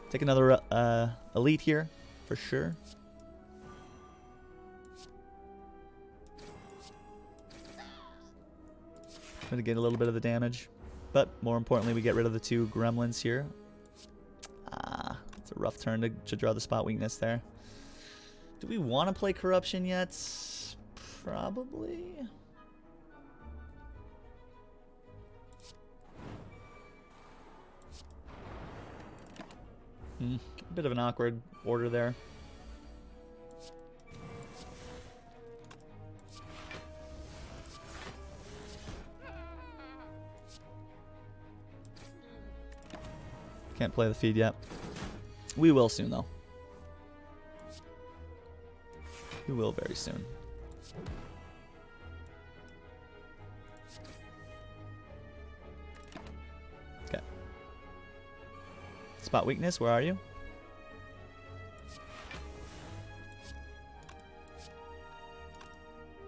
Speaker 1: Take another elite here for sure. Gonna get a little bit of the damage, but more importantly, we get rid of the 2 gremlins here. It's a rough turn to draw the spot weakness there. Do we want to play corruption yet? Probably. A bit of an awkward order there. Can't play the feed yet. We will soon, though. We will very soon. Okay. Spot weakness, where are you?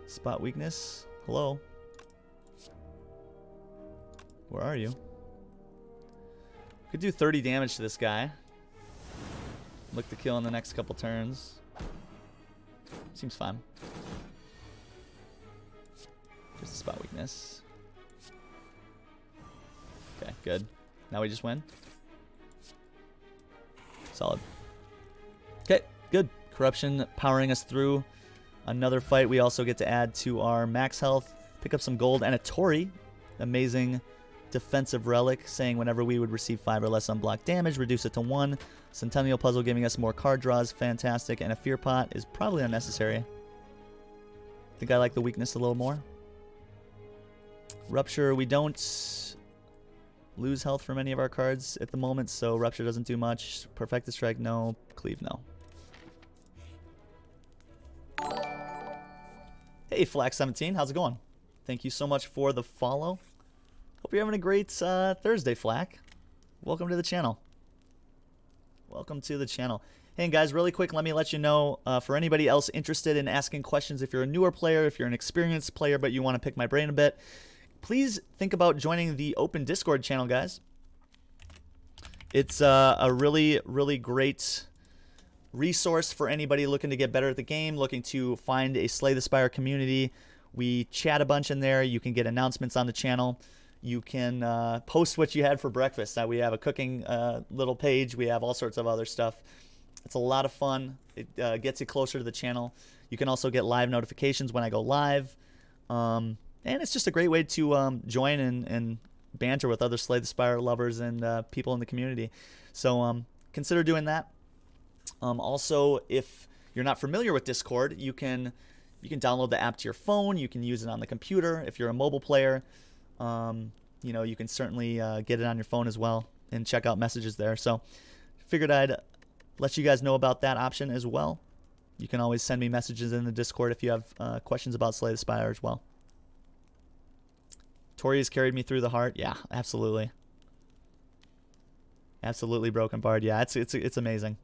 Speaker 1: Spot weakness, hello? Where are you? Could do 30 damage to this guy. Look to kill in the next couple turns. Seems fine. Just a spot weakness. Okay, good. Now we just win. Solid. Okay, good. Corruption powering us through another fight. We also get to add to our max health, pick up some gold, and a Tori. Amazing defensive relic, saying whenever we would receive 5 or less unblocked damage, reduce it to 1. Centennial Puzzle giving us more card draws, fantastic. And a Fear Pot is probably unnecessary. I think I like the weakness a little more. Rupture, we don't lose health from any of our cards at the moment, so Rupture doesn't do much. Perfected Strike, no. Cleave, no. Hey, Flack17, how's it going? Thank you so much for the follow. Hope you're having a great Thursday, Flack. Welcome to the channel. Welcome to the channel. Hey, guys, really quick, let me let you know, for anybody else interested in asking questions, if you're a newer player, if you're an experienced player, but you want to pick my brain a bit, please think about joining the open Discord channel, guys. It's a really, really great resource for anybody looking to get better at the game, looking to find a Slay the Spire community. We chat a bunch in there. You can get announcements on the channel. You can post what you had for breakfast. We have a cooking little page. We have all sorts of other stuff. It's a lot of fun. It gets you closer to the channel. You can also get live notifications when I go live. And it's just a great way to join and banter with other Slay the Spire lovers and people in the community. So consider doing that. Also, if you're not familiar with Discord, you can download the app to your phone. You can use it on the computer. If you're a mobile player, you know, you can certainly get it on your phone as well and check out messages there. So figured I'd let you guys know about that option as well. You can always send me messages in the Discord if you have questions about Slay the Spire as well. Tori has carried me through the heart. Yeah, absolutely. Absolutely, Broken Bard. Yeah, it's amazing.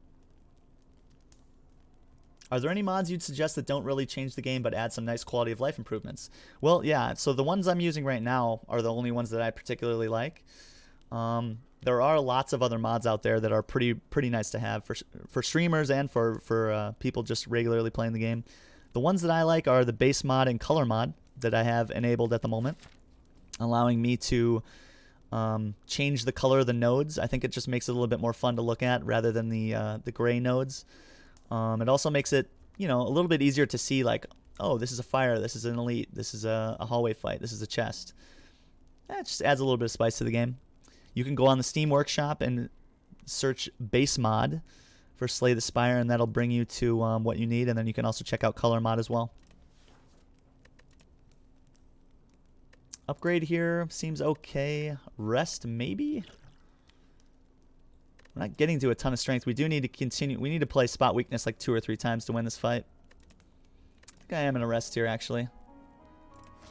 Speaker 1: Are there any mods you'd suggest that don't really change the game but add some nice quality of life improvements? Well, yeah, so the ones I'm using right now are the only ones that I particularly like. There are lots of other mods out there that are pretty nice to have for streamers and for people just regularly playing the game. The ones that I like are the base mod and color mod that I have enabled at the moment, allowing me to change the color of the nodes. I think it just makes it a little bit more fun to look at rather than the gray nodes. It also makes it, you know, a little bit easier to see, like, oh, this is a fire, this is an elite, this is a hallway fight, this is a chest. It just adds a little bit of spice to the game. You can go on the Steam Workshop and search base mod for Slay the Spire, and that'll bring you to what you need, and then you can also check out color mod as well. Upgrade here seems okay. Rest, maybe? We're not getting to a ton of strength. We do need to continue. We need to play spot weakness like 2 or 3 times to win this fight. I think I am in a rest here, actually.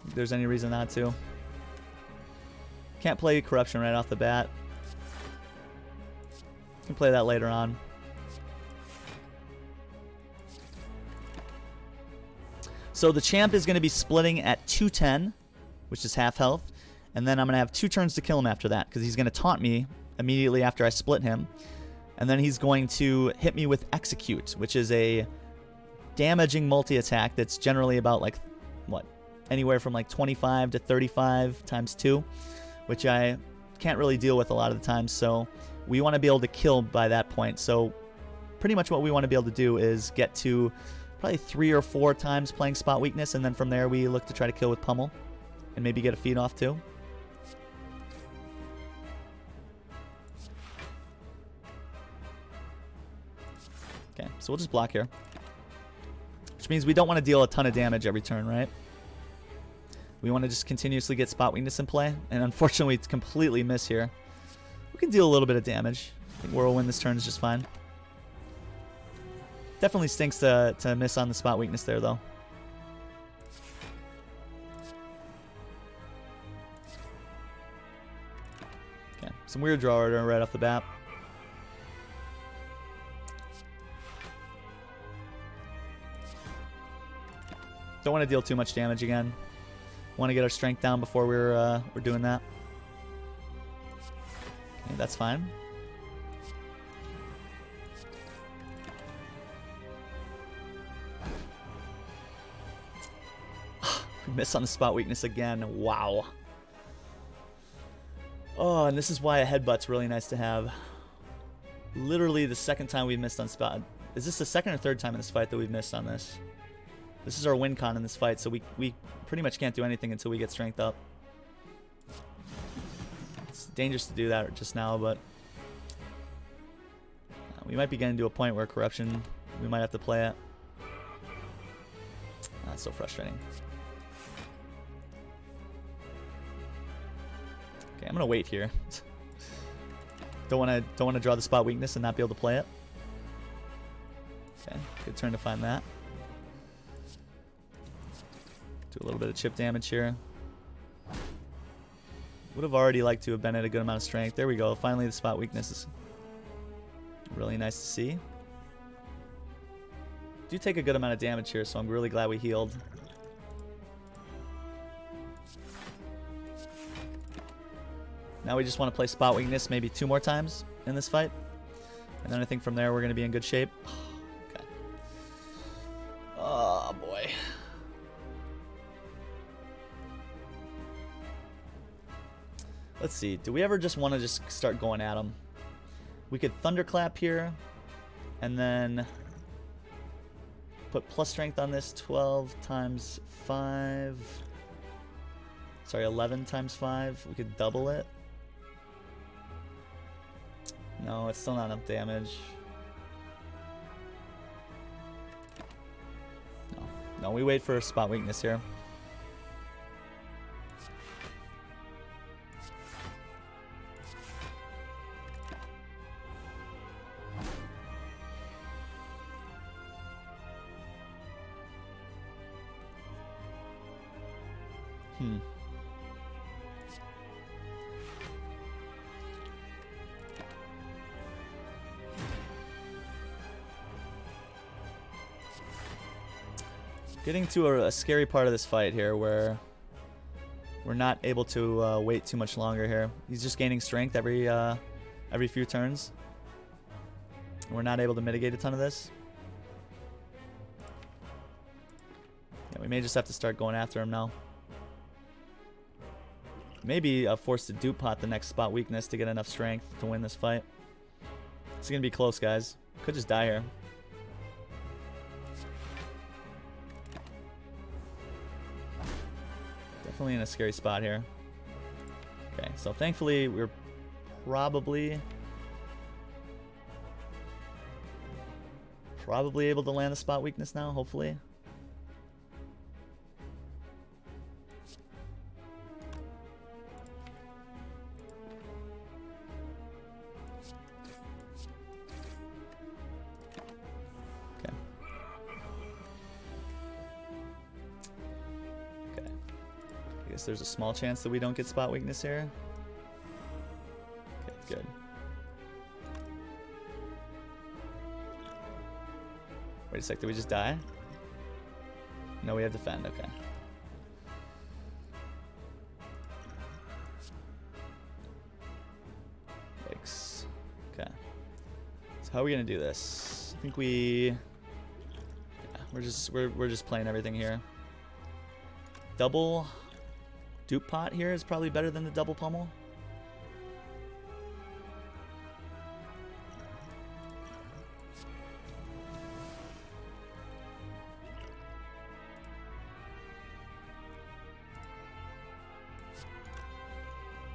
Speaker 1: If there's any reason not to. Can't play corruption right off the bat. Can play that later on. So the champ is going to be splitting at 210, which is half health. And then I'm going to have 2 turns to kill him after that, because he's going to taunt me immediately after I split him. And then he's going to hit me with Execute, which is a damaging multi-attack that's generally about, like, what? Anywhere from like 25 to 35 times 2, which I can't really deal with a lot of the time. So we want to be able to kill by that point. So pretty much what we want to be able to do is get to probably 3 or 4 times playing spot weakness, and then from there we look to try to kill with pummel and maybe get a feed off too. Okay, so we'll just block here, which means we don't want to deal a ton of damage every turn, right? We want to just continuously get spot weakness in play, and unfortunately it's completely miss here. We can deal a little bit of damage. I think Whirlwind this turn is just fine. Definitely stinks to miss on the spot weakness there, though. Okay, some weird draw order right off the bat. Don't want to deal too much damage again. Want to get our strength down before we're doing that. Okay, that's fine. We missed on the spot weakness again. Wow. Oh, and this is why a headbutt's really nice to have. Literally the second time we missed on spot. Is this the second or third time in this fight that we've missed on this? This is our win con in this fight, so we pretty much can't do anything until we get strength up. It's dangerous to do that just now, but we might be getting to a point where corruption, we might have to play it. That's so frustrating. Okay, I'm gonna wait here. Don't want to draw the spot weakness and not be able to play it. Okay, good turn to find that. Do a little bit of chip damage here. Would have already liked to have been at a good amount of strength. There we go. Finally, the spot weakness is really nice to see. Do take a good amount of damage here, so I'm really glad we healed. Now we just want to play spot weakness maybe 2 more times in this fight. And then I think from there we're going to be in good shape. Okay. Oh, boy. Let's see. Do we ever just want to just start going at them? We could Thunderclap here. And then put plus strength on this. 12 times 5. Sorry, 11 times 5. We could double it. No, it's still not enough damage. No, we wait for a spot weakness here. Getting to a scary part of this fight here where we're not able to wait too much longer here. He's just gaining strength every few turns. We're not able to mitigate a ton of this. Yeah, we may just have to start going after him now. Maybe force to dupe pot the next spot weakness to get enough strength to win this fight. It's going to be close, guys. Could just die here. Definitely in a scary spot here. Okay, so thankfully we're probably able to land the spot weakness now, hopefully. There's a small chance that we don't get spot weakness here. Okay, good. Wait a sec, did we just die? No, we have defend, okay. Yikes. Okay. So how are we gonna do this? I think we're just playing everything here. Double dupe pot here is probably better than the double pummel.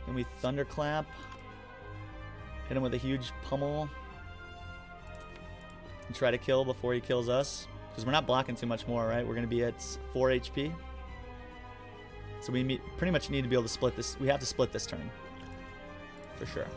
Speaker 1: Then we thunderclap. Hit him with a huge pummel. And try to kill before he kills us. Because we're not blocking too much more, right? We're going to be at 4 HP. So we pretty much need to be able to split this. We have to split this turn. For sure.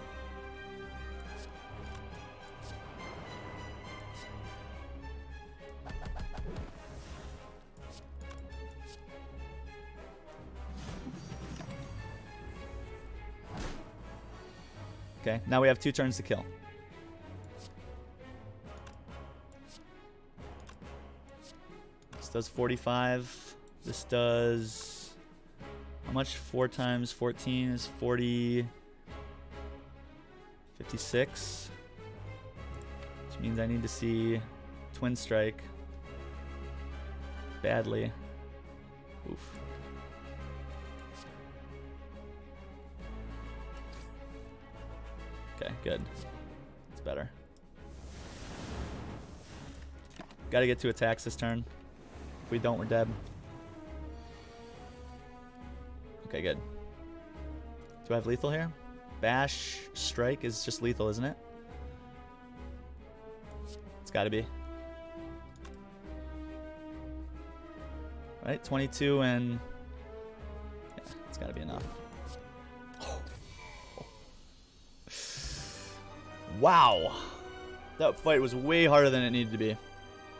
Speaker 1: Okay, now we have 2 turns to kill. This does 45. This does... How much? 4 times 14 is 40... 56. Which means I need to see Twin Strike badly. Oof. Okay, good. It's better. Gotta get 2 attacks this turn. If we don't, we're dead. Okay, good. Do I have lethal here? Bash, strike is just lethal, isn't it? It's gotta be. Right, 22 and... Yeah, it's gotta be enough. Wow! That fight was way harder than it needed to be.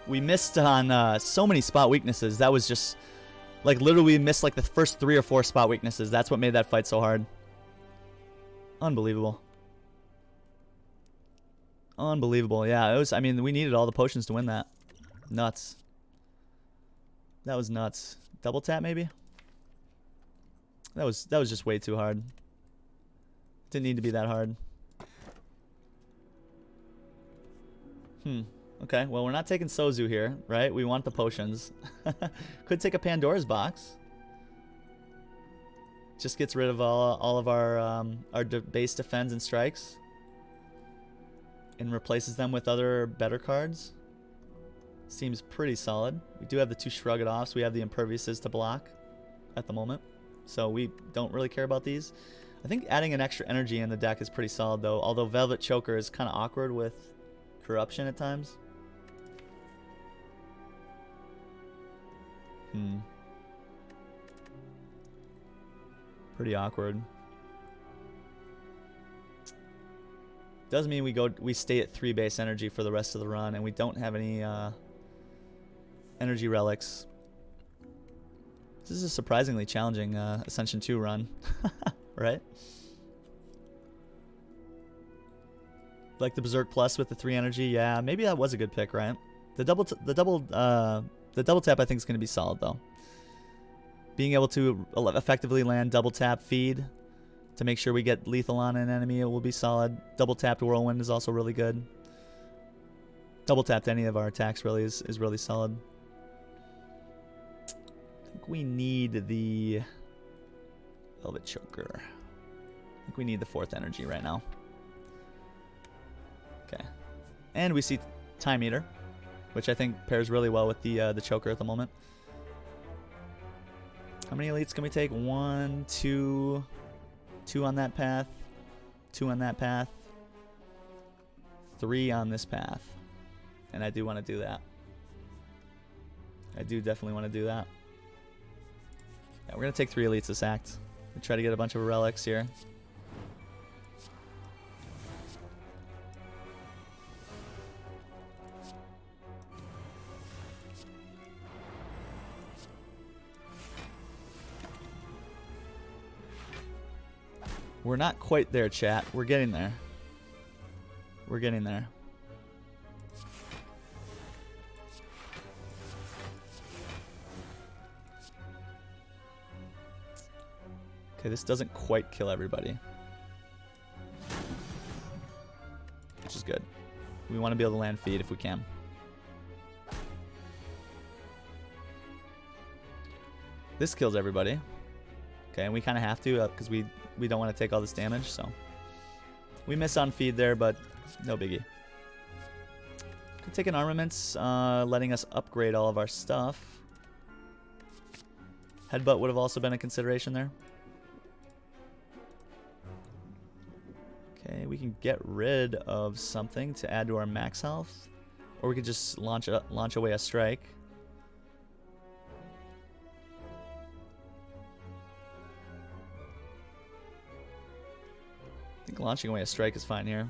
Speaker 1: We missed on so many spot weaknesses. That was just... Like, literally, we missed, like, the first 3 or 4 spot weaknesses. That's what made that fight so hard. Unbelievable. Unbelievable. Yeah, it was... I mean, we needed all the potions to win that. Nuts. That was nuts. Double tap, maybe? That was just way too hard. Didn't need to be that hard. Okay, well, we're not taking Sozu here, right? We want the potions. Could take a Pandora's box. Just gets rid of all of our base defends and strikes. And replaces them with other better cards. Seems pretty solid. We do have the 2 Shrug It Offs. We have the Imperviouses to block at the moment. So we don't really care about these. I think adding an extra energy in the deck is pretty solid, though. Although Velvet Choker is kind of awkward with Corruption at times. Pretty awkward. Does mean we stay at 3 base energy for the rest of the run, and we don't have any energy relics. This is a surprisingly challenging Ascension 2 run, right? Like the Berserk Plus with the 3 energy, yeah, maybe that was a good pick, right? The double tap I think is going to be solid though. Being able to effectively land double tap feed to make sure we get lethal on an enemy, it will be solid. Double tapped Whirlwind is also really good. Double tapped any of our attacks really is really solid. I think we need the Velvet Choker. I think we need the 4th energy right now. Okay. And we see Time Eater, which I think pairs really well with the Choker at the moment. How many elites can we take? 1, 2... 2 on that path, 2 on that path, 3 on this path. And I do want to do that. I do definitely want to do that. Yeah, we're going to take 3 elites this act. We try to get a bunch of relics here. We're not quite there, chat. We're getting there. We're getting there. Okay, this doesn't quite kill everybody, which is good. We want to be able to land feed if we can. This kills everybody. Okay, and we kind of have to because we don't want to take all this damage, so we miss on feed there, but no biggie. Could take an armaments, letting us upgrade all of our stuff. Headbutt would have also been a consideration there. Okay, we can get rid of something to add to our max health, or we could just launch away a strike. I think launching away a strike is fine here.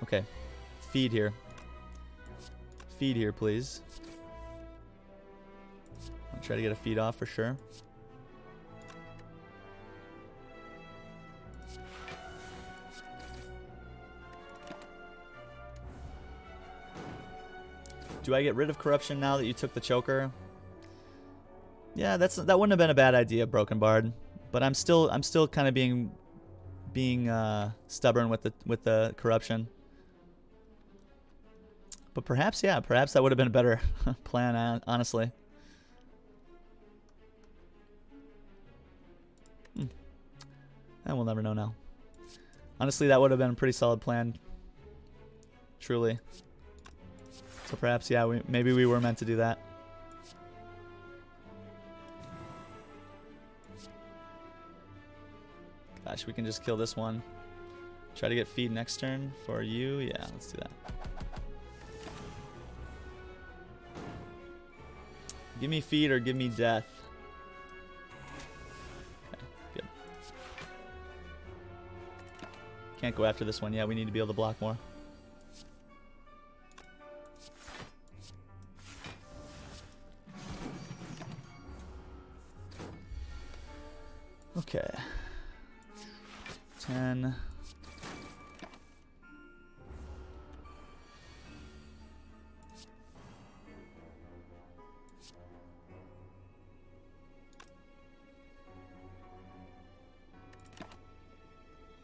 Speaker 1: Okay, feed here. Feed here, please. I'll try to get a feed off for sure. Do I get rid of corruption now that you took the choker? Yeah, that wouldn't have been a bad idea, Broken Bard. But I'm still kind of being stubborn with the corruption. But perhaps, yeah, perhaps that would have been a better plan, honestly. And we'll never know now. Honestly, that would have been a pretty solid plan. Truly. So perhaps, yeah, maybe we were meant to do that. Gosh, we can just kill this one. Try to get feed next turn for you. Yeah, let's do that. Give me feed or give me death. Okay, good. Can't go after this one yet. We need to be able to block more. Okay. 10.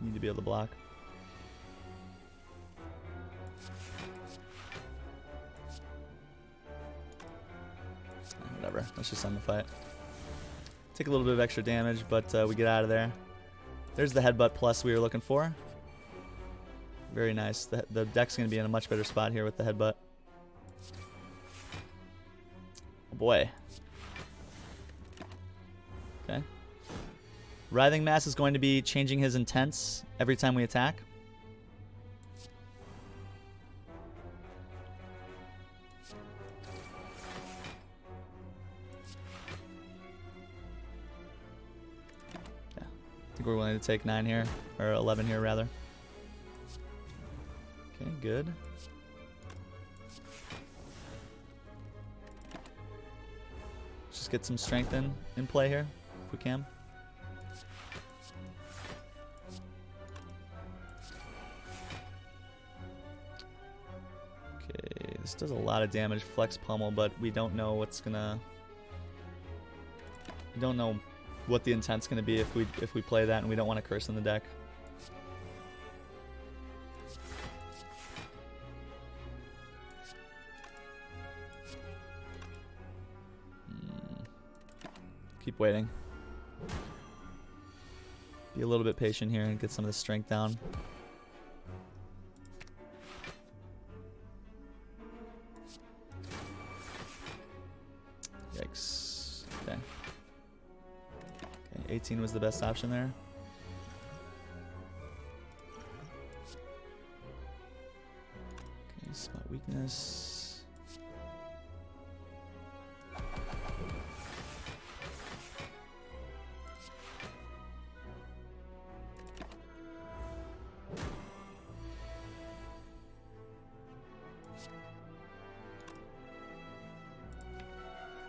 Speaker 1: Need to be able to block. Whatever. Let's just end the fight. Take a little bit of extra damage, but we get out of there. There's the headbutt plus we were looking for. Very nice. The deck's going to be in a much better spot here with the headbutt. Oh boy. Okay. Writhing Mass is going to be changing his intents every time we attack. think we're willing to take 9 here, or 11 here rather. Okay, good. Just get some strength in play here, if we can. Okay, this does a lot of damage, flex pummel, but we don't know what's gonna... We don't know what the intent's gonna be if we play that, and we don't want to curse in the deck. Keep waiting. Be a little bit patient here and get some of the strength down. Yikes. Okay. Okay, 18 was the best option there. Okay, spot weakness.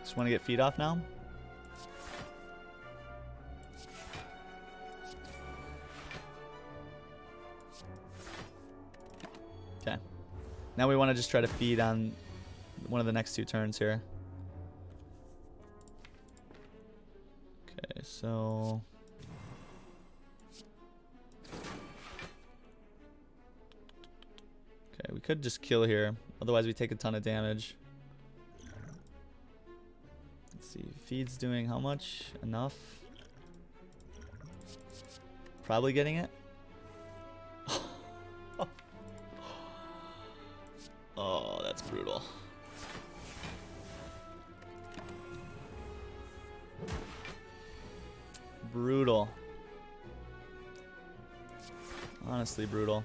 Speaker 1: Just want to get feet off now. Okay. Now we want to just try to feed on one of the next 2 turns here. Okay, so... Okay, we could just kill here. Otherwise we take a ton of damage. See, feed's doing how much? Enough? Probably getting it. Oh, that's brutal. Brutal. Honestly, brutal.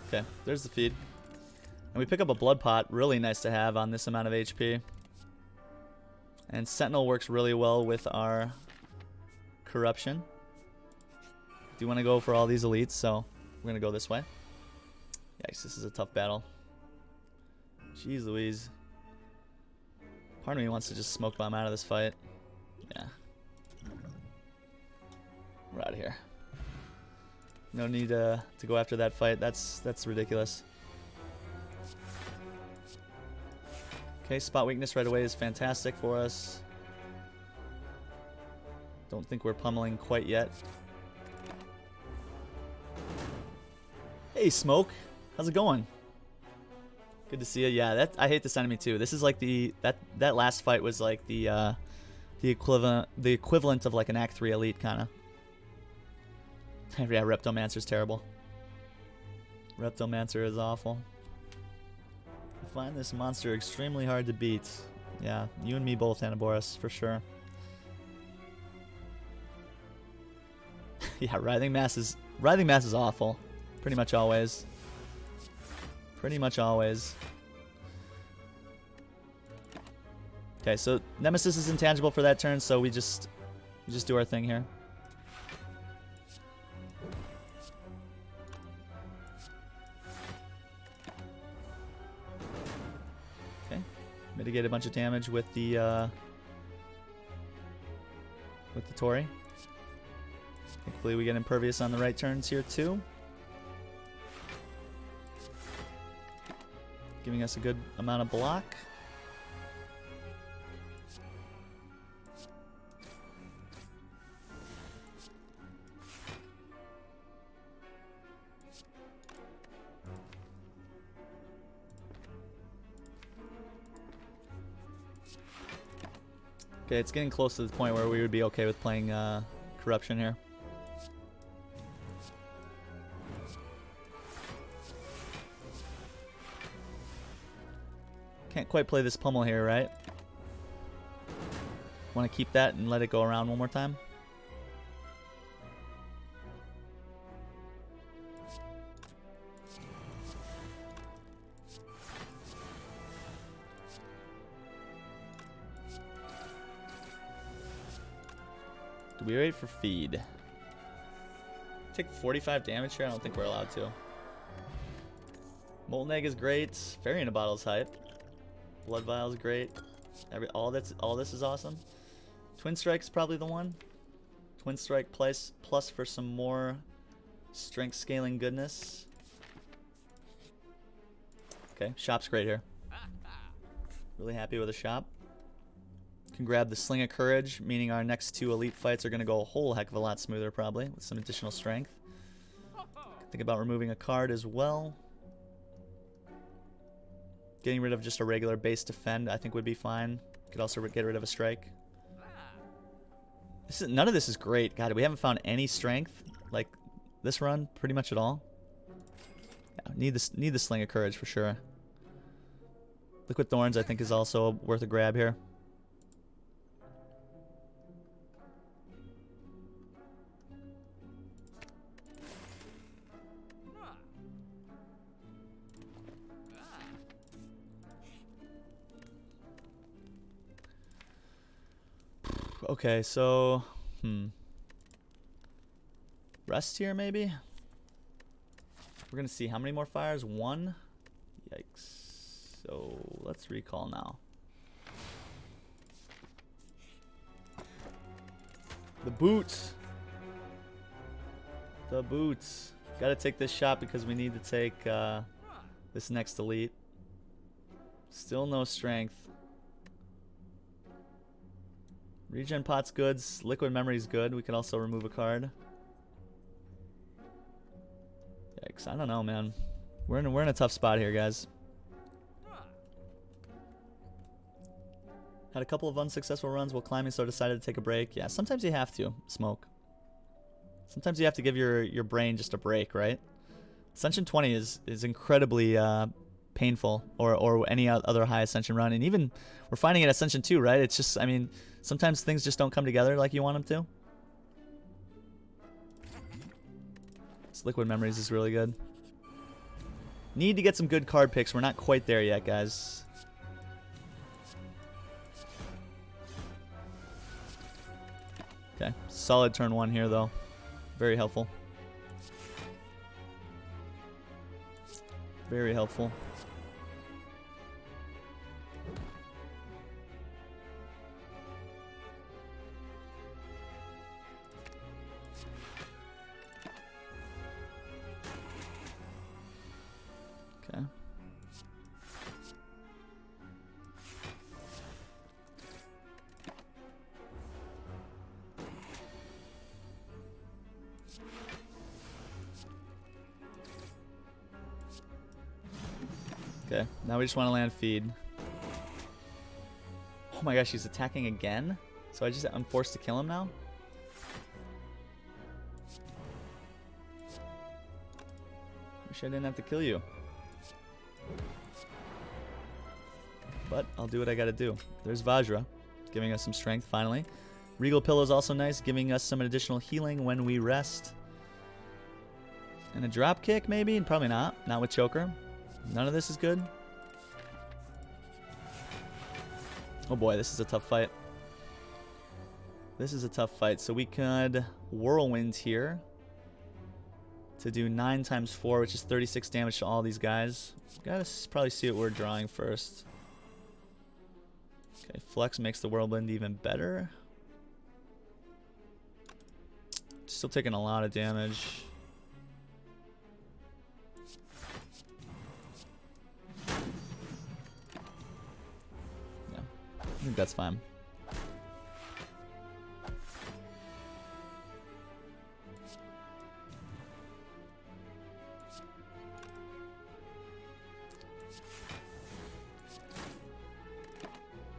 Speaker 1: Okay, there's the feed. And we pick up a blood pot, really nice to have on this amount of HP. And Sentinel works really well with our corruption. Do want to go for all these elites, so we're going to go this way. Yikes, this is a tough battle. Jeez Louise. Part of me wants to just smoke bomb out of this fight. Yeah. We're out of here. No need to go after that fight. That's ridiculous. Okay, spot weakness right away is fantastic for us. Don't think we're pummeling quite yet. Hey, Smoke. How's it going? Good to see you. Yeah, I hate this enemy too. This is like that last fight was like the equivalent of like an Act 3 elite kind of. Yeah, Reptomancer's terrible. Reptomancer is awful. I find this monster extremely hard to beat. Yeah, you and me both, Anaboris, for sure. Yeah, Writhing Mass is awful. Pretty much always. Pretty much always. Okay, so Nemesis is intangible for that turn, so we just do our thing here. Mitigate a bunch of damage with the Tori. Hopefully we get Impervious on the right turns here too. Giving us a good amount of block. Okay, it's getting close to the point where we would be okay with playing Corruption here. Can't quite play this pummel here, right? Want to keep that and let it go around one more time? Do we wait for feed? Take 45 damage here? I don't think we're allowed to. Molten Egg is great. Fairy in a Bottle is hype. Blood Vial is great. All this is awesome. Twin Strike is probably the one. Twin Strike plus for some more strength scaling goodness. Okay, shop's great here. Really happy with the shop. Can grab the Sling of Courage, meaning our next 2 elite fights are going to go a whole heck of a lot smoother probably, with some additional strength. Think about removing a card as well. Getting rid of just a regular base defend I think would be fine. Could also get rid of a strike. None of this is great. God, we haven't found any strength like this run pretty much at all. Yeah, need the Sling of Courage for sure. Liquid Thorns I think is also worth a grab here. Okay, so rest here maybe. We're gonna see how many more fires. 1. Yikes. So let's recall now. The boots. The boots. Gotta take this shot because we need to take this next elite. Still no strength. Regen pot's good. Liquid memory's good. We can also remove a card. Yikes! I don't know, man. We're in a tough spot here, guys. Had a couple of unsuccessful runs while climbing, so I decided to take a break. Yeah, sometimes you have to smoke. Sometimes you have to give your brain just a break, right? Ascension 20 is incredibly painful, or any other high Ascension run, and even we're finding it at Ascension 2, right? It's just, I mean, sometimes things just don't come together like you want them to. This Liquid Memories is really good. Need to get some good card picks. We're not quite there yet, guys. Okay, solid turn 1 here, though. Very helpful. Very helpful. Okay. Okay, now we just want to land feed. Oh my gosh, he's attacking again? So I'm forced to kill him now? Wish I didn't have to kill you. But I'll do what I gotta do. There's Vajra, giving us some strength finally. Regal Pillow is also nice, giving us some additional healing when we rest. And a drop kick maybe? And probably not. Not with Choker. None of this is good. Oh boy, this is a tough fight. This is a tough fight. So we could Whirlwind here to do 9 times 4, which is 36 damage to all these guys. Gotta probably see what we're drawing first. Okay, Flex makes the Whirlwind even better. Still taking a lot of damage. I think that's fine.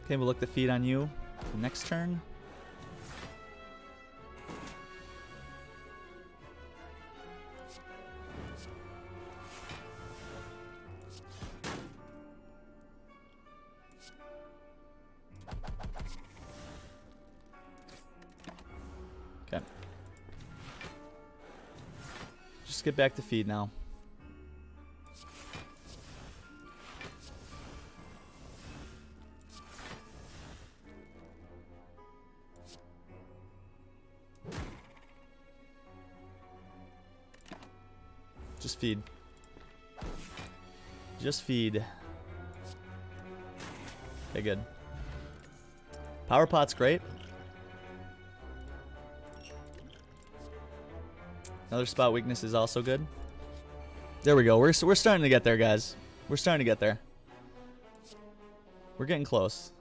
Speaker 1: Okay, we'll look to feed on you next turn. Okay. Just get back to feed now. Just feed. Just feed. Okay, good. Power pot's great. Another spot weakness is also good. There we go. We're starting to get there, guys. We're starting to get there. We're getting close.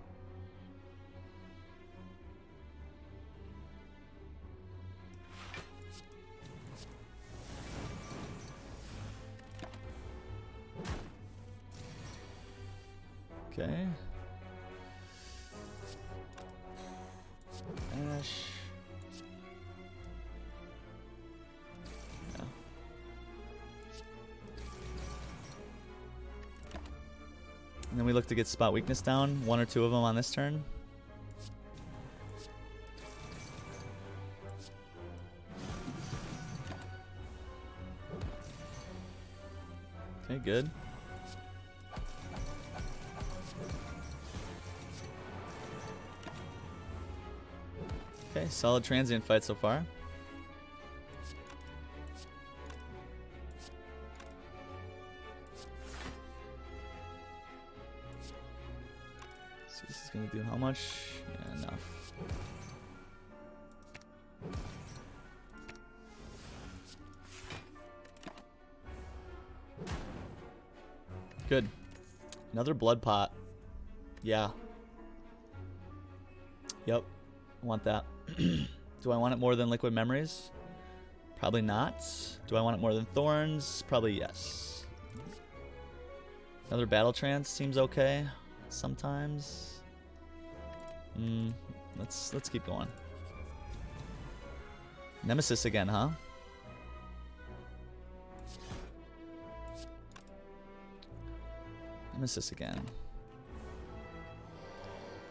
Speaker 1: Okay. Ash. Yeah. And then we look to get spot weakness down. 1 or 2 of them on this turn. Okay, good. Okay, solid transient fight so far. So this is gonna do how much? Yeah, enough. Good. Another blood pot. Yeah. Yep. I want that. Do I want it more than liquid memories? Probably not. Do I want it more than thorns? Probably yes. Another battle trance seems okay. Sometimes. Let's keep going. Nemesis again, huh? Nemesis again.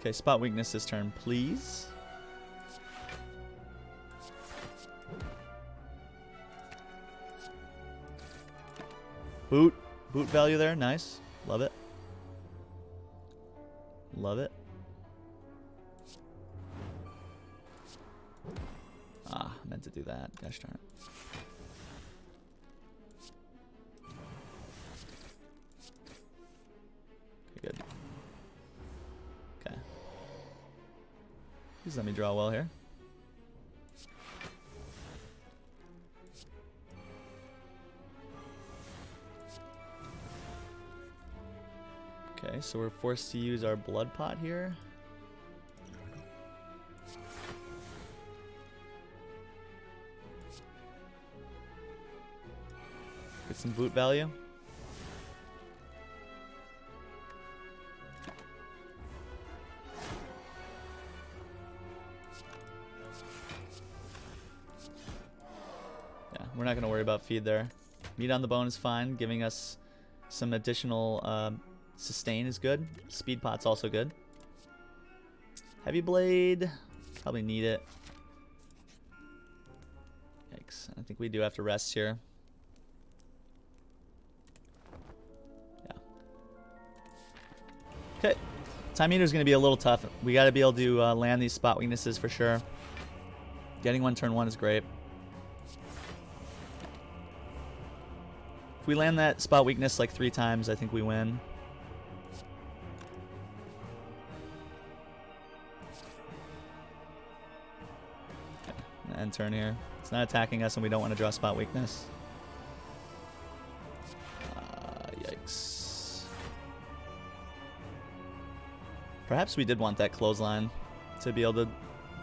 Speaker 1: Okay, spot weakness this turn, please. Boot value there, nice. Love it. Love it. Ah, I meant to do that. Gosh darn it. Okay, good. Okay. Please let me draw well here. Okay, so we're forced to use our blood pot here. Get some boot value. Yeah, we're not going to worry about feed there. Meat on the bone is fine, giving us some additional sustain is good. Speed pot's also good. Heavy blade, probably need it. Yikes, I think we do have to rest here. Yeah. Okay, time meter is going to be a little tough. We got to be able to land these spot weaknesses for sure. Getting one turn 1 is great. If we land that spot weakness like 3 times, I think we win. End turn here. It's not attacking us and we don't want to draw spot weakness. Yikes. Perhaps we did want that clothesline to be able to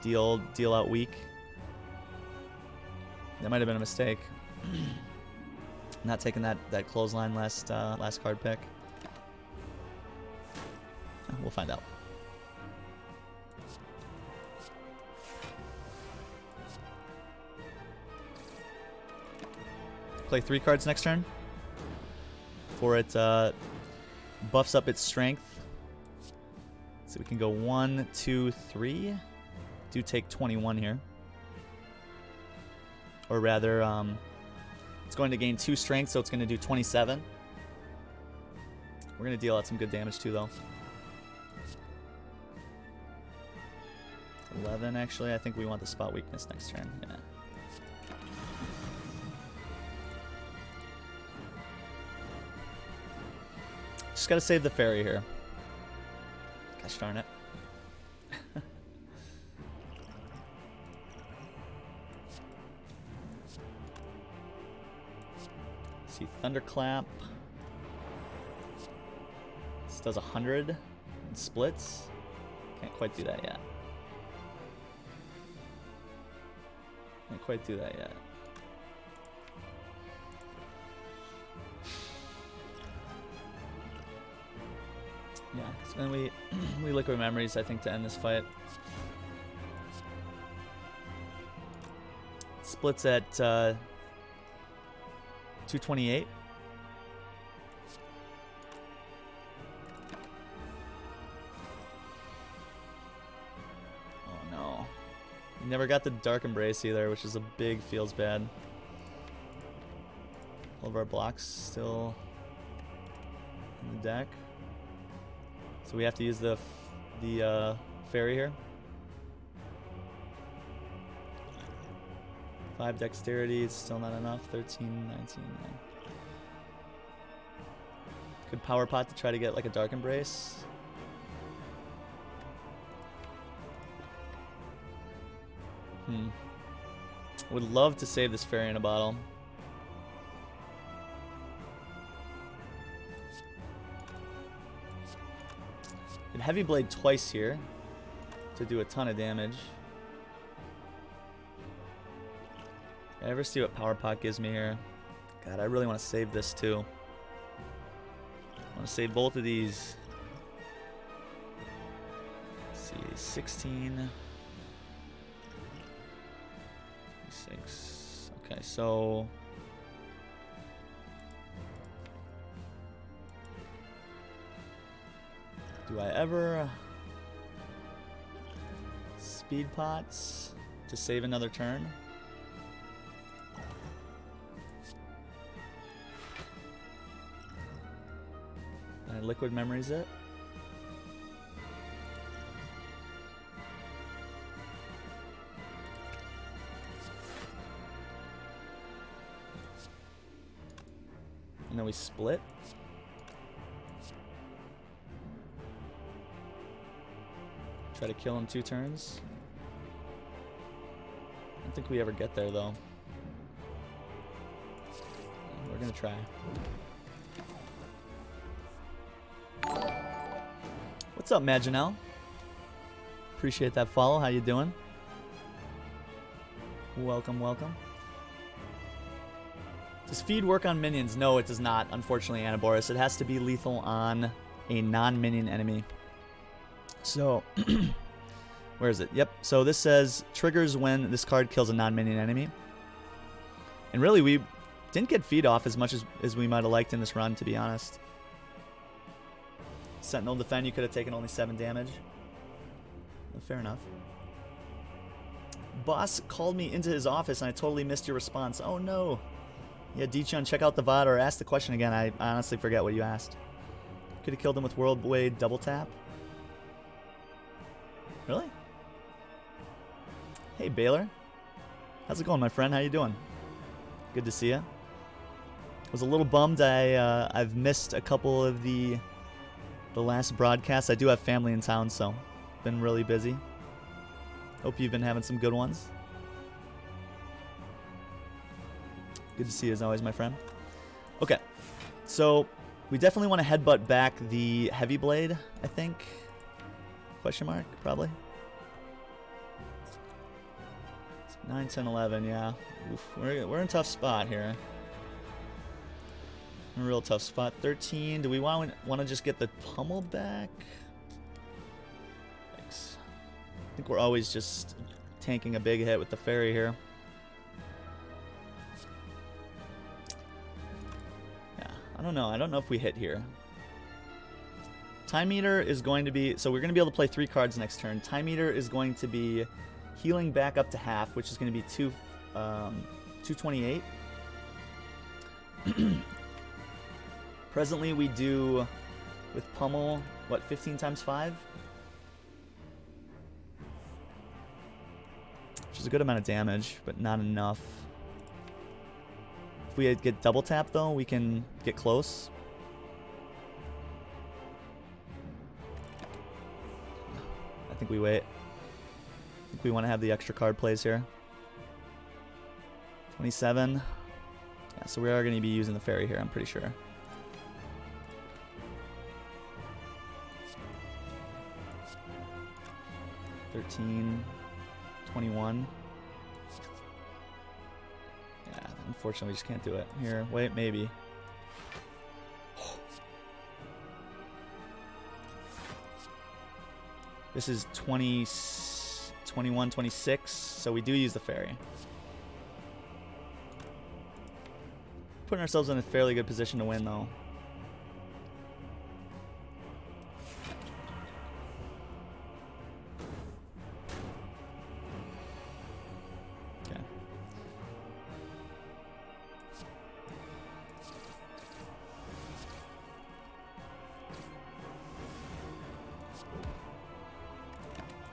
Speaker 1: deal out weak. That might have been a mistake. Not taking that clothesline last card pick. We'll find out. Play 3 cards next turn. For it buffs up its strength. So we can go 1, 2, 3. Do take 21 here. Or rather, it's going to gain 2 strength, so it's going to do 27. We're going to deal out some good damage too, though. 11, actually. I think we want the spot weakness next turn. Yeah. Just gotta save the ferry here. Gosh darn it. See, Thunderclap. This does 100 and splits. Can't quite do that yet. Can't quite do that yet. Yeah, so then we liquid memories, I think, to end this fight. Splits at 228. Oh no. We never got the Dark Embrace either, which is a big feels bad. All of our blocks still in the deck. So we have to use the fairy here. 5 dexterity, it's still not enough. 13, 19, yeah. Could power pot to try to get like a Dark Embrace. Would love to save this fairy in a bottle. Could Heavy Blade twice here to do a ton of damage. I ever see what Power Pot gives me here? God, I really want to save this too. I want to save both of these. Let's see, 16. 6. Okay, so do I ever speed pots to save another turn? I liquid memories it. And then we split. Try to kill him 2 turns. I don't think we ever get there though. We're gonna try. What's up, Maginel? Appreciate that follow. How you doing? Welcome, welcome. Does feed work on minions? No, it does not, unfortunately, Anaboris. It has to be lethal on a non-minion enemy. So, where is it? Yep. So this says triggers when this card kills a non-minion enemy. And really, we didn't get feed off as much as we might have liked in this run, to be honest. Sentinel defend, you could have taken only 7 damage. Well, fair enough. Boss called me into his office and I totally missed your response. Oh no. Yeah, D-Chun, check out the VOD or ask the question again. I honestly forget what you asked. Could have killed him with World Blade double tap. Really? Hey, Baylor. How's it going, my friend? How you doing? Good to see you. Was a little bummed I've missed a couple of the last broadcasts. I do have family in town, so been really busy. Hope you've been having some good ones. Good to see you as always, my friend. Okay, so we definitely want to headbutt back the Heavy Blade, I think. Question mark, probably. 9, 10, 11, yeah. Oof, we're in a tough spot here. A real tough spot. 13. Do we want to just get the pummel back? Thanks. I think we're always just tanking a big hit with the fairy here. Yeah, I don't know. I don't know if we hit here. Time Meter is going to be... So we're going to be able to play 3 cards next turn. Time Meter is going to be healing back up to half, which is going to be 228. Presently, we do, with Pummel, what, 15 times 5? Which is a good amount of damage, but not enough. If we get double tap, though, we can get close. think we wait. I think we want to have the extra card plays here. 27. Yeah, so we are going to be using the fairy here, I'm pretty sure. $13, 21. Yeah, unfortunately, we just can't do it. Here, wait, maybe. This is 20, 21, 26, so we do use the fairy. Putting ourselves in a fairly good position to win, though. Okay.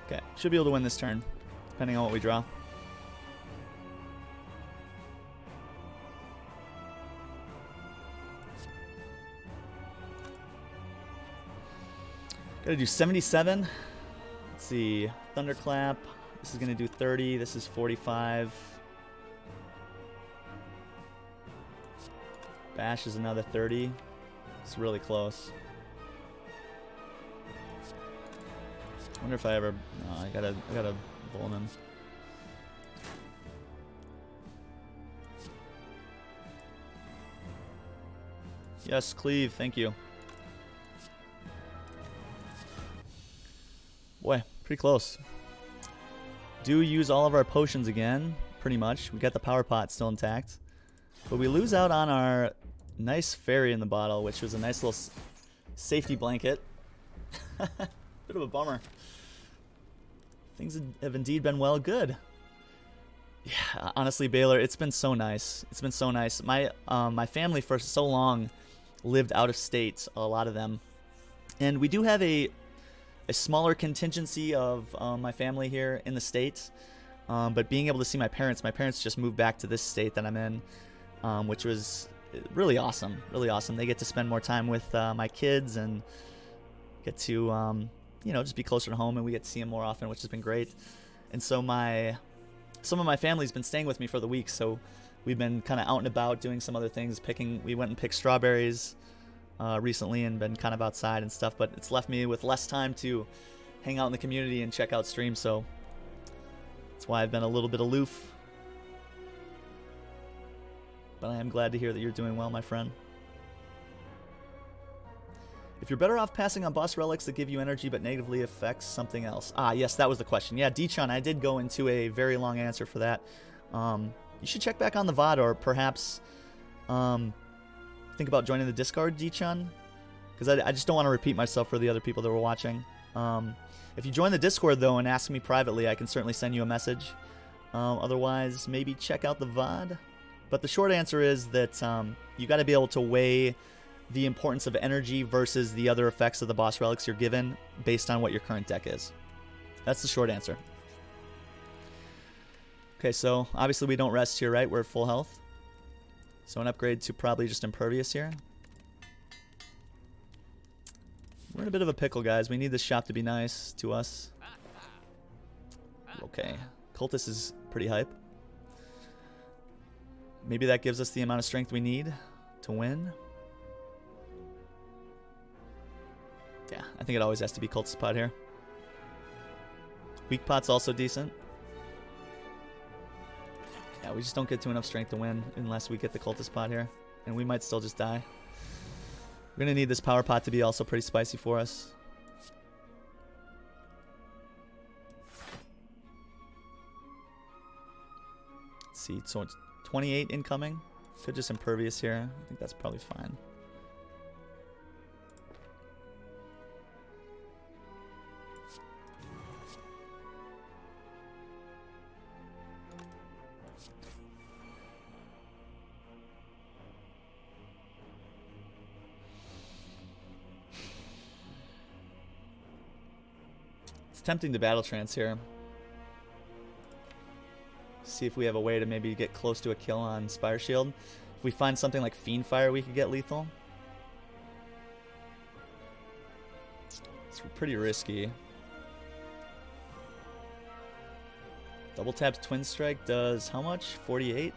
Speaker 1: Okay, should be able to win this turn, depending on what we draw. Gotta do 77. Let's see. Thunderclap. This is gonna do 30. This is 45. Bash is another 30. It's really close. I wonder if I ever. No, I gotta Vuln him. Yes, Cleave. Thank you. Boy, pretty close. Do use all of our potions again, pretty much. We got the power pot still intact. But we lose out on our nice fairy in the bottle, which was a nice little safety blanket. Bit of a bummer. Things have indeed been well good. Yeah, honestly, Baylor, it's been so nice. It's been so nice. My family for so long lived out of state, a lot of them. And we do have a smaller contingency of my family here in the States, but being able to see my parents just moved back to this state that I'm in, which was really awesome, really awesome. They get to spend more time with my kids and get to, you know, just be closer to home, and we get to see them more often, which has been great. And so some of my family's been staying with me for the week, so we've been kind of out and about doing some other things, we went and picked strawberries recently and been kind of outside and stuff, but it's left me with less time to hang out in the community and check out streams, so that's why I've been a little bit aloof. But I am glad to hear that you're doing well, my friend. If you're better off passing on boss relics that give you energy but negatively affects something else. Ah, yes, that was the question. Yeah, D-Chun, I did go into a very long answer for that. You should check back on the VOD, or perhaps think about joining the Discord, D-Chun, because I just don't want to repeat myself for the other people that were watching. If you join the Discord, though, and ask me privately, I can certainly send you a message. Otherwise, maybe check out the VOD. But the short answer is that you got to be able to weigh the importance of energy versus the other effects of the boss relics you're given based on what your current deck is. That's the short answer. Okay, so obviously we don't rest here, right? We're at full health. So an upgrade to probably just Impervious here. We're in a bit of a pickle, guys. We need this shop to be nice to us. Okay. Cultist is pretty hype. Maybe that gives us the amount of strength we need to win. Yeah, I think it always has to be Cultist Pot here. Weak Pot's also decent. Yeah, we just don't get to enough strength to win unless we get the Cultist Pot here. And we might still just die. We're going to need this Power Pot to be also pretty spicy for us. Let's see, so it's 28 incoming. Could just Impervious here. I think that's probably fine. It's tempting to Battle Trance here. See if we have a way to maybe get close to a kill on Spire Shield. If we find something like Fiend Fire, we could get lethal. It's pretty risky. Double taps Twin Strike does how much? 48?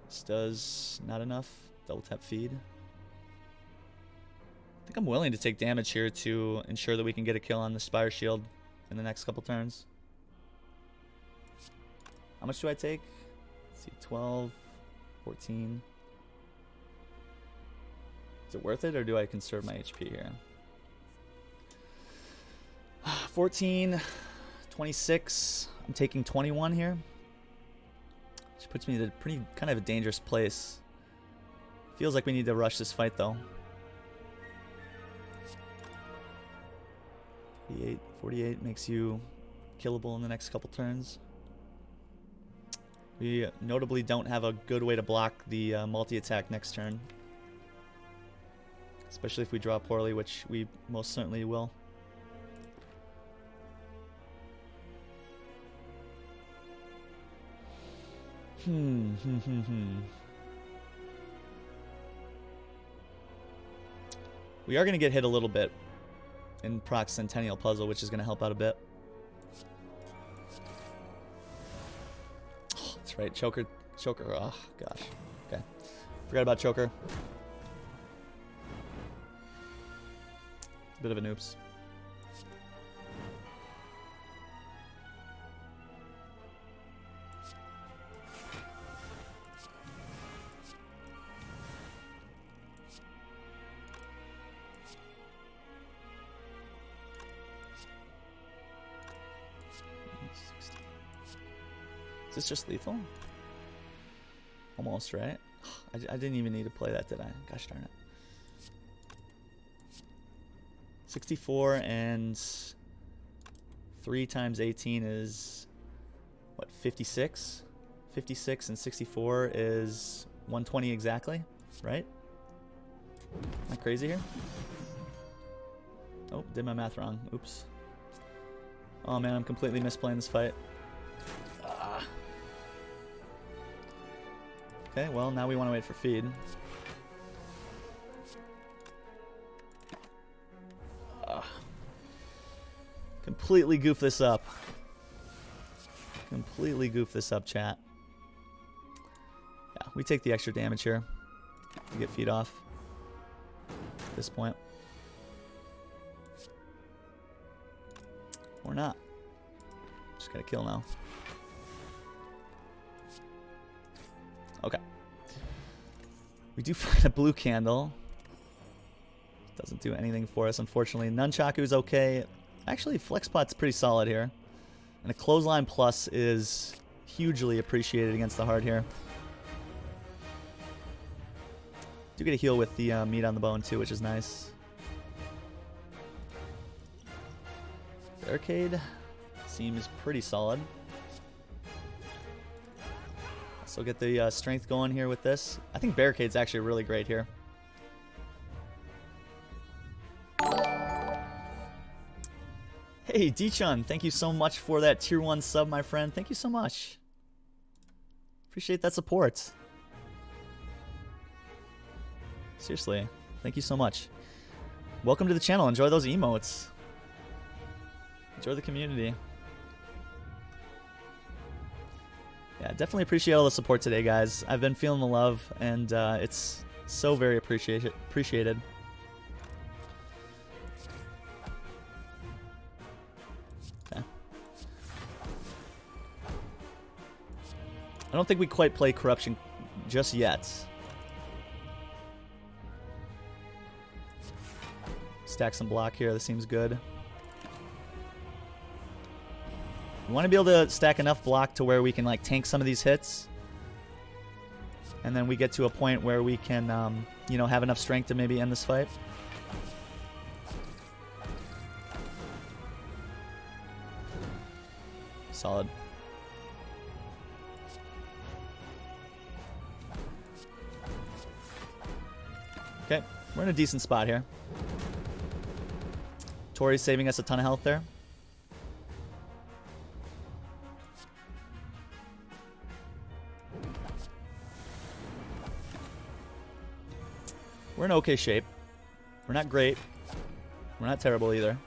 Speaker 1: This does not enough. Double tap feed. I think I'm willing to take damage here to ensure that we can get a kill on the Spire Shield in the next couple turns. How much do I take? Let's see, 12, 14. Is it worth it, or do I conserve my HP here? 14, 26. I'm taking 21 here. Which puts me in a pretty kind of a dangerous place. Feels like we need to rush this fight though. 48 makes you killable in the next couple turns. We notably don't have a good way to block the multi-attack next turn. Especially if we draw poorly, which we most certainly will. We are going to get hit a little bit in Proc Centennial Puzzle, which is going to help out a bit. Oh, that's right, Choker. Oh, gosh. Okay. Forgot about Choker. Bit of an oops. Is this just lethal? Almost, right? I didn't even need to play that, did I? Gosh darn it. 64 and 3 times 18 is, what, 56? 56 and 64 is 120 exactly, right? Am I crazy here? Oh, did my math wrong. Oops. Oh man, I'm completely misplaying this fight. Okay, well, now we want to wait for feed. Completely goof this up. Completely goof this up, chat. Yeah, we take the extra damage here to get feed off at this point. Or not. Just gotta kill now. Okay. We do find a blue candle. Doesn't do anything for us, unfortunately. Nunchaku's okay. Actually, Flexpot's pretty solid here. And a Clothesline Plus is hugely appreciated against the hard here. Do get a heal with the meat on the bone too, which is nice. Barricade seems pretty solid. So get the strength going here with this. I think Barricade's actually really great here. Hey, D-Chun, thank you so much for that tier 1 sub, my friend. Thank you so much. Appreciate that support. Seriously, thank you so much. Welcome to the channel. Enjoy those emotes. Enjoy the community. Yeah, definitely appreciate all the support today, guys. I've been feeling the love, and it's so very appreciated. Okay. I don't think we quite play Corruption just yet. Stack some block here. This seems good. We want to be able to stack enough block to where we can like tank some of these hits, and then we get to a point where we can, you know, have enough strength to maybe end this fight. Solid. Okay, we're in a decent spot here. Tori's saving us a ton of health there. We're in okay shape. We're not great. We're not terrible either.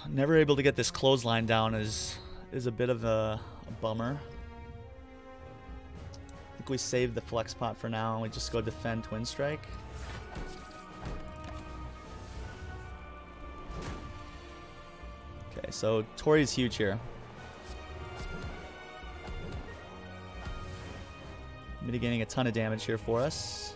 Speaker 1: Never able to get this clothesline down is a bit of a bummer. I think we save the flex pot for now and we just go defend Twin Strike. Okay, so Tori's huge here. Mitigating a ton of damage here for us.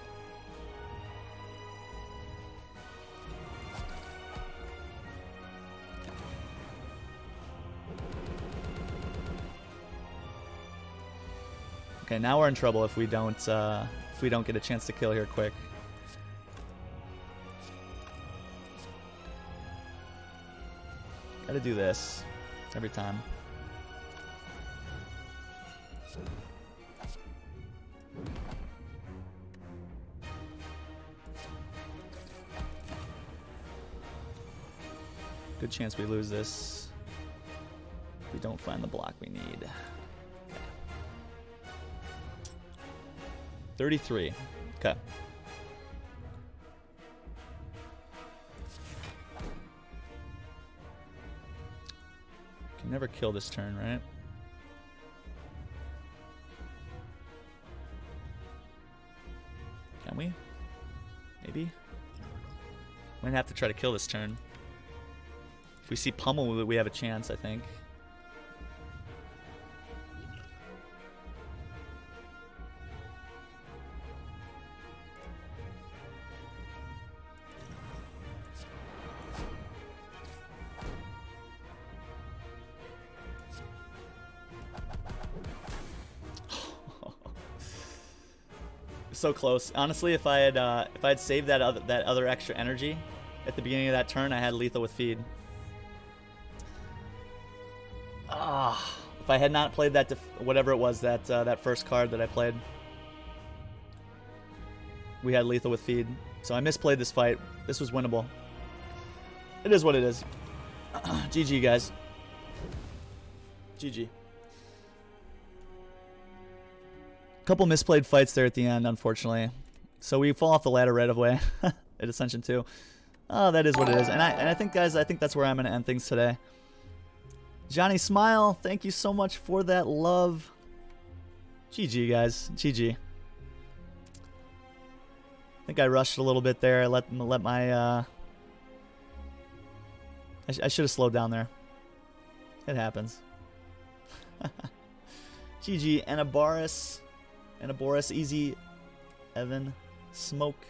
Speaker 1: Okay, now we're in trouble if we don't get a chance to kill here quick. Gotta do this every time. Good chance we lose this if we don't find the block we need. 33. Okay. Can never kill this turn, right? Can we? Maybe? Might have to try to kill this turn. If we see Pummel, we have a chance, I think. So close. Honestly, if I had saved that other extra energy at the beginning of that turn, I had lethal with feed. If I had not played that whatever it was, that first card that I played, we had lethal with feed. So I misplayed this fight. This was winnable. It is what it is. GG, guys. GG. Couple misplayed fights there at the end, unfortunately. So we fall off the ladder right away at Ascension 2. Oh, that is what it is. And I think, guys, I think that's where I'm going to end things today. Johnny Smile, thank you so much for that love. GG, guys. GG. I think I rushed a little bit there. I let my... I should have slowed down there. It happens. GG. Anaboris, Easy, Evan, Smoke,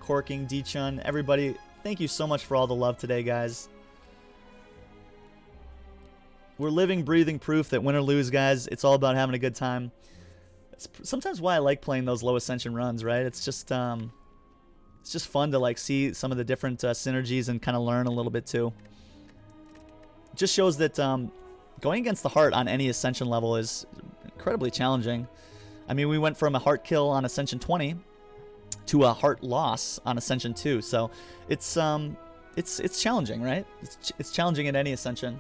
Speaker 1: Corking, D-Chun, everybody, thank you so much for all the love today, guys. We're living, breathing proof that win or lose, guys, it's all about having a good time. It's sometimes why I like playing those low Ascension runs, right? It's just fun to like see some of the different synergies and kind of learn a little bit too. It just shows that going against the heart on any Ascension level is incredibly challenging. I mean, we went from a heart kill on Ascension 20 to a heart loss on Ascension 2, so it's challenging, right? It's challenging at any Ascension.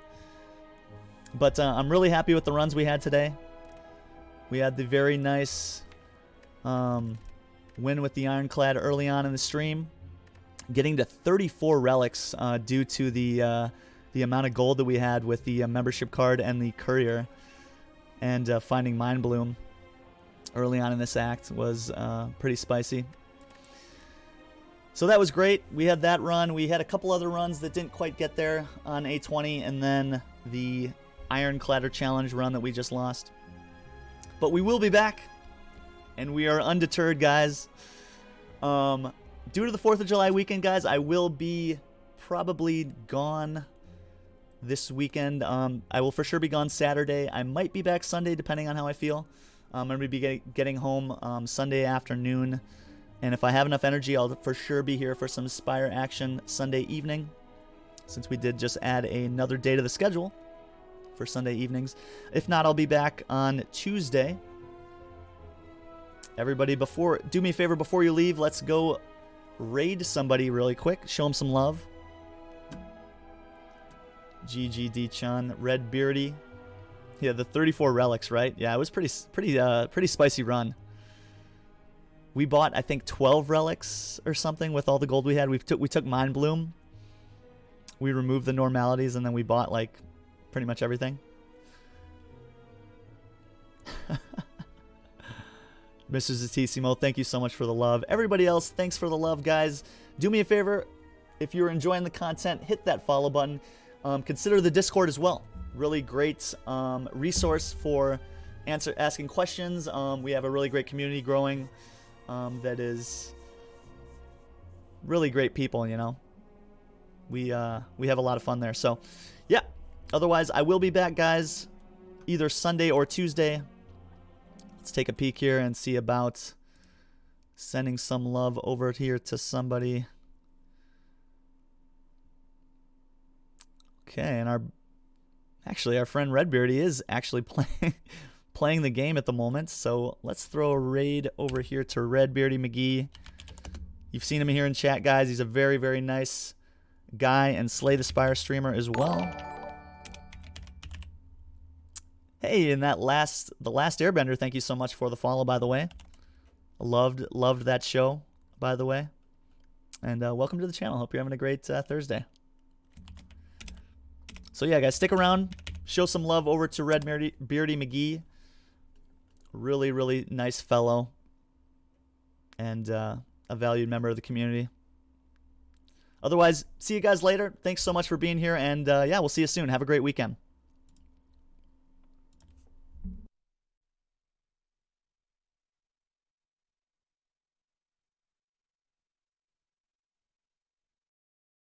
Speaker 1: But I'm really happy with the runs we had today. We had the very nice win with the Ironclad early on in the stream, getting to 34 relics due to the amount of gold that we had with the membership card and the courier, and finding Mind Bloom early on in this act was pretty spicy. So that was great. We had that run. We had a couple other runs that didn't quite get there on A20, and then the Ironcladder Challenge run that we just lost. But we will be back, and we are undeterred, guys. Due to the 4th of July weekend, guys, I will be probably gone this weekend. I will for sure be gone Saturday. I might be back Sunday, depending on how I feel. I'm going to be getting home Sunday afternoon, and if I have enough energy, I'll for sure be here for some Spire action Sunday evening, since we did just add another day to the schedule for Sunday evenings. If not, I'll be back on Tuesday. Everybody, do me a favor before you leave. Let's go raid somebody really quick. Show them some love. GGD Chun, Red Beardy, Yeah, the 34 relics, right? Yeah, it was pretty spicy run. We bought, I think, 12 relics or something with all the gold we had. We took Mind Bloom. We removed the normalities, and then we bought, like, pretty much everything. Mr. Zatissimo, thank you so much for the love. Everybody else, thanks for the love, guys. Do me a favor, if you're enjoying the content, hit that follow button. Consider the Discord as well. Really great resource for asking questions. We have a really great community growing that is really great people, you know. We have a lot of fun there. So, yeah. Otherwise, I will be back, guys, either Sunday or Tuesday. Let's take a peek here and see about sending some love over here to somebody. Okay, and our friend Redbeardy is actually playing the game at the moment. So let's throw a raid over here to Redbeardy McGee. You've seen him here in chat, guys. He's a very, very nice guy and Slay the Spire streamer as well. Hey, and the last Airbender, thank you so much for the follow, by the way. Loved that show, by the way. And welcome to the channel. Hope you're having a great Thursday. So yeah, guys, stick around. Show some love over to Redbeardy McGee. Really, really nice fellow. And a valued member of the community. Otherwise, see you guys later. Thanks so much for being here. And yeah, we'll see you soon. Have a great weekend.